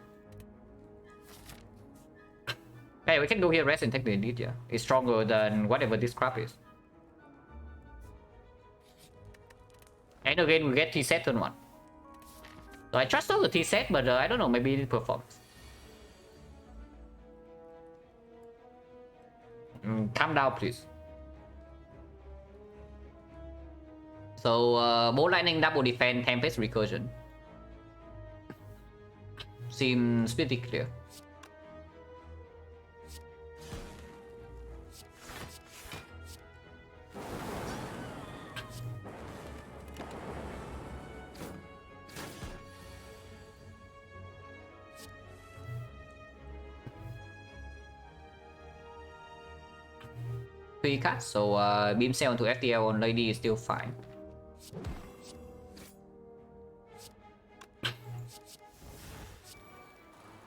Hey, we can go here, rest, and take the Elite, yeah. It's stronger than whatever this crap is. And again, we get T-set turn 1. So I trust all the T-set, but I don't know, maybe it performs. Calm down, please. So, Bolt Lightning, double defense, Tempest, Recursion. Seems pretty clear. 3 cards, so Beam Cell into FTL on Lady is still fine.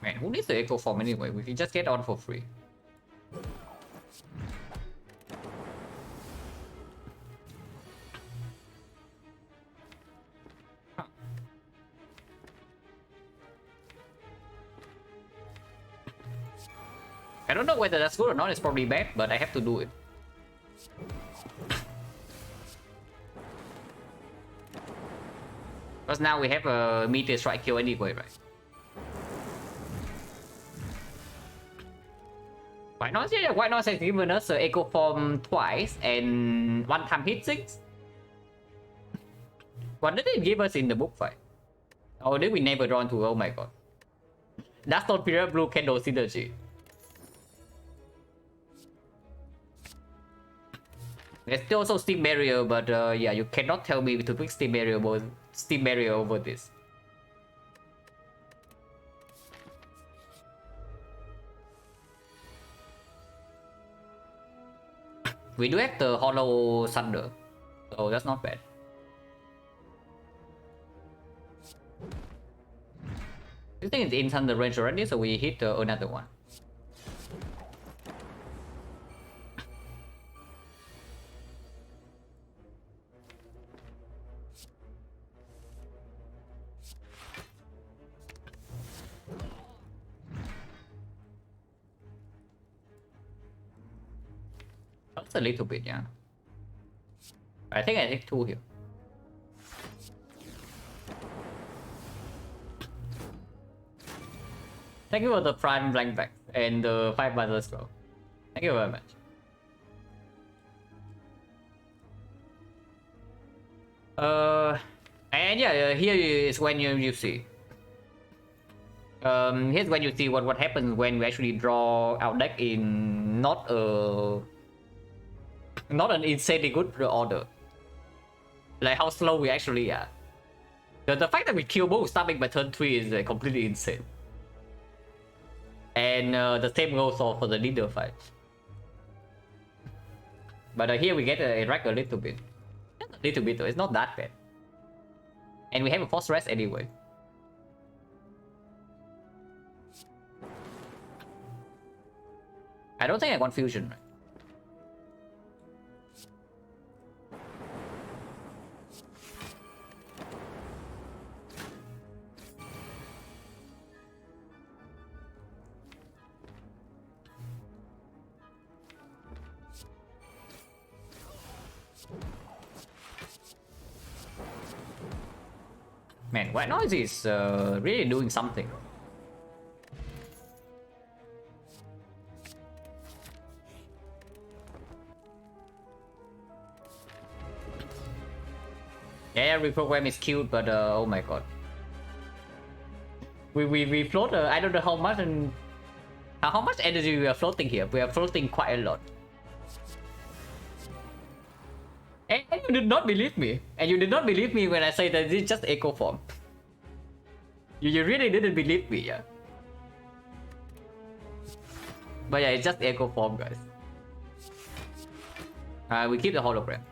Man, who needs the Echo Form anyway? We can just get on for free. I don't know whether that's good or not, it's probably bad, but I have to do it. Because now we have a Meteor Strike kill anyway, right? Why not? Yeah, why not have given us Echo Form twice and one time hit 6? What did it give us in the book fight? Or did we never draw into? Oh my god. That's not Period Blue Candle Synergy. There's still also Steam Barrier, but yeah, you cannot tell me to pick Steam Barrier over this. We do have the Hollow Thunder, so that's not bad. This thing is in Thunder range already, so we hit another one. That's a little bit, yeah. I think I take 2 here. Thank you for the prime blank back and the 5 bucks as well. Thank you very much. And yeah, here is when you see. Here's when you see what happens when we actually draw our deck in not an insanely good order. Like how slow we actually are. The fact that we kill both starting by turn 3 is completely insane. And the same goes for the leader fight. But here we get a rack a little bit. Just a little bit though, it's not that bad. And we have a force rest anyway. I don't think I want fusion, right? Man, White Noise is really doing something. Yeah, reprogram is cute, but oh my god. We float I don't know how much and how much energy we are floating here. We are floating quite a lot. And you did not believe me. And you did not believe me when I say that this is just Echo Form. You really didn't believe me, yeah. But yeah, it's just Echo Form, guys. We keep the hologram.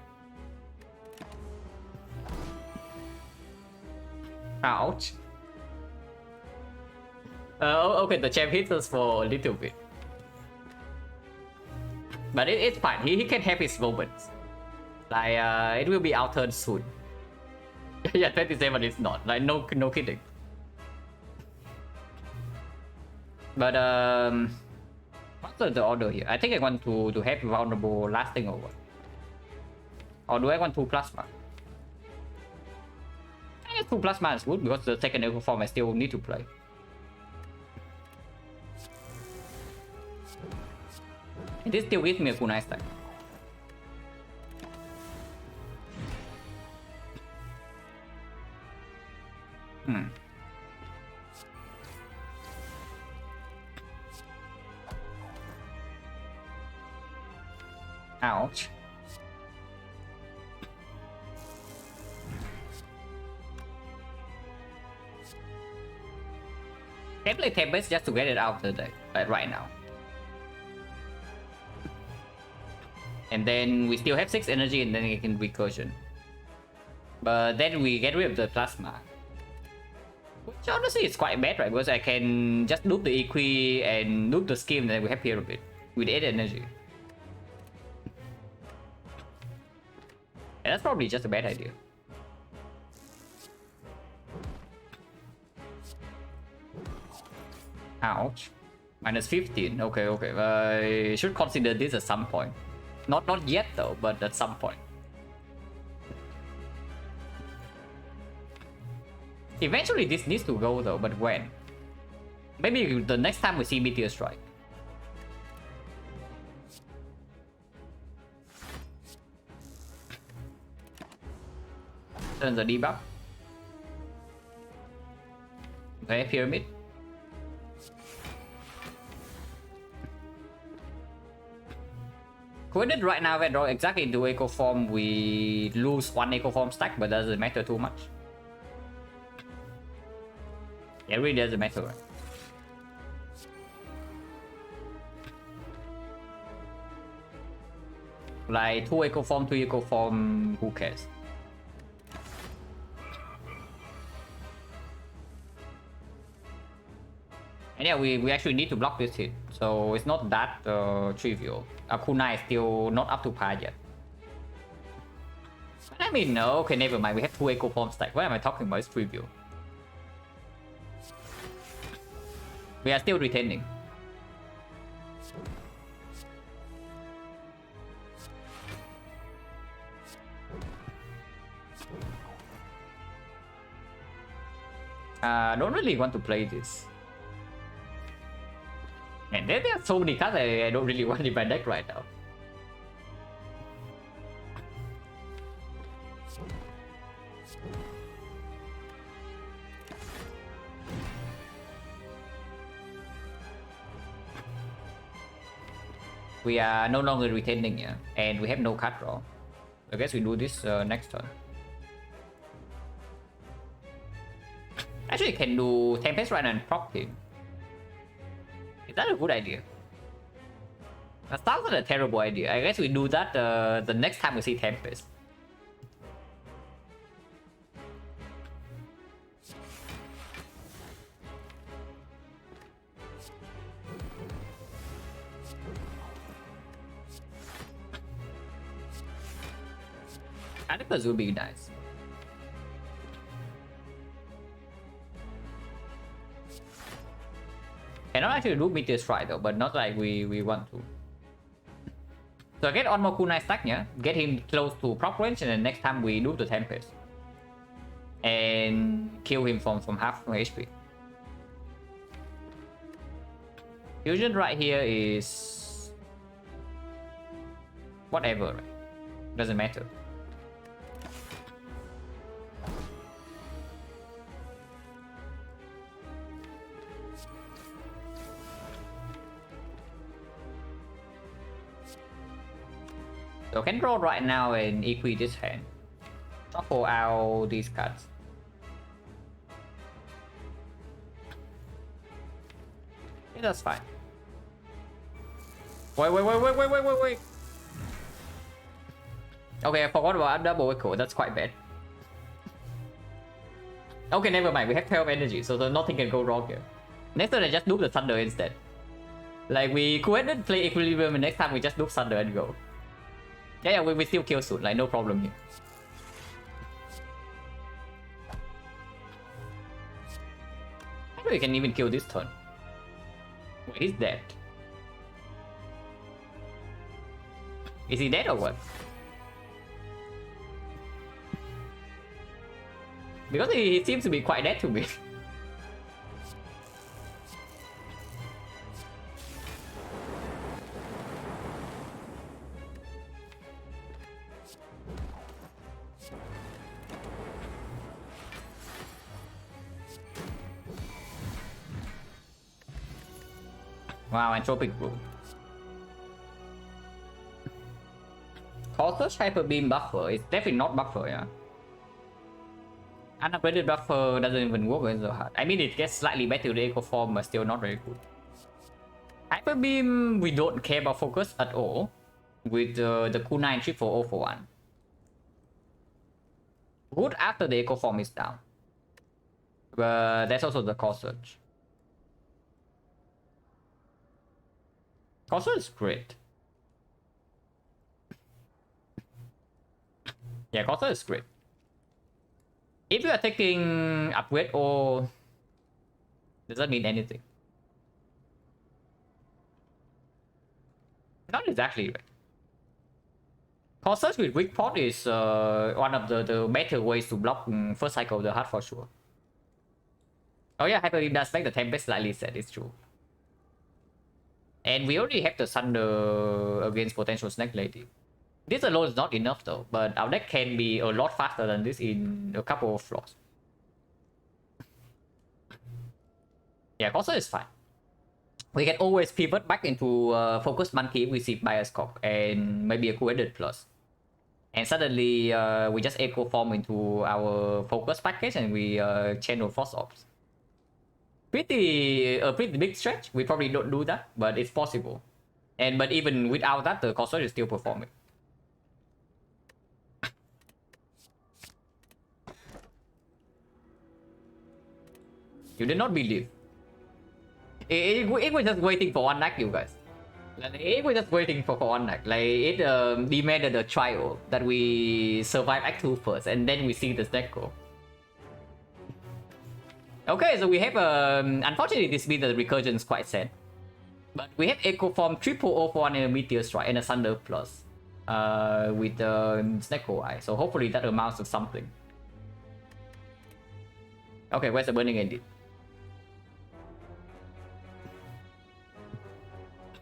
Ouch. Okay, the champ hits us for a little bit. But it's fine, he can have his moments. Like, it will be our turn soon. Yeah, 27 is not. Like, no kidding. But, what's the order here? I think I want to have vulnerable lasting over. Or do I want 2 plasma? I guess 2 plasma is good because the second Echo Form I still need to play. And this still gives me a cool nice stack. Ouch. Can play Tempest just to get it out of the deck, like right now. And then we still have 6 energy and then it can recursion. But then we get rid of the plasma. Which honestly is quite bad, right? Because I can just loop the equi and loop the scheme and then we have pyramid with 8 energy. And that's probably just a bad idea. Ouch. Minus 15. Okay. I should consider this at some point. Not yet though, but at some point. Eventually this needs to go though, but when? Maybe the next time we see Meteor Strike. Turn the debuff. Okay, pyramid. Coordinate right now, when draw exactly into Echo Form, we lose 1 Echo Form stack, but doesn't matter too much. Yeah, it really doesn't matter, right? Like 2 Echo Form, 3 Echo Form, who cares? And yeah, we actually need to block this hit, so it's not that trivial. Akuna is still not up to par yet. I mean, no, okay, never mind. We have 2 Echo Form stack. What am I talking about? It's trivial. We are still retaining. Don't really want to play this. And there are so many cards I don't really want in my deck right now. We are no longer retaining, yeah, and we have no card draw. I guess we do this next turn. Actually, can do Tempest right now and proc him. Is that a good idea? That sounds like a terrible idea. I guess we do that the next time we see Tempest. I think this would be nice. And not actually do Meteor Strike though, but not like we want to. So get on more kunai stack, yeah? Get him close to proc range, and then next time we do the Tempest. And kill him from half HP. Fusion right here is... whatever, right? Doesn't matter. So can draw right now and equi this hand. Shuffle out these cards. Yeah, that's fine. Wait. Okay, I forgot about double echo. That's quite bad. Okay, never mind. We have 12 energy, so nothing can go wrong here. Next turn, I just loop the Thunder instead. Like, we could play Equilibrium, and next time we just loop Thunder and go. Yeah, we still kill soon, like no problem here. I think we can even kill this turn. Wait, he's dead. Is he dead or what? Because he seems to be quite dead to me. Wow, Entropic Brew. Causes Hyper Beam Buffer. It's definitely not Buffer, yeah. Unupgraded Buffer doesn't even work against the heart. I mean, it gets slightly better with the Echo Form, but still not very good. Hyper Beam, we don't care about focus at all. with the Q9 triple 0 for 1. Good after the Echo Form is down. But that's also the Core Surge. Core Surge is great. Yeah, Core Surge is great. If you are taking upgrade or does that mean anything? Not exactly, right? Core Surge with weak pot is one of the better ways to block first cycle of the heart for sure. Oh yeah, Hyper Beam does make the Tempest slightly set, it's true. And we already have the Thunder against potential Snake Lady. This alone is not enough though, but our deck can be a lot faster than this in a couple of floors. Yeah, Corsair is fine. We can always pivot back into Focus Monkey if we see Bias Cock and maybe a Coeded Plus. And suddenly we just Echo Form into our Focus package and we channel Force Orbs. Pretty big stretch. We probably don't do that, but it's possible. But even without that, the Corsair is still performing. You did not believe. It was just waiting for one act, you guys. Like, it was just waiting for one act. Like, it demanded a trial that we survive Act 2 first, and then we see the deck go. Okay, so we have unfortunately this means the recursion is quite sad. But we have Echo Form triple 0 for 1 and a Meteor Strike and a Thunder Plus with the Snecko Eye. So hopefully that amounts to something. Okay, where's the Burning Ending?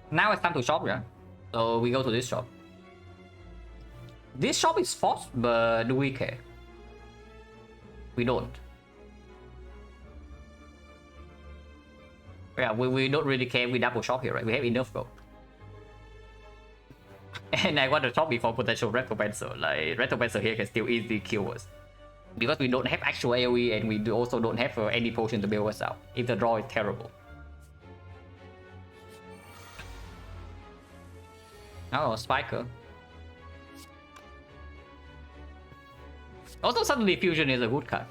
Now it's time to shop, yeah? So we go to this shop. This shop is forced, but do we care? We don't. Yeah, we don't really care. We double shop here, right? We have enough gold. And I want to shop before potential Recompenser. Like, Recompenser here can still easily kill us. Because we don't have actual AoE and we also don't have any potion to bail us out. If the draw is terrible. Oh, Spiker. Also, suddenly Fusion is a good card.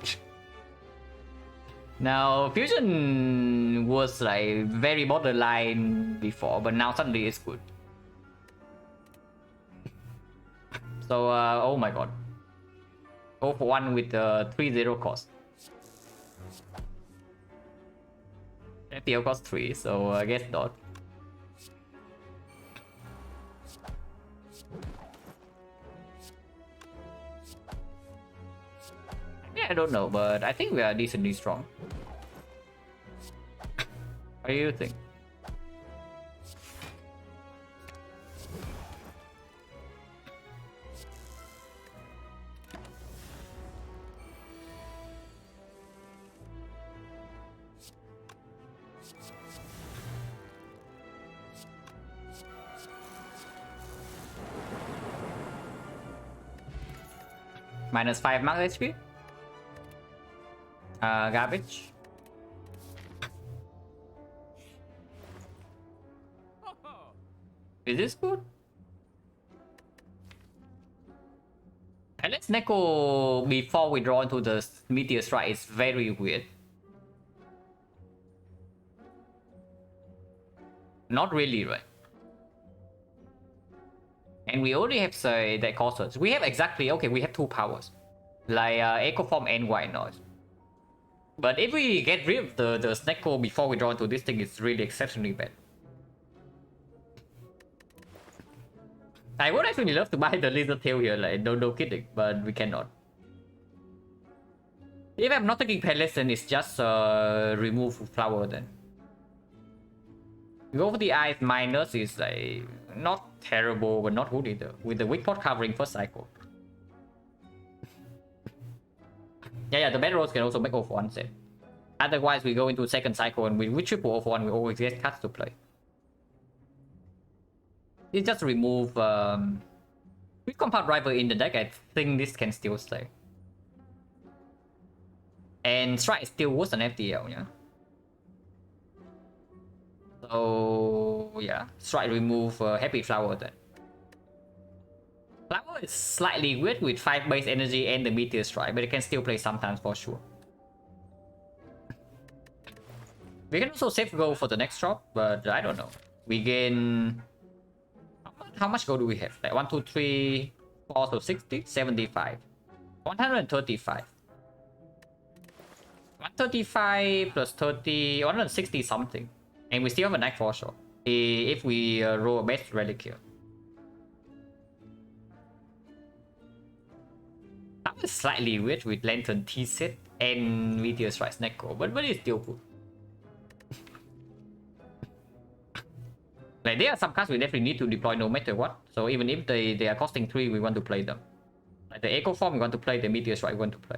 Now, Fusion was like very borderline before, but now suddenly it's good. So, oh my god. Go for 1 with the 3-0 cost. FPL cost 3, so I guess not. Yeah, I don't know, but I think we are decently strong. What do you think? Minus 5 max HP. Garbage. Is this good? And let's Neko before we draw into the Meteor Strike is very weird. Not really, right? And we already have say that costs. We have exactly okay. We have 2 powers, like Echo Form and White Noise. But if we get rid of the Snecko before we draw into this thing, it's really exceptionally bad. I would actually love to buy the Lizard Tail here, like no kidding, but we cannot. If I'm not taking Palace, then it's just remove Flower then. Go for the Eyes minus is like not terrible, but not good either. With the weak pot covering first cycle. Yeah, the bad rolls can also make 0 for 1 set. Otherwise, we go into second cycle and we triple 0 for 1, we always get cards to play. You just remove with Compound Rival in the deck, I think this can still stay. And Strike is still worse than FTL, yeah. So yeah, Strike remove Happy Flower then. it's slightly weird with 5 base energy and the meteor strike, but it can still play sometimes for sure. We can also save gold for the next drop, but I don't know. We gain... How much gold do we have? Like 1, 2, 3, 4, so 60, 75. 135. 135 plus 30, 160 something. And we still have a knife for sure. If we roll a best relic here. That was slightly weird with Lantern T set and Meteor Strike Neko, but it's still good. Like, there are some cards we definitely need to deploy no matter what. So even if they are costing 3, we want to play them. Like the Echo Form, we want to play. The Meteor Strike, we want to play.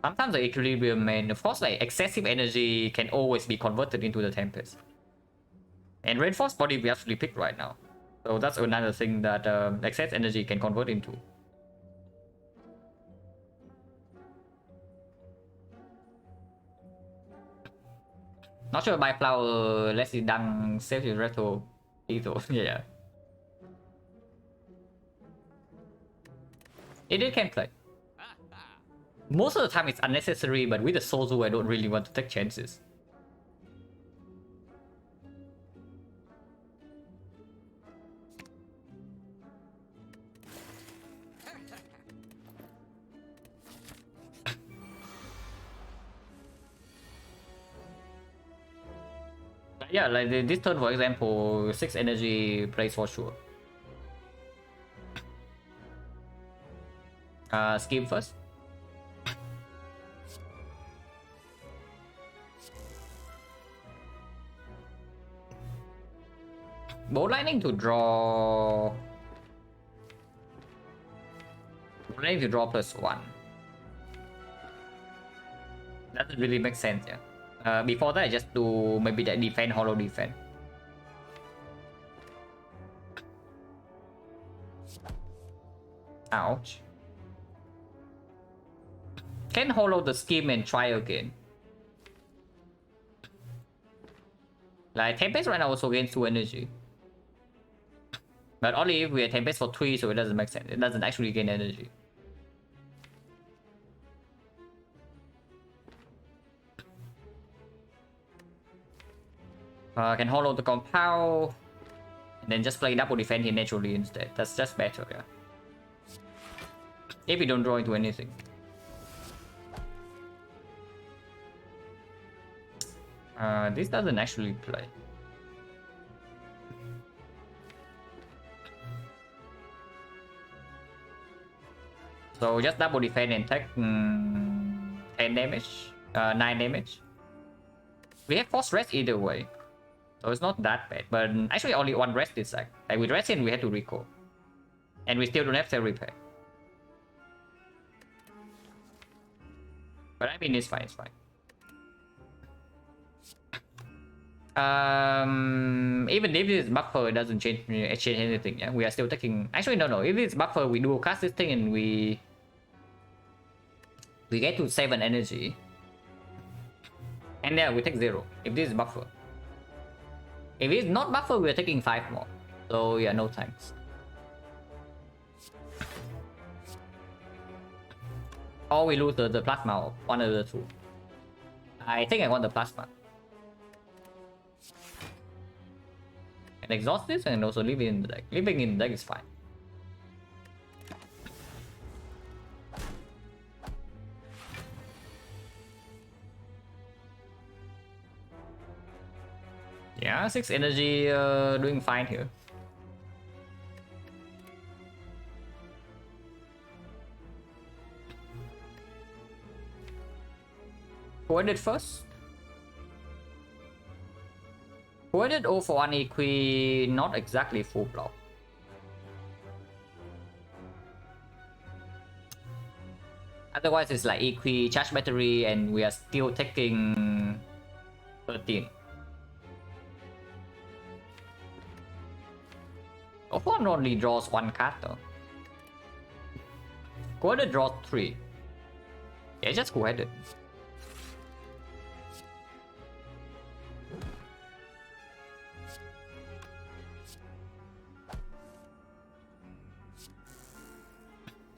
Sometimes the Equilibrium, and of course, like, excessive energy can always be converted into the Tempest. And Reinforced Body we actually picked right now. So that's another thing that excess energy can convert into. Not sure by flower lets it down save your retro lethal. Yeah. It can play. Most of the time it's unnecessary, but with the Sozu I don't really want to take chances. Yeah, like this turn for example, 6 energy plays for sure. Scheme first. Bow Lightning to draw... Bow Lightning to draw +1. Doesn't really make sense, yeah. Before that, I just do maybe that defend, hollow defend. Ouch. Can hollow the scheme and try again. Like, Tempest right now also gains 2 energy. But only if we are Tempest for 3, so it doesn't make sense. It doesn't actually gain energy. Can hollow the compound. And then just play double defend here naturally instead. That's just better, yeah. If we don't draw into anything. This doesn't actually play. So just double defend and take 10 damage, 9 damage. We have force rest either way, so it's not that bad. But actually only 1 rest this side. Like with rest in we had to recall. And we still don't have cell repair. But I mean it's fine, it's fine. Even if this buffer doesn't change anything, yeah, we are still taking. Actually, no. If it's buffer, we dual cast this thing and we get to 7 energy, and yeah, we take 0. If this is buffer, if it's not buffer, we are taking 5 more. So yeah, no thanks. Or we lose the plasma, one of the two. I think I want the plasma. And exhaust this and also leave it in the deck. Leaving in the deck is fine. Yeah, 6 energy doing fine here. Who ended first? Who ended 0 for 1 equi, not exactly full block. Otherwise it's like equi, charge battery, and we are still taking 13. Opponent only draws 1 card though. Go-headed draws 3. Yeah, just go-headed.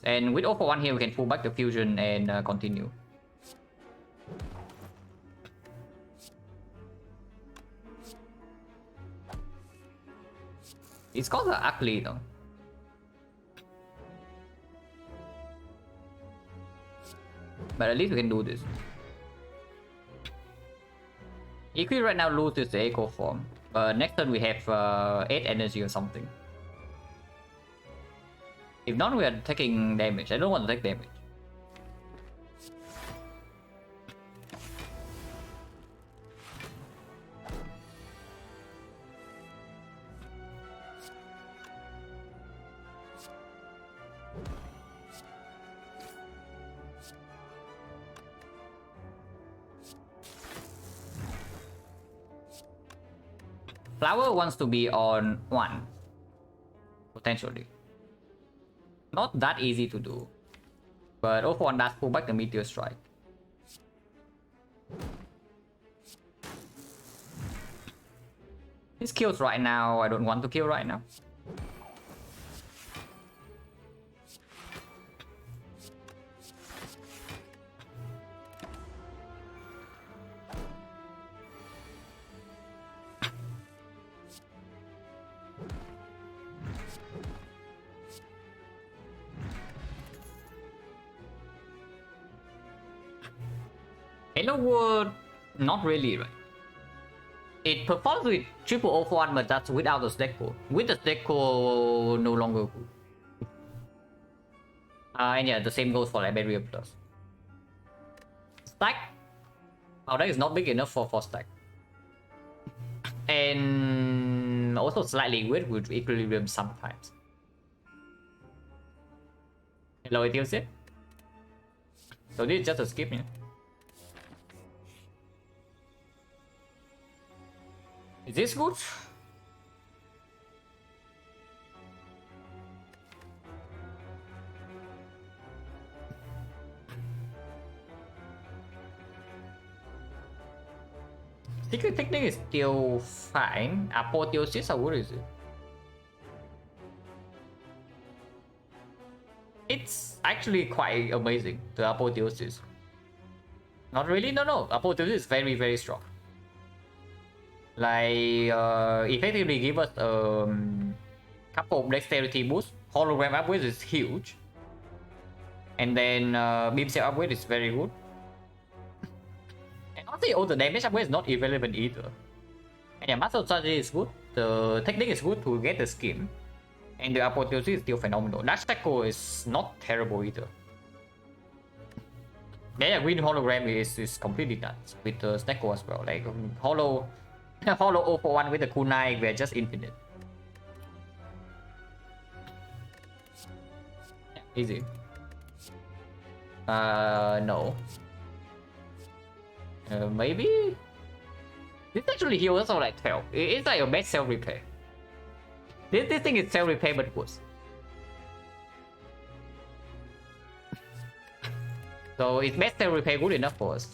And with 0 for 1 here, we can pull back the fusion and continue. It's called the ugly though. But at least we can do this. If we right now loses the echo form, next turn we have 8 energy or something. If not, we are taking damage. I don't want to take damage. Flower wants to be on 1. Potentially. Not that easy to do. But 0 for 1 does pull back the Meteor Strike. This kills right now. I don't want to kill right now. Hello World, not really, right? It performs with triple 0 for 1, but that's without the stack core. With the stack core, no longer good. And yeah, the same goes for like Barrier Plus. Stack. Oh, that is not big enough for stack. And also slightly weird with Equilibrium sometimes. Hello, it is it. So this is just a skip, yeah. Is this good? Secret Technique is still fine. Apotheosis or what is it? It's actually quite amazing, the Apotheosis. Not really, no. Apotheosis is very, very strong. Like, effectively give us a couple of dexterity boosts. Hologram upgrade is huge. And then beam cell upgrade is very good. And honestly, all the damage upgrade is not irrelevant either. And yeah, Master Strategy is good. The technique is good to get the scheme. And the Apotheosis is still phenomenal. Dash Tackle is not terrible either. Yeah, Green Hologram is completely nuts with the Snecko as well. Like, Hollow 0 for 1 with the kunai, we're just infinite. Yeah, easy. No. Maybe? This actually heals us like 12. It's like a best self-repair. This thing is self-repair but worse. So it's best self-repair good enough for us.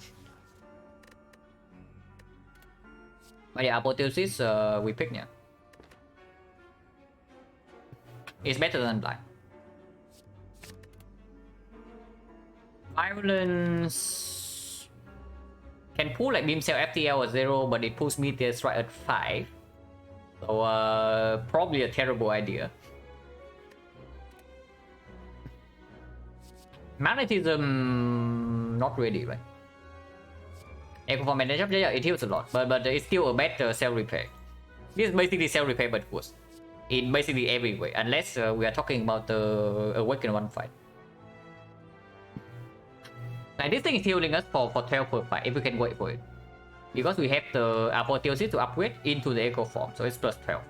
But yeah, Apotheosis, we pick now. It's better than Blind. Violence can pull like Beam Cell FTL at 0, but it pulls Meteor Strike at 5. So probably a terrible idea. Magnetism, not really, right? Echo Form Manager, yeah, it heals a lot, but it's still a better cell repair. This is basically cell repair but worse. In basically every way, unless we are talking about the Awaken 1 fight. Now this thing is healing us for 12 per fight, if we can wait for it. Because we have the Apotheosis to upgrade into the Echo Form, so it's plus 12.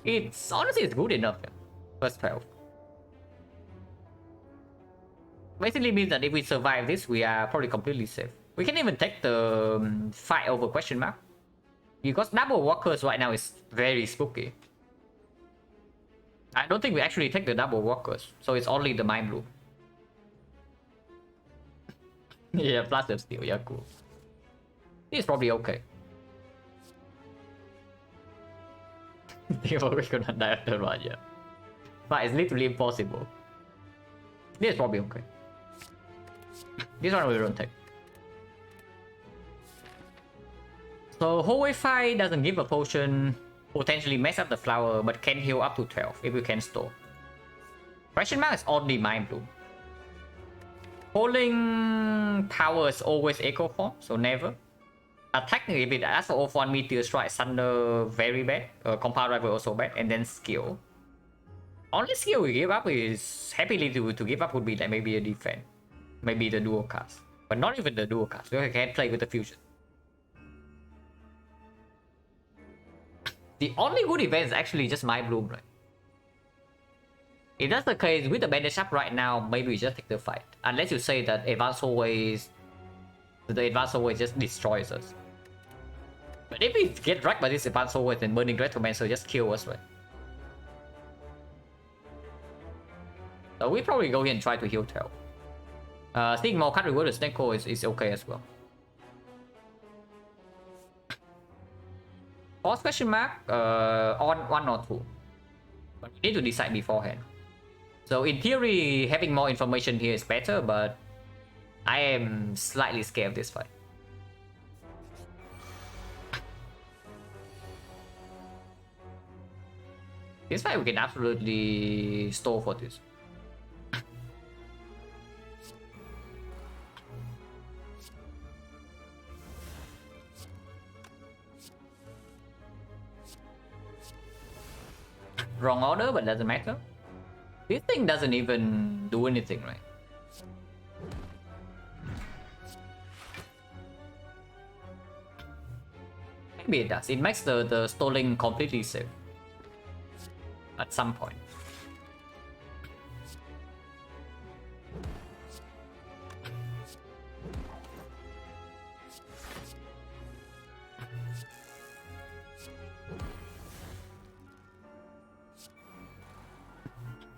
It's honestly it's good enough, yeah. Plus 12. Basically means that if we survive this, we are probably completely safe. We can even take the fight over question mark. Because double walkers right now is very spooky. I don't think we actually take the double walkers, so it's only the mind blue. Yeah, plus of steel, yeah, cool. It's probably okay. Think we're gonna die after one, yeah. But it's literally impossible. This is probably okay. This one we don't take. So Hallway Fight doesn't give a potion, potentially mess up the flower, but can heal up to 12 if you can store. Question mark is only Mind Bloom. Holding power is always Echo Form, so never. Technically, if it asks for 0-1 Meteor Strike, Thunder very bad, Compound Rival also bad, and then skill. Only skill we give up is happily to give up would be like maybe a defense, maybe the dual cast, but not even the dual cast. We can't play with the fusion. The only good event is actually just Mind Bloom, right? If that's the case, with the bandage up right now, maybe we just take the fight. Unless you say that the advanced hallways just destroys us. But if we get wrecked by this advanced hallways, then Burning Retromancer just kill us, right? So we probably go here and try to heal 12. Seeing more card reward Snake Core is okay as well. Pause question mark on 1 or 2. But we need to decide beforehand. So in theory, having more information here is better, but I am slightly scared of this fight. This fight we can absolutely store for this. Wrong order, but doesn't matter. This thing doesn't even do anything, right? Maybe it does. It makes the stalling completely safe. At some point.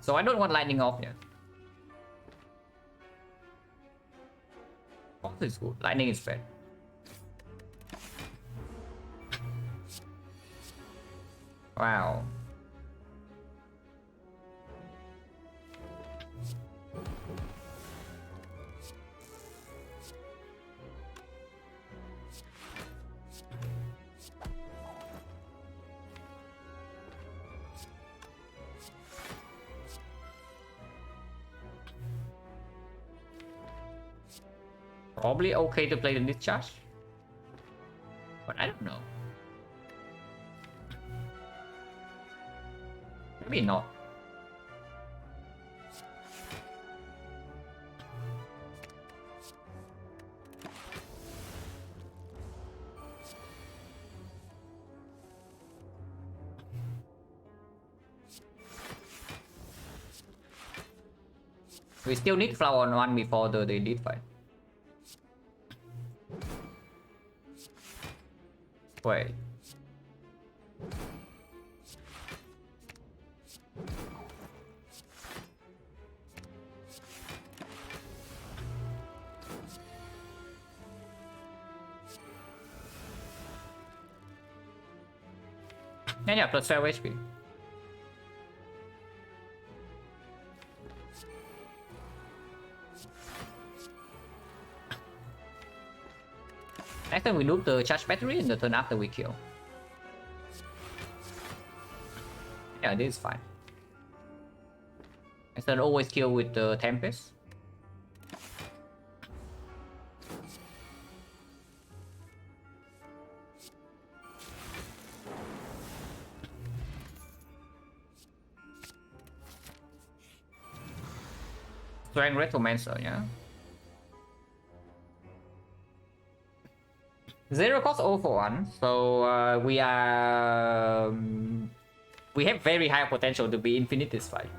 So I don't want lightning off yet. Fox is good. Lightning is bad. Wow. Probably okay to play the discharge, but I don't know. Maybe not. We still need flower on 1 before the elite fight. Wait. Yeah, plus 12 HP. Next time we loop the charge battery in the turn after we kill. Yeah, this is fine. Instead always kill with the Tempest. Strength Retromancer, yeah. Zero cost 0 for 1, so we are we have very high potential to be infinite this fight.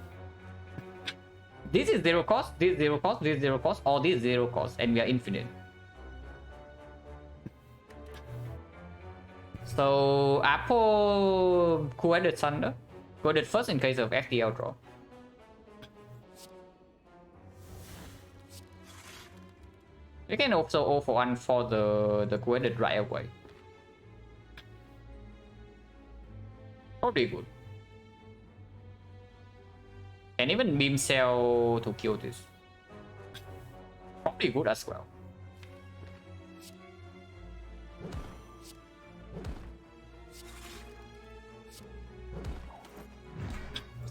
This is zero cost, this is zero cost, this is zero cost, or this is zero cost, and we are infinite. So Apple Coordinate Thunder, Coordinate first in case of FTL draw. You can also 0 for 1 for the Coordinate right away. Probably good. And even beam cell to kill this. Probably good as well.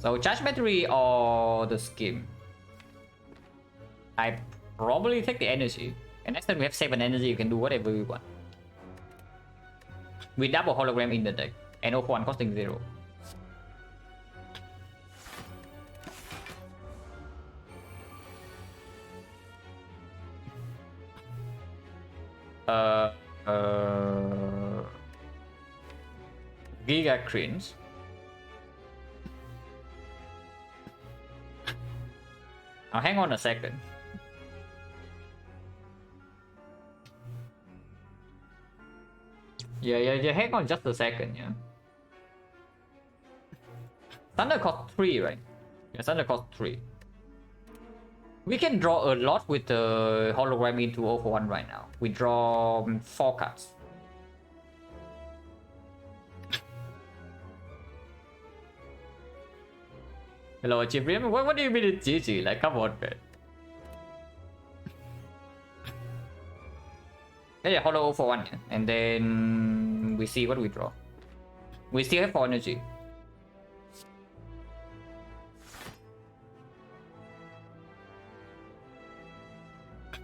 So charge battery or the scheme. I probably take the energy. And next time we have 7 energy, you can do whatever we want. We double hologram in the deck. And 0-1 costing 0. Giga cringe. Now hang on a second. Yeah, hang on just a second, yeah. Thunder cost 3, right? Yeah, Thunder cost 3. We can draw a lot with the hologram into 0-1 right now. We draw 4 cards. Hello, Chibrium. What do you mean it's GG? Like, come on, man. Yeah, holo 0-1, yeah. And then we see what we draw. We still have 4 energy.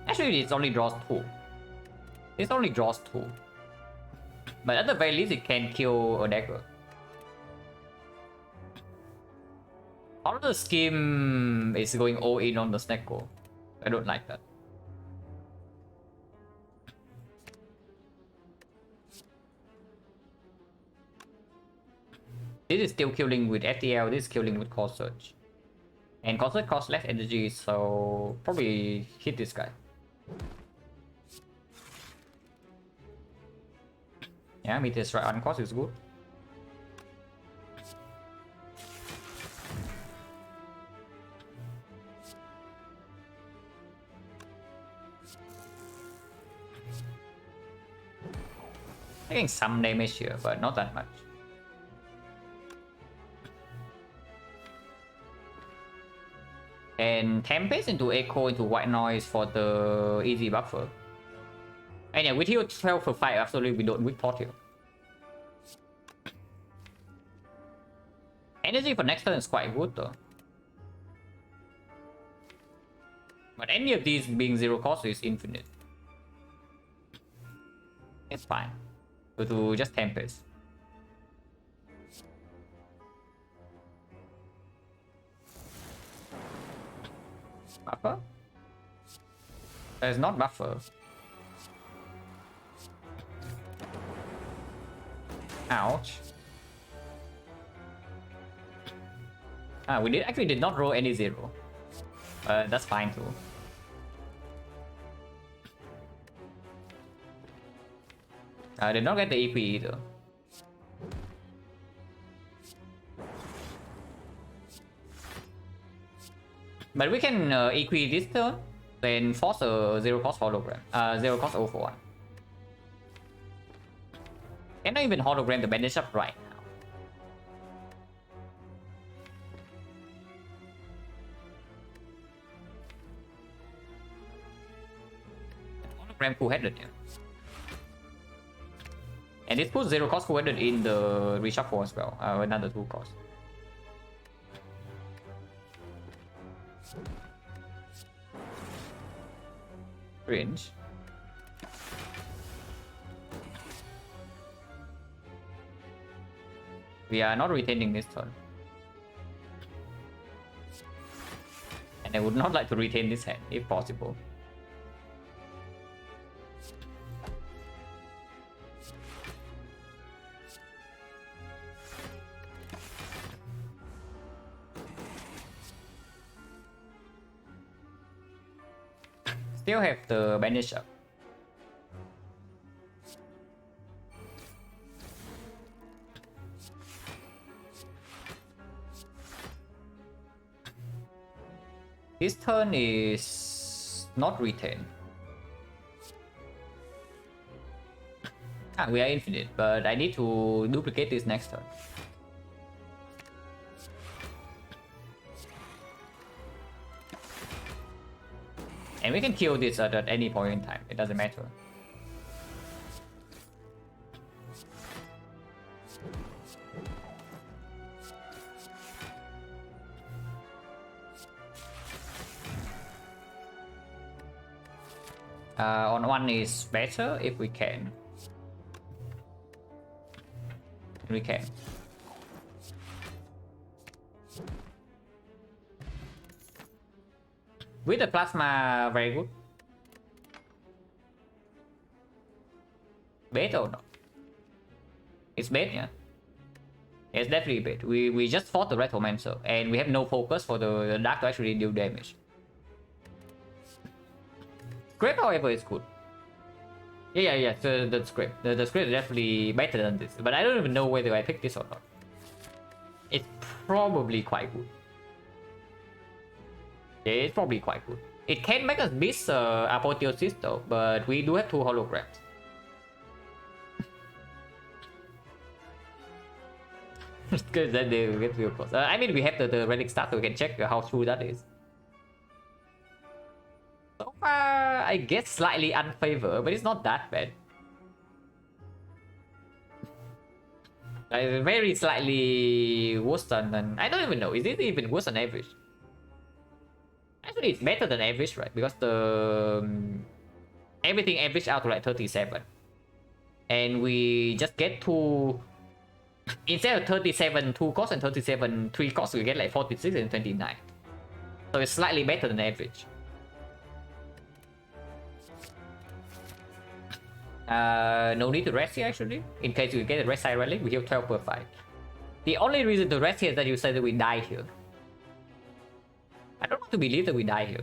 Actually, it only draws 2. It only draws 2. But at the very least, it can kill a dagger. All of the scheme is going all in on the Snecko. I don't like that. This is still killing with FTL, this is killing with Core Surge. And Core Surge costs less energy, so probably hit this guy. Yeah, Meteor Strike on cost is good. Taking some damage here, but not that much. And Tempest into Echo into White Noise for the easy buffer. And yeah, with heal 12 for 5, absolutely we don't weak pot here. Energy for next turn is quite good though. But any of these being 0 cost is infinite. It's fine. Go to just Tempest. Buffer? There's not buffer. Ouch. We actually did not roll any 0. That's fine too. I did not get the EP either. But we can equi this turn, then force a 0 cost hologram. 0 cost 0-1. Cannot even hologram the bandage up right now. Hologram cool-headed, yeah. And this puts 0 cost cool-headed in the reshuffle as well. Another 2 cost. Range. We are not retaining this turn. And I would not like to retain this hand, if possible. Still have the bandage up. This turn is not retained. We are infinite, but I need to duplicate this next turn. And we can kill this at any point in time. It doesn't matter. On one is better if we can. We can. With the plasma, very good. Bait or not? It's bait, yeah. It's definitely bait. We just fought the Retromancer and we have no focus for the Dark to actually deal damage. Script, however, is good. Yeah. So the script. The script is definitely better than this. But I don't even know whether I pick this or not. It's probably quite good. Yeah, it's probably quite good. It can make us miss Apotheosis though, but we do have 2 holograms. Because then they get real close. I mean, we have the relic stat, so we can check how true that is. So far, I guess slightly unfavored, but it's not that bad. Like, very slightly worse than I don't even know. Is it even worse than average? Actually, it's better than average, right? Because the everything averaged out to like 37, and we just get to instead of 37 2 costs and 37 3 costs, we get like 46 and 29. So it's slightly better than average. No need to rest here actually. In case you get a rest side relic, we have 12 per 5. The only reason to rest here is that you said that we die here. I don't want to believe that we die here.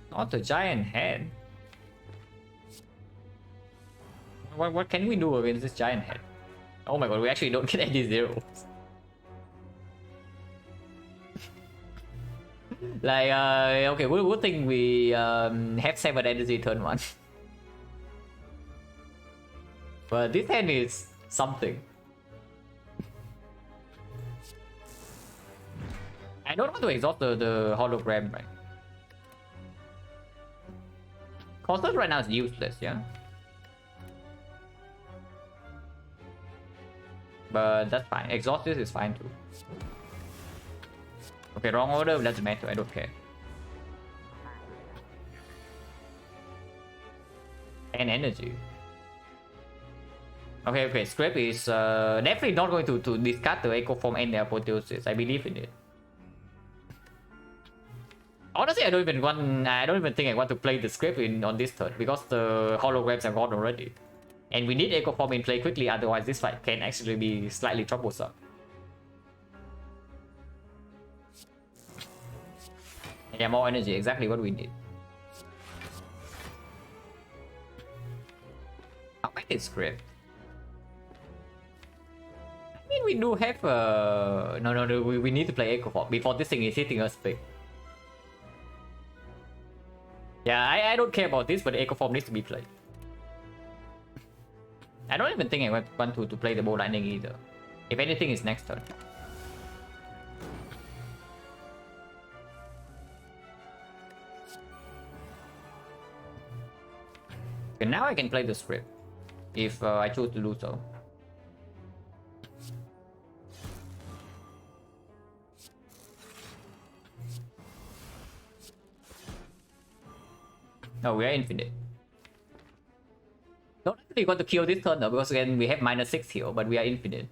Not the giant head. What can we do against this giant head? Oh my god, we actually don't get any zeros. Like, okay, we'll think we have 7 energy turn 1. But this hand is something. I don't want to exhaust the hologram, right? Constant right now is useless, yeah? But that's fine. Exhaust this is fine too. Okay, wrong order, doesn't matter, I don't care. And energy. Okay, script is definitely not going to discard the Echo Form and the Apotheosis. I believe in it. Honestly, I don't even think I want to play the script on this turn because the holograms are gone already. And we need Echo Form in play quickly, otherwise this fight can actually be slightly troublesome. Yeah, more energy, exactly what we need. How about this script? I mean, we do have no, we need to play Echo Form before this thing is hitting us big. Yeah, I don't care about this, but the Echo Form needs to be played. I don't even think I want to play the Bow Lightning either. If anything, it's next turn. Okay, now I can play the script if I choose to do so. No, we are infinite. Don't actually want to kill this turn though, because again we have -6 here, but we are infinite.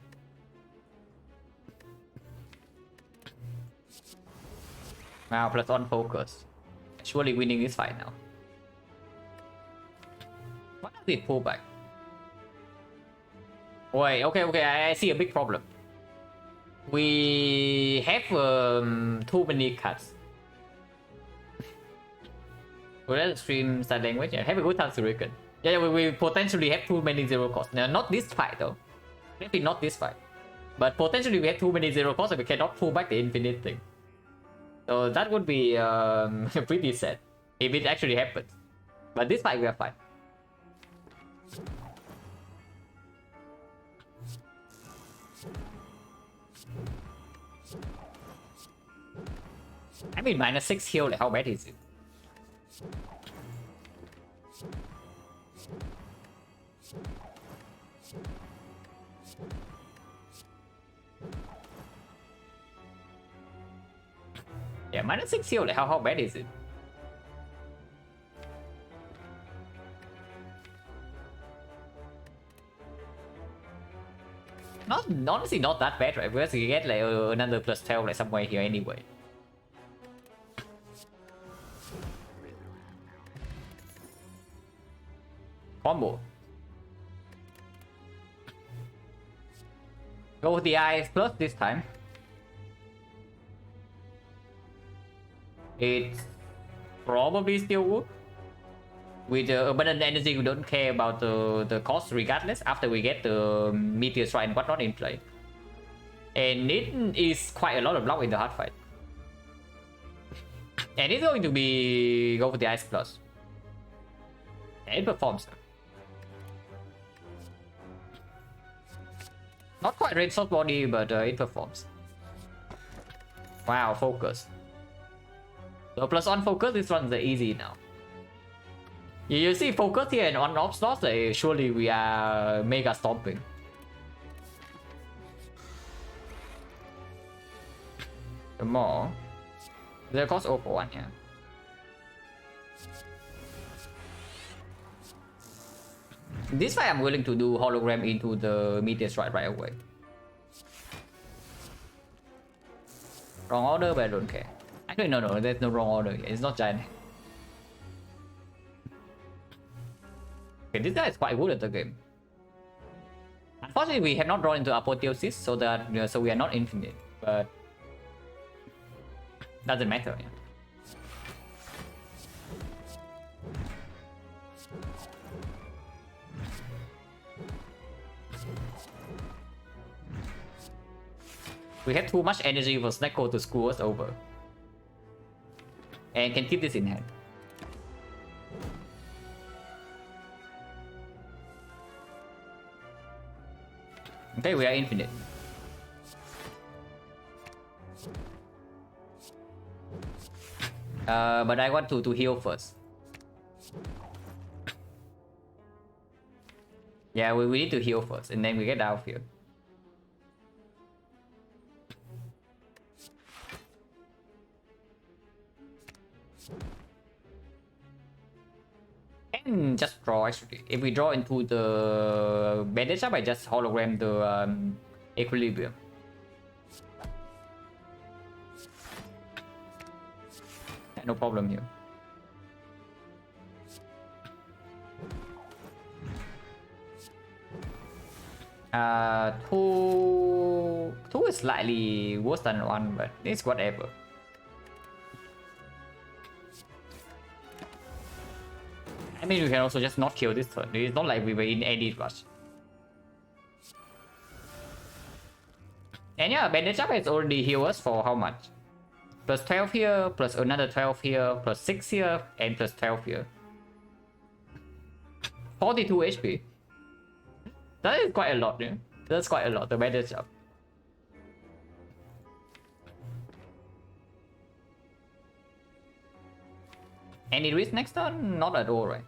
Now plus on focus. Surely winning this fight now. What does it pull back? Wait, okay, I see a big problem. We have too many cards. Well, let's stream sign language and have a good time to reckon. Yeah, we potentially have too many 0 costs. Now, not this fight though. Maybe not this fight. But potentially we have too many 0 costs and we cannot pull back the infinite thing. So that would be pretty sad if it actually happens. But this fight we are fine. I mean, -6 heal, like, how bad is it? Yeah, -6 heal, like, how bad is it? Not honestly not that bad, right? Because you get like another +12 like somewhere here anyway. Combo. Go with the eyes plus this time. It's probably still good. With abundant energy, we don't care about the cost regardless after we get the meteor strike and whatnot in play. And it is quite a lot of block in the hard fight. And it's going to be go for the ice plus. And it performs. Not quite red soft body, but it performs. Wow, focus. So +1 focus, this one's easy now. You see focus here and on-off slots, like, surely we are mega stomping. The more. The cost 0 for 1, yeah. This fight I'm willing to do hologram into the meteor strike right away. Wrong order, but I don't care. Actually, no, there's no wrong order here. It's not giant. Okay, this guy is quite good at the game. Unfortunately, we have not drawn into apotheosis, so that so we are not infinite. But doesn't matter. Yeah. We have too much energy for Snecko to screw us over, and can keep this in hand. Okay, we are infinite. But I want to heal first. Yeah, we need to heal first, and then we get out of here. And just draw actually. If we draw into the bandage up, I just hologram the equilibrium. Yeah, no problem here. Two is slightly worse than 1, but it's whatever. I mean, we can also just not kill this turn. It's not like we were in any rush. And yeah, bandage up has already healed us for how much? +12 here, plus another 12 here, +6 here, and +12 here. 42 HP. That is quite a lot, yeah. That's quite a lot, the bandage up. Any risk next turn? Not at all, right?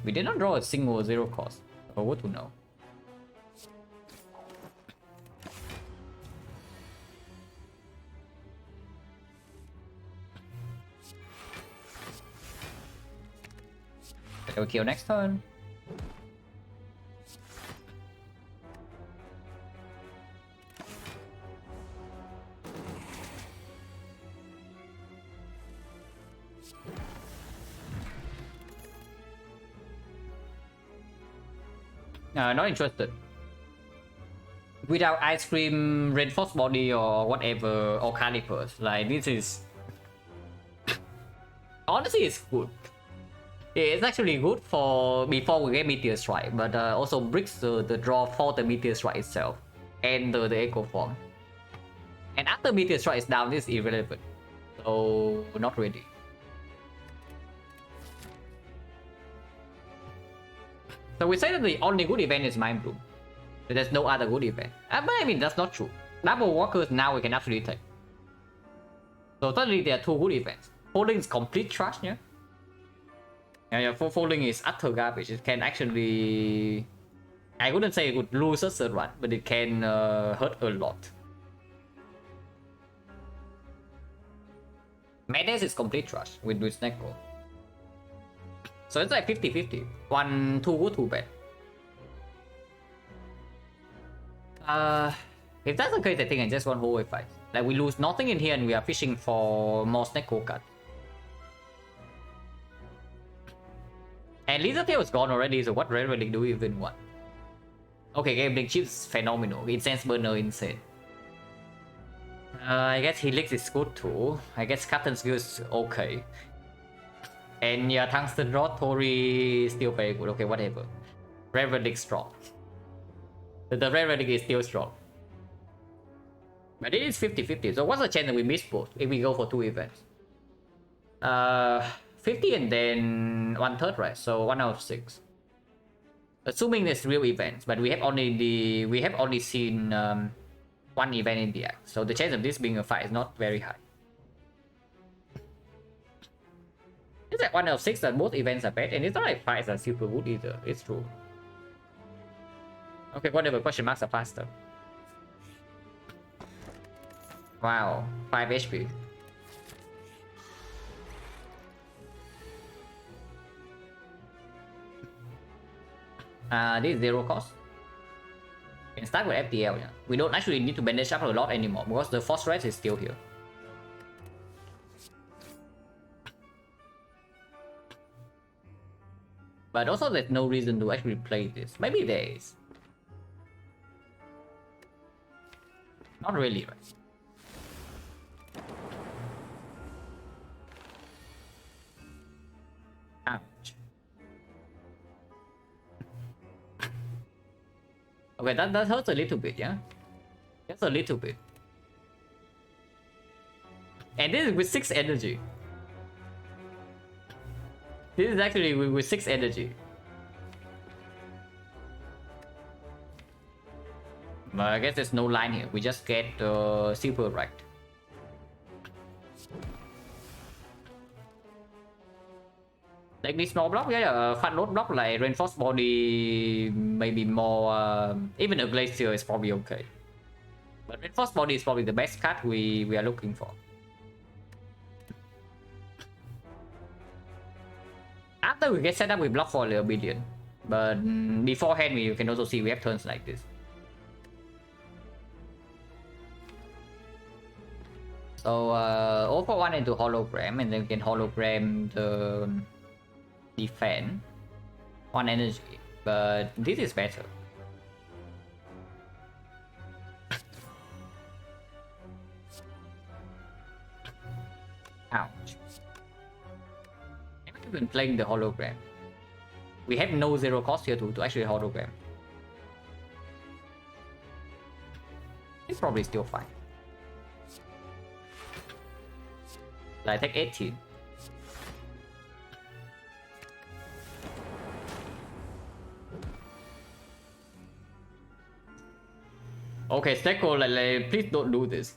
We did not draw a single 0 cost. Oh, what to know? Okay, next turn. Not interested. Without ice cream, reinforced body, or whatever, or calipers, like this is honestly it's good. It's actually good for before we get meteor strike, but also bricks the draw for the meteor strike itself and the echo form. And after meteor strike is down, this is irrelevant. So So not really. So we say that the only good event is Mind Bloom. There's no other good event. But I mean, that's not true. Double Walkers now we can actually take. So totally there are two good events. Folding is complete trash, yeah? Yeah, folding is utter garbage. It can actually... I wouldn't say it would lose a third one, but it can hurt a lot. Menace is complete trash with Snecko. So it's like 50-50. One, two good, two bad. If that's the case, I think I just want whole wave fight. Like we lose nothing in here and we are fishing for more Snecko cut. And Lizard Tail is gone already, so what Red Relic do we even want? Okay, Game Link Chip is phenomenal. Incense Burner insane. I guess Helix is good too. I guess Captain Skill is okay. And yeah, Tungsten Rod, Tori is still very good. Okay, whatever. Red Relic strong. The Red Relic is still strong. But it is 50-50. So what's the chance that we miss both if we go for two events? 50 and then 1/3, right? So 1 out of 6. Assuming there's real events, but we have only seen one event in the act. So the chance of this being a fight is not very high. It's like 1 out of 6 that both events are bad, and it's not like fights are super good either. It's true. Okay, whatever. Question marks are faster. Wow, 5 HP. This is 0 cost. We can start with FTL, yeah. We don't actually need to bandage up a lot anymore because the Force Red is still here. But also there's no reason to actually play this. Maybe there is. Not really, right? Ouch. Okay, that hurts a little bit, yeah? Just a little bit. And this is with 6 energy. This is actually with 6 energy. But I guess there's no line here. We just get super right. Like this small block, yeah, fat load block like reinforced body, maybe more. Even a glacier is probably okay. But reinforced body is probably the best cut we are looking for. After we get set up, we block for the obedience. But beforehand, you can also see we have turns like this. So all for 1 into hologram, and then we can hologram the defense 1 energy. But this is better. Ouch. I've been playing the hologram. We have no 0 cost here to actually hologram. It's probably still fine. I take 18. Okay, Stecco, please don't do this.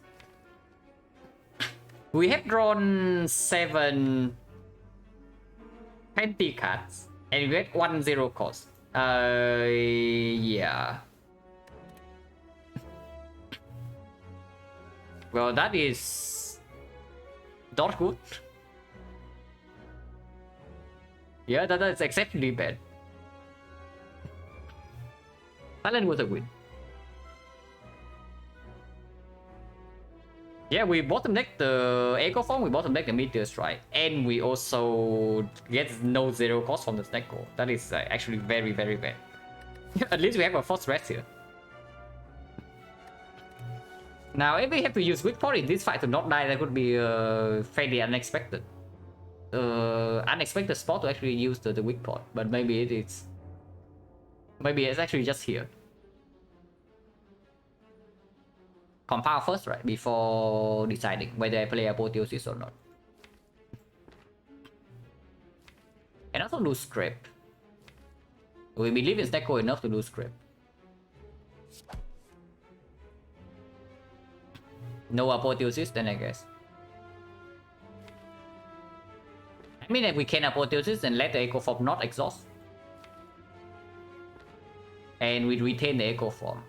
We have drawn 7 penalty cards, and we get 1 0 cost. Yeah. Well, that is not good. Yeah, that's exceptionally bad. Silent was a win. Yeah, we bottom deck the Echo Form, we bottom deck the Meteor Strike, and we also get no 0 cost from the Snecko. That is actually very, very bad. At least we have a Force Rest here. Now, if we have to use Weak Pot in this fight to not die, that would be fairly unexpected. Unexpected spot to actually use the Weak Pot, but maybe it is. Maybe it's actually just here. compound first, right? Before deciding whether I play Apotheosis or not. And also do scrape. We believe it's deco enough to do scrape. No Apotheosis, then I guess. I mean, if we can Apotheosis and let the Echo Form not exhaust. And we retain the Echo Form.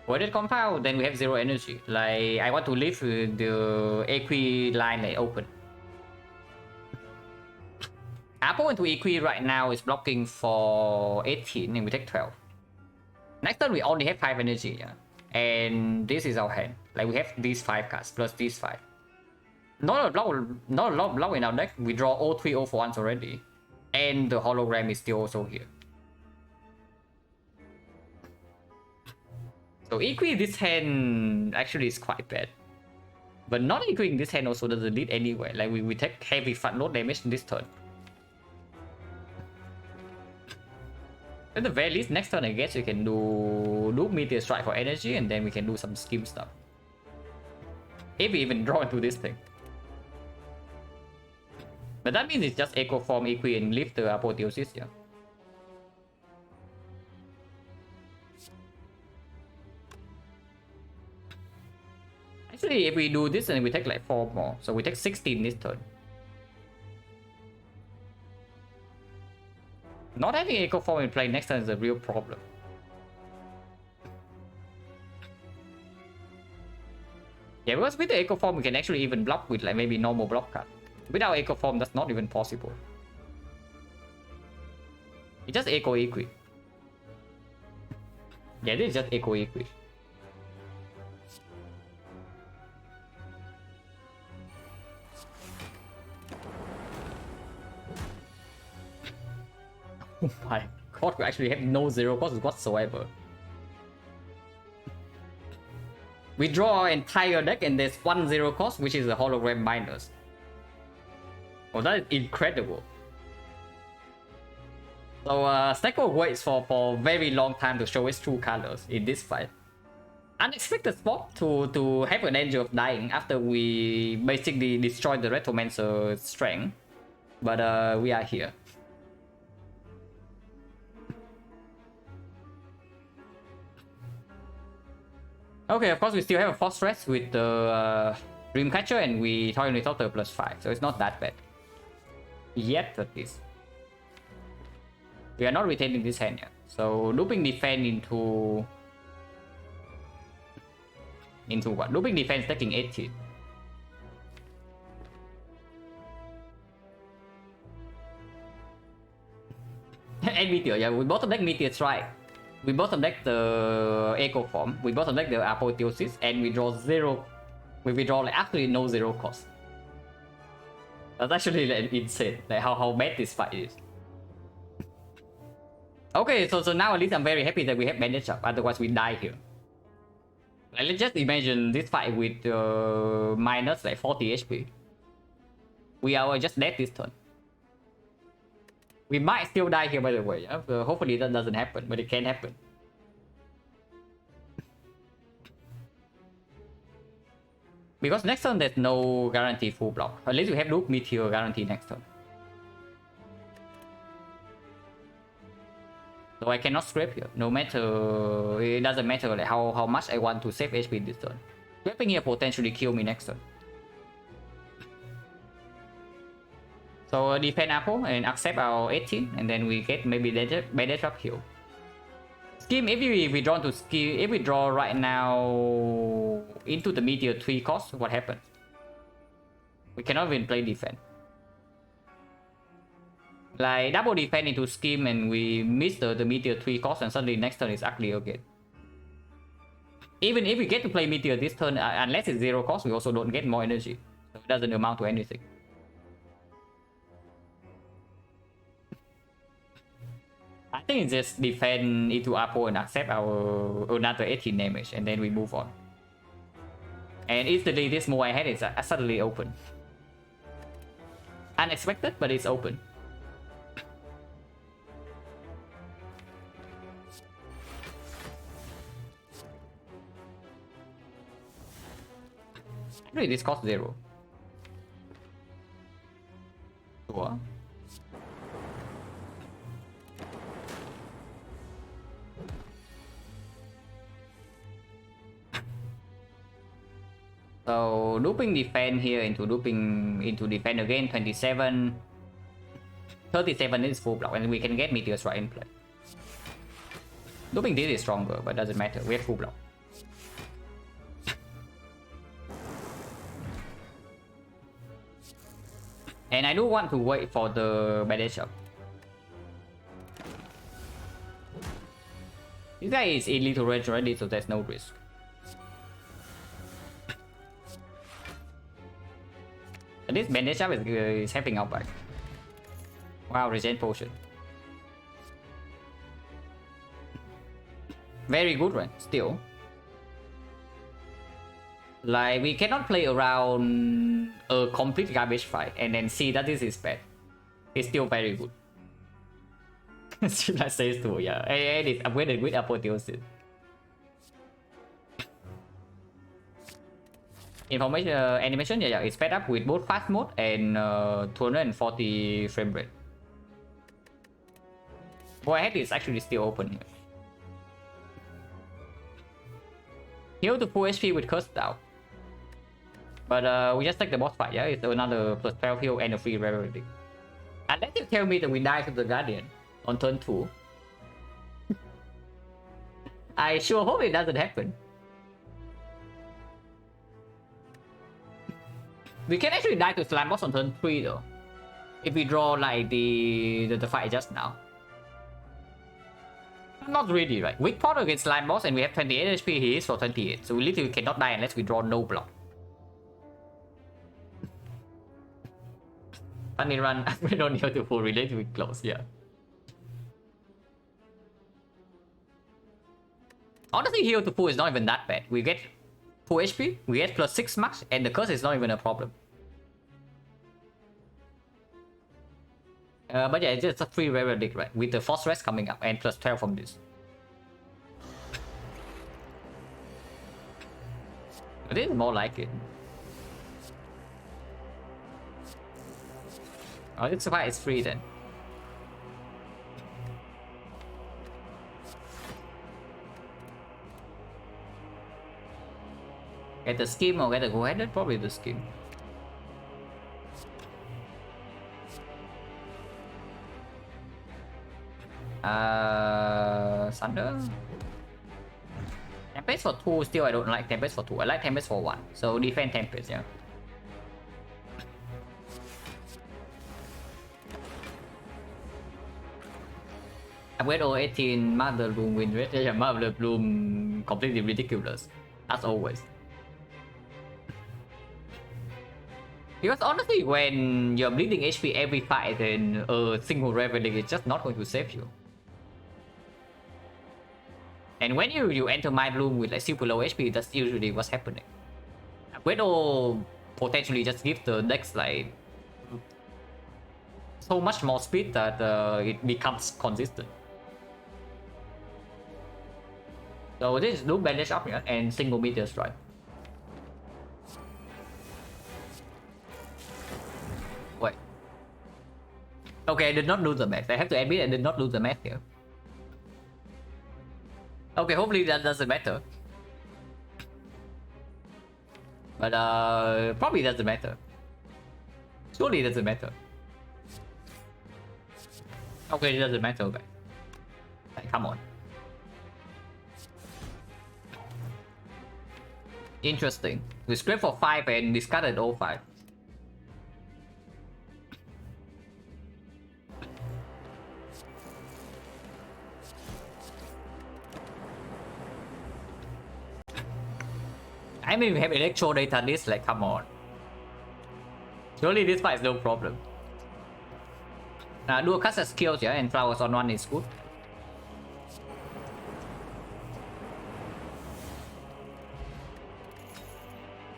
Voided Compound, then we have 0 energy. Like, I want to leave the Equi line like open. Apo into Equi right now is blocking for 18 and we take 12. Next turn we only have 5 energy, yeah. And this is our hand. Like we have these 5 cards plus these 5. Not a lot of block in our deck. We draw all 3 0 for once already. And the hologram is still also here. So Equi this hand actually is quite bad. But not Equi this hand also doesn't lead anywhere. Like we take heavy front load damage in this turn. At the very least, next turn I guess we can do Meteor Strike for energy and then we can do some scheme stuff. If we even draw into this thing. But that means it's just Echo Form Equi and leave the Apotheosis, yeah. Actually, if we do this and we take like 4 more, so we take 16 this turn. Not having Echo Form in play next turn is a real problem. Yeah, because with the Echo Form we can actually even block with like maybe normal block card. Without Echo Form that's not even possible. It's just Echo Equi. Yeah, this is just Echo Equi. Oh my god, we actually have no 0 cost whatsoever. We draw our entire deck and there's 1 0 cost, which is a hologram minus. Oh, that is incredible. So Stecco waits for a very long time to show its true colors in this fight. Unexpected spot to have an danger of dying after we basically destroyed the Retromancer's strength. But we are here. Okay, of course we still have a Force Stress with the Dreamcatcher and we Toy Ornithopter plus 5, so it's not that bad. Yet at least. We are not retaining this hand yet. So looping defense into what? Looping defense taking 18. And Meteor, yeah, we bottom deck Meteor Strike. We bottom deck the Echo Form, we bottom deck the Apotheosis, and we draw 0. We draw like absolutely no 0 cost. That's actually like, insane, like how bad this fight is. Okay, so now at least I'm very happy that we have bandage up, otherwise we die here. Like, let's just imagine this fight with minus like 40 HP. We are just dead this turn. We might still die here, by the way. Yeah? So hopefully that doesn't happen, but it can happen. Because next turn there's no guarantee full block. At least we have Loop Meteor guarantee next turn. So I cannot scrape here. No matter, it doesn't matter like how much I want to save HP this turn. Scraping here potentially kill me next turn. So defend Apple and accept our 18, and then we get maybe bandage up heal. Scheme, if we draw to scheme, if we draw right now into the Meteor 3 cost, what happens? We cannot even play defense. Like double defense into scheme and we miss the Meteor 3 cost and suddenly next turn is ugly again. Even if we get to play Meteor this turn, unless it's 0 cost, we also don't get more energy. So it doesn't amount to anything. I think it's just defend into Apo and accept our another 18 damage and then we move on. And instantly this move I had is suddenly open. Unexpected, but it's open. Really, this costs 0. Sure. So looping defense here into looping into defense again, 27. 37 is full block, and we can get Meteor Strike in play. Looping this is stronger, but doesn't matter. We have full block. And I do want to wait for the bandage up. This guy is in little range already, so there's no risk. And this bandage up is helping out back. Wow, regen potion. Very good one, still. Like, we cannot play around a complete garbage fight and then see that this is bad. It's still very good. That says too, yeah. And it's upgraded with apotheosis. Information animation, yeah, it's sped up with both fast mode and 240 frame rate. Boy, head is actually still open here. Heal to full HP with Curse Down. But we just take the boss fight, yeah? It's another plus 12 heal and a free rarity. Unless you tell me that we die to the Guardian on turn 2. I sure hope it doesn't happen. We can actually die to Slime Boss on turn 3 though. If we draw like the fight just now. Not really, right? Weak pot against Slime Boss and we have 28 HP, he is for 28. So we literally cannot die unless we draw no block. Funny run, we don't need to full relate with close, yeah. Honestly, heal to full is not even that bad. We get full HP, we get plus 6 max, and the curse is not even a problem. But yeah, it's just a free rare relic, right? With the Force Rest coming up and plus 12 from this. But this is more like it. Oh, it's why it's free then. Get the scheme or get the go-ahead? Probably the scheme. Thunder. Tempest for 2, still I don't like Tempest for 2. I like Tempest for 1. So defend Tempest, yeah. Upgrade 18 Mother Bloom win rate. Yeah, Mother Bloom completely ridiculous. As always. Because honestly, when you're bleeding HP every fight, then a single Reveling is just not going to save you. And when you enter my bloom with like super low HP, that's usually what's happening. Widow potentially just give the decks like so much more speed that it becomes consistent. So this is loop bandage up here and single meteor strike. Wait. Okay, I did not lose the math. I have to admit I did not lose the math here. Okay, hopefully that doesn't matter. But probably doesn't matter. Surely it doesn't matter. Okay, it doesn't matter. Okay. Like, come on. Interesting. We scraped for 5 and discarded all 5. I mean, we have electro data this, like, come on. Surely this fight is no problem. Do a cast as skills, yeah, and flowers on 1 is good.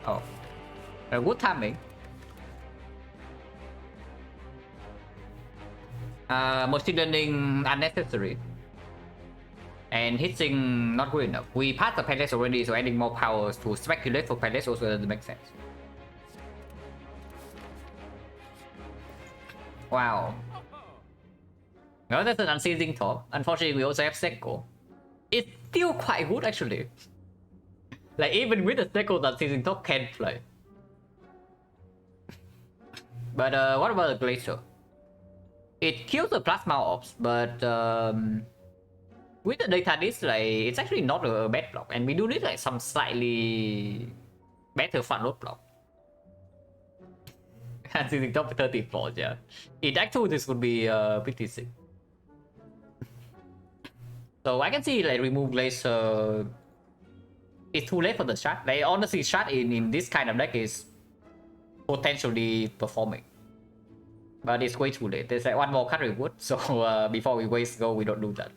Oh. Good timing. Machine learning unnecessary. And hitting not good enough. We passed the palace already, so adding more powers to speculate for palace also doesn't make sense. Wow. Well, that's an unseizing top. Unfortunately, we also have Sekko. It's still quite good actually. Like even with the Sekko, the unseizing top can play. But what about the Glacier? It kills the Plasma Orbs, but with the data disk, like it's actually not a bad block, and we do need like some slightly better front load block. Unseizing top 30 floors, yeah. In Act 2, this would be pretty sick. So I can see like remove Glacier. It's too late for the shot. Like honestly, shot in this kind of deck is potentially performing, but it's way too late. There's like one more card reward, so before we waste go, we don't do that.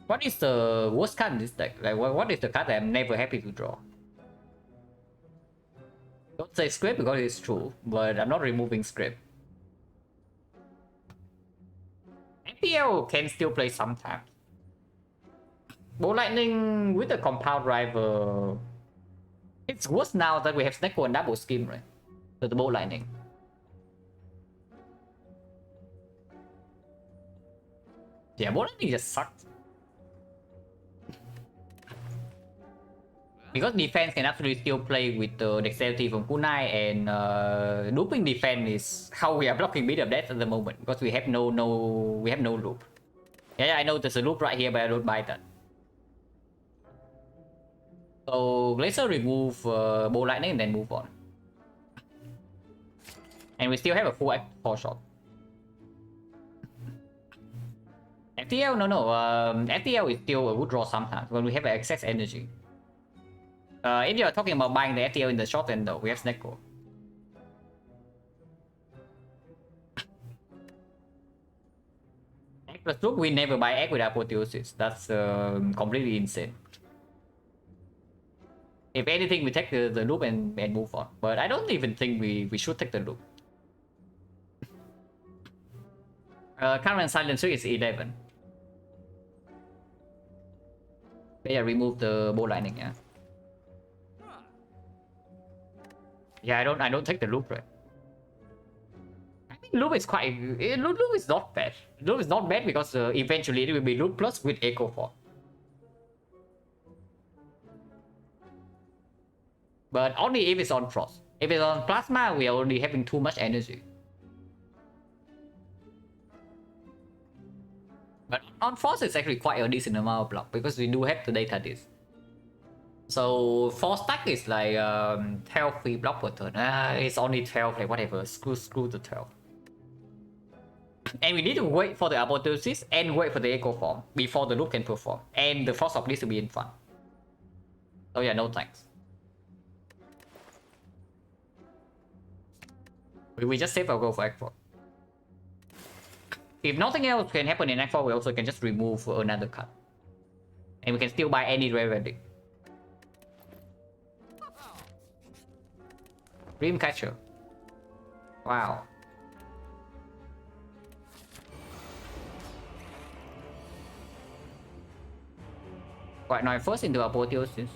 What is the worst card in this deck? Like what is the card that I'm never happy to draw? Don't say script because it's true, but I'm not removing script. FPL can still play sometimes. Ball Lightning with the compound driver. It's worse now that we have Snecko and double scheme, right? So the Ball Lightning. Yeah, Ball Lightning just sucks. Because defense can actually still play with the dexterity from Kunai, and looping defense is how we are blocking beat of death at the moment because we have no loop. Yeah, I know there's a loop right here, but I don't buy that. So Glacier remove Ball Lightning and then move on. And we still have a full act 4 shot. FTL, no. FTL is still a good draw sometimes when we have excess energy. If you're talking about buying the FTL in the short end though, we have Snecko. Egg plus loop, we never buy egg with apotheosis. That's completely insane. If anything, we take the loop and move on. But I don't even think we should take the loop. Current Silent-2 is 11. Yeah, remove the Ball Lightning, yeah. Yeah, I don't take the loop, right? I think loop is loop is not bad. Loop is not bad because eventually it will be loop plus with Echo Form. But only if it's on Frost. If it's on Plasma, we are already having too much energy. But on Frost, it's actually quite a decent amount of block because we do have the data disk. So 4 stack is like 12 free block per turn. It's only 12, like whatever. Screw the 12. And we need to wait for the apotheosis and wait for the Echo Form before the loop can perform. And the Frost Orb needs to be in front. So yeah, no thanks. We just save our go for Act 4. If nothing else can happen in Act 4, we also can just remove another card. And we can still buy any rare relic. Dreamcatcher. Wow. Quite nice. First into apotheosis.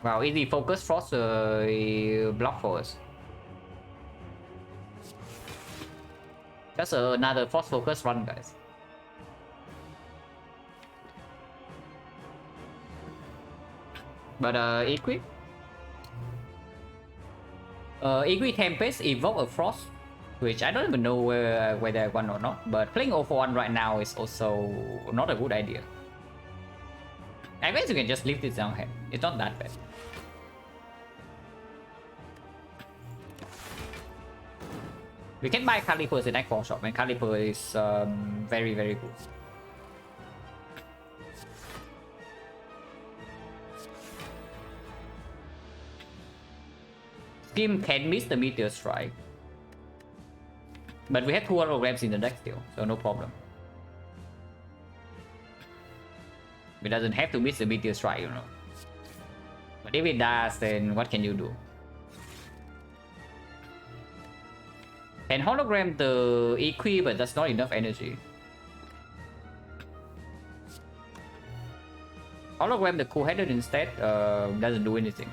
Wow, easy focus Frost block for us. Just another Frost focus run, guys. But equip Tempest evoke a Frost, which I don't even know whether I won or not. But playing 0-for-1 right now is also not a good idea. I guess you can just leave this down hand. It's not that bad. We can buy Caliper in Act 4 shop, and Caliper is very, very good. Scheme can miss the Meteor Strike. But we have 2 holograms in the deck still, so no problem. It doesn't have to miss the Meteor Strike, you know. But if it does, then what can you do? Can hologram the EQ, but that's not enough energy. Hologram the cool-headed instead doesn't do anything.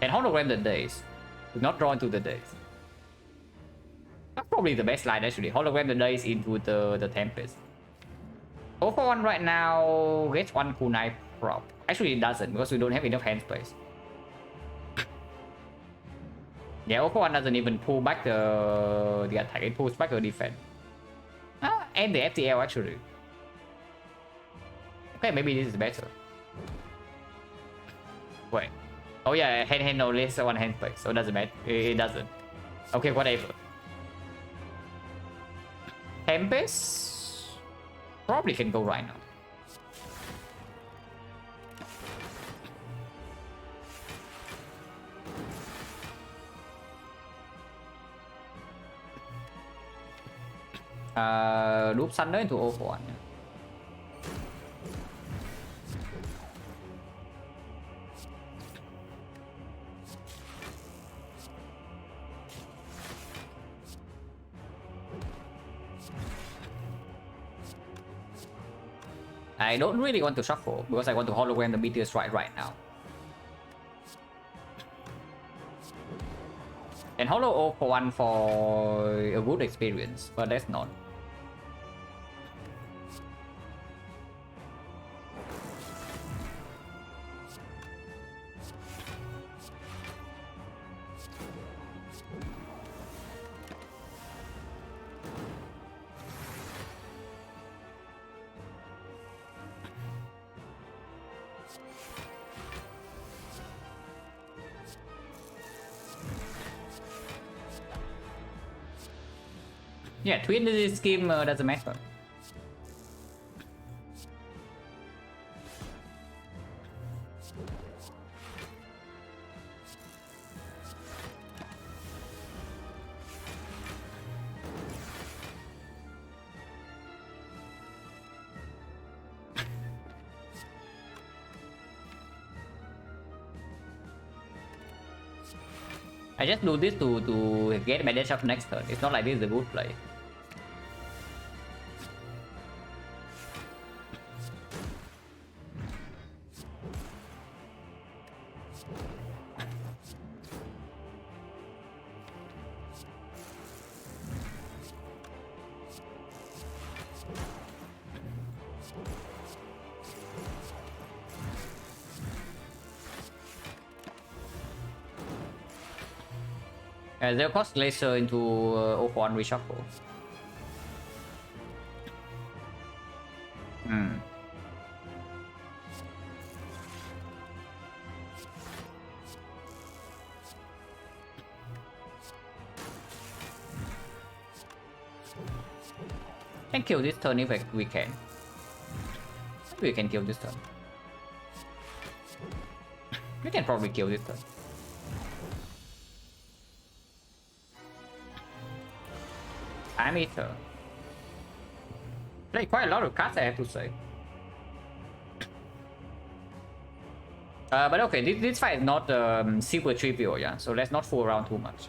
And hologram the days. Do not draw into the days. That's probably the best line actually. Hologram the days into the Tempest. 0 for 1 right now gets 1 kunai prop. Actually it doesn't because we don't have enough hand space. Yeah, 0 for 1 doesn't even pull back the attack, it pulls back the defense. And the FTL actually. Okay, maybe this is better. Wait. Oh yeah, hand only has 1 hand space, so it doesn't matter. It doesn't. Okay, whatever. Tempest probably can go right now. Loop Thunder into 0 for 1. I don't really want to shuffle because I want to hologram the Meteor Strike right now. And holo 0 for 1 for a good experience, but that's not. Yeah, twin this scheme doesn't matter. I just do this to get my dash up next turn. It's not like this is a good play. They'll cost laser into 0 for 1 reshuffle. Can kill this turn if we can. We can kill this turn. We can probably kill this turn. Time Eater. Play quite a lot of cards, I have to say. But okay, this fight is not super trivial, yeah. So let's not fool around too much.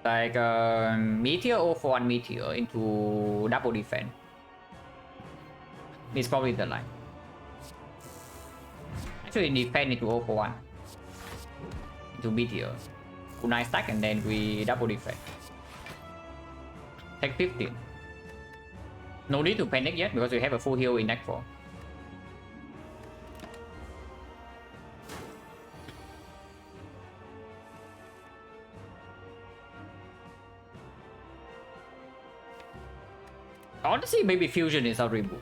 Like Meteor 0 for 1 Meteor into double defense. It's probably the line. Actually, defense into 0 for 1 into Meteor. Kunai stack and then we double defense. Take 15. No need to panic yet because we have a full heal in deck 4. Honestly, maybe fusion is our remove.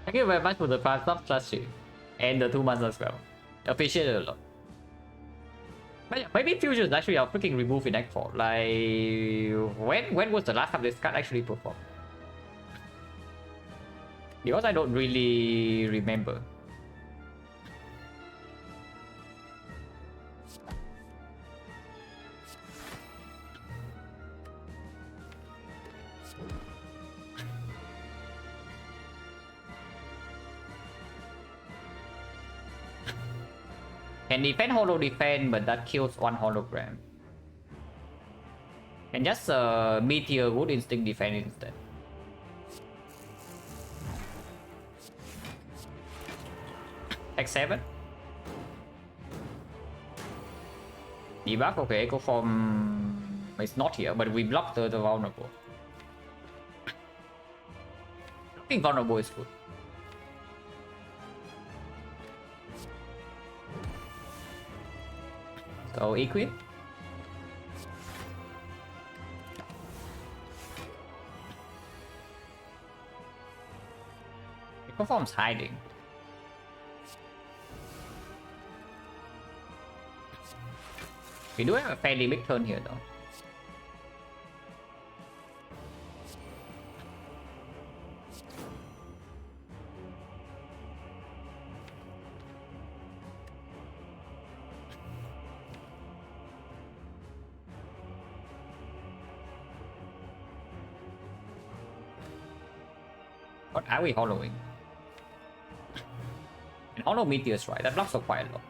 Thank you very much for the 5 strategy and the 2 months as well. Appreciate it a lot. But yeah, maybe fusion is actually our freaking remove in deck 4. Like when was the last time this card actually performed? Because I don't really remember. Can defend holo defend, but that kills 1 hologram. And just Meteor Good Instinct defend instead. X7. Debuff, okay, Echo Form is not here, but we block the vulnerable. I think vulnerable is good. So Equine. Echo Form's hiding. We do have a fairly big turn here though. What are we hollowing? And hollow meteors, right? That blocks are quite a lot.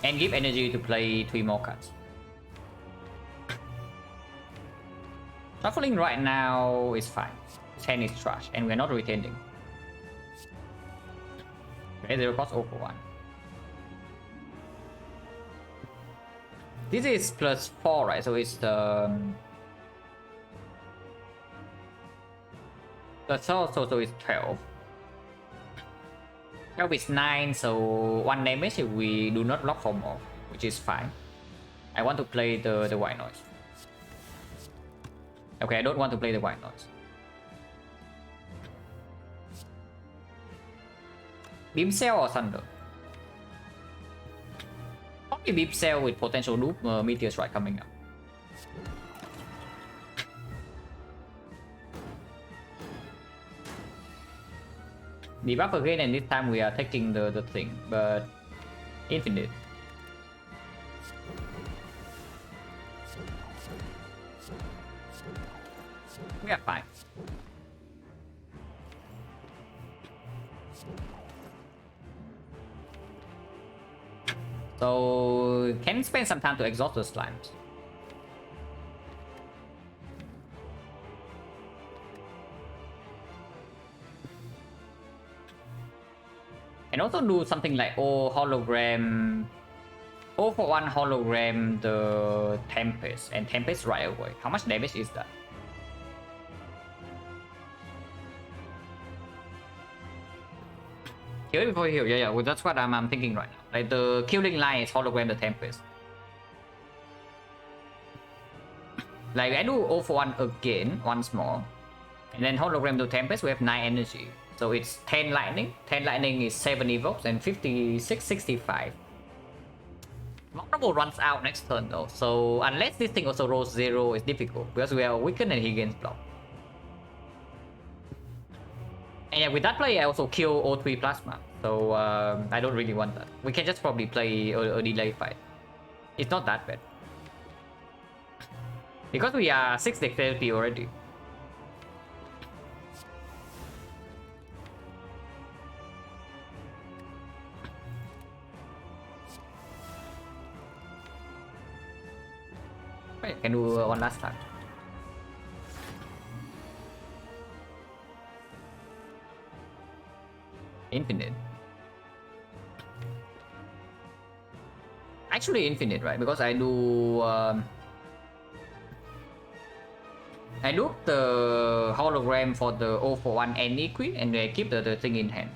And give energy to play 3 more cards. Shuffling right now is fine. 10 is trash, and we're not retaining. Okay, 0 cost 0 for 1. This is plus 4, right? So it's the... So it's 12. 12 is 9, so 1 damage if we do not block for more, which is fine. I want to play the white noise. Okay, I don't want to play the white noise. Beam Cell or Thunder? Probably Beam Cell with potential loop Meteor Strike coming up. Debuff again, and this time we are taking the thing, but infinite. We are fine. So can spend some time to exhaust the slimes. And also do something like hologram. For 1 hologram the Tempest, and Tempest right away. How much damage is that? Kill it before you heal. Yeah, well, that's what I'm thinking right now. Like the killing line is hologram the Tempest. Like I do 0 for 1 again, once more. And then hologram the Tempest, we have 9 energy. So it's 10 lightning. 10 lightning is 7 evokes and 56, 65. Vulnerable runs out next turn though. So unless this thing also rolls 0, it's difficult. Because we are weakened and he gains block. And yeah, with that play I also kill O3 Plasma. So I don't really want that. We can just probably play a delay fight. It's not that bad. Because we are 6 dexterity already. I can do one last time. Infinite. Actually infinite, right? Because I do the hologram for the 0 for 1 and Equi, and I keep the thing in hand.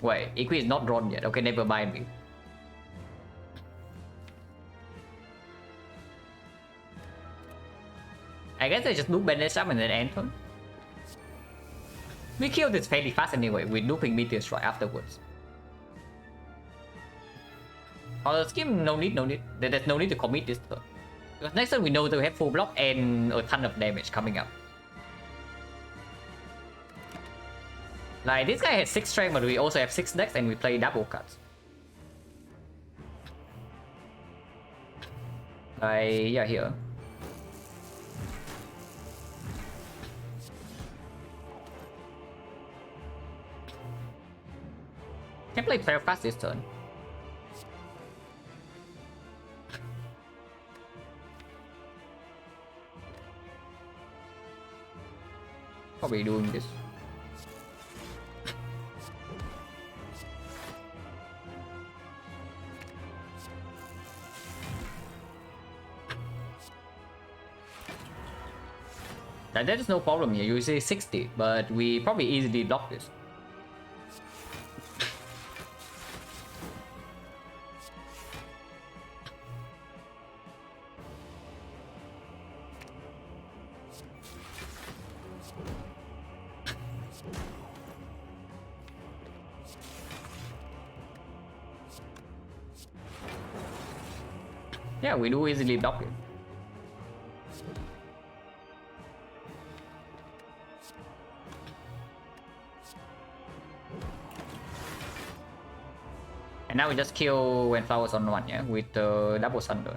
Wait, Equi is not drawn yet. Okay, never mind me. I guess I just do bandage up and then end turn. We kill this fairly fast anyway, with looping Meteor Strike afterwards. On the scheme, no need. There's no need to commit this turn. Because next turn we know that we have full block and a ton of damage coming up. Like, this guy has 6 strength, but we also have 6 dex and we play double cards. Yeah, here. Can play very fast this turn. Probably doing this. That is no problem here. You say 60, but we probably easily block this. Yeah, we do easily block it. And now we just kill when flowers on one, yeah, with the double thunder.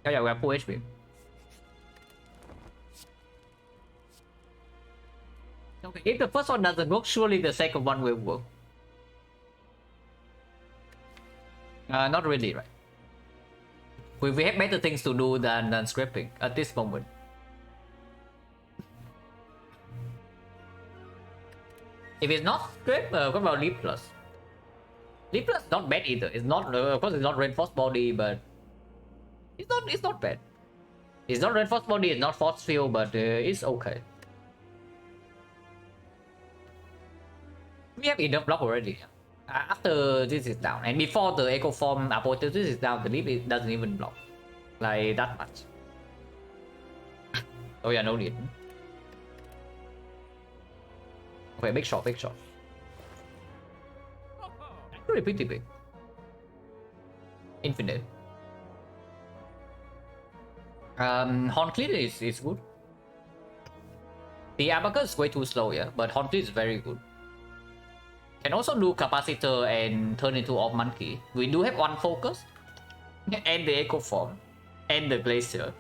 Oh yeah, we have full HP. Okay, if the first one doesn't work, surely the second one will work. Not really, right? We have better things to do than scrapping at this moment. If it's not scrap, what about Leap Plus? Leap Plus is not bad either. It's not, of course, it's not reinforced body, but it's not bad. It's not reinforced body, it's not force field, but it's okay. We have enough block already. After this is down, and before the Echo Form Apotheosis is down, the Leap it doesn't even block like that much. Oh yeah, no need. Okay, big shot, big shot. Actually pretty big. Infinite. Horn Cleaner is good. The Abacus is way too slow, yeah, but Horn Cleaner is very good. Can also do Capacitor and turn into Orb Monkey. We do have one focus, and the Echo Form, and the Glacier.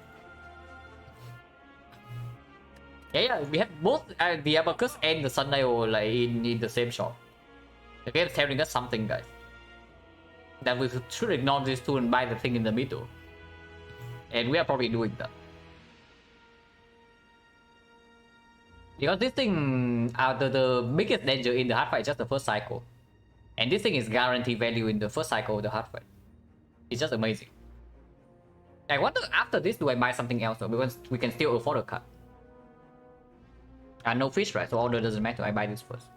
Yeah, we have both the Abacus and the Sundial like in the same shot. The game is telling us something, guys. That we should ignore these two and buy the thing in the middle. And we are probably doing that. Because this thing, the biggest danger in the hard fight is just the first cycle. And this thing is guaranteed value in the first cycle of the hard fight. It's just amazing. I wonder after this, do I buy something else though? Because we can still afford a cut. No fish, right? So order doesn't matter. I buy this first.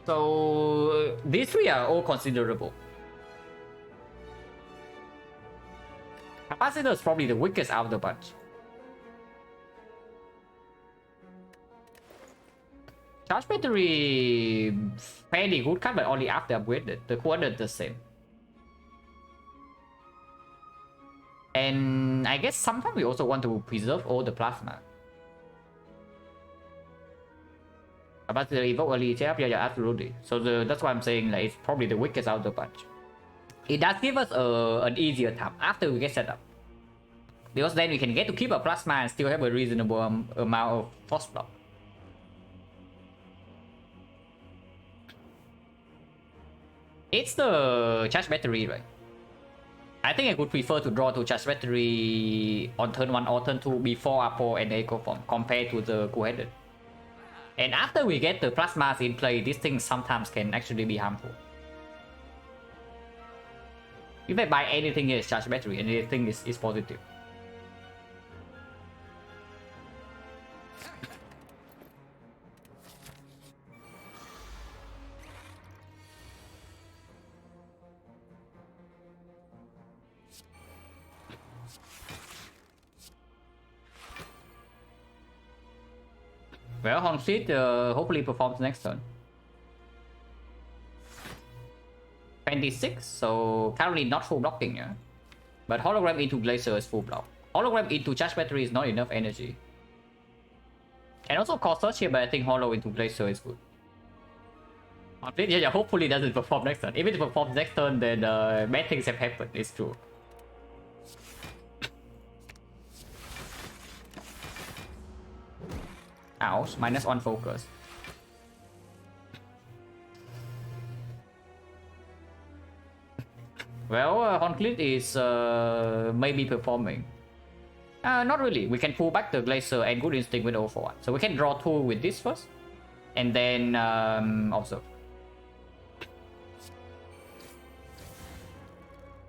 So these three are all considerable. Capacitor is probably the weakest out of the bunch. Charge battery fairly good card, but only after upgraded. The quarter the same. And I guess sometimes we also want to preserve all the plasma. Capacitor evoke early chap, yeah, absolutely. So that's why I'm saying like it's probably the weakest out of the bunch. It does give us an easier time after we get set up. Because then we can get to keep a plasma and still have a reasonable amount of force block. It's the charge battery, right? I think I would prefer to draw to charge battery on turn 1 or turn 2 before Apo and Echo Form compared to the Coheaded. And after we get the plasmas in play, these things sometimes can actually be harmful. If I buy anything here is charge battery, and anything is positive. Well, Hornfleet hopefully performs next turn. 26, so currently not full blocking, yeah? But Hologram into Glacier is full block. Hologram into Charge Battery is not enough energy. Can also cause search here, but I think Holo into Glacier is good. Hornfleet, yeah, hopefully doesn't perform next turn. If it performs next turn, then bad things have happened, it's true. Ouch, -1 focus. Well, Hornclit is maybe performing. Not really. We can pull back the Glacier and Good Instinct with 0 for 1. So we can draw 2 with this first. And then also.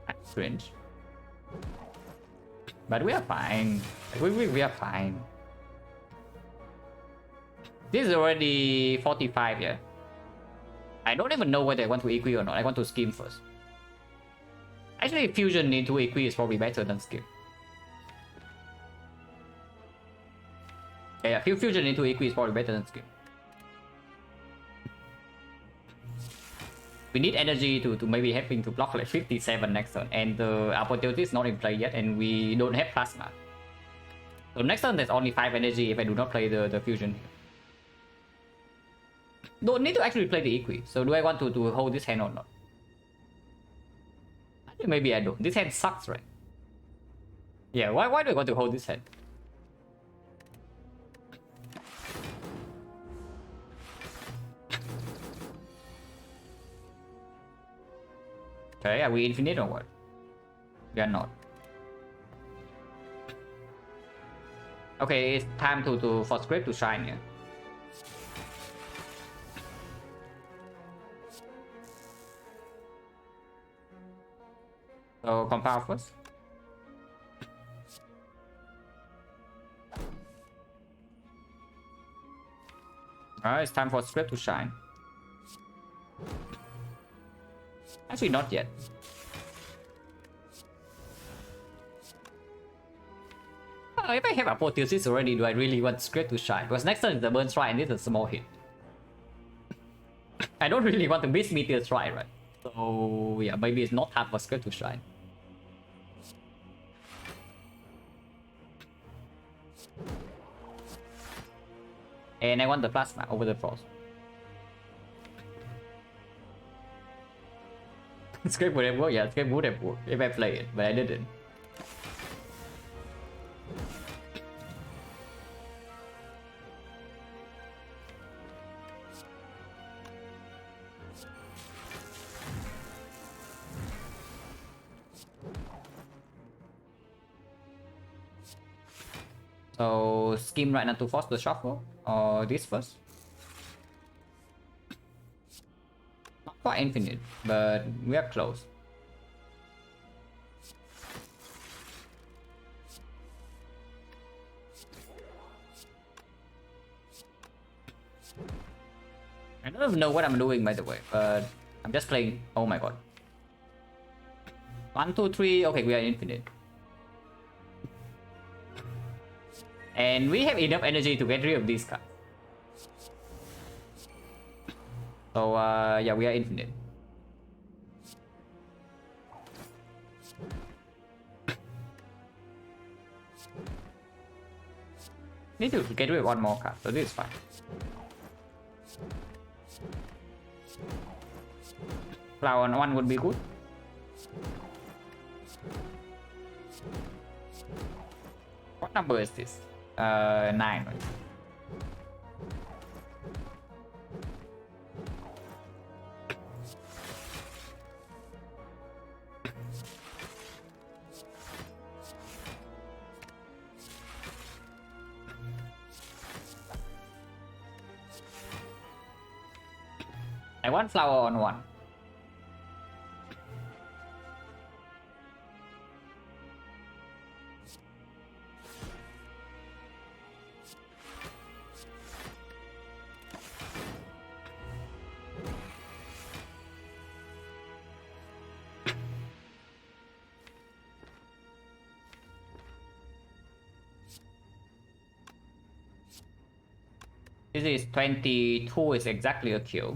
That's cringe. But we are fine. We are fine. This is already 45, yeah. I don't even know whether I want to equi or not. I want to scheme first. Actually, fusion into equi is probably better than scheme. Yeah, fusion into equi is probably better than scheme. We need energy to maybe having to block like 57 next turn, and the opportunity is not in play yet, and we don't have plasma. So next turn there's only 5 energy if I do not play the fusion. Don't need to actually play the equi. So do I want to hold this hand or not? I think maybe I don't. This hand sucks, right? Yeah, why do I want to hold this hand? Okay, are we infinite or what? We are not. Okay, it's time for script to shine, yeah. So compile first. Alright, it's time for script to shine. Actually, not yet. If I have apotheosis already, do I really want script to shine? Because next turn is the burn strike and this is a small hit. I don't really want to miss meteor strike, right? So yeah, maybe it's not time for script to shine. And I want the plasma over the frost. Script would have worked, yeah, script would have worked if I play it, but I didn't. So scheme right now to force the shuffle, or this first? Not quite infinite, but we are close. I don't even know what I'm doing, by the way, but I'm just playing. Oh my god. 1, 2, 3. Okay, we are infinite. And we have enough energy to get rid of these cards. So yeah, we are infinite. Need to get rid of one more card, so this is fine. Flower on 1 would be good. What number is this? 9, right? I want flower on 1. This is 22 is exactly a kill.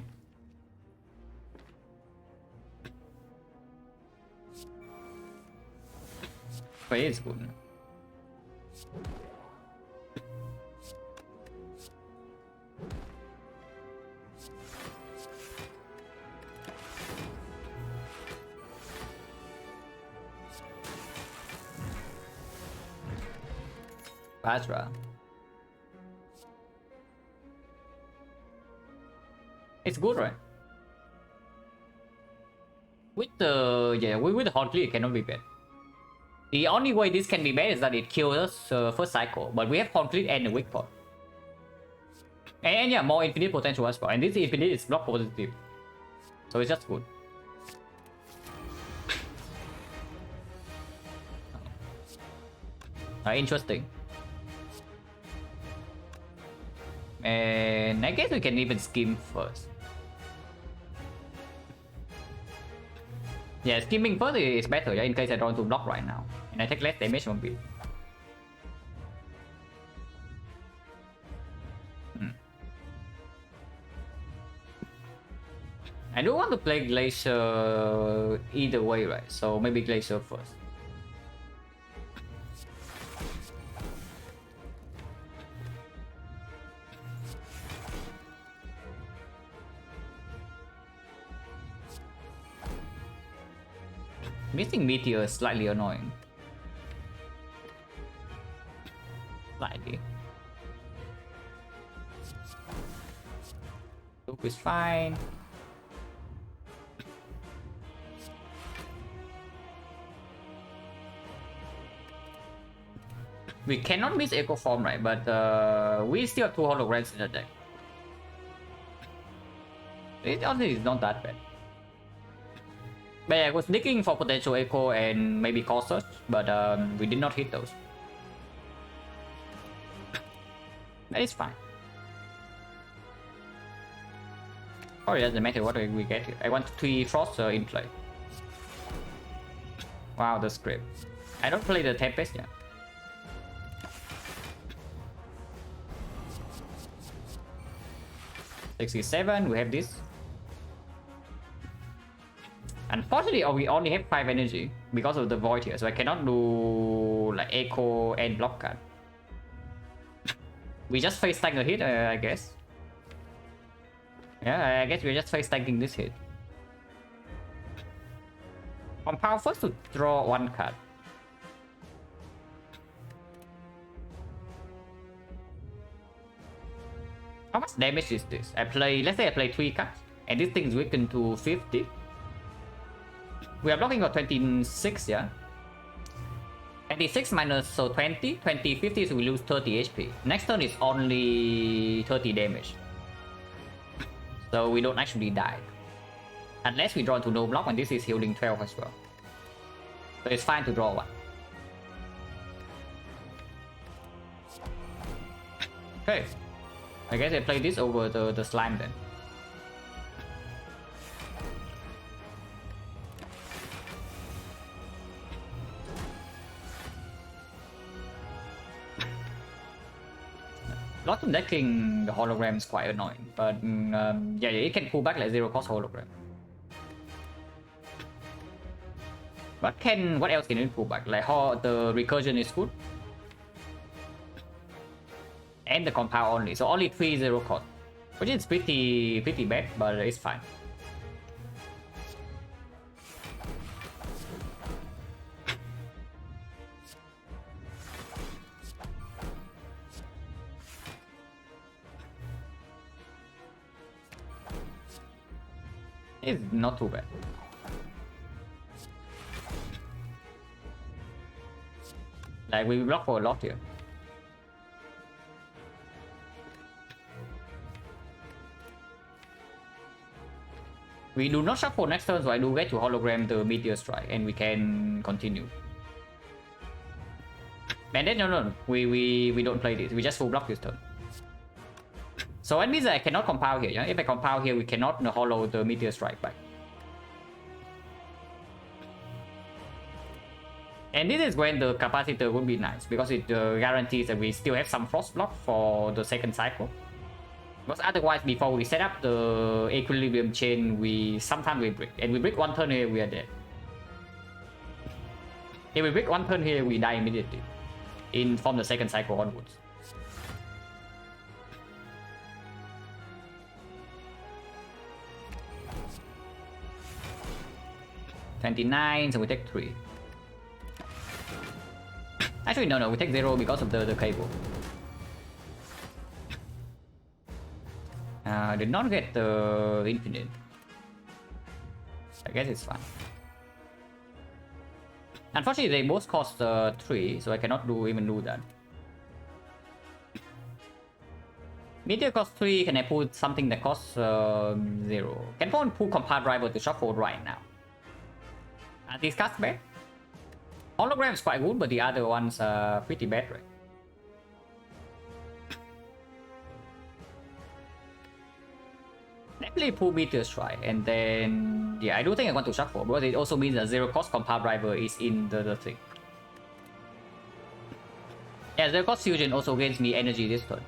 But it's good. Basra. It's good, right? With the with the Hauntly it cannot be bad. The only way this can be bad is that it kills us first cycle, but we have Conflict and a weak point. And yeah, more infinite potential as well. And this infinite is block positive, so it's just good. Interesting. And I guess we can even skim first. Yeah, skimming first is better, yeah, in case I don't want to block right now. And I take less damage from it. I do want to play Glacier either way, right? So maybe Glacier first. Missing Meteor is slightly annoying. Slightly. Loop is fine. We cannot miss Echo Form, right? But we still have 2 holograms in the deck. It honestly is not that bad. But yeah, I was looking for potential Echo and maybe Call Search, but we did not hit those. That is fine. Oh, it doesn't matter what we get here. I want 3 Frost in play. Wow, the script. I don't play the Tempest yet. $67, we have this. Unfortunately, we only have 5 energy because of the void here, so I cannot do like Echo and block card. We just face tank a hit, I guess. Yeah, I guess we're just face tanking this hit. Compound first to draw 1 card. How much damage is this? Let's say I play 3 cards, and this thing is weakened to 50. We are blocking for 26, yeah? 26 minus, so 20, 50, so we lose 30 HP. Next turn is only 30 damage. So we don't actually die. Unless we draw into no block, and this is healing 12 as well. So it's fine to draw 1. Okay. I guess I play this over the slime then. Lots of decking the hologram is quite annoying, but yeah, it can pull back like 0 cost hologram. What else can it pull back? Like how the recursion is good. And the compound only, so only 3 0 cost, which is pretty bad, but it's fine. It's not too bad. Like we block for a lot here. We do not shuffle next turn, so I do get to hologram the Meteor Strike, and we can continue. And then no, we don't play this. We just full block this turn. So that means that I cannot compound here. Yeah? If I compound here, we cannot hollow the Meteor Strike back. And this is when the capacitor would be nice, because it guarantees that we still have some frost block for the second cycle. Because otherwise, before we set up the equilibrium chain, sometimes we break. And we break 1 turn here, we are dead. If we break 1 turn here, we die immediately. From the second cycle onwards. $29, so we take 3. Actually, no, we take 0 because of the cable. Did not get the infinite. I guess it's fine. Unfortunately, they both cost 3, so I cannot even do that. Meteor costs 3, can I pull something that costs 0? Can one pull Compile Driver to shuffle right now? Are these cards bad? Hologram is quite good, but the other ones are pretty bad, right? Definitely pull Meteor Strike, and then... yeah, I do think I want to shuffle, because it also means that 0 cost Compile Driver is in the thing. Yeah, 0 cost Fusion also gains me energy this turn.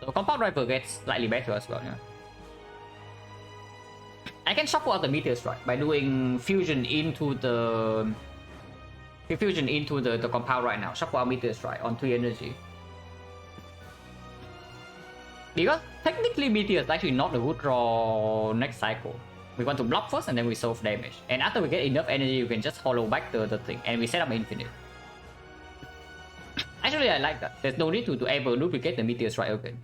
So Compile Driver gets slightly better as well, yeah. I can shuffle out the Meteor Strike by doing Fusion into the... Fusion into the Compile right now. Shuffle out Meteor Strike on 3 energy. Because technically Meteor is actually not a good draw next cycle. We want to block first and then we solve damage. And after we get enough energy, you can just hollow back the thing. And we set up infinite. Actually, I like that. There's no need to ever duplicate the Meteor Strike again.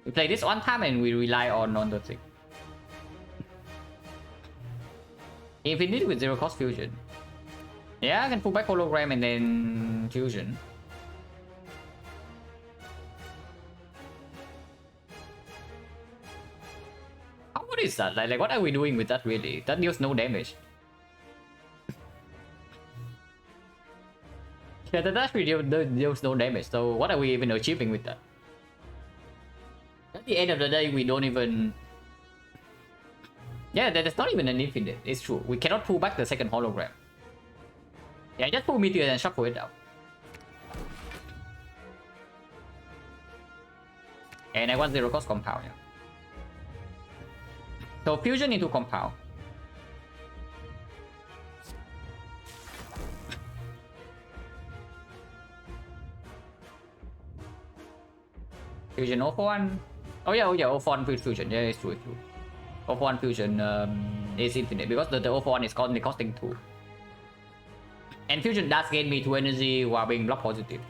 We play this one time and we rely on the thing. Infinite with 0 cost Fusion. Yeah, I can pull back Hologram and then Fusion. What is that? Like, what are we doing with that really? That deals no damage. Yeah, that actually deals no damage, so what are we even achieving with that? At the end of the day, we don't even... yeah, that's not even an infinite, it's true. We cannot pull back the second hologram. Yeah, just pull Meteor and shuffle it out. And I want 0 cost Compound, yeah. So Fusion into Compound. Fusion 0 for 1. Oh yeah, 0 for 1 Fusion. Yeah, it's true, it's true. 0 for 1 Fusion is infinite because the 0 for 1 is only costing 2. And Fusion does gain me 2 energy while being block positive.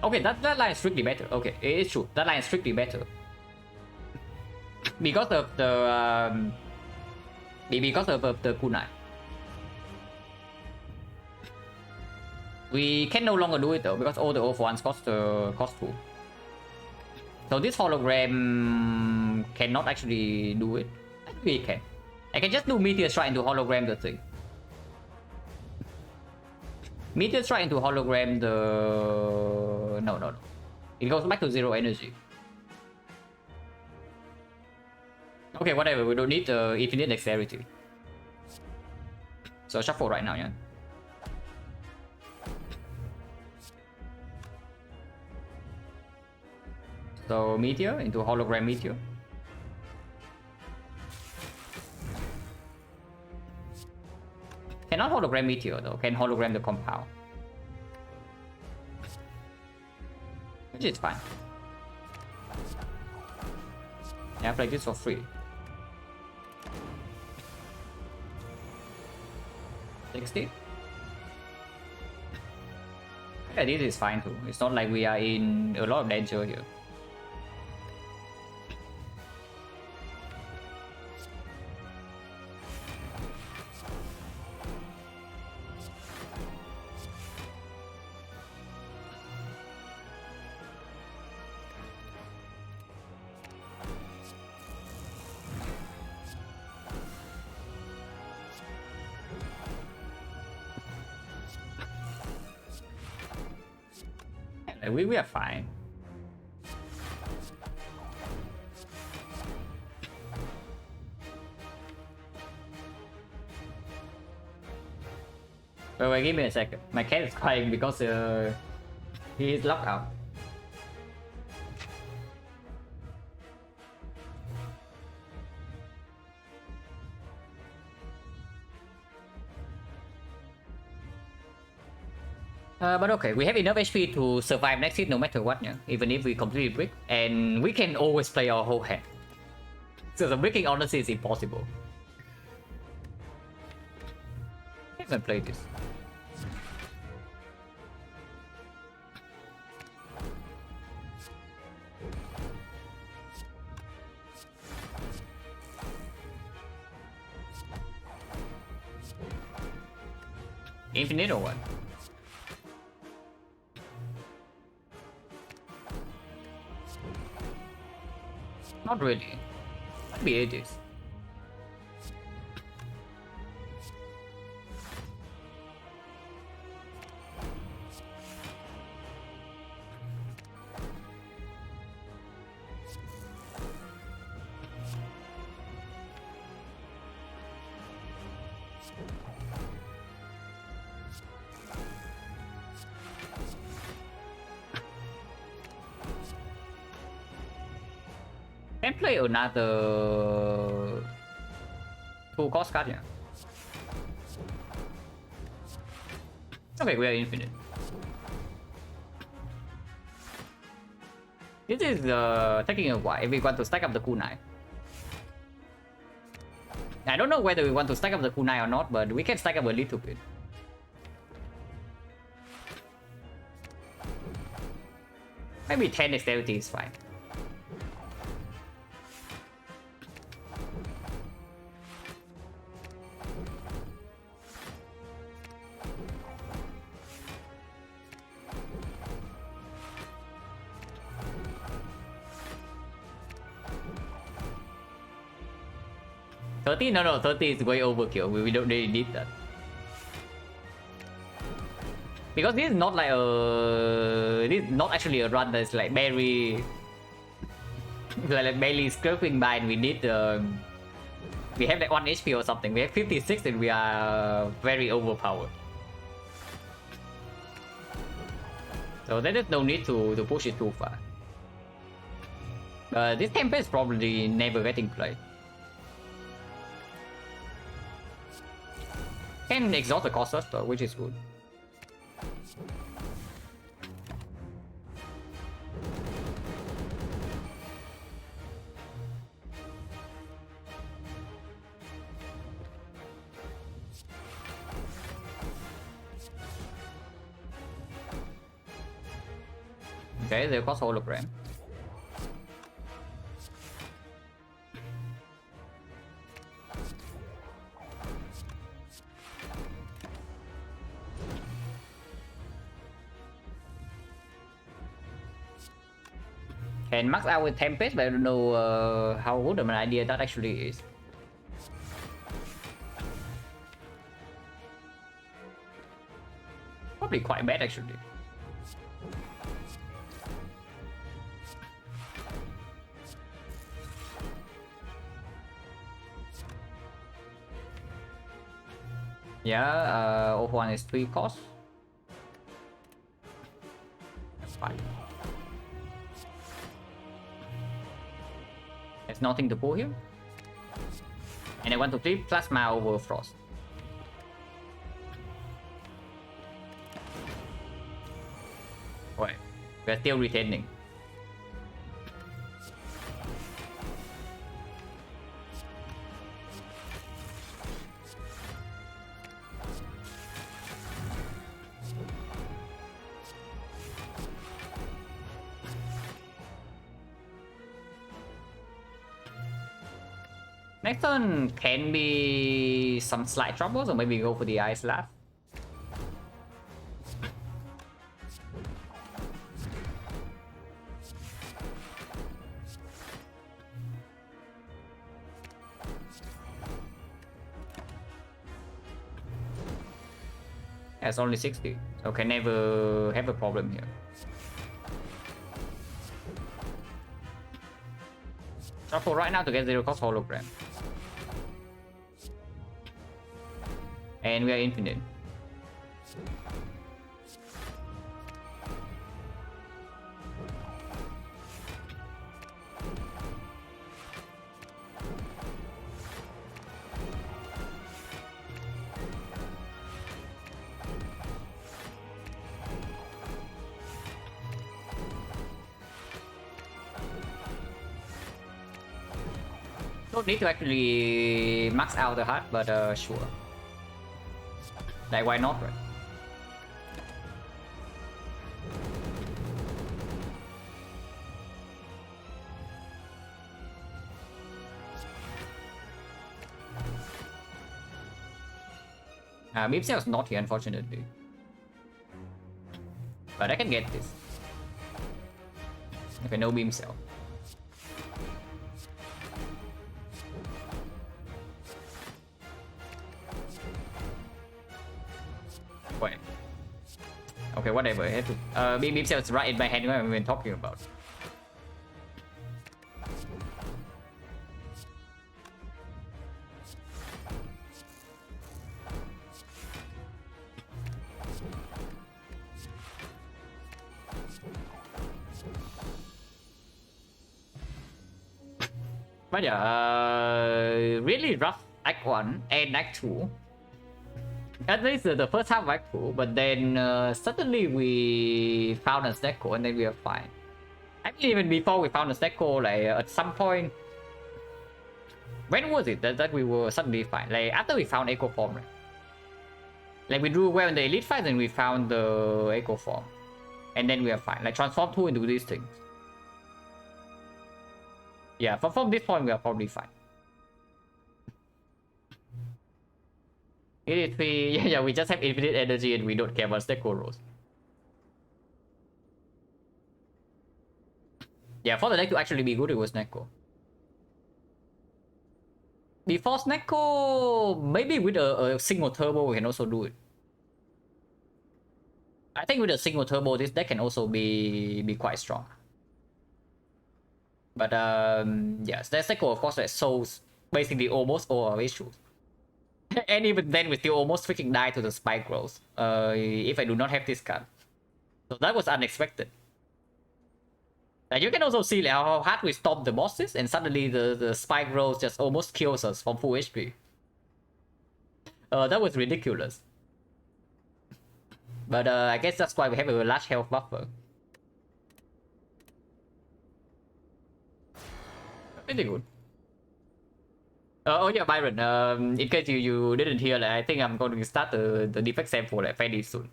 Okay, that line is strictly better. Okay, it is true. That line is strictly better. Because of the kunai. We can no longer do it though because all the 0 for 1s cost 2. So this hologram cannot actually do it. I think we can. I can just do Meteor Strike into hologram the thing. Meteor Strike into hologram the... No. It goes back to 0 energy. Okay, whatever. We don't need infinite dexterity. So shuffle right now, yeah. So Meteor into hologram Meteor. Cannot hologram Meteor though. Can hologram the Compound. Which is fine. Yeah, play this for free. 60. Yeah, this is fine too. It's not like we are in a lot of danger here. We are fine. Wait, give me a second. My cat is crying because he is locked out. But okay, we have enough HP to survive next hit no matter what, yeah? Even if we completely brick. And we can always play our whole hand. So the bricking honestly is impossible. I'm gonna play this. Infinite or what? Not really. Might be ages. Can play another 2 cost card, yeah. Okay, we are infinite. This is taking a while if we want to stack up the kunai. I don't know whether we want to stack up the kunai or not, but we can stack up a little bit. Maybe 10 dexterity is fine. No, 30 is way overkill. We don't really need that. Because this is not like this is not actually a run that's like barely barely scraping by, and we need we have like 1 HP or something. We have 56 and we are very overpowered. So there is no need to push it too far. This tempo is probably never getting played. Can exhaust the cost though, which is good. Okay, they cost hologram. Can max out with Tempest, but I don't know how good of an idea that actually is. Probably quite bad actually. Yeah, O1 is 3 cost. That's fine. There's nothing to pull here. And I want to flip Plasma over Frost. Wait, we're still retaining. Next turn can be some slight troubles, or maybe go for the Ice Laugh. It's only 60, so can never have a problem here. Shuffle right now to get 0 cost hologram. And we are infinite. Don't need to actually max out the heart, but sure. Like, why not, right? Beam Cell is not here, unfortunately. But I can get this. Okay, no Beam Cell. Wait. Okay, whatever. I have to. Beam Cell is right in my hand when we've been talking about. But yeah, really rough Act 1 and Act 2. At least the first half of Act 2, but then suddenly we found a Snecko and then we are fine. Actually, even before we found a Snecko, like at some point, when was it that we were suddenly fine? Like after we found Echo Form, right? Like we drew well in the Elite fight and we found the Echo Form. And then we are fine. Like transform 2 into these things. Yeah, from this point we are probably fine. Yeah, we just have infinite energy and we don't care about Snecko rolls. Yeah, for the deck to actually be good, it was Snecko. Before Snecko, maybe with a single turbo, we can also do it. I think with a single turbo, this deck can also be quite strong. But yes, that Snecko, of course, that solves basically almost all our issues. And even then, we still almost freaking die to the spike growth. If I do not have this card. So that was unexpected. You can also see like, how hard we stop the bosses, and suddenly the spike growth just almost kills us from full HP. That was ridiculous. But I guess that's why we have a large health buffer. Pretty good. Oh yeah, Byron. In case you didn't hear, like, I think I'm going to start the defect sample like fairly soon.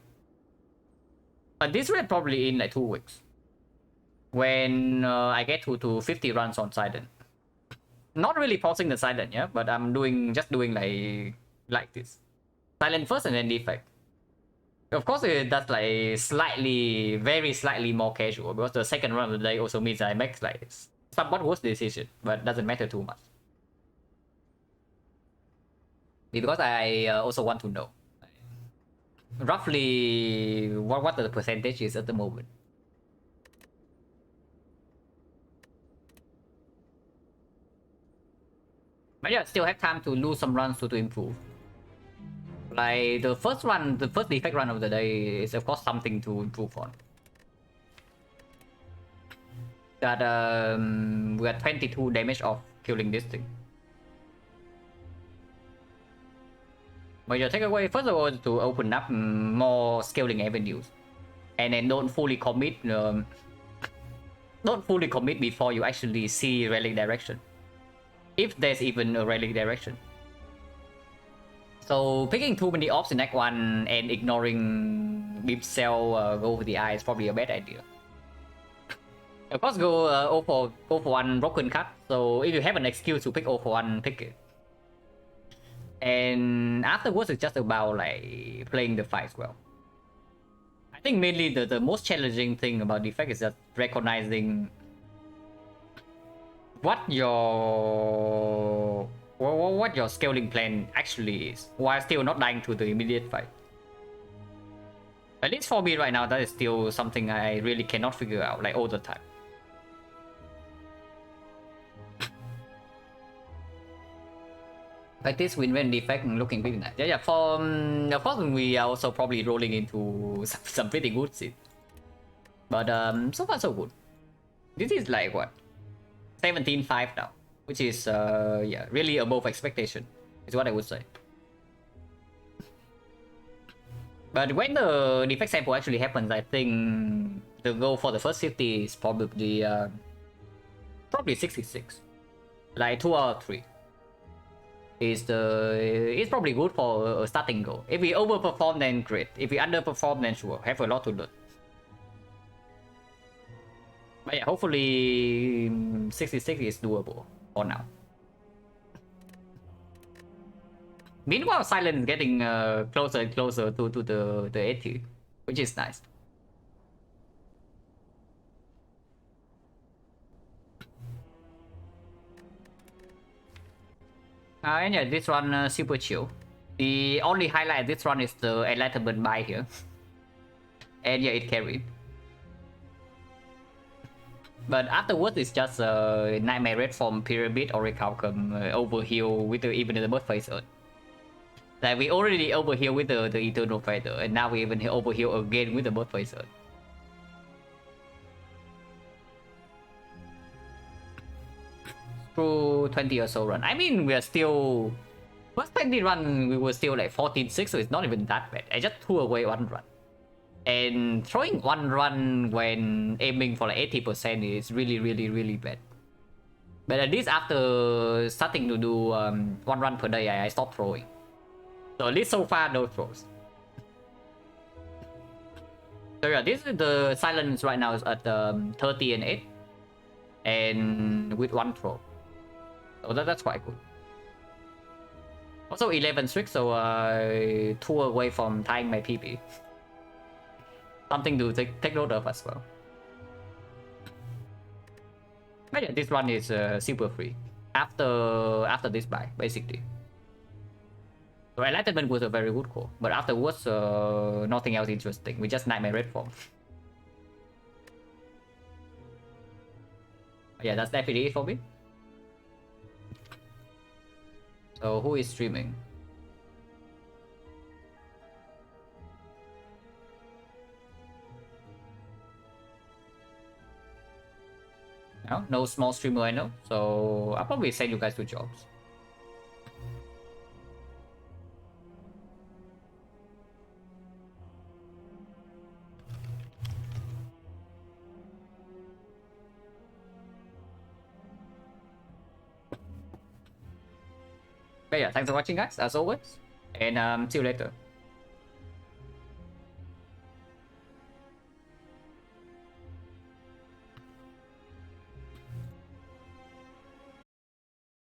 But this rate probably in like 2 weeks. When I get to 50 runs on Silent. Not really pausing the Silent, yeah, but I'm just doing like this. Silent first and then defect. Of course, that's like very slightly more casual because the second run of the day also means I make like somewhat worse decision, but doesn't matter too much. Because I also want to know roughly what the percentage is at the moment. But yeah, still have time to lose some runs to improve. Like the first defect run of the day is of course something to improve on. That we are 22 damage off killing this thing. But your takeaway, first of all, is to open up more scaling avenues, and then don't fully commit. Don't fully commit before you actually see relic direction, if there's even a relic direction. So picking too many ops in Act 1 and ignoring Beam Cell go for the eye is probably a bad idea. Of course, go for 1 broken cut. So if you have an excuse to pick 0 for 1, pick it. And afterwards, it's just about like playing the fights well. I think mainly the most challenging thing about defect is just recognizing what your scaling plan actually is, while still not dying to the immediate fight. At least for me right now, that is still something I really cannot figure out like all the time. Like this win-win defect looking pretty nice. Yeah, for of course we are also probably rolling into some pretty good shit. But so far so good. This is like what? 17-5 now, which is yeah, really above expectation, is what I would say. But when the defect sample actually happens, I think the goal for the first 50 is probably 66. Like 2 out of 3. It's probably good for a starting goal. If we overperform, then great. If we underperform, then sure, have a lot to learn. But yeah, hopefully 66 is doable for now. Meanwhile, Silent is getting closer and closer to the 80, which is nice. And yeah, this run super chill. The only highlight of this run is the enlightenment buy here. And yeah, it carried. But afterwards, it's just Nightmare Red from Pyramid or Recalcum overheal with even the bird phase Earth. Like we already overheal with the Eternal Fighter, and now we even overheal again with the bird phase Earth. Through 20 or so run. I mean, we are still... First 20 run, we were still like 14-6, so it's not even that bad. I just threw away one run. And throwing one run when aiming for like 80% is really bad. But at least after starting to do one run per day, I stopped throwing. So at least so far, no throws. So yeah, this is the silence right now is at 30 and 8. And with one throw. So that's quite good. Also 11 streak, so 2 away from tying my PP. Something to take note of as well. But yeah, this run is super free after this buy, basically. So Enlightenment was a very good call, but afterwards nothing else interesting. We just Nightmare Red form. Yeah, that's definitely it for me. So who is streaming? No small streamer I know, so I'll probably send you guys to jobs. But yeah, thanks for watching guys, as always, and see you later.